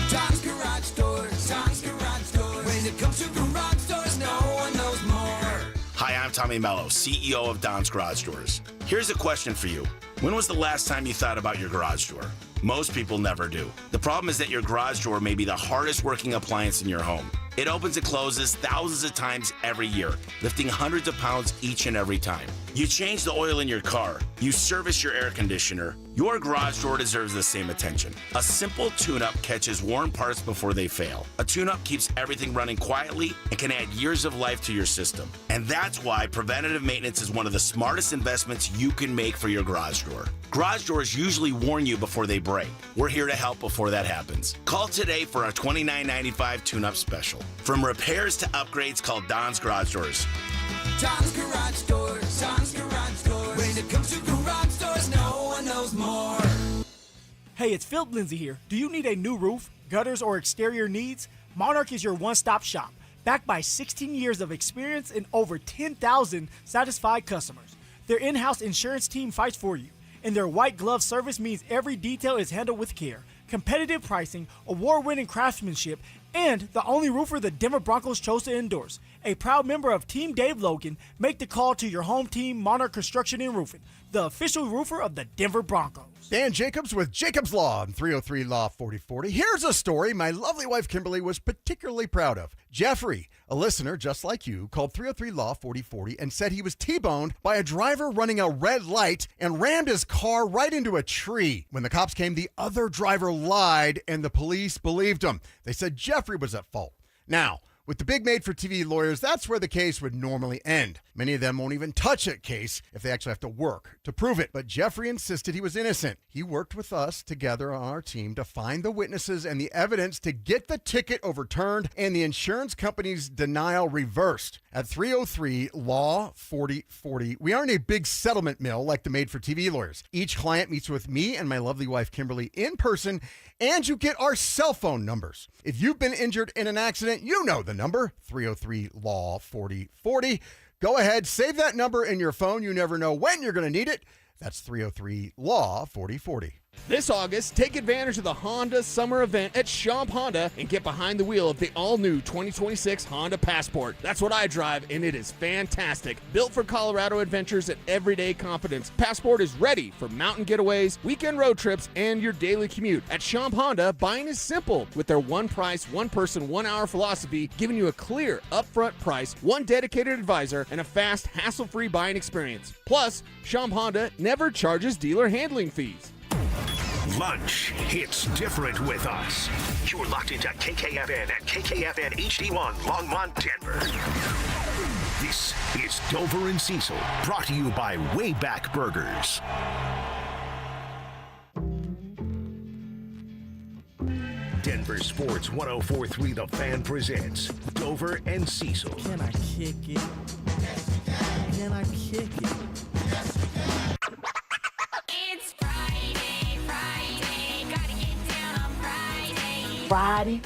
Tom's Garage Door, Tom's Garage Door. When it comes to garage doors, no one knows more. Hi, I'm Tommy Mello, CEO of Don's Garage Doors. Here's a question for you. When was the last time you thought about your garage door? Most people never do. The problem is that your garage door may be the hardest working appliance in your home. It opens and closes thousands of times every year, lifting hundreds of pounds each and every time. You change the oil in your car, you service your air conditioner, your garage door deserves the same attention. A simple tune-up catches worn parts before they fail. A tune-up keeps everything running quietly and can add years of life to your system. And that's why preventative maintenance is one of the smartest investments you can make for your garage door. Garage doors usually warn you before they break. We're here to help before that happens. Call today for a $29.95 tune-up special. From repairs to upgrades, call Don's Garage Doors. Tom's Garage Door, Tom's Garage Door. When it comes to garage doors, no one knows more. Hey, it's Philip Lindsay here. Do you need a new roof, gutters, or exterior needs? Monarch is your one-stop shop, backed by 16 years of experience and over 10,000 satisfied customers. Their in-house insurance team fights for you, and their white glove service means every detail is handled with care. Competitive pricing, award-winning craftsmanship, and the only roofer the Denver Broncos chose to endorse. A proud member of Team Dave Logan, make the call to your home team, Monarch Construction and Roofing, the official roofer of the Denver Broncos. Dan Jacobs with Jacobs Law on 303 Law 4040. Here's a story my lovely wife Kimberly was particularly proud of. Jeffrey, a listener just like you, called 303 Law 4040 and said he was T-boned by a driver running a red light and rammed his car right into a tree. When the cops came, the other driver lied and the police believed him. They said Jeffrey was at fault. Now, With the big made-for-TV lawyers, that's where the case would normally end. Many of them won't even touch a case if they actually have to work to prove it. But Jeffrey insisted he was innocent. He worked with us together on our team to find the witnesses and the evidence to get the ticket overturned and the insurance company's denial reversed. At 303 Law 4040, we aren't a big settlement mill like the made-for-TV lawyers. Each client meets with me and my lovely wife Kimberly in person, and you get our cell phone numbers. If you've been injured in an accident, you know the number, 303 Law 4040. Go ahead, save that number in your phone. You never know when you're going to need it. That's 303 Law 4040. This August, take advantage of the Honda Summer Event at Champ Honda and get behind the wheel of the all-new 2026 Honda Passport. That's what I drive, and it is fantastic. Built for Colorado adventures and everyday confidence, Passport is ready for mountain getaways, weekend road trips, and your daily commute. At Champ Honda, buying is simple with their one price, one person, 1 hour philosophy, giving you a clear, upfront price, one dedicated advisor, and a fast, hassle-free buying experience. Plus, Champ Honda never charges dealer handling fees. Lunch hits different with us. You're locked into KKFN at KKFN HD1 Longmont, Denver. This is Dover and Cecil, brought to you by Wayback Burgers. Denver Sports 104.3 The Fan presents Dover and Cecil. Can I kick it? Yes, you can. Can I kick it? Yes, you can. It's Friday, gotta get down on Friday. Friday,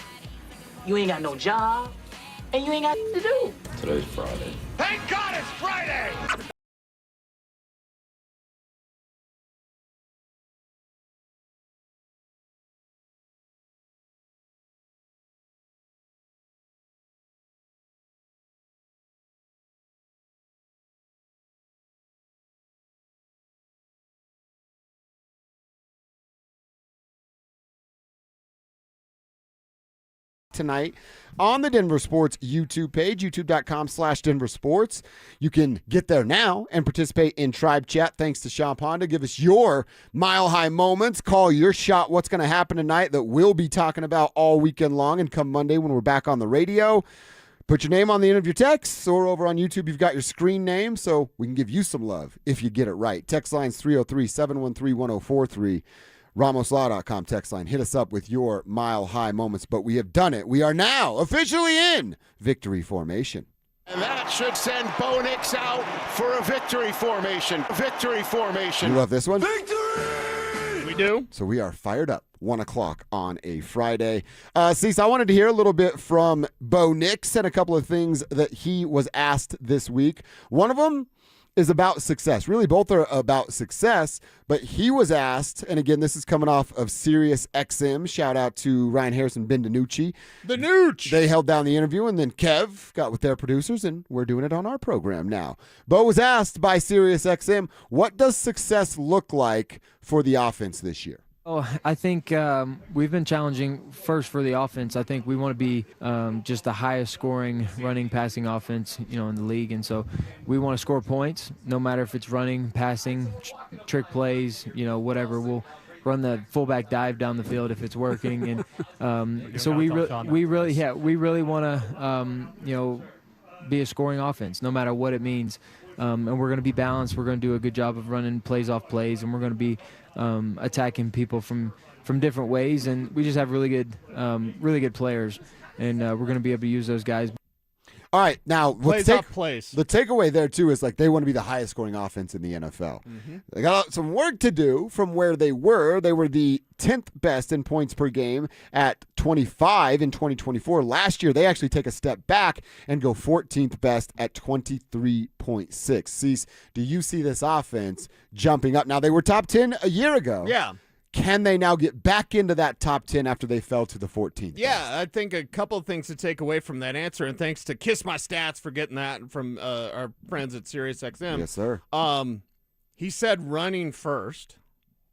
you ain't got no job, and you ain't got to do. Today's Friday. Thank God it's Friday! Tonight on the Denver Sports YouTube page, youtube.com/DenverSports. You can get there now and participate in Tribe Chat. Thanks to Champ Honda. Give us your mile-high moments. Call your shot. What's going to happen tonight that we'll be talking about all weekend long, and come Monday when we're back on the radio. Put your name on the end of your text, or over on YouTube, you've got your screen name, so we can give you some love if you get it right. Text line's 303-713-1043. RamosLaw.com text line. Hit us up with your mile-high moments, but we have done it. We are now officially in victory formation. And that should send Bo Nix out for a victory formation. Victory formation. You love this one? Victory! We do. So we are fired up. 1 o'clock on a Friday. Cecil, I wanted to hear a little bit from Bo Nix and a couple of things that he was asked this week. One of them is about success. Really, both are about success, but he was asked, and again, this is coming off of Sirius XM. Shout out to Ryan Harrison, Ben DiNucci. The Nooch! They held down the interview, and then Kev got with their producers, and we're doing it on our program now. Bo was asked by Sirius XM, what does success look like for the offense this year? Oh, I think we've been challenging first for the offense. I think we want to be just the highest scoring running, passing offense, in the league. And so we want to score points, no matter if it's running, passing, trick plays, whatever. We'll run the fullback dive down the field if it's working. And so we really want to, be a scoring offense, no matter what it means. And we're going to be balanced. We're going to do a good job of running plays off plays, and we're going to be attacking people from different ways. And we just have really good players, and we're going to be able to use those guys. All right, now plays off plays. The takeaway there too is they want to be the highest scoring offense in the NFL. Mm-hmm. They got some work to do from where they were. They were the 10th best in points per game at 25 in 2024. Last year, they actually take a step back and go 14th best at 23.6. Cease, do you see this offense jumping up? Now, they were top 10 a year ago. Yeah. Can they now get back into that top 10 after they fell to the 14th? Yeah, I think a couple of things to take away from that answer, and thanks to Kiss My Stats for getting that from our friends at SiriusXM. Yes, sir. He said running first.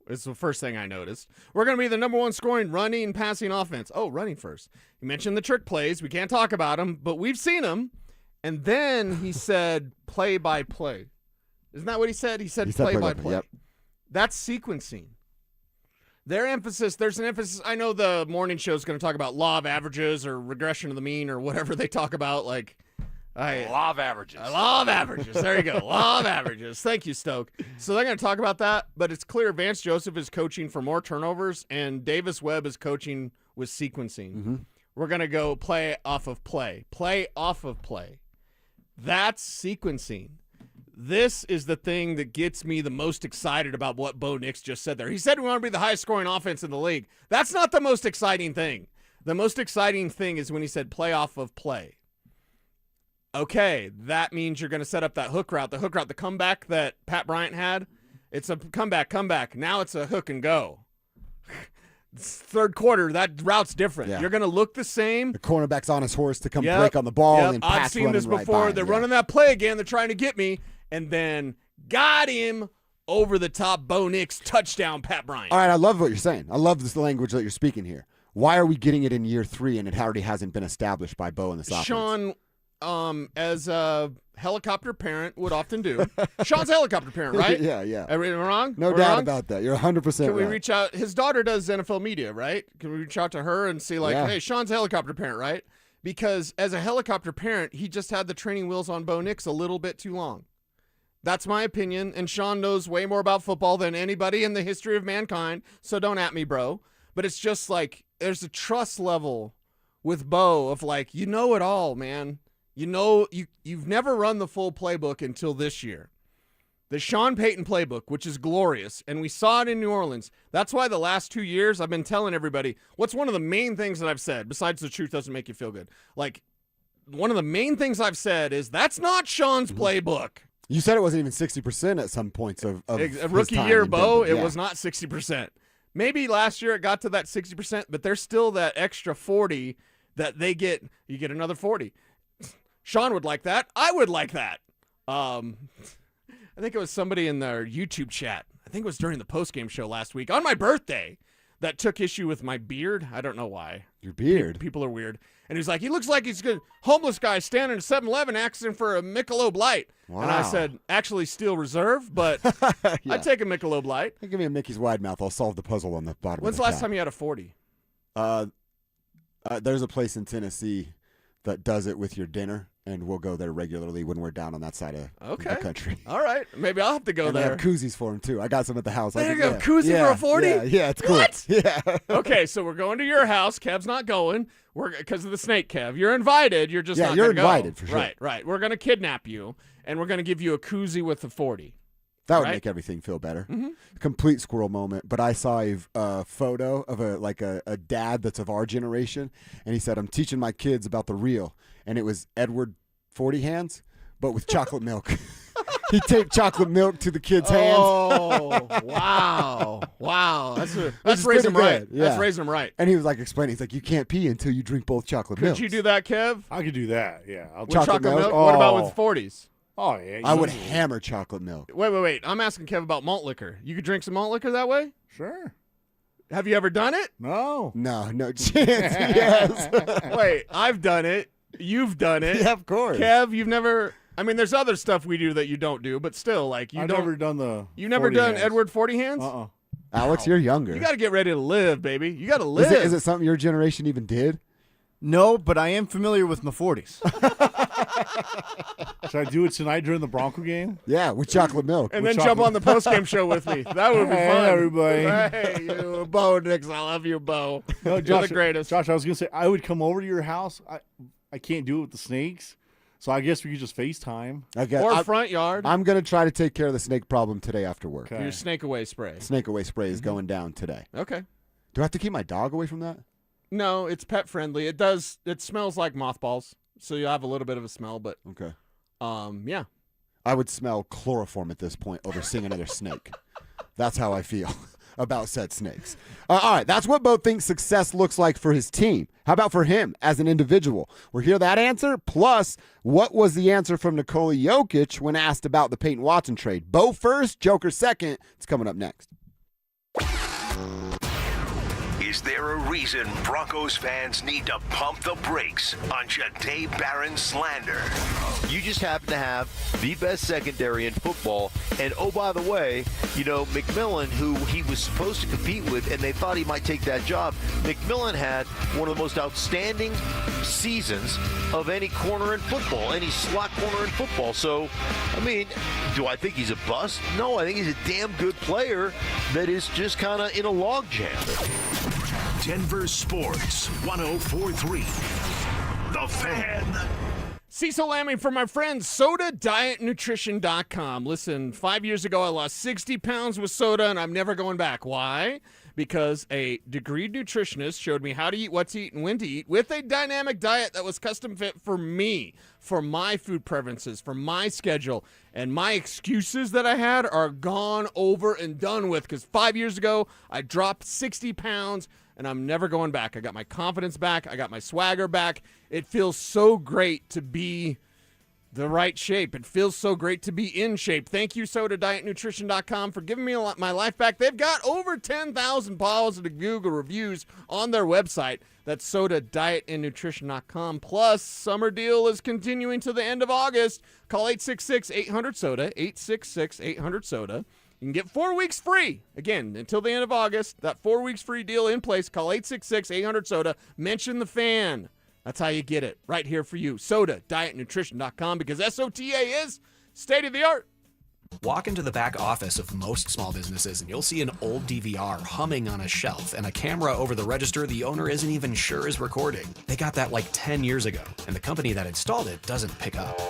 It's the first thing I noticed. We're going to be the number one scoring running and passing offense. Oh, running first. He mentioned the trick plays. We can't talk about them, but we've seen them. And then he said play by play. Isn't that what he said? He said play by play. Yep. That's sequencing. There's an emphasis. I know the morning show is going to talk about law of averages or regression of the mean or whatever they talk about. Law of averages. Law of averages. There you go. Law of averages. Thank you, Stoke. So they're going to talk about that, but it's clear Vance Joseph is coaching for more turnovers and Davis Webb is coaching with sequencing. Mm-hmm. We're going to go play off of play. Play off of play. That's sequencing. This is the thing that gets me the most excited about what Bo Nix just said there. He said we want to be the highest scoring offense in the league. That's not the most exciting thing. The most exciting thing is when he said play off of play. Okay, that means you're going to set up that hook route. The comeback that Pat Bryant had, it's a comeback. Now it's a hook and go. Third quarter, that route's different. Yeah. You're going to look the same. The cornerback's on his horse to come break on the ball and pass. I've seen this before. Right They're running that play again. They're trying to get me. And then got him over the top. Bo Nix, touchdown, Pat Bryant. All right, I love what you're saying. I love this language that you're speaking here. Why are we getting it in year 3 and it already hasn't been established by Bo in this offense? Sean, as a helicopter parent would often do. Sean's a helicopter parent, right? Yeah. Am I wrong? No doubt about that. You're 100% right. Can we reach out? His daughter does NFL media, right? Can we reach out to her and see, hey, Sean's a helicopter parent, right? Because as a helicopter parent, he just had the training wheels on Bo Nix a little bit too long. That's my opinion, and Sean knows way more about football than anybody in the history of mankind, so don't at me, bro. But it's just there's a trust level with Bo of you know it all, man. You know, you've never run the full playbook until this year. The Sean Payton playbook, which is glorious, and we saw it in New Orleans. That's why the last 2 years I've been telling everybody, what's one of the main things that I've said, besides the truth doesn't make you feel good? One of the main things I've said is that's not Sean's playbook. You said it wasn't even 60% at some points of rookie year, Bo. It was not 60%. Maybe last year it got to that 60%, but there's still that extra 40 that they get. You get another 40. Sean would like that. I would like that. I think it was somebody in their YouTube chat. I think it was during the postgame show last week on my birthday that took issue with my beard. I don't know why. Your beard? People are weird. And he's like, he looks like he's a homeless guy standing at 7-Eleven asking for a Michelob Light. Wow. And I said, actually Steel Reserve, but I'd take a Michelob Light. Give me a Mickey's Wide Mouth. I'll solve the puzzle on the bottom When's of the last time you had a 40? There's a place in Tennessee that does it with your dinner, and we'll go there regularly when we're down on that side of the country. All right. Maybe I'll have to go and there. They have koozies for them, too. I got some at the house. There you go. Koozie for a 40? Yeah, it's cool. What? Yeah. Okay, so we're going to your house. Kev's not going. Because of the snake, Kev. You're invited. You're just not going to go. You're invited, for sure. Right. We're going to kidnap you, and we're going to give you a koozie with a 40. That would make everything feel better. Mm-hmm. Complete squirrel moment. But I saw a photo of a dad that's of our generation, and he said, I'm teaching my kids about the real. And it was Edward 40 hands, but with chocolate milk. He taped chocolate milk to the kids' hands. Oh, wow. That's raising them right. Yeah. That's raising them right. And he was explaining, he's like, you can't pee until you drink both chocolate milk. Could you do that, Kev? I could do that, yeah. With chocolate milk? What about with 40s? Oh, yeah. I would hammer chocolate milk. Wait. I'm asking Kev about malt liquor. You could drink some malt liquor that way? Sure. Have you ever done it? No. No chance. Yes. Wait, I've done it. You've done it. Yeah, of course. Kev, you've never... I mean, there's other stuff we do that you don't do, but still, I've never done the You never 40 done hands. Edward 40 hands? Alex, you're younger. You got to get ready to live, baby. You got to live. Is it something your generation even did? No, but I am familiar with my 40s. Should I do it tonight during the Bronco game? Yeah, with chocolate milk. And then jump on the postgame show with me. That would be fun. Hey, everybody. Hey, you, Bo Nix. I love you, Bo. No, You're the greatest. Josh, I was going to say, I would come over to your house. I can't do it with the snakes. So I guess we could just FaceTime. Or front yard. I'm going to try to take care of the snake problem today after work. Okay. Your snake away spray. Snake away spray is going down today. Okay. Do I have to keep my dog away from that? No, it's pet friendly. It smells like mothballs, so you have a little bit of a smell, but okay. Yeah. I would smell chloroform at this point over seeing another snake. That's how I feel about said snakes. All right, that's what Bo thinks success looks like for his team. How about for him as an individual? We'll hear that answer, plus what was the answer from Nikola Jokic when asked about the Payton Watson trade. Bo first, Joker second. It's coming up next. Is there a reason Broncos fans need to pump the brakes on Jahdae Barron's slander? You just happen to have the best secondary in football. And, oh, by the way, McMillan, who he was supposed to compete with, and they thought he might take that job, McMillan had one of the most outstanding seasons of any corner in football, any slot corner in football. So, do I think he's a bust? No, I think he's a damn good player that is just kind of in a logjam. Denver Sports 104.3. The Fan. Cecil Lamming for my friends, SodaDietNutrition.com. Listen, 5 years ago, I lost 60 pounds with soda, and I'm never going back. Why? Because a degreed nutritionist showed me how to eat, what to eat, and when to eat with a dynamic diet that was custom fit for me, for my food preferences, for my schedule. And my excuses that I had are gone, over, and done with, because 5 years ago, I dropped 60 pounds, and I'm never going back. I got my confidence back. I got my swagger back. It feels so great to be the right shape. It feels so great to be in shape. Thank you, SodaDietNutrition.com, for giving me my life back. They've got over 10,000 positive Google reviews on their website. That's SodaDietNutrition.com. Plus, summer deal is continuing to the end of August. Call 866-800-SODA, 866-800-SODA. You can get 4 weeks free. Again, until the end of August, that 4 weeks free deal in place. Call 866-800-SODA. Mention the Fan. That's how you get it. Right here for you. SodaDietNutrition.com, because SOTA is state of the art. Walk into the back office of most small businesses and you'll see an old DVR humming on a shelf and a camera over the register the owner isn't even sure is recording. They got that like 10 years ago, and the company that installed it doesn't pick up.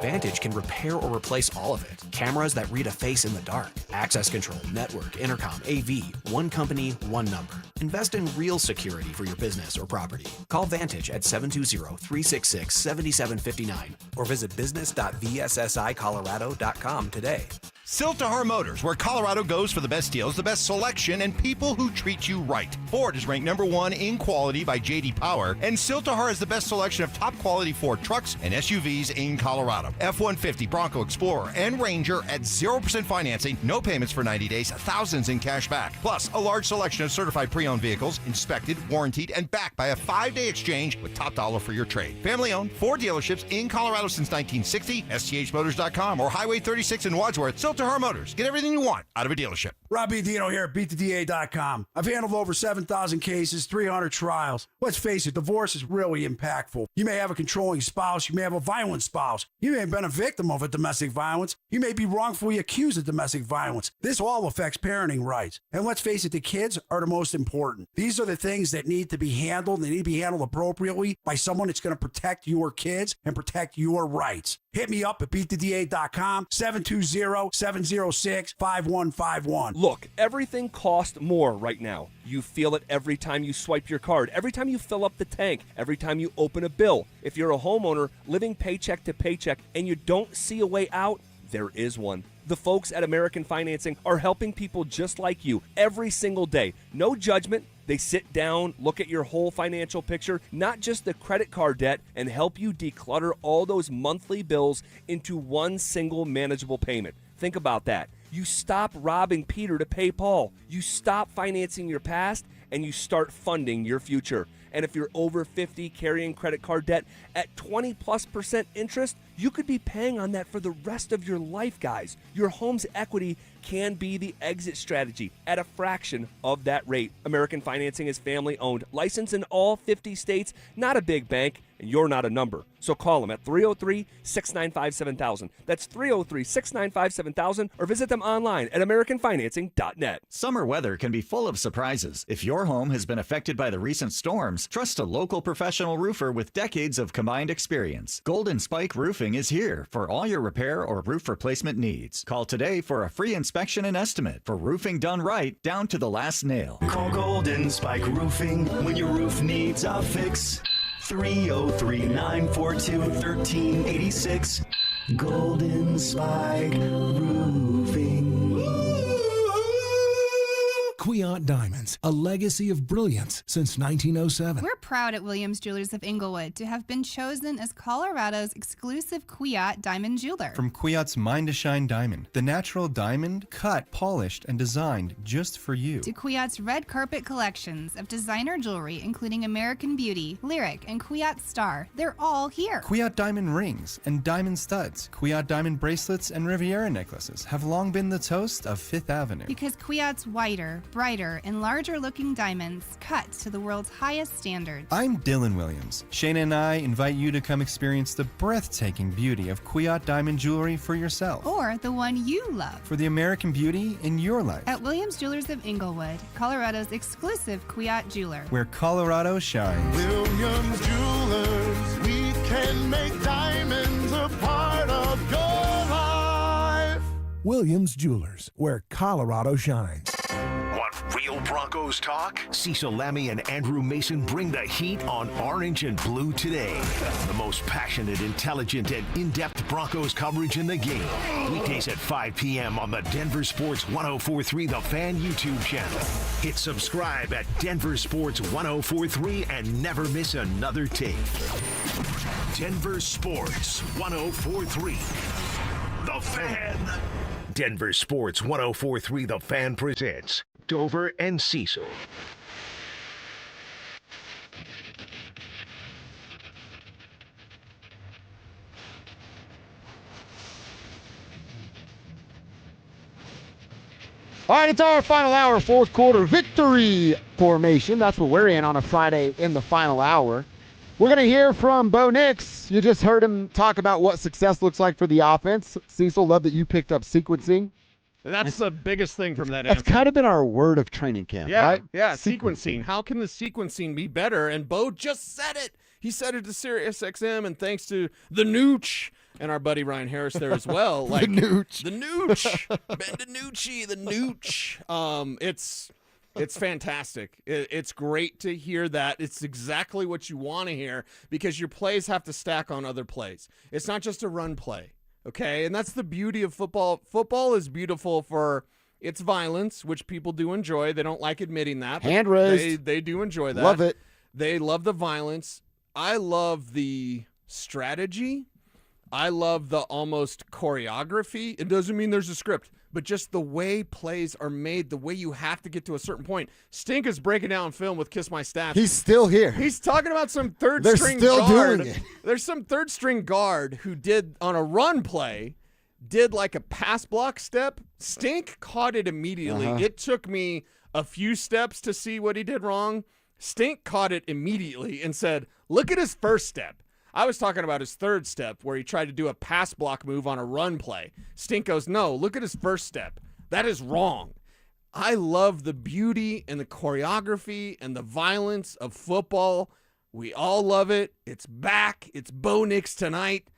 Vantage can repair or replace all of it. Cameras that read a face in the dark. Access control, network, intercom, AV. One company, one number. Invest in real security for your business or property. Call Vantage at 720-366-7759 or visit business.vssicolorado.com today. Siltahar Motors, where Colorado goes for the best deals, the best selection, and people who treat you right. Ford is ranked #1 in quality by J.D. Power, and Siltahar has the best selection of top-quality Ford trucks and SUVs in Colorado. F-150, Bronco Explorer, and Ranger at 0% financing, no payments for 90 days, thousands in cash back. Plus, a large selection of certified pre-owned vehicles, inspected, warranted, and backed by a 5-day exchange with top dollar for your trade. Family-owned, 4 dealerships in Colorado since 1960, sthmotors.com, or Highway 36 in Wadsworth. Siltahar Motors. Get everything you want out of a dealership. Robbie Dino here at BeatTheDA.com. I've handled over 7,000 cases, 300 trials. Let's face it, divorce is really impactful. You may have a controlling spouse. You may have a violent spouse. You may have been a victim of a domestic violence. You may be wrongfully accused of domestic violence. This all affects parenting rights. And let's face it, the kids are the most important. These are the things that need to be handled. They need to be handled appropriately by someone that's going to protect your kids and protect your rights. Hit me up at BeatTheDA.com, 720-706-5151. Look, everything costs more right now. You feel it every time you swipe your card, every time you fill up the tank, every time you open a bill. If you're a homeowner living paycheck to paycheck and you don't see a way out, there is one. The folks at American Financing are helping people just like you every single day. No judgment. They sit down, look at your whole financial picture, not just the credit card debt, and help you declutter all those monthly bills into one single manageable payment. Think about that. You stop robbing Peter to pay Paul. You stop financing your past, and you start funding your future. And if you're over 50 carrying credit card debt at 20+% interest, you could be paying on that for the rest of your life, guys. Your home's equity can be the exit strategy at a fraction of that rate. American Financing is family owned, licensed in all 50 states, not a big bank, and you're not a number. So call them at 303-695-7000. That's 303-695-7000, or visit them online at AmericanFinancing.net. Summer weather can be full of surprises. If your home has been affected by the recent storms, trust a local professional roofer with decades of combined experience. Golden Spike Roofing is here for all your repair or roof replacement needs. Call today for a free inspection and estimate for roofing done right down to the last nail. Call Golden Spike Roofing when your roof needs a fix. 303-942-1386. Golden Spike Roofing. Kwiat Diamonds, a legacy of brilliance since 1907. We're proud at Williams Jewelers of Inglewood to have been chosen as Colorado's exclusive Kwiat diamond jeweler. From Kwiat's Mine to Shine diamond, the natural diamond cut, polished, and designed just for you. To Kwiat's red carpet collections of designer jewelry, including American Beauty, Lyric, and Kwiat Star. They're all here. Kwiat diamond rings and diamond studs, Kwiat diamond bracelets, and Riviera necklaces have long been the toast of Fifth Avenue. Because Kwiat's whiter, brighter, and larger looking diamonds cut to the world's highest standards. I'm Dylan Williams. Shayna and I invite you to come experience the breathtaking beauty of Kwiat diamond jewelry for yourself. Or the one you love. For the American beauty in your life. At Williams Jewelers of Inglewood, Colorado's exclusive Kwiat jeweler. Where Colorado shines. Williams Jewelers, we can make diamonds a part of your life. Williams Jewelers, where Colorado shines. Want real Broncos talk? Cecil Lammy and Andrew Mason bring the heat on Orange and Blue today. The most passionate, intelligent, and in-depth Broncos coverage in the game. Weekdays at 5 p.m. on the Denver Sports 1043 The Fan YouTube channel. Hit subscribe at Denver Sports 1043 and never miss another take. Denver Sports 1043 The Fan. Denver Sports 1043 The Fan presents Dover and Cecil. All right, it's our final hour, fourth quarter victory formation. That's what we're in on a Friday in the final hour. We're going to hear from Bo Nix. You just heard him talk about what success looks like for the offense. Cecil, love that you picked up sequencing. That's the biggest thing from that That's answer. kind of been our word of training camp, Yeah, right? yeah, sequencing. How can the sequencing be better? And Bo just said it. He said it to SiriusXM, and thanks to the Nooch and our buddy Ryan Harris there as well. Like the Nooch. Ben DiNucci, the Nooch. It's fantastic. It's great to hear that. It's exactly what you want to hear because your plays have to stack on other plays. It's not just a run play, okay? And that's the beauty of football. Football is beautiful for its violence, which people do enjoy. They don't like admitting that. But Hand raised. They do enjoy that. Love it. They love the violence. I love the strategy. I love the almost choreography. It doesn't mean there's a script, but just the way plays are made, the way you have to get to a certain point. Stink is breaking down film with Kiss My Stats. He's still here. He's talking about some third They're string still guard. doing it. There's some third string guard who did on a run play, did like a pass block step. Stink caught it immediately. Uh-huh. It took me a few steps to see what he did wrong. Stink caught it immediately and said, look at his first step. I was talking about his third step where he tried to do a pass block move on a run play. Stink goes, no, look at his first step. That is wrong. I love the beauty and the choreography and the violence of football. We all love it. It's back. It's Bo Nix tonight.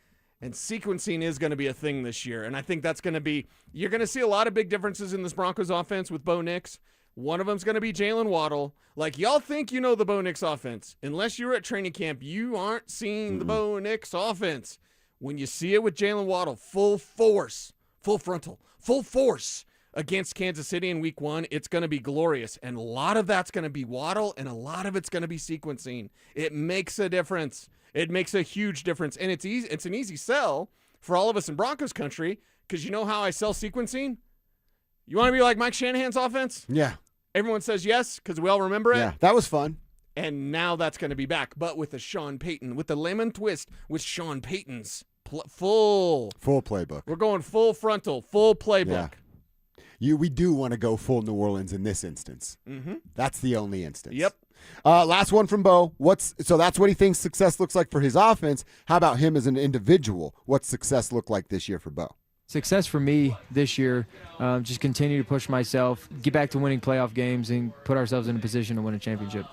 And sequencing is going to be a thing this year. And I think that's going to be, you're going to see a lot of big differences in this Broncos offense with Bo Nix. One of them's going to be Jalen Waddle. Like, y'all think you know the Bo Nix offense. Unless you're at training camp, you aren't seeing the Bo Nix offense. When you see it with Jalen Waddle, full force, full frontal, full force against Kansas City in week 1, it's going to be glorious. And a lot of that's going to be Waddle, and a lot of it's going to be sequencing. It makes a difference. It makes a huge difference. And it's easy. It's an easy sell for all of us in Broncos country because you know how I sell sequencing? You want to be like Mike Shanahan's offense? Yeah. Everyone says yes because we all remember it. Yeah, that was fun. And now that's going to be back, but with a Sean Payton, with the lemon twist, with Sean Payton's full playbook. We're going full frontal, full playbook. Yeah. We do want to go full New Orleans in this instance. Mm-hmm. That's the only instance. Yep. Last one from Bo. So that's what he thinks success looks like for his offense. How about him as an individual? What's success look like this year for Bo? Success for me this year, just continue to push myself, get back to winning playoff games, and put ourselves in a position to win a championship.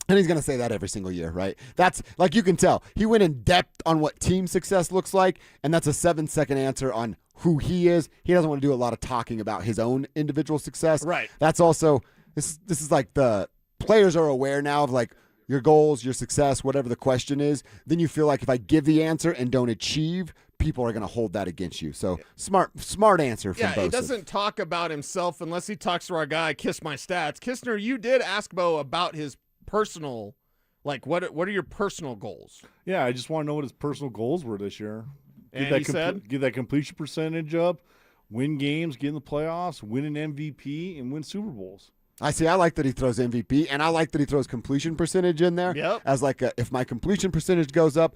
And he's going to say that every single year, right? That's, like, you can tell. He went in depth on what team success looks like, and that's a 7-second answer on who he is. He doesn't want to do a lot of talking about his own individual success. Right. That's also, this is like the players are aware now of, like, your goals, your success, whatever the question is. Then you feel like if I give the answer and don't achieve, people are going to hold that against you. So smart answer from Yeah, Bo. he doesn't talk about himself unless he talks to our guy, Kiss My Stats. Kistner, you did ask Bo about his personal, like, what are your personal goals? Yeah, I just want to know what his personal goals were this year. And he said? Get that completion percentage up, win games, get in the playoffs, win an MVP, and win Super Bowls. I like that he throws MVP, and I like that he throws completion percentage in there. Yep. As like if my completion percentage goes up,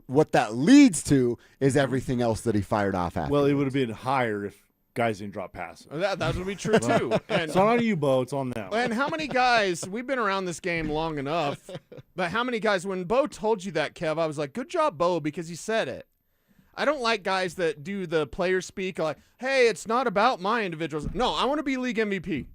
what that leads to is everything else that he fired off after. Well, it would have been higher if guys didn't drop passes. That would be true, too. And, it's not on you, Bo. It's on them. And how many guys, we've been around this game long enough, but how many guys, when Bo told you that, Kev, I was like, good job, Bo, because he said it. I don't like guys that do the player speak like, hey, it's not about my individuals. No, I want to be league MVP.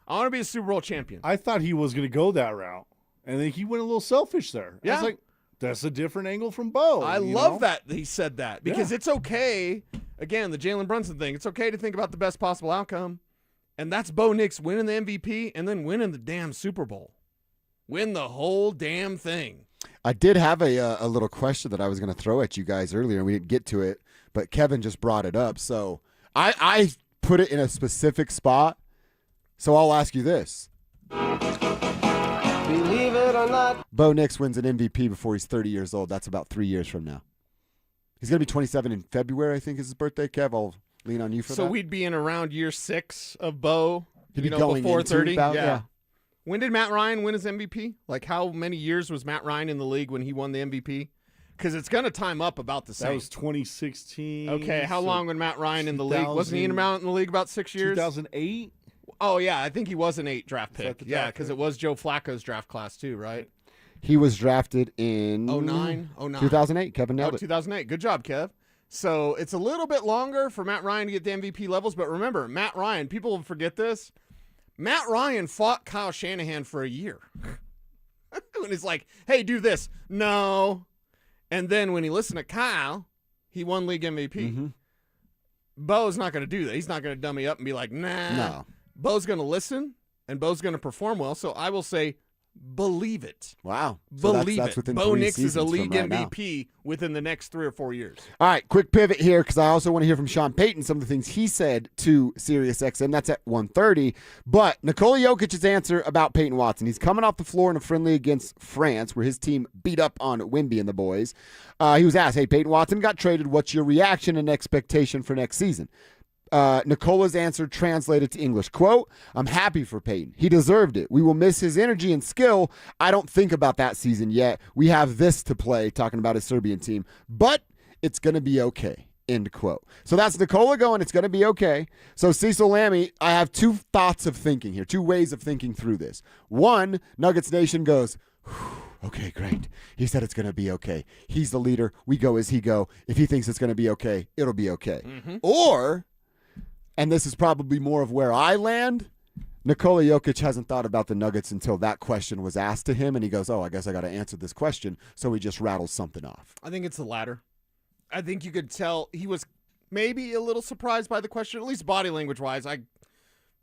I want to be a Super Bowl champion. I thought he was going to go that route, and then he went a little selfish there. Yeah. I was like, that's a different angle from Bo. I love that he said that because it's okay. Again, the Jalen Brunson thing, it's okay to think about the best possible outcome, and that's Bo Nix winning the MVP and then winning the damn Super Bowl. Win the whole damn thing. I did have a little question that I was going to throw at you guys earlier, and we didn't get to it, but Kevin just brought it up. So I put it in a specific spot. So I'll ask you this. Believe it or not. Bo Nix wins an MVP before he's 30 years old. That's about 3 years from now. He's going to be 27 in February, I think is his birthday, Kev. I'll lean on you for that. So we'd be in around year 6 of Bo, He'd be going before into 30. about- yeah. When did Matt Ryan win his MVP? Like, how many years was Matt Ryan in the league when he won the MVP? Because it's going to time up about the same. That was 2016. Okay, how long was Matt Ryan in the league? Wasn't he in the league about 6 years? 2008? Oh, yeah, I think he was an 8 draft pick. the Yeah, draft because it was Joe Flacco's draft class too, right? He was drafted in 09? 2008. Kevin nailed it. 2008. Good job, Kev. So it's a little bit longer for Matt Ryan to get the MVP levels, but remember, Matt Ryan, people will forget this. Matt Ryan fought Kyle Shanahan for a year. When he's like, hey, do this. No. And then when he listened to Kyle, he won league MVP. Mm-hmm. Bo's not going to do that. He's not going to dummy up and be like, nah. No. Bo's going to listen, and Bo's going to perform well. So I will say, believe it. Wow. So Believe that's it. within Bo 3 Nix is a seasons league from right now. MVP within the next 3 or 4 years. All right, quick pivot here because I also want to hear from Sean Payton, some of the things he said to SiriusXM. That's at 1:30. But Nikola Jokic's answer about Peyton Watson. He's coming off the floor in a friendly against France where his team beat up on Wemby and the boys. He was asked, hey, Peyton Watson got traded. What's your reaction and expectation for next season? Nicola's answer translated to English, quote, I'm happy for Peyton. He deserved it. We will miss his energy and skill. I don't think about that season yet. We have this to play, talking about his Serbian team, but it's going to be okay, end quote. So that's Nikola going, it's going to be okay. So Cecil Lammy, I have 2 thoughts of thinking here, 2 ways of thinking through this. One, Nuggets Nation goes, okay, great. He said it's going to be okay. He's the leader. We go as he go. If he thinks it's going to be okay, it'll be okay. Mm-hmm. Or, and this is probably more of where I land, Nikola Jokic hasn't thought about the Nuggets until that question was asked to him, and he goes, oh, I guess I got to answer this question, so he just rattles something off. I think it's the latter. I think you could tell he was maybe a little surprised by the question, at least body language-wise. I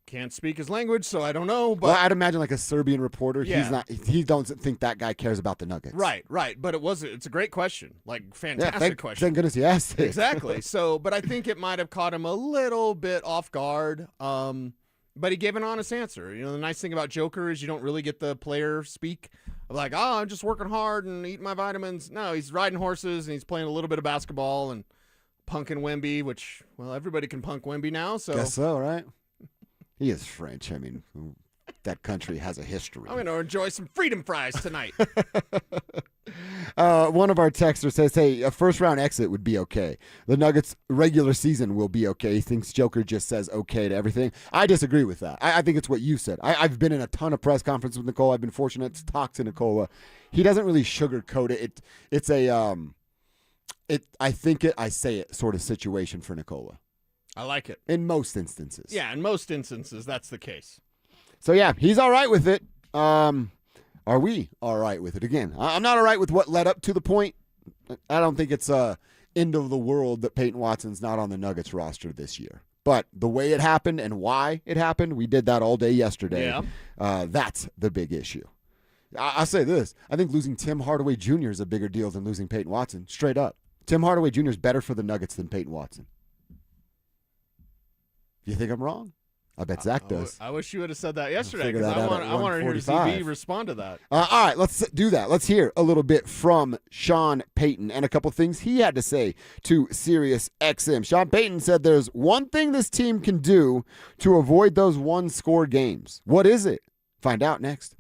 can't speak his language, so I don't know. But Well, I'd imagine like a Serbian reporter, Yeah. he doesn't think that guy cares about the Nuggets. Right. But it's a great question, like fantastic question. Thank goodness he asked it. Exactly. So, but I think it might have caught him a little bit off guard. But he gave an honest answer. You know, the nice thing about Joker is you don't really get the player speak of like, oh, I'm just working hard and eating my vitamins. No, he's riding horses and he's playing a little bit of basketball and punking Wemby, which, well, everybody can punk Wemby now. So Guess so, right? He is French. I mean, that country has a history. I'm going to enjoy some freedom fries tonight. One of our texters says, hey, a first-round exit would be okay. The Nuggets' regular season will be okay. He thinks Joker just says okay to everything. I disagree with that. I think it's what you said. I've been in a ton of press conferences with Nikola. I've been fortunate to talk to Nikola. He doesn't really sugarcoat it. It's a, I say it sort of situation for Nikola. I like it. In most instances. Yeah, in most instances, that's the case. So, yeah, he's all right with it. Are we all right with it? Again, I'm not all right with what led up to the point. I don't think it's end of the world that Peyton Watson's not on the Nuggets roster this year. But the way it happened and why it happened, we did that all day yesterday. Yeah. That's the big issue. I'll say this. I think losing Tim Hardaway Jr. is a bigger deal than losing Peyton Watson. Straight up. Tim Hardaway Jr. is better for the Nuggets than Peyton Watson. Do you think I'm wrong? I bet Zach does. I wish you would have said that yesterday Figure because that out I at want to hear 1:45. ZB respond to that. All right, let's do that. Let's hear a little bit from Sean Payton and a couple things he had to say to Sirius XM. Sean Payton said there's one thing this team can do to avoid those one-score games. What is it? Find out next.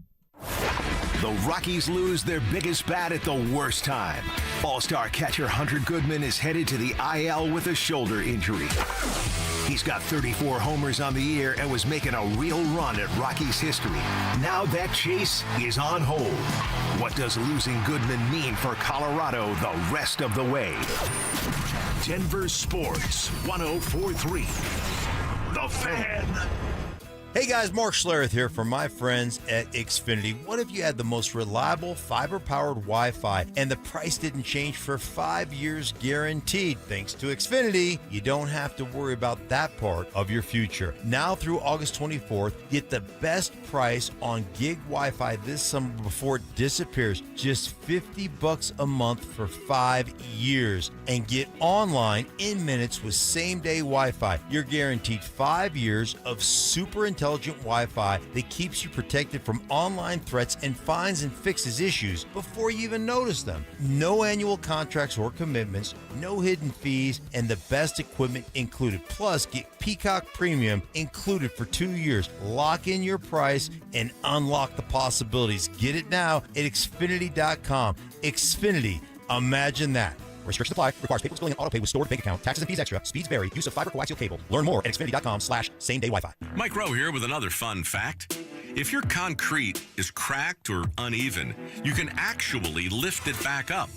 The Rockies lose their biggest bat at the worst time. All-star catcher Hunter Goodman is headed to the IL with a shoulder injury. He's got 34 homers on the year and was making a real run at Rockies history. Now that chase is on hold. What does losing Goodman mean for Colorado the rest of the way? Denver Sports 104.3. The Fan. Hey guys, Mark Schlereth here from my friends at Xfinity. What if you had the most reliable fiber-powered Wi-Fi and the price didn't change for 5 years guaranteed? Thanks to Xfinity, you don't have to worry about that part of your future. Now through August 24th, get the best price on gig Wi-Fi this summer before it disappears. Just $50 a month for 5 years. And get online in minutes with same-day Wi-Fi. You're guaranteed 5 years of super intelligent Wi-Fi that keeps you protected from online threats and finds and fixes issues before you even notice them. No annual contracts or commitments, no hidden fees, and the best equipment included. Plus, get Peacock Premium included for 2 years. Lock in your price and unlock the possibilities. Get it now at Xfinity.com. Xfinity, imagine that. Restrictions apply. Requires paperless billing and auto pay with stored bank account. Taxes and fees extra. Speeds vary. Use of fiber coaxial cable. Learn more at Xfinity.com/same-day Wi-Fi. Mike Rowe here with another fun fact. If your concrete is cracked or uneven, you can actually lift it back up.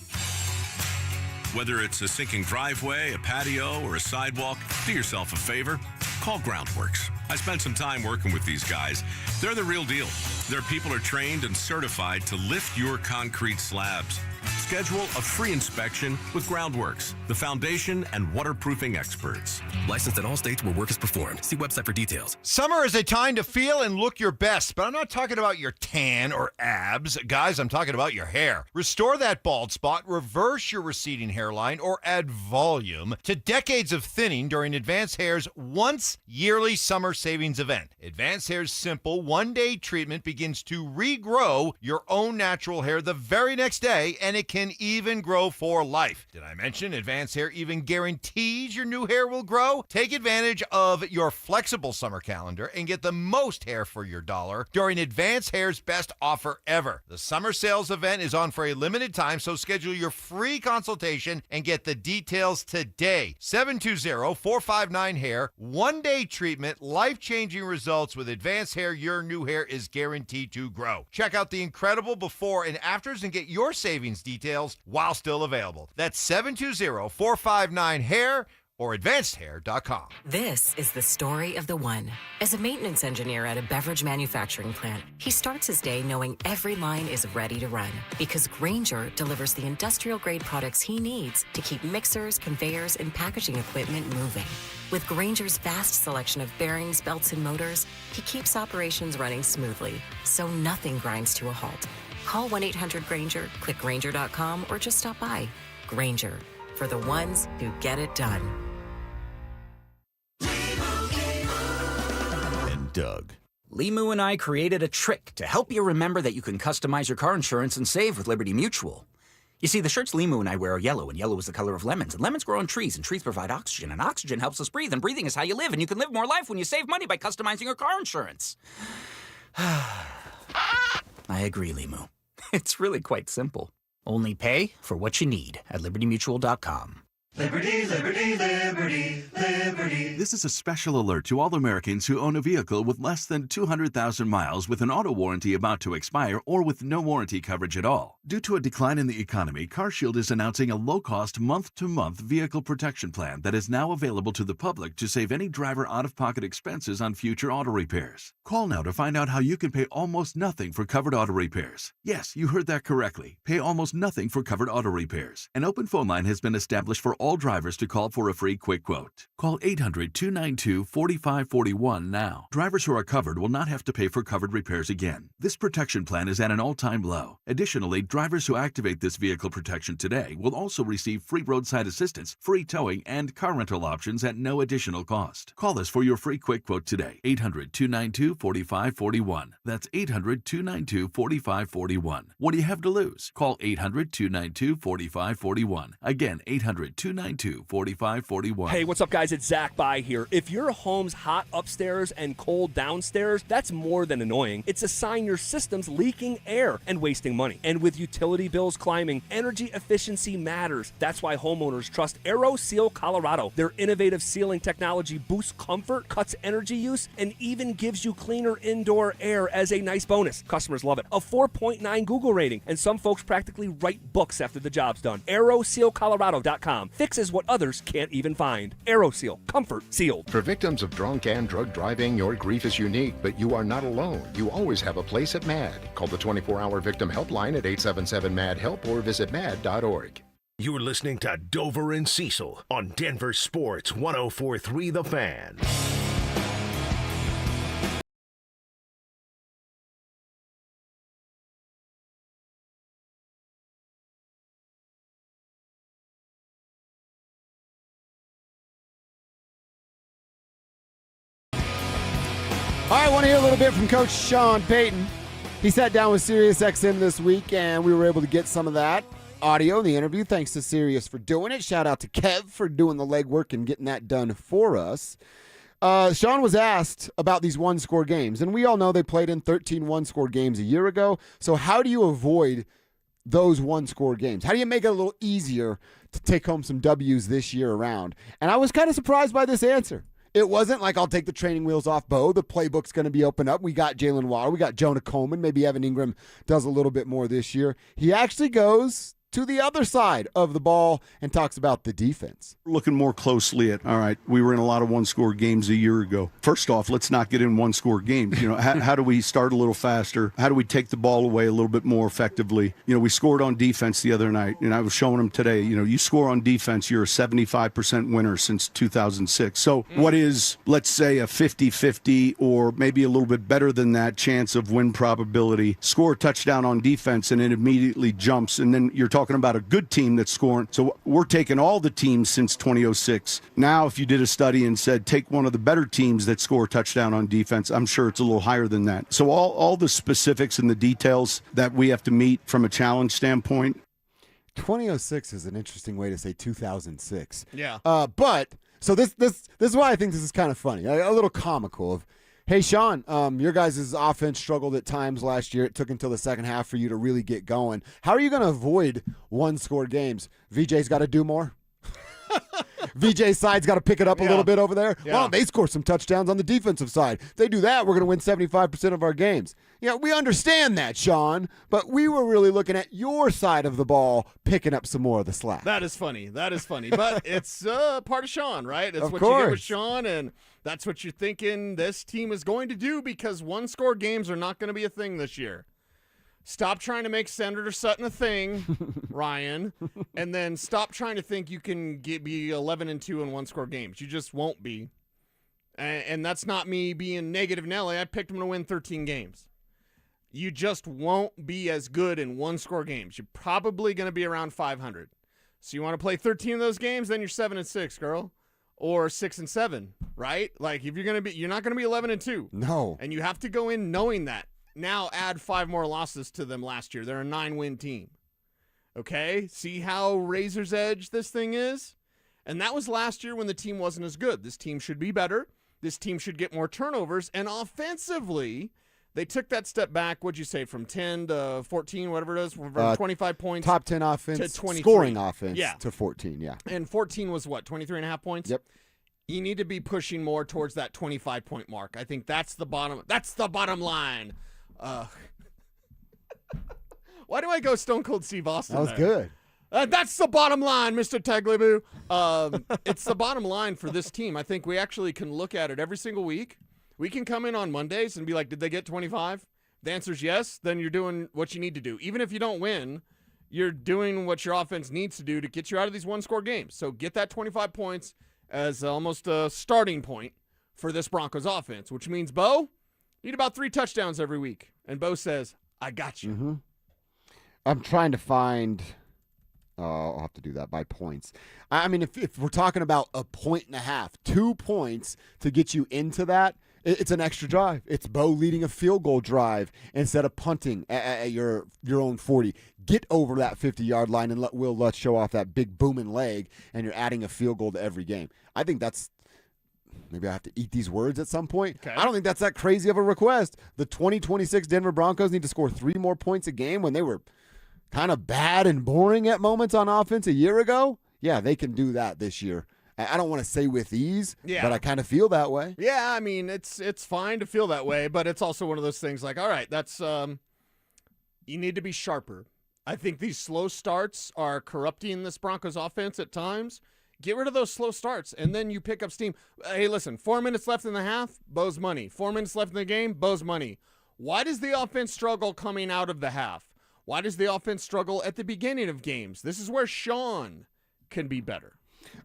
Whether it's a sinking driveway, a patio, or a sidewalk, do yourself a favor. Call Groundworks. I spent some time working with these guys. They're the real deal. Their people are trained and certified to lift your concrete slabs. Schedule a free inspection with Groundworks, the foundation and waterproofing experts. Licensed in all states where work is performed. See website for details. Summer is a time to feel and look your best, but I'm not talking about your tan or abs. Guys, I'm talking about your hair. Restore that bald spot, reverse your receding hairline, or add volume to decades of thinning during Advanced Hair's once yearly summer savings event. Advanced Hair's simple one-day treatment begins to regrow your own natural hair the very next day, and it can even grow for life. Did I mention Advanced Hair even guarantees your new hair will grow? Take advantage of your flexible summer calendar and get the most hair for your dollar during Advanced Hair's best offer ever. The summer sales event is on for a limited time, so schedule your free consultation and get the details today. 720-459-HAIR. One-day treatment, life-changing results with Advanced Hair. Your new hair is guaranteed to grow. Check out the incredible before and afters and get your savings details while still available. That's 720-459-HAIR or advancedhair.com. This is the story of the one. As a maintenance engineer at a beverage manufacturing plant, he starts his day knowing every line is ready to run because Grainger delivers the industrial-grade products he needs to keep mixers, conveyors, and packaging equipment moving. With Grainger's vast selection of bearings, belts, and motors, he keeps operations running smoothly, so nothing grinds to a halt. Call 1-800-GRAINGER, click Grainger.com, or just stop by. Grainger, for the ones who get it done. And Doug. Limu and I created a trick to help you remember that you can customize your car insurance and save with Liberty Mutual. You see, the shirts Limu and I wear are yellow, and yellow is the color of lemons. And lemons grow on trees, and trees provide oxygen. And oxygen helps us breathe, and breathing is how you live. And you can live more life when you save money by customizing your car insurance. I agree, Limu. It's really quite simple. Only pay for what you need at libertymutual.com. Liberty, liberty, liberty, liberty. This is a special alert to all Americans who own a vehicle with less than 200,000 miles with an auto warranty about to expire or with no warranty coverage at all. Due to a decline in the economy, CarShield is announcing a low-cost month-to-month vehicle protection plan that is now available to the public to save any driver out-of-pocket expenses on future auto repairs. Call now to find out how you can pay almost nothing for covered auto repairs. Yes, you heard that correctly. Pay almost nothing for covered auto repairs. An open phone line has been established for all drivers to call for a free quick quote. Call 800-292-4541 now. Drivers who are covered will not have to pay for covered repairs again. This protection plan is at an all-time low. Additionally, drivers who activate this vehicle protection today will also receive free roadside assistance, free towing, and car rental options at no additional cost. Call us for your free quick quote today. 800-292-4541. That's 800-292-4541. What do you have to lose? Call 800-292-4541. Again, 800-292-4541. Hey, what's up, guys? It's Zach By here. If your home's hot upstairs and cold downstairs, that's more than annoying. It's a sign your system's leaking air and wasting money. And with utility bills climbing, energy efficiency matters. That's why homeowners trust AeroSeal Colorado. Their innovative sealing technology boosts comfort, cuts energy use, and even gives you cleaner indoor air as a nice bonus. Customers love it. A 4.9 Google rating, and some folks practically write books after the job's done. AeroSealColorado.com fixes what others can't even find. AeroSeal. Comfort sealed. For victims of drunk and drug driving, your grief is unique, but you are not alone. You always have a place at MAD. Call the 24-hour victim helpline at 877-MAD-HELP or visit mad.org. You're listening to Dover and Cecil on Denver Sports 104.3 The Fan. All right, I want to hear a little bit from Coach Sean Payton. He sat down with SiriusXM this week, and we were able to get some of that audio in the interview. Thanks to Sirius for doing it. Shout out to Kev for doing the legwork and getting that done for us. Sean was asked about these one-score games, and we all know they played in 13 one-score games a year ago. So how do you avoid those one-score games? How do you make it a little easier to take home some W's this year around? And I was kind of surprised by this answer. It wasn't like, I'll take the training wheels off Bo. The playbook's going to be open up. We got Jalen Waddle. We got Jonah Coleman. Maybe Evan Ingram does a little bit more this year. He actually goes to the other side of the ball and talks about the defense. Looking more closely at, all right, we were in a lot of one-score games a year ago. First off, let's not get in one-score games. How do we start a little faster? How do we take the ball away a little bit more effectively? We scored on defense the other night, and I was showing them today, you score on defense, you're a 75% winner since 2006. So what is, let's say, a 50-50 or maybe a little bit better than that chance of win probability? Score a touchdown on defense, and it immediately jumps, and then you're talking about a good team that's scoring. So we're taking all the teams since 2006. Now, if you did a study and said, take one of the better teams that score a touchdown on defense, I'm sure it's a little higher than that. So all the specifics and the details that we have to meet from a challenge standpoint. 2006 is an interesting way to say 2006. Yeah. So this is why I think this is kind of funny, a little comical of, hey, Sean, your guys' offense struggled at times last year. It took until the second half for you to really get going. How are you going to avoid one-score games? VJ's got to do more? VJ's side's got to pick it up a little bit over there? Yeah. Well, they score some touchdowns on the defensive side. If they do that, we're going to win 75% of our games. We understand that, Sean, but we were really looking at your side of the ball picking up some more of the slack. That is funny. But it's part of Sean, right? It's of what course. you get with Sean, and that's what you're thinking this team is going to do because one-score games are not going to be a thing this year. Stop trying to make Senator Sutton a thing, Ryan, and then stop trying to think you can be 11-2 in one-score games. You just won't be. And that's not me being negative Nelly. I picked them to win 13 games. You just won't be as good in one-score games. You're probably going to be around 500. So you want to play 13 of those games, then you're 7-6, girl, or 6-7, right? Like if you're not going to be 11-2. No. And you have to go in knowing that. Now add 5 more losses to them last year. They're a 9-win team. Okay? See how razor's edge this thing is? And that was last year when the team wasn't as good. This team should be better. This team should get more turnovers. And offensively, they took that step back, what'd you say, from 10 to 14, whatever it is, from 25 points. Top 10 offense, to 23. scoring offense to 14, yeah. And 14 was what, 23.5 points? Yep. You need to be pushing more towards that 25-point mark. I think that's the bottom line. Why do I go Stone Cold Steve Austin? That was good. That's the bottom line, Mr. Tagliabue. It's the bottom line for this team. I think we actually can look at it every single week. We can come in on Mondays and be like, did they get 25? The answer's yes, then you're doing what you need to do. Even if you don't win, you're doing what your offense needs to do to get you out of these one-score games. So get that 25 points as almost a starting point for this Broncos offense, which means, Bo, you need about 3 touchdowns every week. And Bo says, I got you. Mm-hmm. I'm trying to find I'll have to do that by points. I mean, if we're talking about 1.5 points, 2 points to get you into that, it's an extra drive. It's Bo leading a field goal drive instead of punting at your own 40. Get over that 50-yard line and let Will Lutz show off that big booming leg, and you're adding a field goal to every game. I think that's – maybe I have to eat these words at some point. Okay. I don't think that's that crazy of a request. The 2026 Denver Broncos need to score 3 more points a game when they were – kind of bad and boring at moments on offense a year ago. Yeah, they can do that this year. I don't want to say with ease, but I kind of feel that way. Yeah, I mean, it's fine to feel that way, but it's also one of those things like, all right, that's you need to be sharper. I think these slow starts are corrupting this Broncos offense at times. Get rid of those slow starts, and then you pick up steam. Hey, listen, 4 minutes left in the half, Bo's money. 4 minutes left in the game, Bo's money. Why does the offense struggle coming out of the half? Why does the offense struggle at the beginning of games? This is where Sean can be better.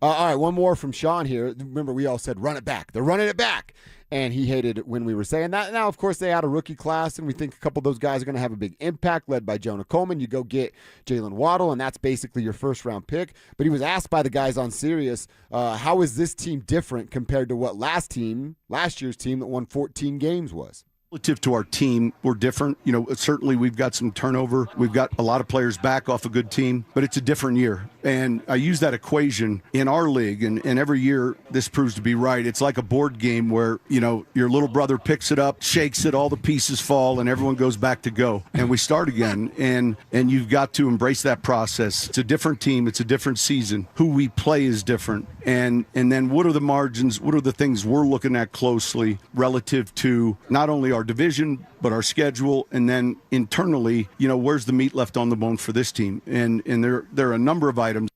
All right, one more from Sean here. Remember, we all said run it back. They're running it back. And he hated it when we were saying that. Now, of course, they had a rookie class, and we think a couple of those guys are going to have a big impact, led by Jonah Coleman. You go get Jalen Waddle, and that's basically your first-round pick. But he was asked by the guys on Sirius, how is this team different compared to what last year's team that won 14 games was? Relative to our team, we're different. You know, certainly we've got some turnover. We've got a lot of players back off a good team, but it's a different year. And I use that equation in our league, and every year this proves to be right. It's like a board game where, you know, your little brother picks it up, shakes it, all the pieces fall, and everyone goes back to go. And we start again, and you've got to embrace that process. It's a different team. It's a different season. Who we play is different. And then what are the margins? What are the things we're looking at closely relative to not only our division, but our schedule, and then internally, you know, where's the meat left on the bone for this team? And there are a number of items.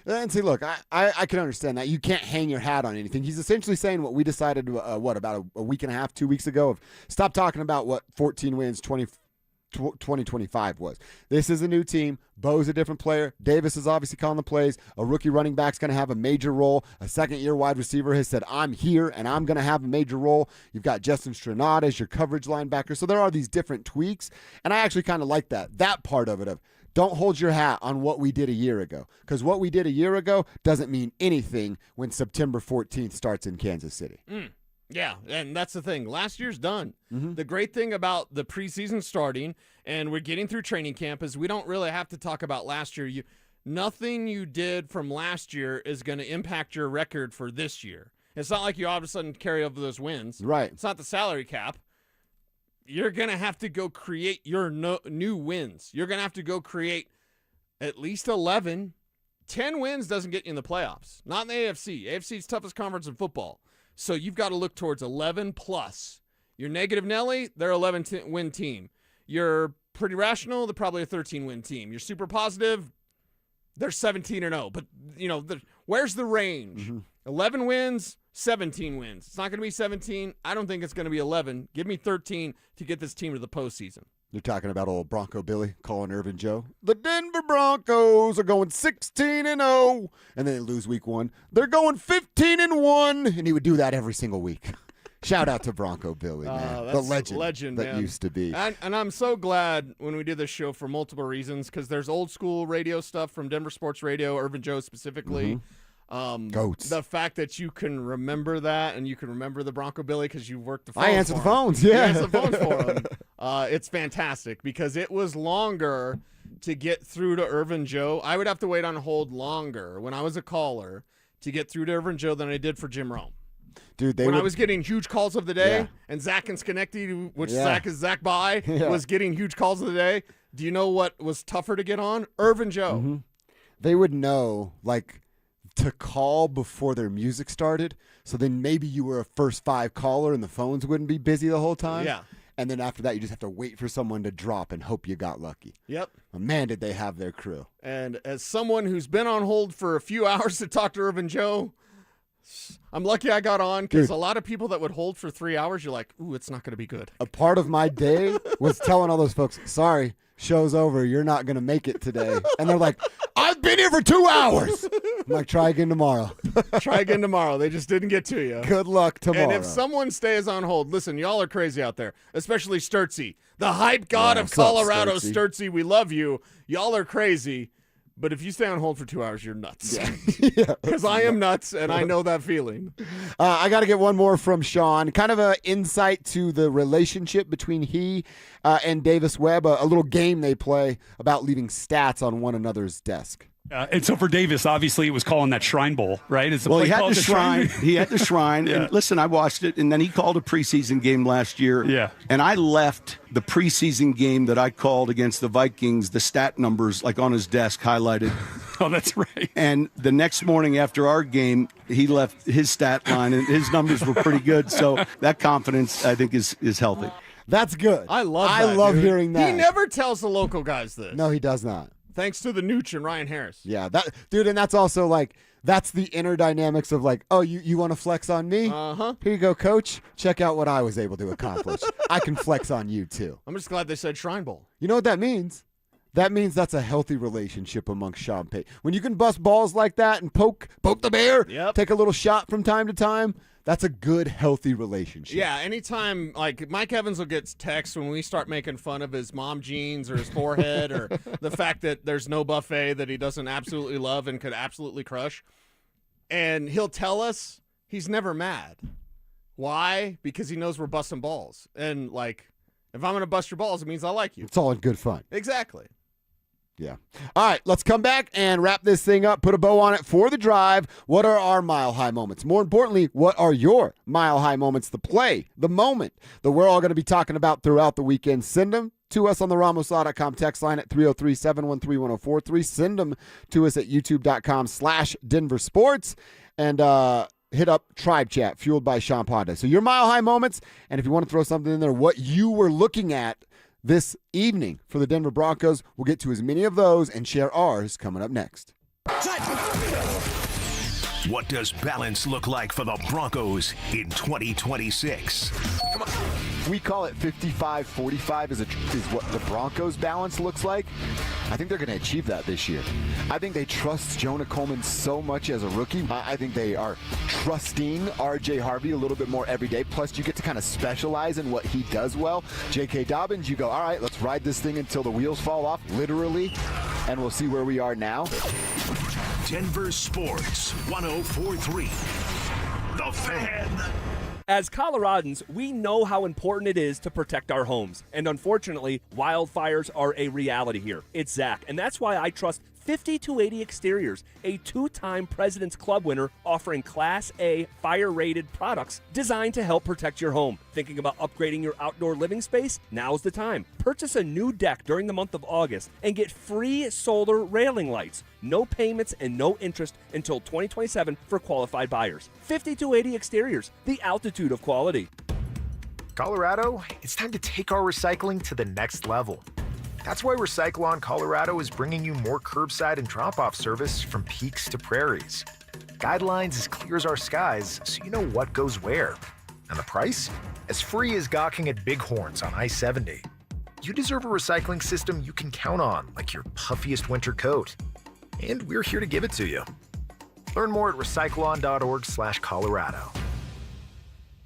And see, look, I can understand that. You can't hang your hat on anything. He's essentially saying what we decided, about a week and a half, 2 weeks ago, of stop talking about what 14 wins, 2025 was. This is a new team. Bo's a different player. Davis is obviously calling the plays. A rookie running back's going to have a major role. A second-year wide receiver has said, I'm here, and I'm going to have a major role. You've got Justin Stranad as your coverage linebacker. So there are these different tweaks, and I actually kind of like that part of it, of don't hold your hat on what we did a year ago, because what we did a year ago doesn't mean anything when September 14th starts in Kansas City. Yeah, and that's the thing. Last year's done. Mm-hmm. The great thing about the preseason starting and we're getting through training camp is we don't really have to talk about last year. Nothing you did from last year is going to impact your record for this year. It's not like you all of a sudden carry over those wins. Right. It's not the salary cap. You're going to have to go create your new wins. You're going to have to go create at least 11. 10 wins doesn't get you in the playoffs. Not in the AFC. AFC's toughest conference in football. So you've got to look towards 11 plus. You're negative Nelly, they're 11-win team. You're pretty rational, they're probably a 13-win team. You're super positive, they're 17-0. But, you know, where's the range? Mm-hmm. 11 wins, 17 wins. It's not going to be 17. I don't think it's going to be 11. Give me 13 to get this team to the postseason. You're talking about old Bronco Billy calling Irvin Joe. The Denver Broncos are going 16-0, and then they lose week 1. They're going 15-1, and he would do that every single week. Shout out to Bronco Billy, man. The legend that man. Used to be. And I'm so glad when we did this show for multiple reasons, because there's old school radio stuff from Denver Sports Radio, Irvin Joe specifically. Mm-hmm. Goats. The fact that you can remember that and you can remember the Bronco Billy because you worked the phones. I answered the phones, yeah. You answered the phones for him. It's fantastic because it was longer to get through to Irvin Joe. I would have to wait on hold longer when I was a caller to get through to Irvin Joe than I did for Jim Rome. Dude, I was getting huge calls of the day, and Zach and Schenectady, which Zach is Zach By, was getting huge calls of the day. Do you know what was tougher to get on? Irvin Joe. Mm-hmm. They would know, like, to call before their music started, so then maybe you were a first 5 caller and the phones wouldn't be busy the whole time. Yeah. And then after that, you just have to wait for someone to drop and hope you got lucky. Yep. But man, did they have their crew. And as someone who's been on hold for a few hours to talk to Irvin Joe, I'm lucky I got on, because a lot of people that would hold for 3 hours, you're like, ooh, it's not going to be good. A part of my day was telling all those folks, sorry, show's over. You're not going to make it today. And they're like, I've been here for 2 hours. I'm like, try again tomorrow. Try again tomorrow. They just didn't get to you. Good luck tomorrow. And if someone stays on hold, listen, y'all are crazy out there, especially Sturtsy, the hype god of Colorado. Sturtsy, we love you. Y'all are crazy. But if you stay on hold for 2 hours, you're nuts. Because I am nuts, and I know that feeling. I got to get one more from Sean. Kind of an insight to the relationship between he and Davis Webb, a little game they play about leaving stats on one another's desk. And so for Davis, obviously, it was calling that Shrine Bowl, right? It's Well, he had the Shrine. He had the Shrine. Yeah. And listen, I watched it, and then he called a preseason game last year. Yeah. And I left the preseason game that I called against the Vikings, the stat numbers, like on his desk, highlighted. Oh, that's right. And the next morning after our game, he left his stat line, and his numbers were pretty good. So that confidence, I think, is healthy. That's good. I love love hearing that. He never tells the local guys this. No, he does not. Thanks to the Nooch and Ryan Harris. Yeah, that dude, and that's also like that's the inner dynamics of like, oh, you want to flex on me? Uh-huh. Here you go, coach. Check out what I was able to accomplish. I can flex on you too. I'm just glad they said Shrine Bowl. You know what that means? That means that's a healthy relationship amongst Sean Payton. When you can bust balls like that and poke the bear, take a little shot from time to time, that's a good, healthy relationship. Yeah, anytime, like, Mike Evans will get texts when we start making fun of his mom jeans or his forehead or the fact that there's no buffet that he doesn't absolutely love and could absolutely crush. And he'll tell us he's never mad. Why? Because he knows we're busting balls. And, like, if I'm going to bust your balls, it means I like you. It's all in good fun. Exactly. Yeah. All right, let's come back and wrap this thing up, put a bow on it for the drive. What are our mile-high moments? More importantly, what are your mile-high moments, the play, the moment that we're all going to be talking about throughout the weekend? Send them to us on the RamosLaw.com text line at 303-713-1043. Send them to us at youtube.com/DenverSports. And hit up Tribe Chat, fueled by Sean Ponda. So your mile-high moments, and if you want to throw something in there, what you were looking at this evening for the Denver Broncos. We'll get to as many of those and share ours coming up next. What does balance look like for the Broncos in 2026? We call it 55-45 is what the Broncos balance looks like. I think they're going to achieve that this year. I think they trust Jonah Coleman so much as a rookie. I think they are trusting R.J. Harvey a little bit more every day. Plus, you get to kind of specialize in what he does well. J.K. Dobbins, you go, all right, let's ride this thing until the wheels fall off, literally, and we'll see where we are now. Denver Sports 104.3. The Fan. As Coloradans, we know how important it is to protect our homes. And unfortunately, wildfires are a reality here. It's Zach, and that's why I trust 50-80 Exteriors, a 2-time President's Club winner offering Class A fire-rated products designed to help protect your home. Thinking about upgrading your outdoor living space? Now's the time. Purchase a new deck during the month of August and get free solar railing lights. No payments and no interest until 2027 for qualified buyers. 50-80 Exteriors, the altitude of quality. Colorado, it's time to take our recycling to the next level. That's why Recyclon Colorado is bringing you more curbside and drop-off service from peaks to prairies. Guidelines as clear as our skies, so you know what goes where. And the price? As free as gawking at Bighorns on I-70. You deserve a recycling system you can count on, like your puffiest winter coat. And we're here to give it to you. Learn more at recyclon.org/Colorado.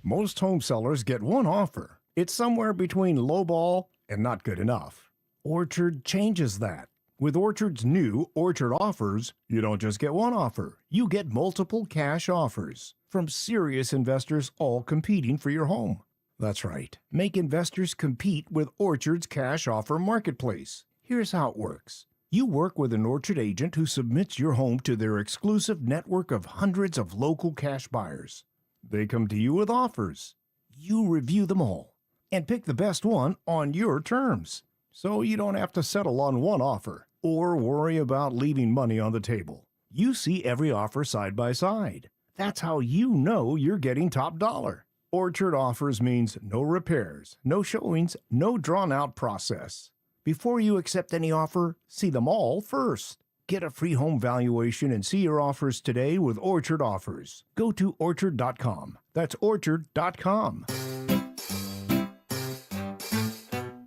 Most home sellers get one offer. It's somewhere between lowball and not good enough. Orchard changes that. With Orchard's new Orchard Offers, you don't just get one offer. You get multiple cash offers from serious investors all competing for your home. That's right. Make investors compete with Orchard's cash offer marketplace. Here's how it works. You work with an Orchard agent who submits your home to their exclusive network of hundreds of local cash buyers. They come to you with offers. You review them all and pick the best one on your terms. So you don't have to settle on one offer or worry about leaving money on the table. You see every offer side by side. That's how you know you're getting top dollar. Orchard Offers means no repairs, no showings, no drawn-out process. Before you accept any offer, see them all first. Get a free home valuation and see your offers today with Orchard Offers. Go to Orchard.com. That's Orchard.com.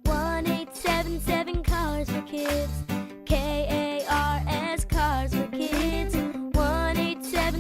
1-877-COLORADO.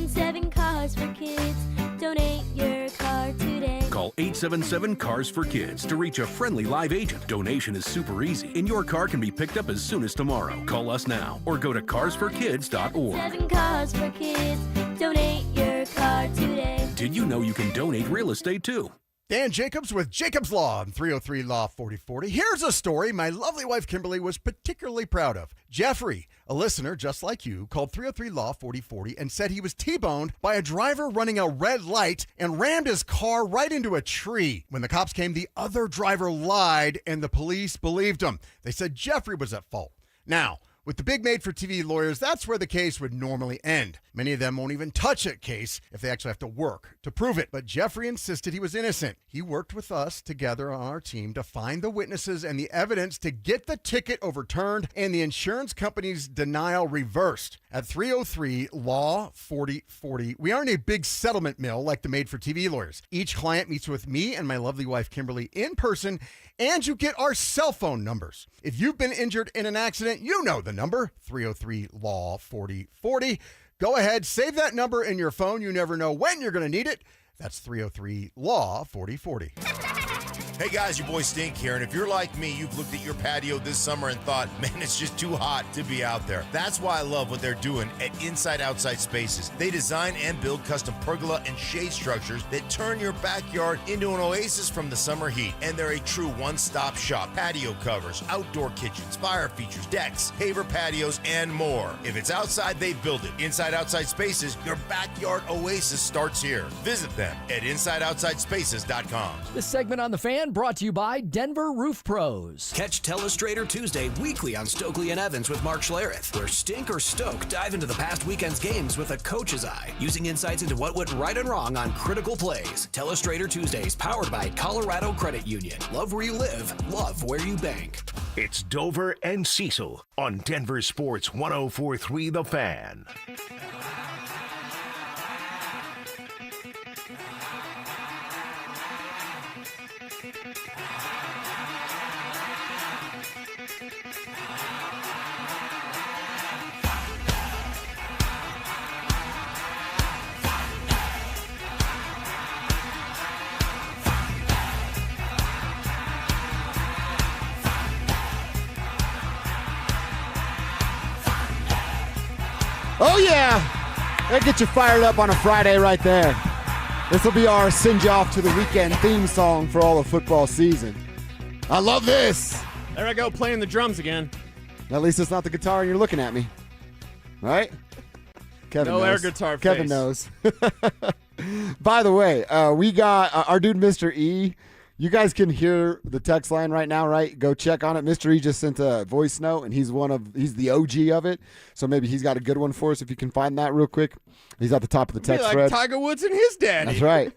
877 Cars for Kids. Donate your car today. Call 877 Cars for Kids to reach a friendly live agent. Donation is super easy, and your car can be picked up as soon as tomorrow. Call us now or go to carsforkids.org. 7 Cars for Kids. Donate your car today. Did you know you can donate real estate too? Dan Jacobs with Jacobs Law on 303 Law 4040. Here's a story my lovely wife Kimberly was particularly proud of. Jeffrey, a listener just like you, called 303 Law 4040 and said he was T-boned by a driver running a red light and rammed his car right into a tree. When the cops came, the other driver lied and the police believed him. They said Jeffrey was at fault. Now, with the big made-for-TV lawyers, that's where the case would normally end. Many of them won't even touch a case if they actually have to work to prove it. But Jeffrey insisted he was innocent. He worked with us together on our team to find the witnesses and the evidence to get the ticket overturned and the insurance company's denial reversed. At 303 Law 4040, we aren't a big settlement mill like the made-for-TV lawyers. Each client meets with me and my lovely wife Kimberly in person, and you get our cell phone numbers. If you've been injured in an accident, you know the number, 303 Law 4040. Go ahead, save that number in your phone. You never know when you're going to need it. That's 303 Law 4040. Hey guys, your boy Stink here, and if you're like me, you've looked at your patio this summer and thought, man, it's just too hot to be out there. That's why I love what they're doing at Inside Outside Spaces. They design and build custom pergola and shade structures that turn your backyard into an oasis from the summer heat. And they're a true one-stop shop. Patio covers, outdoor kitchens, fire features, decks, paver patios, and more. If it's outside, they build it. Inside Outside Spaces, your backyard oasis starts here. Visit them at InsideOutsideSpaces.com. This segment on The Fan brought to you by Denver Roof Pros. Catch Telestrator Tuesday weekly on Stokely and Evans with Mark Schlereth, where Stink or Stoke dive into the past weekend's games with a coach's eye, using insights into what went right and wrong on critical plays. Telestrator Tuesdays, powered by Colorado Credit Union. Love where you live, love where you bank. It's Dover and Cecil on Denver Sports 104.3 The Fan. Oh, yeah. That gets you fired up on a Friday right there. This will be our send you off to the weekend theme song for all of football season. I love this. There I go, playing the drums again. At least it's not the guitar and you're looking at me. Right? Kevin knows. No air guitar face. Kevin knows. By the way, we got our dude, Mr. E. You guys can hear the text line right now, right? Go check on it. Mr. E just sent a voice note, and he's the OG of it. So maybe he's got a good one for us if you can find that real quick. He's at the top of the text like thread. Tiger Woods and his daddy. That's right.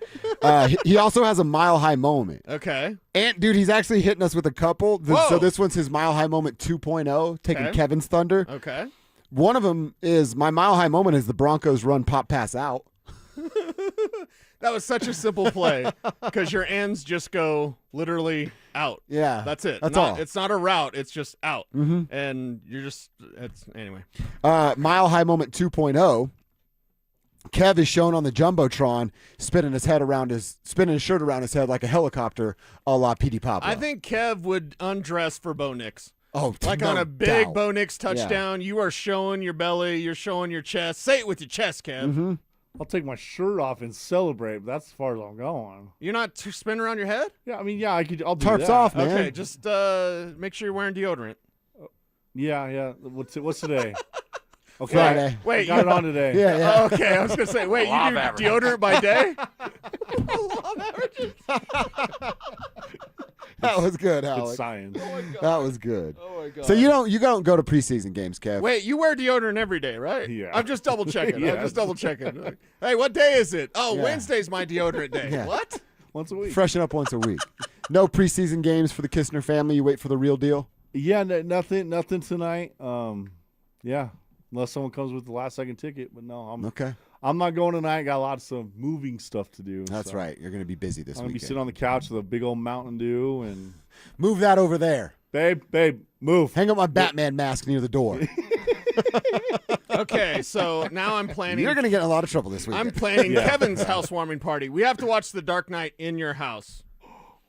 He also has a mile high moment. Okay. And dude, he's actually hitting us with a couple. So this one's his mile high moment 2.0, taking Kevin's thunder. Okay. One of them is my mile high moment is the Broncos run pop pass out. That was such a simple play because your ends just go literally out. Yeah. That's it. That's all. It's not a route. It's just out. Mhm. And you're just, anyway. Mile high moment 2.0. Kev is shown on the Jumbotron spinning his shirt around his head like a helicopter a la Petey Pablo. I think Kev would undress for Bo Nix. Oh, like no on a big doubt. Bo Nix touchdown, you are showing your belly, you're showing your chest. Say it with your chest, Kev. Mm-hmm. I'll take my shirt off and celebrate, but that's as far as I'm going. You're not spinning around your head? Yeah, I mean, yeah, I'll do Tarps that. off, man. Okay, just make sure you're wearing deodorant. Yeah. What's today? Okay. Friday. Wait, got it on today. Yeah. Okay, I was going to say, wait, you do deodorant by day? That was good, Alex. It's science. Oh, my God. That was good. Oh, my God. So you don't go to preseason games, Kev? Wait, you wear deodorant every day, right? Yeah. I'm just double checking. Yeah. I'm just double checking. Hey, what day is it? Oh, Yeah. Wednesday's my deodorant day. Yeah. What? Once a week. Freshen up once a week. No preseason games for the Kistner family. You wait for the real deal. Yeah, nothing tonight. Yeah, unless someone comes with the last second ticket. But no, I'm not going tonight. Got lots of moving stuff to do. That's so. right. You're going to be busy this I'm gonna be weekend. sitting on the couch with a big old Mountain Dew and Move that over there. babe, move. Hang up my Batman mask near the door. Okay, so now I'm planning. You're going to get in a lot of trouble this week. I'm planning Kevin's housewarming party. We have to watch The Dark Knight in your house.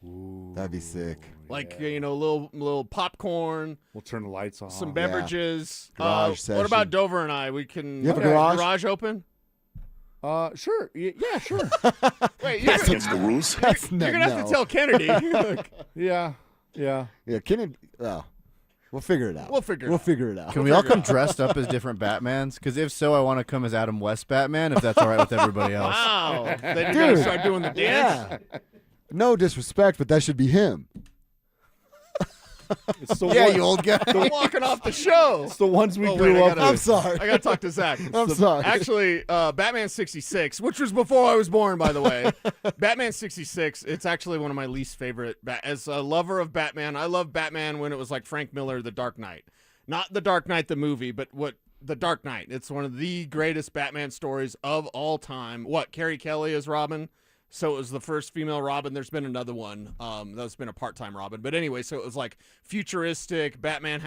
Ooh, that'd be sick. Like, little popcorn. We'll turn the lights on. Some beverages. Garage session. What about Dover and I? We can. You have a garage? Garage open? Sure. Yeah, sure. Wait, That's against the rules. You're going to have to tell Kennedy. Yeah. Kennedy. Oh, we'll figure it out. We'll figure it out. Can we all come dressed up as different Batmans? Because if so, I want to come as Adam West Batman, if that's all right with everybody else. Wow. Then you're going to start doing the dance? Yeah. No disrespect, but that should be him. It's the you old guy. I'm walking off the show. It's the ones we grew up with. I'm sorry. I got to talk to Zach. I'm sorry. Actually, Batman 66, which was before I was born, by the way. Batman 66, it's actually one of my least favorite. As a lover of Batman, I love Batman when it was like Frank Miller, The Dark Knight. Not The Dark Knight, the movie, but The Dark Knight. It's one of the greatest Batman stories of all time. Carrie Kelly as Robin. So it was the first female Robin. There's been another one that's been a part-time Robin. But anyway, so it was like futuristic. Batman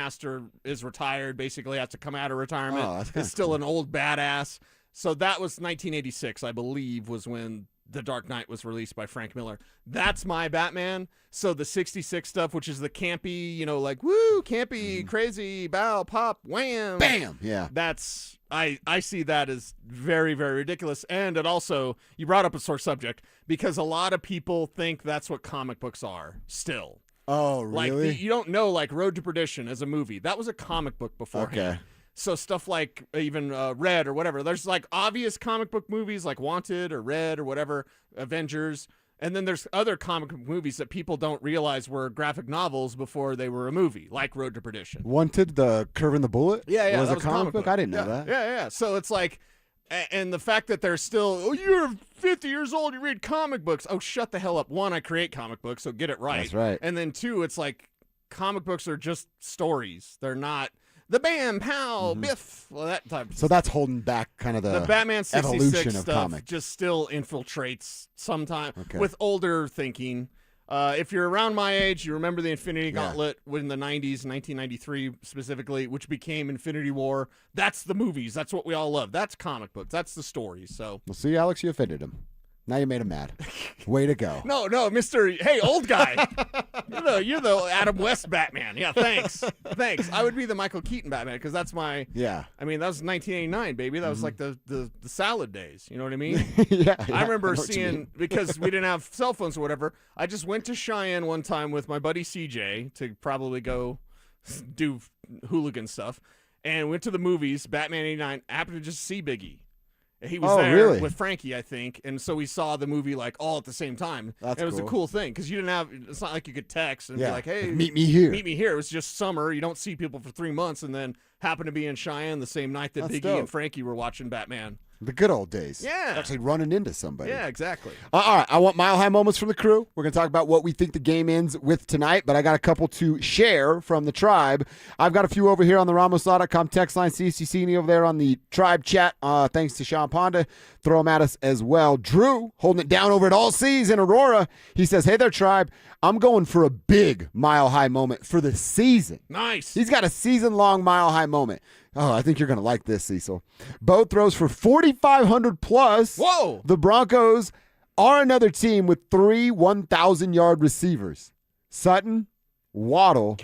is retired, basically has to come out of retirement. Oh, that's kinda Is still an old badass. So that was 1986, I believe, was when The Dark Knight was released by Frank Miller. That's my Batman. So the 66 stuff, which is the campy, like, woo, campy, crazy, bow, pop, wham. Bam. Yeah. That's... I see that as very, very ridiculous. And it also, you brought up a sore subject, because a lot of people think that's what comic books are still. Oh, really? Like, you don't know, like, Road to Perdition as a movie. That was a comic book beforehand. Okay. So stuff like even Red or whatever. There's, like, obvious comic book movies like Wanted or Red or whatever, Avengers. And then there's other comic book movies that people don't realize were graphic novels before they were a movie, like Road to Perdition. Wanted, the Curve in the Bullet? Yeah. Was that a comic book? I didn't know that. Yeah. So it's like, and the fact that they're still, you're 50 years old, you read comic books. Oh, shut the hell up. One, I create comic books, so get it right. That's right. And then two, it's like comic books are just stories. They're not the bam, pow, biff, well, that type of So that's holding back kind of the Batman 66 evolution of stuff comic. just still infiltrates sometimes with older thinking. If you're around my age, you remember the Infinity Gauntlet in the 90s, 1993 specifically, which became Infinity War. That's the movies. That's what we all love. That's comic books. That's the stories. So, Well, see, Alex, you offended him. Now you made him mad. Way to go. No, Mr. Hey, old guy. You're the Adam West Batman. Yeah, thanks. I would be the Michael Keaton Batman because that's my. Yeah. I mean, that was 1989, baby. That was like the salad days. You know what I mean? yeah. I remember know what you seeing, mean. because we didn't have cell phones or whatever, I just went to Cheyenne one time with my buddy CJ to probably go do hooligan stuff, and went to the movies, Batman 89, happened to just see Biggie. He was there really? with Frankie, I think, and so we saw the movie like all at the same time. That's it was a cool. cool thing because you didn't have. It's not like you could text and be like, "Hey, meet me here." Meet me here." It was just summer. You don't see people for 3 months, and then happen to be in Cheyenne the same night that That's Biggie dope. and Frankie were watching Batman. The good old days. Yeah. Actually running into somebody. Yeah, exactly. All right. I want mile high moments from the crew. We're going to talk about what we think the game ends with tonight, but I got a couple to share from the tribe. I've got a few over here on the RamosLaw.com text line. See if you see any over there on the tribe chat. Thanks to Sean Ponda. Throw them at us as well. Drew, holding it down over at All Seas in Aurora. He says, hey there, tribe. I'm going for a big mile high moment for the season. Nice. He's got a season-long mile high moment. Oh, I think you're going to like this, Cecil. Bo throws for 4,500 plus. Whoa. The Broncos are another team with 3 1,000-yard receivers. Sutton, Waddle,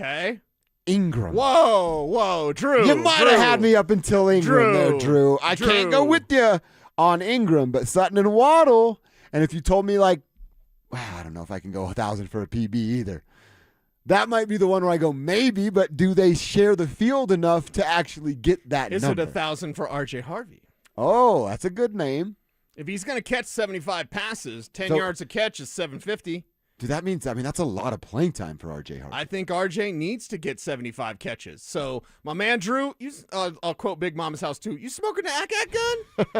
Ingram. Whoa, Drew. You might have had me up until Ingram there, Drew. I Drew. can't go with you on Ingram, but Sutton and Waddle. And if you told me, like, wow, I don't know if I can go 1,000 for a PB either. That might be the one where I go maybe, but do they share the field enough to actually get that Is number? it 1,000 for R.J. Harvey? Oh, that's a good name. If he's going to catch 75 passes, 10 So- yards a catch is 750. Dude, that means, that's a lot of playing time for RJ Harvey. I think RJ needs to get 75 catches. So, my man Drew, I'll quote Big Mama's House too. You smoking the ACAT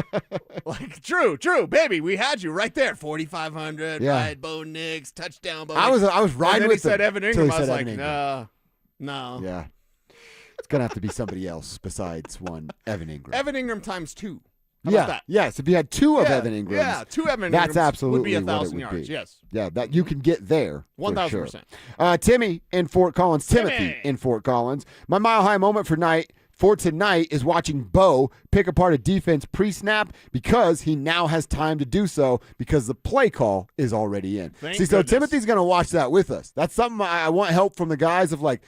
gun? Like, Drew, baby, we had you right there. 4,500, Yeah. right? Bo Nix, touchdown. Bo I was Nix. riding and then with he said him Evan till Ingram. he I was said like, Evan Ingram. no. Yeah. It's going to have to be somebody else besides one Evan Ingram. Evan Ingram times 2. How about that? Yes. If you had 2 of Yeah, Evan Ingrams, yeah, 2 Evan that's Ingrams absolutely would be what it 1,000 would yards, be. yes. Yeah, that you can get there. 1,000%. Timmy in Fort Collins. Timothy in Fort Collins. My mile high moment for night. for tonight is watching Bo pick apart a defense pre-snap because he now has time to do so because the play call is already in. So Timothy's going to watch that with us. That's something I want help from the guys of like,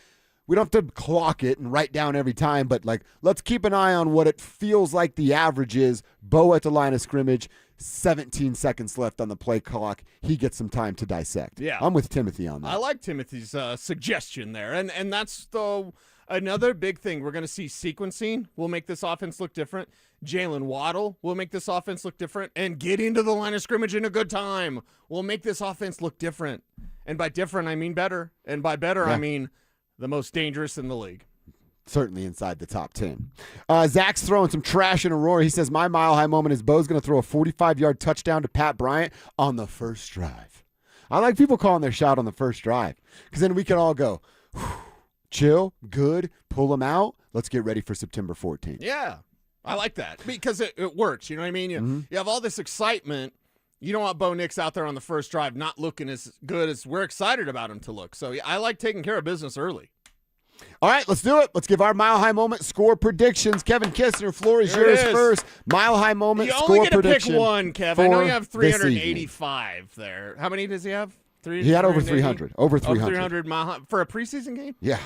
we don't have to clock it and write down every time, but like, let's keep an eye on what it feels like the average is. Bo at the line of scrimmage, 17 seconds left on the play clock. He gets some time to dissect. Yeah. I'm with Timothy on that. I like Timothy's suggestion there. And that's another big thing. We're going to see sequencing will make this offense look different. Jalen Waddle will make this offense look different. And getting to the line of scrimmage in a good time will make this offense look different. And by different, I mean better. And by better, I mean the most dangerous in the league. Certainly inside the top 10. Zach's throwing some trash in Aurora. He says, my mile high moment is Bo's going to throw a 45-yard touchdown to Pat Bryant on the first drive. I like people calling their shot on the first drive because then we can all go, chill, good, pull them out. Let's get ready for September 14th. Yeah, I like that because it works. You know what I mean? You have all this excitement. You don't want Bo Nix out there on the first drive not looking as good as we're excited about him to look. So I like taking care of business early. All right, let's do it. Let's give our Mile High Moment score predictions. Kevin Kistner, floor is yours first. Mile High Moment score prediction. You only get to pick one, Kev. I know you have 385 there. How many does he have? He had over 300. Over 300. Over 300 for a preseason game? Yeah.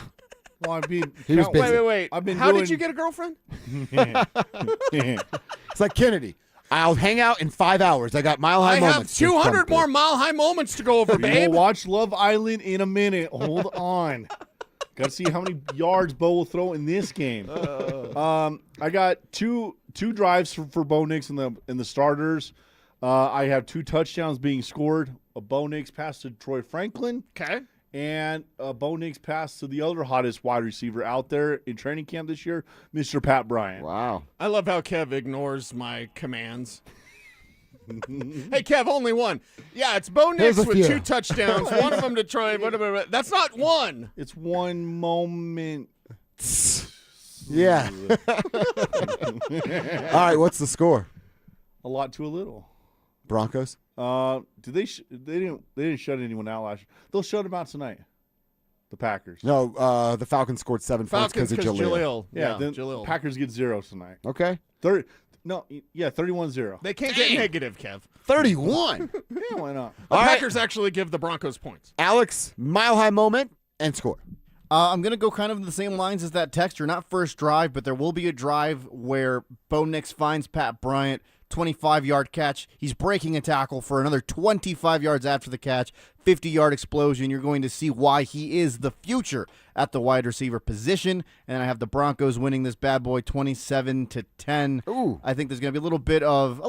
Well, he was busy. Wait. How did you get a girlfriend? It's like Kennedy. I'll hang out in 5 hours. I got Mile High Moments. I have 200 more Mile High Moments to go over, babe. We'll watch Love Island in a minute. Hold on. Got to see how many yards Bo will throw in this game. I got two drives for Bo Nix in the starters. I have 2 touchdowns being scored. A Bo Nix pass to Troy Franklin. Okay. And a Bo Nix pass to the other hottest wide receiver out there in training camp this year, Mr. Pat Bryant. Wow. I love how Kev ignores my commands. Hey, Kev, only one. Yeah, it's Bo Nix with 2 touchdowns, one of them to Troy. Whatever. That's not one. It's one moment. Yeah. All right, what's the score? A lot to a little. Broncos? They didn't shut anyone out last year. They'll shut them out tonight. The Packers. No, the Falcons scored 7 points because of Jaleel. Yeah, then Jaleel. Packers get 0 tonight. Okay. 31-0. They can't get negative, Kev. 31? Yeah, why not? The Packers actually give the Broncos points. Alex, Mile High Moment and score. I'm going to go kind of in the same lines as that texter. Not first drive, but there will be a drive where Bo Nix finds Pat Bryant, 25-yard catch. He's breaking a tackle for another 25 yards after the catch, 50-yard explosion. You're going to see why he is the future at the wide receiver position. And I have the Broncos winning this bad boy 27-10. Ooh. I think there's going to be a little bit of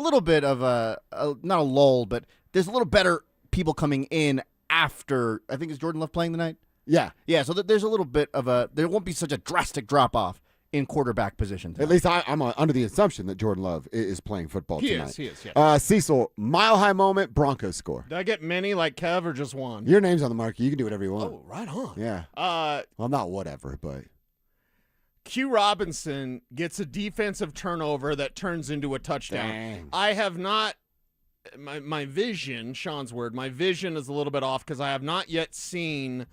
a not a lull, but there's a little better people coming in after. I think is Jordan Love playing tonight? Yeah. Yeah, so there's a little bit of there won't be such a drastic drop-off in quarterback position tonight. At least I'm under the assumption that Jordan Love is playing football tonight. He is, yeah. Cecil, Mile High Moment, Broncos score. Did I get many like Kev or just one? Your name's on the marquee. You can do whatever you want. Oh, right on. Yeah. Well, not whatever, but. Q Robinson gets a defensive turnover that turns into a touchdown. Dang. I have not – my vision, Sean's word, my vision is a little bit off because I have not yet seen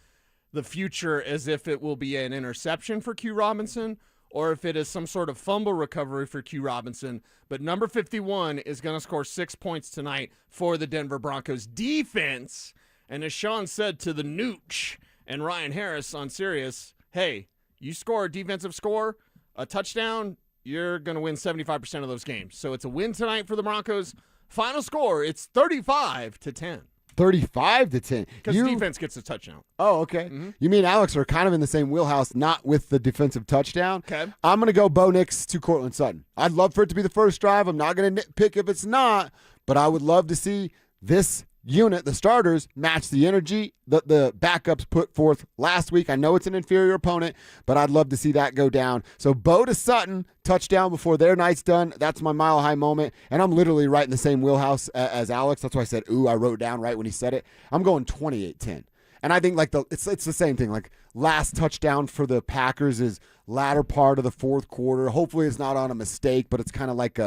the future as if it will be an interception for Q Robinson or if it is some sort of fumble recovery for Q Robinson. But number 51 is going to score 6 points tonight for the Denver Broncos defense. And as Sean said to the Nooch and Ryan Harris on Sirius, hey, you score a defensive score, a touchdown, you're going to win 75% of those games. So it's a win tonight for the Broncos. Final score, it's 35-10. 35-10. Because defense gets a touchdown. Oh, okay. Mm-hmm. You mean Alex are kind of in the same wheelhouse, not with the defensive touchdown. Okay. I'm going to go Bo Nix to Cortland Sutton. I'd love for it to be the first drive. I'm not going to nitpick if it's not, but I would love to see this unit, the starters, match the energy that the backups put forth last week. I know it's an inferior opponent, but I'd love to see that go down. So Bo to Sutton, touchdown before their night's done. That's my Mile High Moment, and I'm literally right in the same wheelhouse as Alex. That's why I said, ooh, I wrote down right when he said it. I'm going 28-10. And I think like it's the same thing. Like last touchdown for the Packers is latter part of the fourth quarter. Hopefully it's not on a mistake, but it's kind of like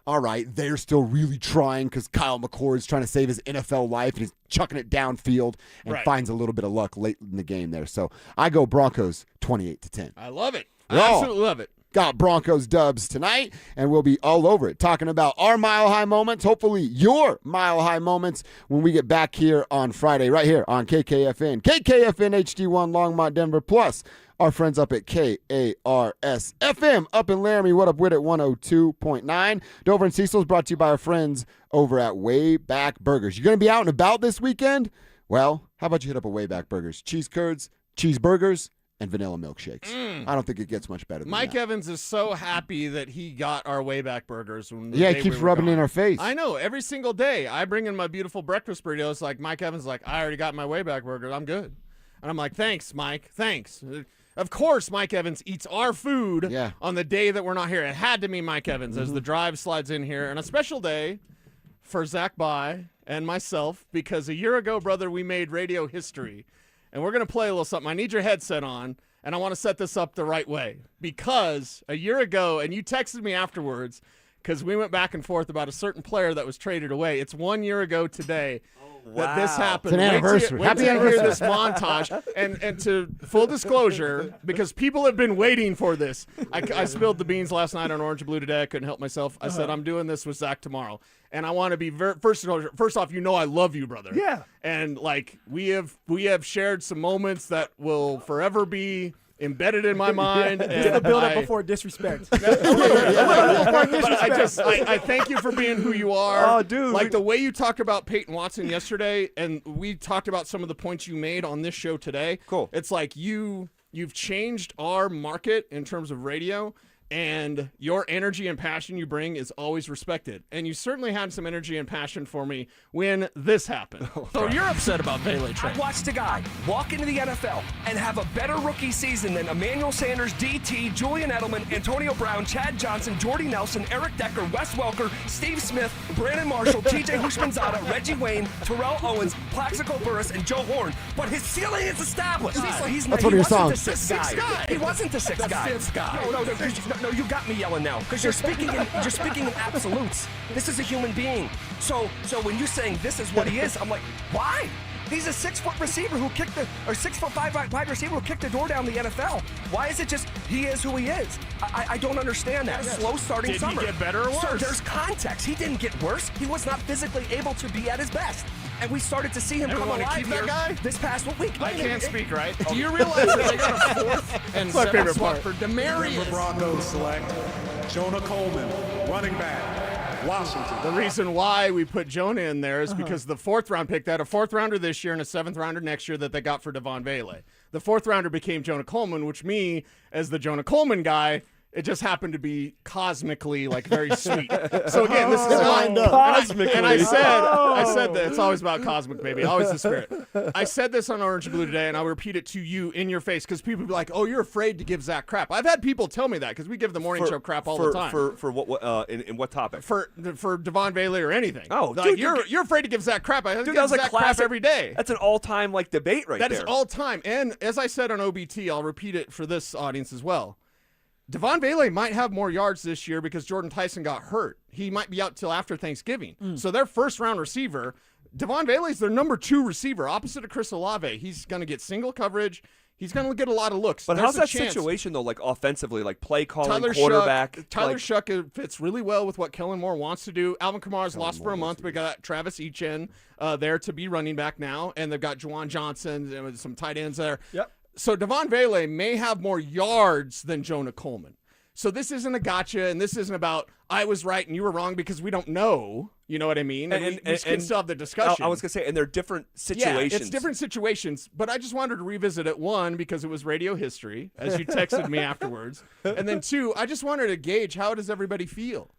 all right, they're still really trying because Kyle McCord is trying to save his NFL life and he's chucking it downfield and finds a little bit of luck late in the game there. So I go Broncos 28-10. I love it. I absolutely love it. got Broncos dubs tonight, and we'll be all over it talking about our Mile High moments, hopefully your Mile High moments when we get back here on Friday, right here on KKFN HD1 Longmont, Denver, plus our friends up at KARS FM up in Laramie. What up with it? 102.9. Dover and Cecil is brought to you by our friends over at Wayback Burgers. You're going to be out and about this weekend? Well, how about you hit up a Wayback Burgers? Cheese curds, cheeseburgers, and vanilla milkshakes. I don't think it gets much better than Mike that. Evans is so happy that he got our Wayback Burgers. Yeah, he keeps rubbing it in our face. I know. Every single day, I bring in my beautiful breakfast burritos. Like Mike Evans is like, I already got my Wayback Burger. I'm good. And I'm like, thanks, Mike. Thanks. Of course, Mike Evans eats our food on the day that we're not here. It had to be Mike Evans as the drive slides in here. And a special day for Zach By and myself, because a year ago, brother, we made radio history. And we're going to play a little something. I need your headset on, and I want to set this up the right way. Because a year ago, and you texted me afterwards, because we went back and forth about a certain player that was traded away. It's 1 year ago today. That this happened. It's an anniversary. Happy anniversary. Hear this montage. And to full disclosure, because people have been waiting for this, I spilled the beans last night on Orange and Blue today. I couldn't help myself. I said, I'm doing this with Zach tomorrow. And I want to be first off, you know I love you, brother. Yeah. And like we have shared some moments that will forever be embedded in my mind. Get the build up before disrespect. But I thank you for being who you are. Oh, dude. Like the way you talked about Payton Watson yesterday, and we talked about some of the points you made on this show today. Cool. It's like you've changed our market in terms of radio. And your energy and passion you bring is always respected. And you certainly had some energy and passion for me when this happened. So you're upset about Bailey trade? I watched a guy walk into the NFL and have a better rookie season than Emmanuel Sanders, DT, Julian Edelman, Antonio Brown, Chad Johnson, Jordy Nelson, Eric Decker, Wes Welker, Steve Smith, Brandon Marshall, TJ Hushmanzada, Reggie Wayne, Terrell Owens, Plaxico Burress, and Joe Horn. But his ceiling is established. That's one of your songs. He wasn't the sixth guy. Fifth guy. No, you got me yelling now because you're speaking in absolutes. This is a human being. So when you're saying this is what he is, I'm like, why? He's a 6-foot receiver who kicked 6'5" wide receiver who kicked the door down the NFL. Why is it just he is who he is? I don't understand that. Slow starting Did summer. he get better or worse? Sir, there's context. He didn't get worse. He was not physically able to be at his best. And we started to see him come Everyone alive keep that here guy? this past week. I can't speak, right? Do you realize that they got a 4th and 7th spot for Demarius? Denver Broncos select Jonah Coleman, running back, Washington. The reason why we put Jonah in there is because the 4th round pick, they had a 4th rounder this year and a 7th rounder next year that they got for Devon Bailey. The 4th rounder became Jonah Coleman, which me, as the Jonah Coleman guy, it just happened to be cosmically like very sweet. So again, this is lined up. Cosmically. And I said that it's always about cosmic, baby. Always the spirit. I said this on Orange and Blue today, and I'll repeat it to you in your face because people be like, "Oh, you're afraid to give Zach crap." I've had people tell me that because we give the morning show crap all the time. For what? In what topic? For Devon Bailey or anything. Oh, like, dude, you're afraid to give Zach crap. I give that was Zach a classic crap every day. That's an all-time debate right there. That is all time. And as I said on OBT, I'll repeat it for this audience as well. Devon Bailey might have more yards this year because Jordan Tyson got hurt. He might be out till after Thanksgiving. So their first-round receiver, Devon Bailey's their number 2 receiver, opposite of Chris Olave. He's going to get single coverage. He's going to get a lot of looks. But There's how's a that chance. Situation, though, play-calling, Tyler quarterback? Shuck fits really well with what Kellen Moore wants to do. Alvin Kamara's lost for a month. We got Travis Etienne there to be running back now, and they've got Juwan Johnson and some tight ends there. Yep. So Devon Bailey may have more yards than Jonah Coleman. So this isn't a gotcha, and this isn't about I was right and you were wrong because we don't know. You know what I mean? And we can still have the discussion. I was going to say, and they're different situations. Yeah, it's different situations, but I just wanted to revisit it, 1, because it was radio history, as you texted me afterwards, and then 2, I just wanted to gauge how does everybody feel.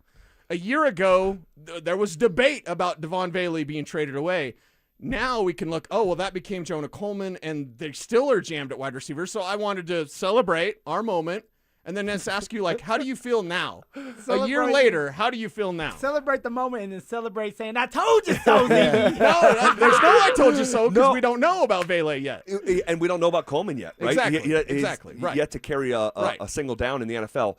A year ago, there was debate about Devon Bailey being traded away. Now we can look, oh, well, that became Jonah Coleman, and they still are jammed at wide receiver. So I wanted to celebrate our moment and then just ask you, how do you feel now? A year later, how do you feel now? Celebrate the moment and then celebrate saying, I told you so, Z. There's no I told you so because we don't know about Bailey yet. And we don't know about Coleman yet, right? Exactly. He's yet to carry a single down in the NFL.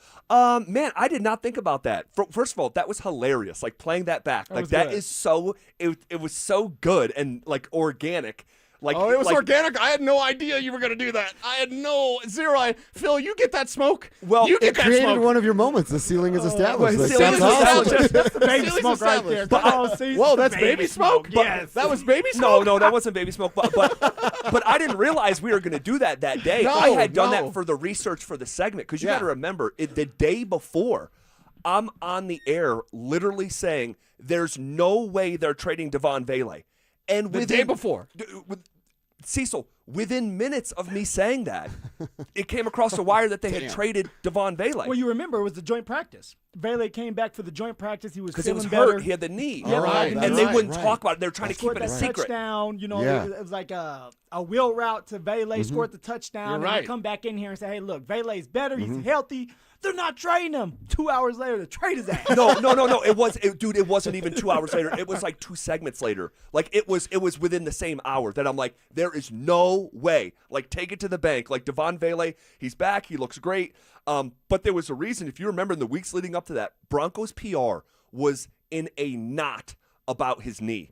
Man, I did not think about that. First of all, that was hilarious. Playing that back. That is so – it was so good and, organic. Like, it was like, organic. I had no idea you were going to do that. I had zero. Phil, you get that smoke. Well, you get It that created smoke. one of your moments. The ceiling is established. the Like, ceiling that's is awesome. established. That's the baby Ceiling's smoke right there. established. Whoa, that's baby smoke. Yes. That was baby smoke. No, that wasn't baby smoke. But I didn't realize we were going to do that day. No, I had done no. that for the research for the segment because you Yeah. got to remember the day before, I'm on the air literally saying there's no way they're trading Devon Vele, and The day before. Cecil, within minutes of me saying that, it came across the wire that they had traded Devon Vele. Well, you remember it was the joint practice. Vele came back for the joint practice. He was because he feeling was better. hurt. He had the knee. Yeah, right, and that's they right, wouldn't talk about it. They were trying to keep Scored it a that secret. touchdown, Yeah. it was like a wheel route to Vele, scored the touchdown, You're and right. they come back in here and say, hey, look, Vele's better, he's healthy. They're not trading him. 2 hours later, the trade is out. No. It wasn't even 2 hours later. It was like 2 segments later. Like it was within the same hour that I'm like, there is no way. Like, take it to the bank. Like, Devon Vele, he's back. He looks great. But there was a reason. If you remember in the weeks leading up to that, Broncos PR was in a knot about his knee.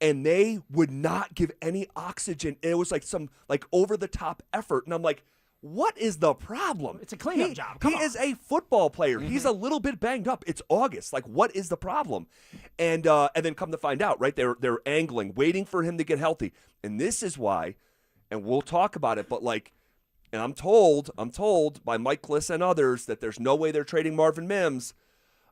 And they would not give any oxygen. And it was like some like over the top effort. And I'm like, what is the problem? It's a cleanup job. He is a football player. He's a little bit banged up. It's August. Like, what is the problem? And then come to find out, right? They're angling, waiting for him to get healthy. And this is why, and we'll talk about it, but like, and I'm told by Mike Kliss and others that there's no way they're trading Marvin Mims.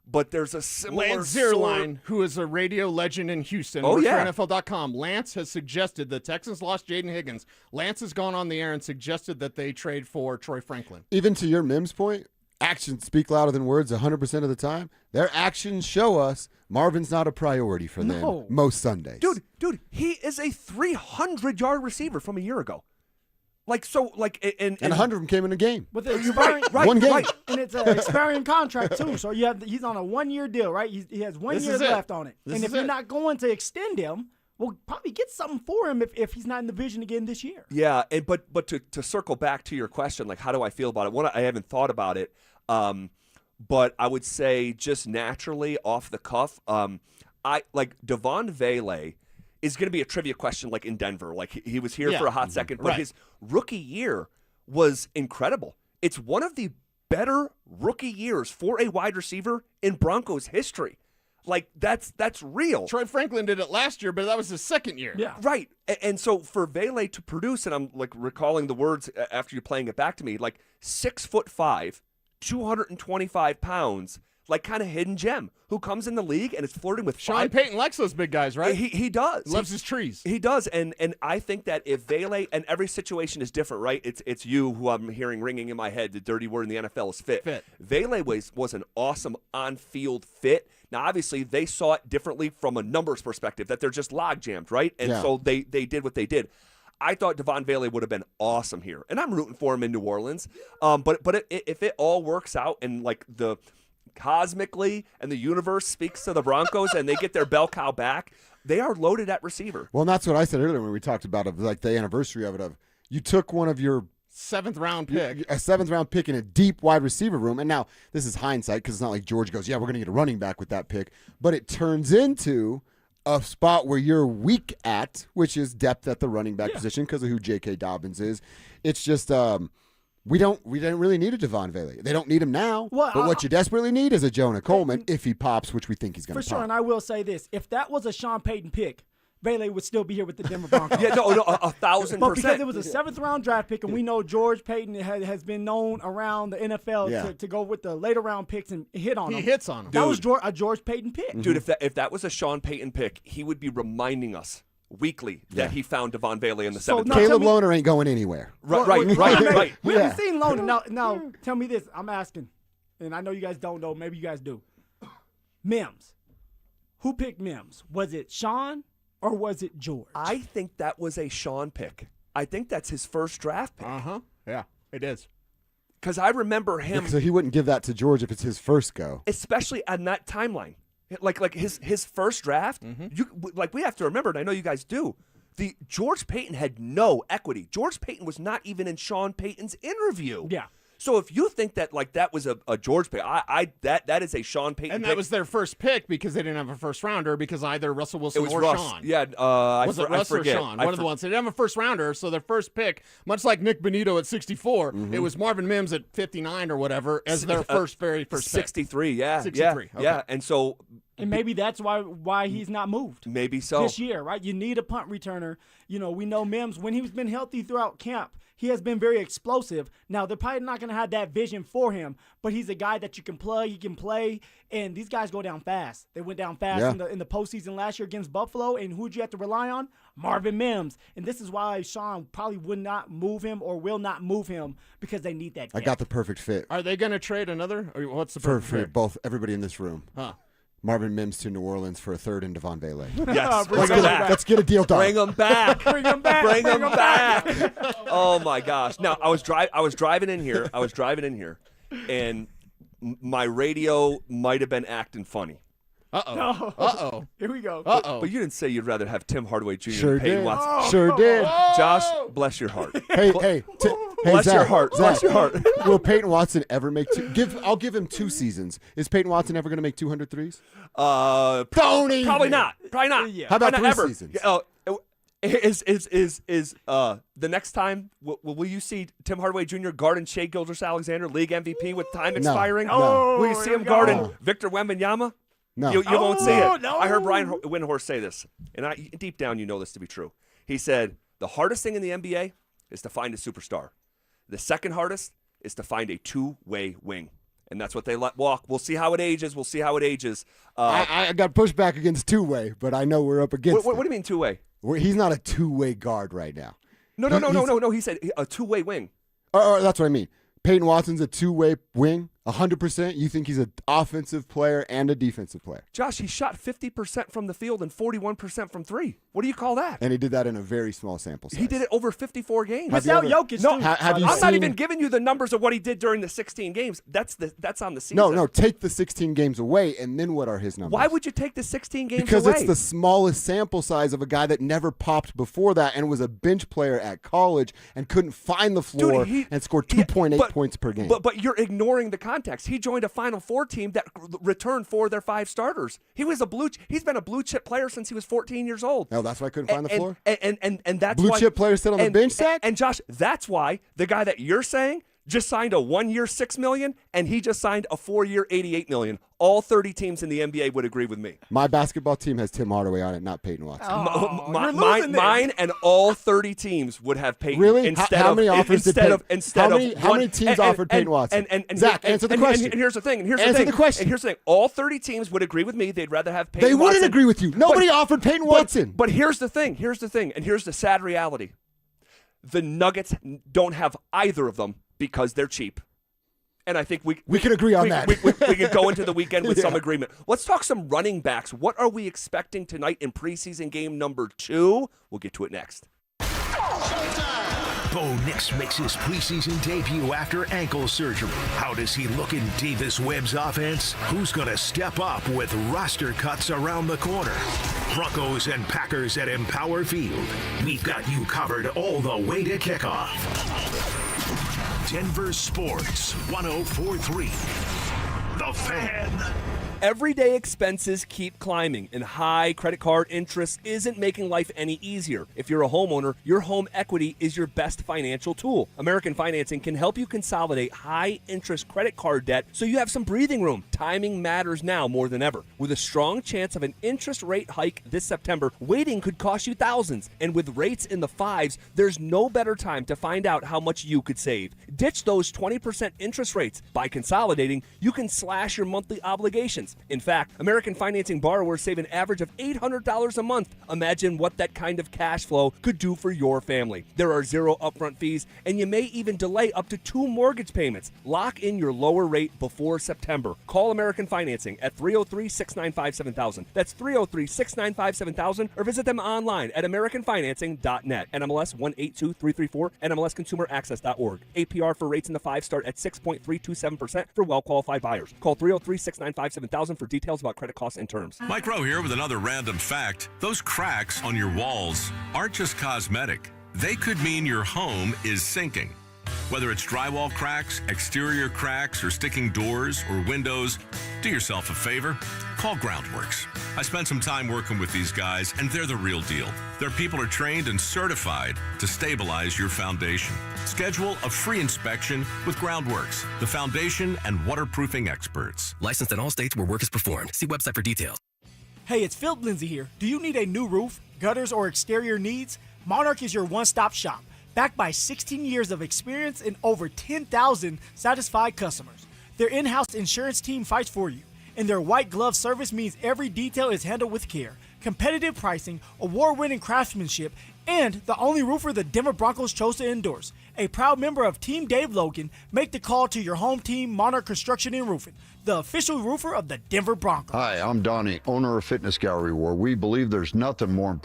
But there's a similar Lance Zierlein, who is a radio legend in Houston, Oh, works yeah. for NFL.com. Lance has suggested the Texans lost Jaden Higgins. Lance has gone on the air and suggested that they trade for Troy Franklin. Even to your Mims point, actions speak louder than words 100% of the time. Their actions show us Marvin's not a priority for them most Sundays. Dude, he is a 300-yard receiver from a year ago. Like, so, like, and 100 of them came in a game. With the expiring, right, One game. right. and it's an expiring contract too. So he's on a 1 year deal, right? He has 1 This year is it. left on it. This And is if you're it. not going to extend him, we'll probably get something for him if he's not in the vision again this year. Yeah, and but to circle back to your question, like, how do I feel about it? One, I haven't thought about it, but I would say just naturally off the cuff, I like Devon Vele is going to be a trivia question, like in Denver. Like, he was here for a hot second, but his rookie year was incredible. It's one of the better rookie years for a wide receiver in Broncos history. Like, that's real. Troy Franklin did it last year, but that was his second year. Yeah. Right. And so for Vele to produce, and I'm like recalling the words after you're playing it back to me, like 6'5", 225 pounds, like kind of hidden gem who comes in the league and is flirting with Sean Payton likes those big guys, right? He does. Loves his trees. He does. And I think that if Vele, and every situation is different, right? It's you who I'm hearing ringing in my head. The dirty word in the NFL is fit. Vele was an awesome on-field fit. Now, obviously, they saw it differently from a numbers perspective, that they're just log-jammed, right? And so they did what they did. I thought Devon Vele would have been awesome here. And I'm rooting for him in New Orleans. But if it all works out and, like, the cosmically and the universe speaks to the Broncos and they get their bell cow back, they are loaded at receiver. Well, and that's what I said earlier when we talked about it, like the anniversary of it. Of you took one of your seventh round pick, a 7th round pick in a deep wide receiver room, and now this is hindsight because it's not like George goes, "Yeah, we're going to get a running back with that pick," but it turns into a spot where you're weak at, which is depth at the running back position because of who J.K. Dobbins is. It's just we didn't really need a Devon Vele. They don't need him now. Well, but what you desperately need is a Jonah Coleman if he pops, which we think he's going to For pop. sure, and I will say this. If that was a Sean Payton pick, Vele would still be here with the Denver Broncos. Yeah, no, 1,000%. But because it was a 7th round draft pick, and we know George Payton has been known around the NFL to go with the later round picks and hit on them. He hits on them. That was a George Payton pick. Dude, if that was a Sean Payton pick, he would be reminding us weekly that he found Devon Vele in the 7th round. Caleb Lohner ain't going anywhere. Right. We haven't seen Lohner. Now, tell me this. I'm asking, and I know you guys don't know. Maybe you guys do. Mims. Who picked Mims? Was it Sean or was it George? I think that was a Sean pick. I think that's his first draft pick. Yeah, it is. Because I remember him. So he wouldn't give that to George if it's his first go. Especially on that timeline. Like his first draft, we have to remember, and I know you guys do, the George Payton had no equity. George Payton was not even in Sean Payton's interview. Yeah. So if you think that like that was a George pick, that is a Sean Payton And pick. that was their first pick because they didn't have a first rounder because either Russell Wilson It was or Russ. Sean. Yeah, was it Russ or Sean? One of the ones. They didn't have a first rounder, so their first pick, much like Nick Bonito at 64, it was Marvin Mims at 59 or whatever as their very first pick. 63. Yeah, 63. Yeah, Okay. yeah. And so And maybe that's why he's not moved. Maybe so. This year, right? You need a punt returner. You know, we know Mims, when he's been healthy throughout camp, he has been very explosive. Now, they're probably not going to have that vision for him, but he's a guy that you can plug, he can play, and these guys go down fast. They went down fast in the postseason last year against Buffalo, and who'd you have to rely on? Marvin Mims. And this is why Sean probably would not move him or will not move him because they need that I depth. got the perfect fit Are they going to trade another? Or what's the for perfect fit? both everybody in this room. Huh. Marvin Mims to New Orleans for a third and Devon Bailey. Yes, let's get a deal done. Bring them back. Bring him back. Bring them back. Oh my gosh! Now I was driving in here. And my radio might have been acting funny. Uh-oh. Here we go. But you didn't say you'd rather have Tim Hardaway Jr. Sure than Peyton did. Watson. Sure did. Josh, bless your heart. Hey, bless Zach, your heart. Zach, Bless your heart. Will Peyton Watson ever make I'll give him 2 seasons. Is Peyton Watson ever going to make 200 threes? Probably not. Probably not. Yeah. How about Probably not 3 ever. seasons? Is the next time will you see Tim Hardaway Jr. guarding Shai Gilgeous-Alexander, league MVP with time expiring? No. Will you see here him we go. guarding Victor Wembanyama? No. You won't see it. No. I heard Brian Windhorst say this, and deep down you know this to be true. He said the hardest thing in the NBA is to find a superstar. The second hardest is to find a two-way wing. And that's what they let walk. We'll see how it ages. I got pushed back against 2-way, but I know we're up against What do you mean two-way? He's not a 2-way guard right now. No. He said a two-way wing. Or that's what I mean. Peyton Watson's a 2-way wing, 100%. You think he's an offensive player and a defensive player. Josh, he shot 50% from the field and 41% from 3. What do you call that? And he did that in a very small sample size. He did it over 54 games. Without Jokic, No, too. I'm not even giving you the numbers of what he did during the 16 games. That's on the season. No, take the 16 games away, and then what are his numbers? Why would you take the 16 games because away? it's the smallest sample size of a guy that never popped before that and was a bench player at college and couldn't find the floor and scored 2.8 points per game. But you're ignoring the context. He joined a Final Four team that returned 4 of their 5 starters. He's been a blue chip player since he was 14 years old. No, that's why I couldn't find the floor. And that's blue why, chip players sit on the bench, Zach? And Josh, that's why the guy that you're saying just signed a 1-year $6 million, and he just signed a 4-year $88 million. All 30 teams in the NBA would agree with me. My basketball team has Tim Hardaway on it, not Peyton Watson. Mine and all 30 teams would have Peyton. Really? Instead how of, many offers instead did of Peyton? instead How of many teams offered Peyton Watson? Zach, answer the question. And here's the thing. Answer the question. And here's the thing. All 30 teams would agree with me. They'd rather have Peyton. They wouldn't Watson. agree with you. Nobody offered Peyton Watson. But here's the thing. And here's the sad reality. The Nuggets don't have either of them because they're cheap. And I think we can agree on that. We can go into the weekend with some agreement. Let's talk some running backs. What are we expecting tonight in preseason game number 2? We'll get to it next. Bo Nix makes his preseason debut after ankle surgery. How does he look in Davis Webb's offense? Who's going to step up with roster cuts around the corner? Broncos and Packers at Empower Field. We've got you covered all the way to kickoff. Denver Sports 104.3. The Fan. Everyday expenses keep climbing, and high credit card interest isn't making life any easier. If you're a homeowner, your home equity is your best financial tool. American Financing can help you consolidate high-interest credit card debt so you have some breathing room. Timing matters now more than ever. With a strong chance of an interest rate hike this September, waiting could cost you thousands. And with rates in the 5s, there's no better time to find out how much you could save. Ditch those 20% interest rates. By consolidating, you can slash your monthly obligations. In fact, American Financing borrowers save an average of $800 a month. Imagine what that kind of cash flow could do for your family. There are 0 upfront fees, and you may even delay up to 2 mortgage payments. Lock in your lower rate before September. Call American Financing at 303-695-7000. That's 303-695-7000, or visit them online at americanfinancing.net. NMLS 182334, NMLSconsumeraccess.org. APR for rates in the 5 start at 6.327% for well-qualified buyers. Call 303-695-7000 for details about credit costs and terms. Mike Rowe here with another random fact. Those cracks on your walls aren't just cosmetic. They could mean your home is sinking. Whether it's drywall cracks, exterior cracks, or sticking doors or windows, do yourself a favor. Call Groundworks. I spent some time working with these guys, and they're the real deal. Their people are trained and certified to stabilize your foundation. Schedule a free inspection with Groundworks, the foundation and waterproofing experts. Licensed in all states where work is performed. See website for details. Hey, it's Philip Lindsay here. Do you need a new roof, gutters, or exterior needs? Monarch is your one-stop shop, backed by 16 years of experience and over 10,000 satisfied customers. Their in-house insurance team fights for you, and their white glove service means every detail is handled with care. Competitive pricing, award-winning craftsmanship, and the only roofer the Denver Broncos chose to endorse. A proud member of Team Dave Logan, make the call to your home team, Monarch Construction and Roofing, the official roofer of the Denver Broncos. Hi, I'm Donnie, owner of Fitness Gallery, where we believe there's nothing more important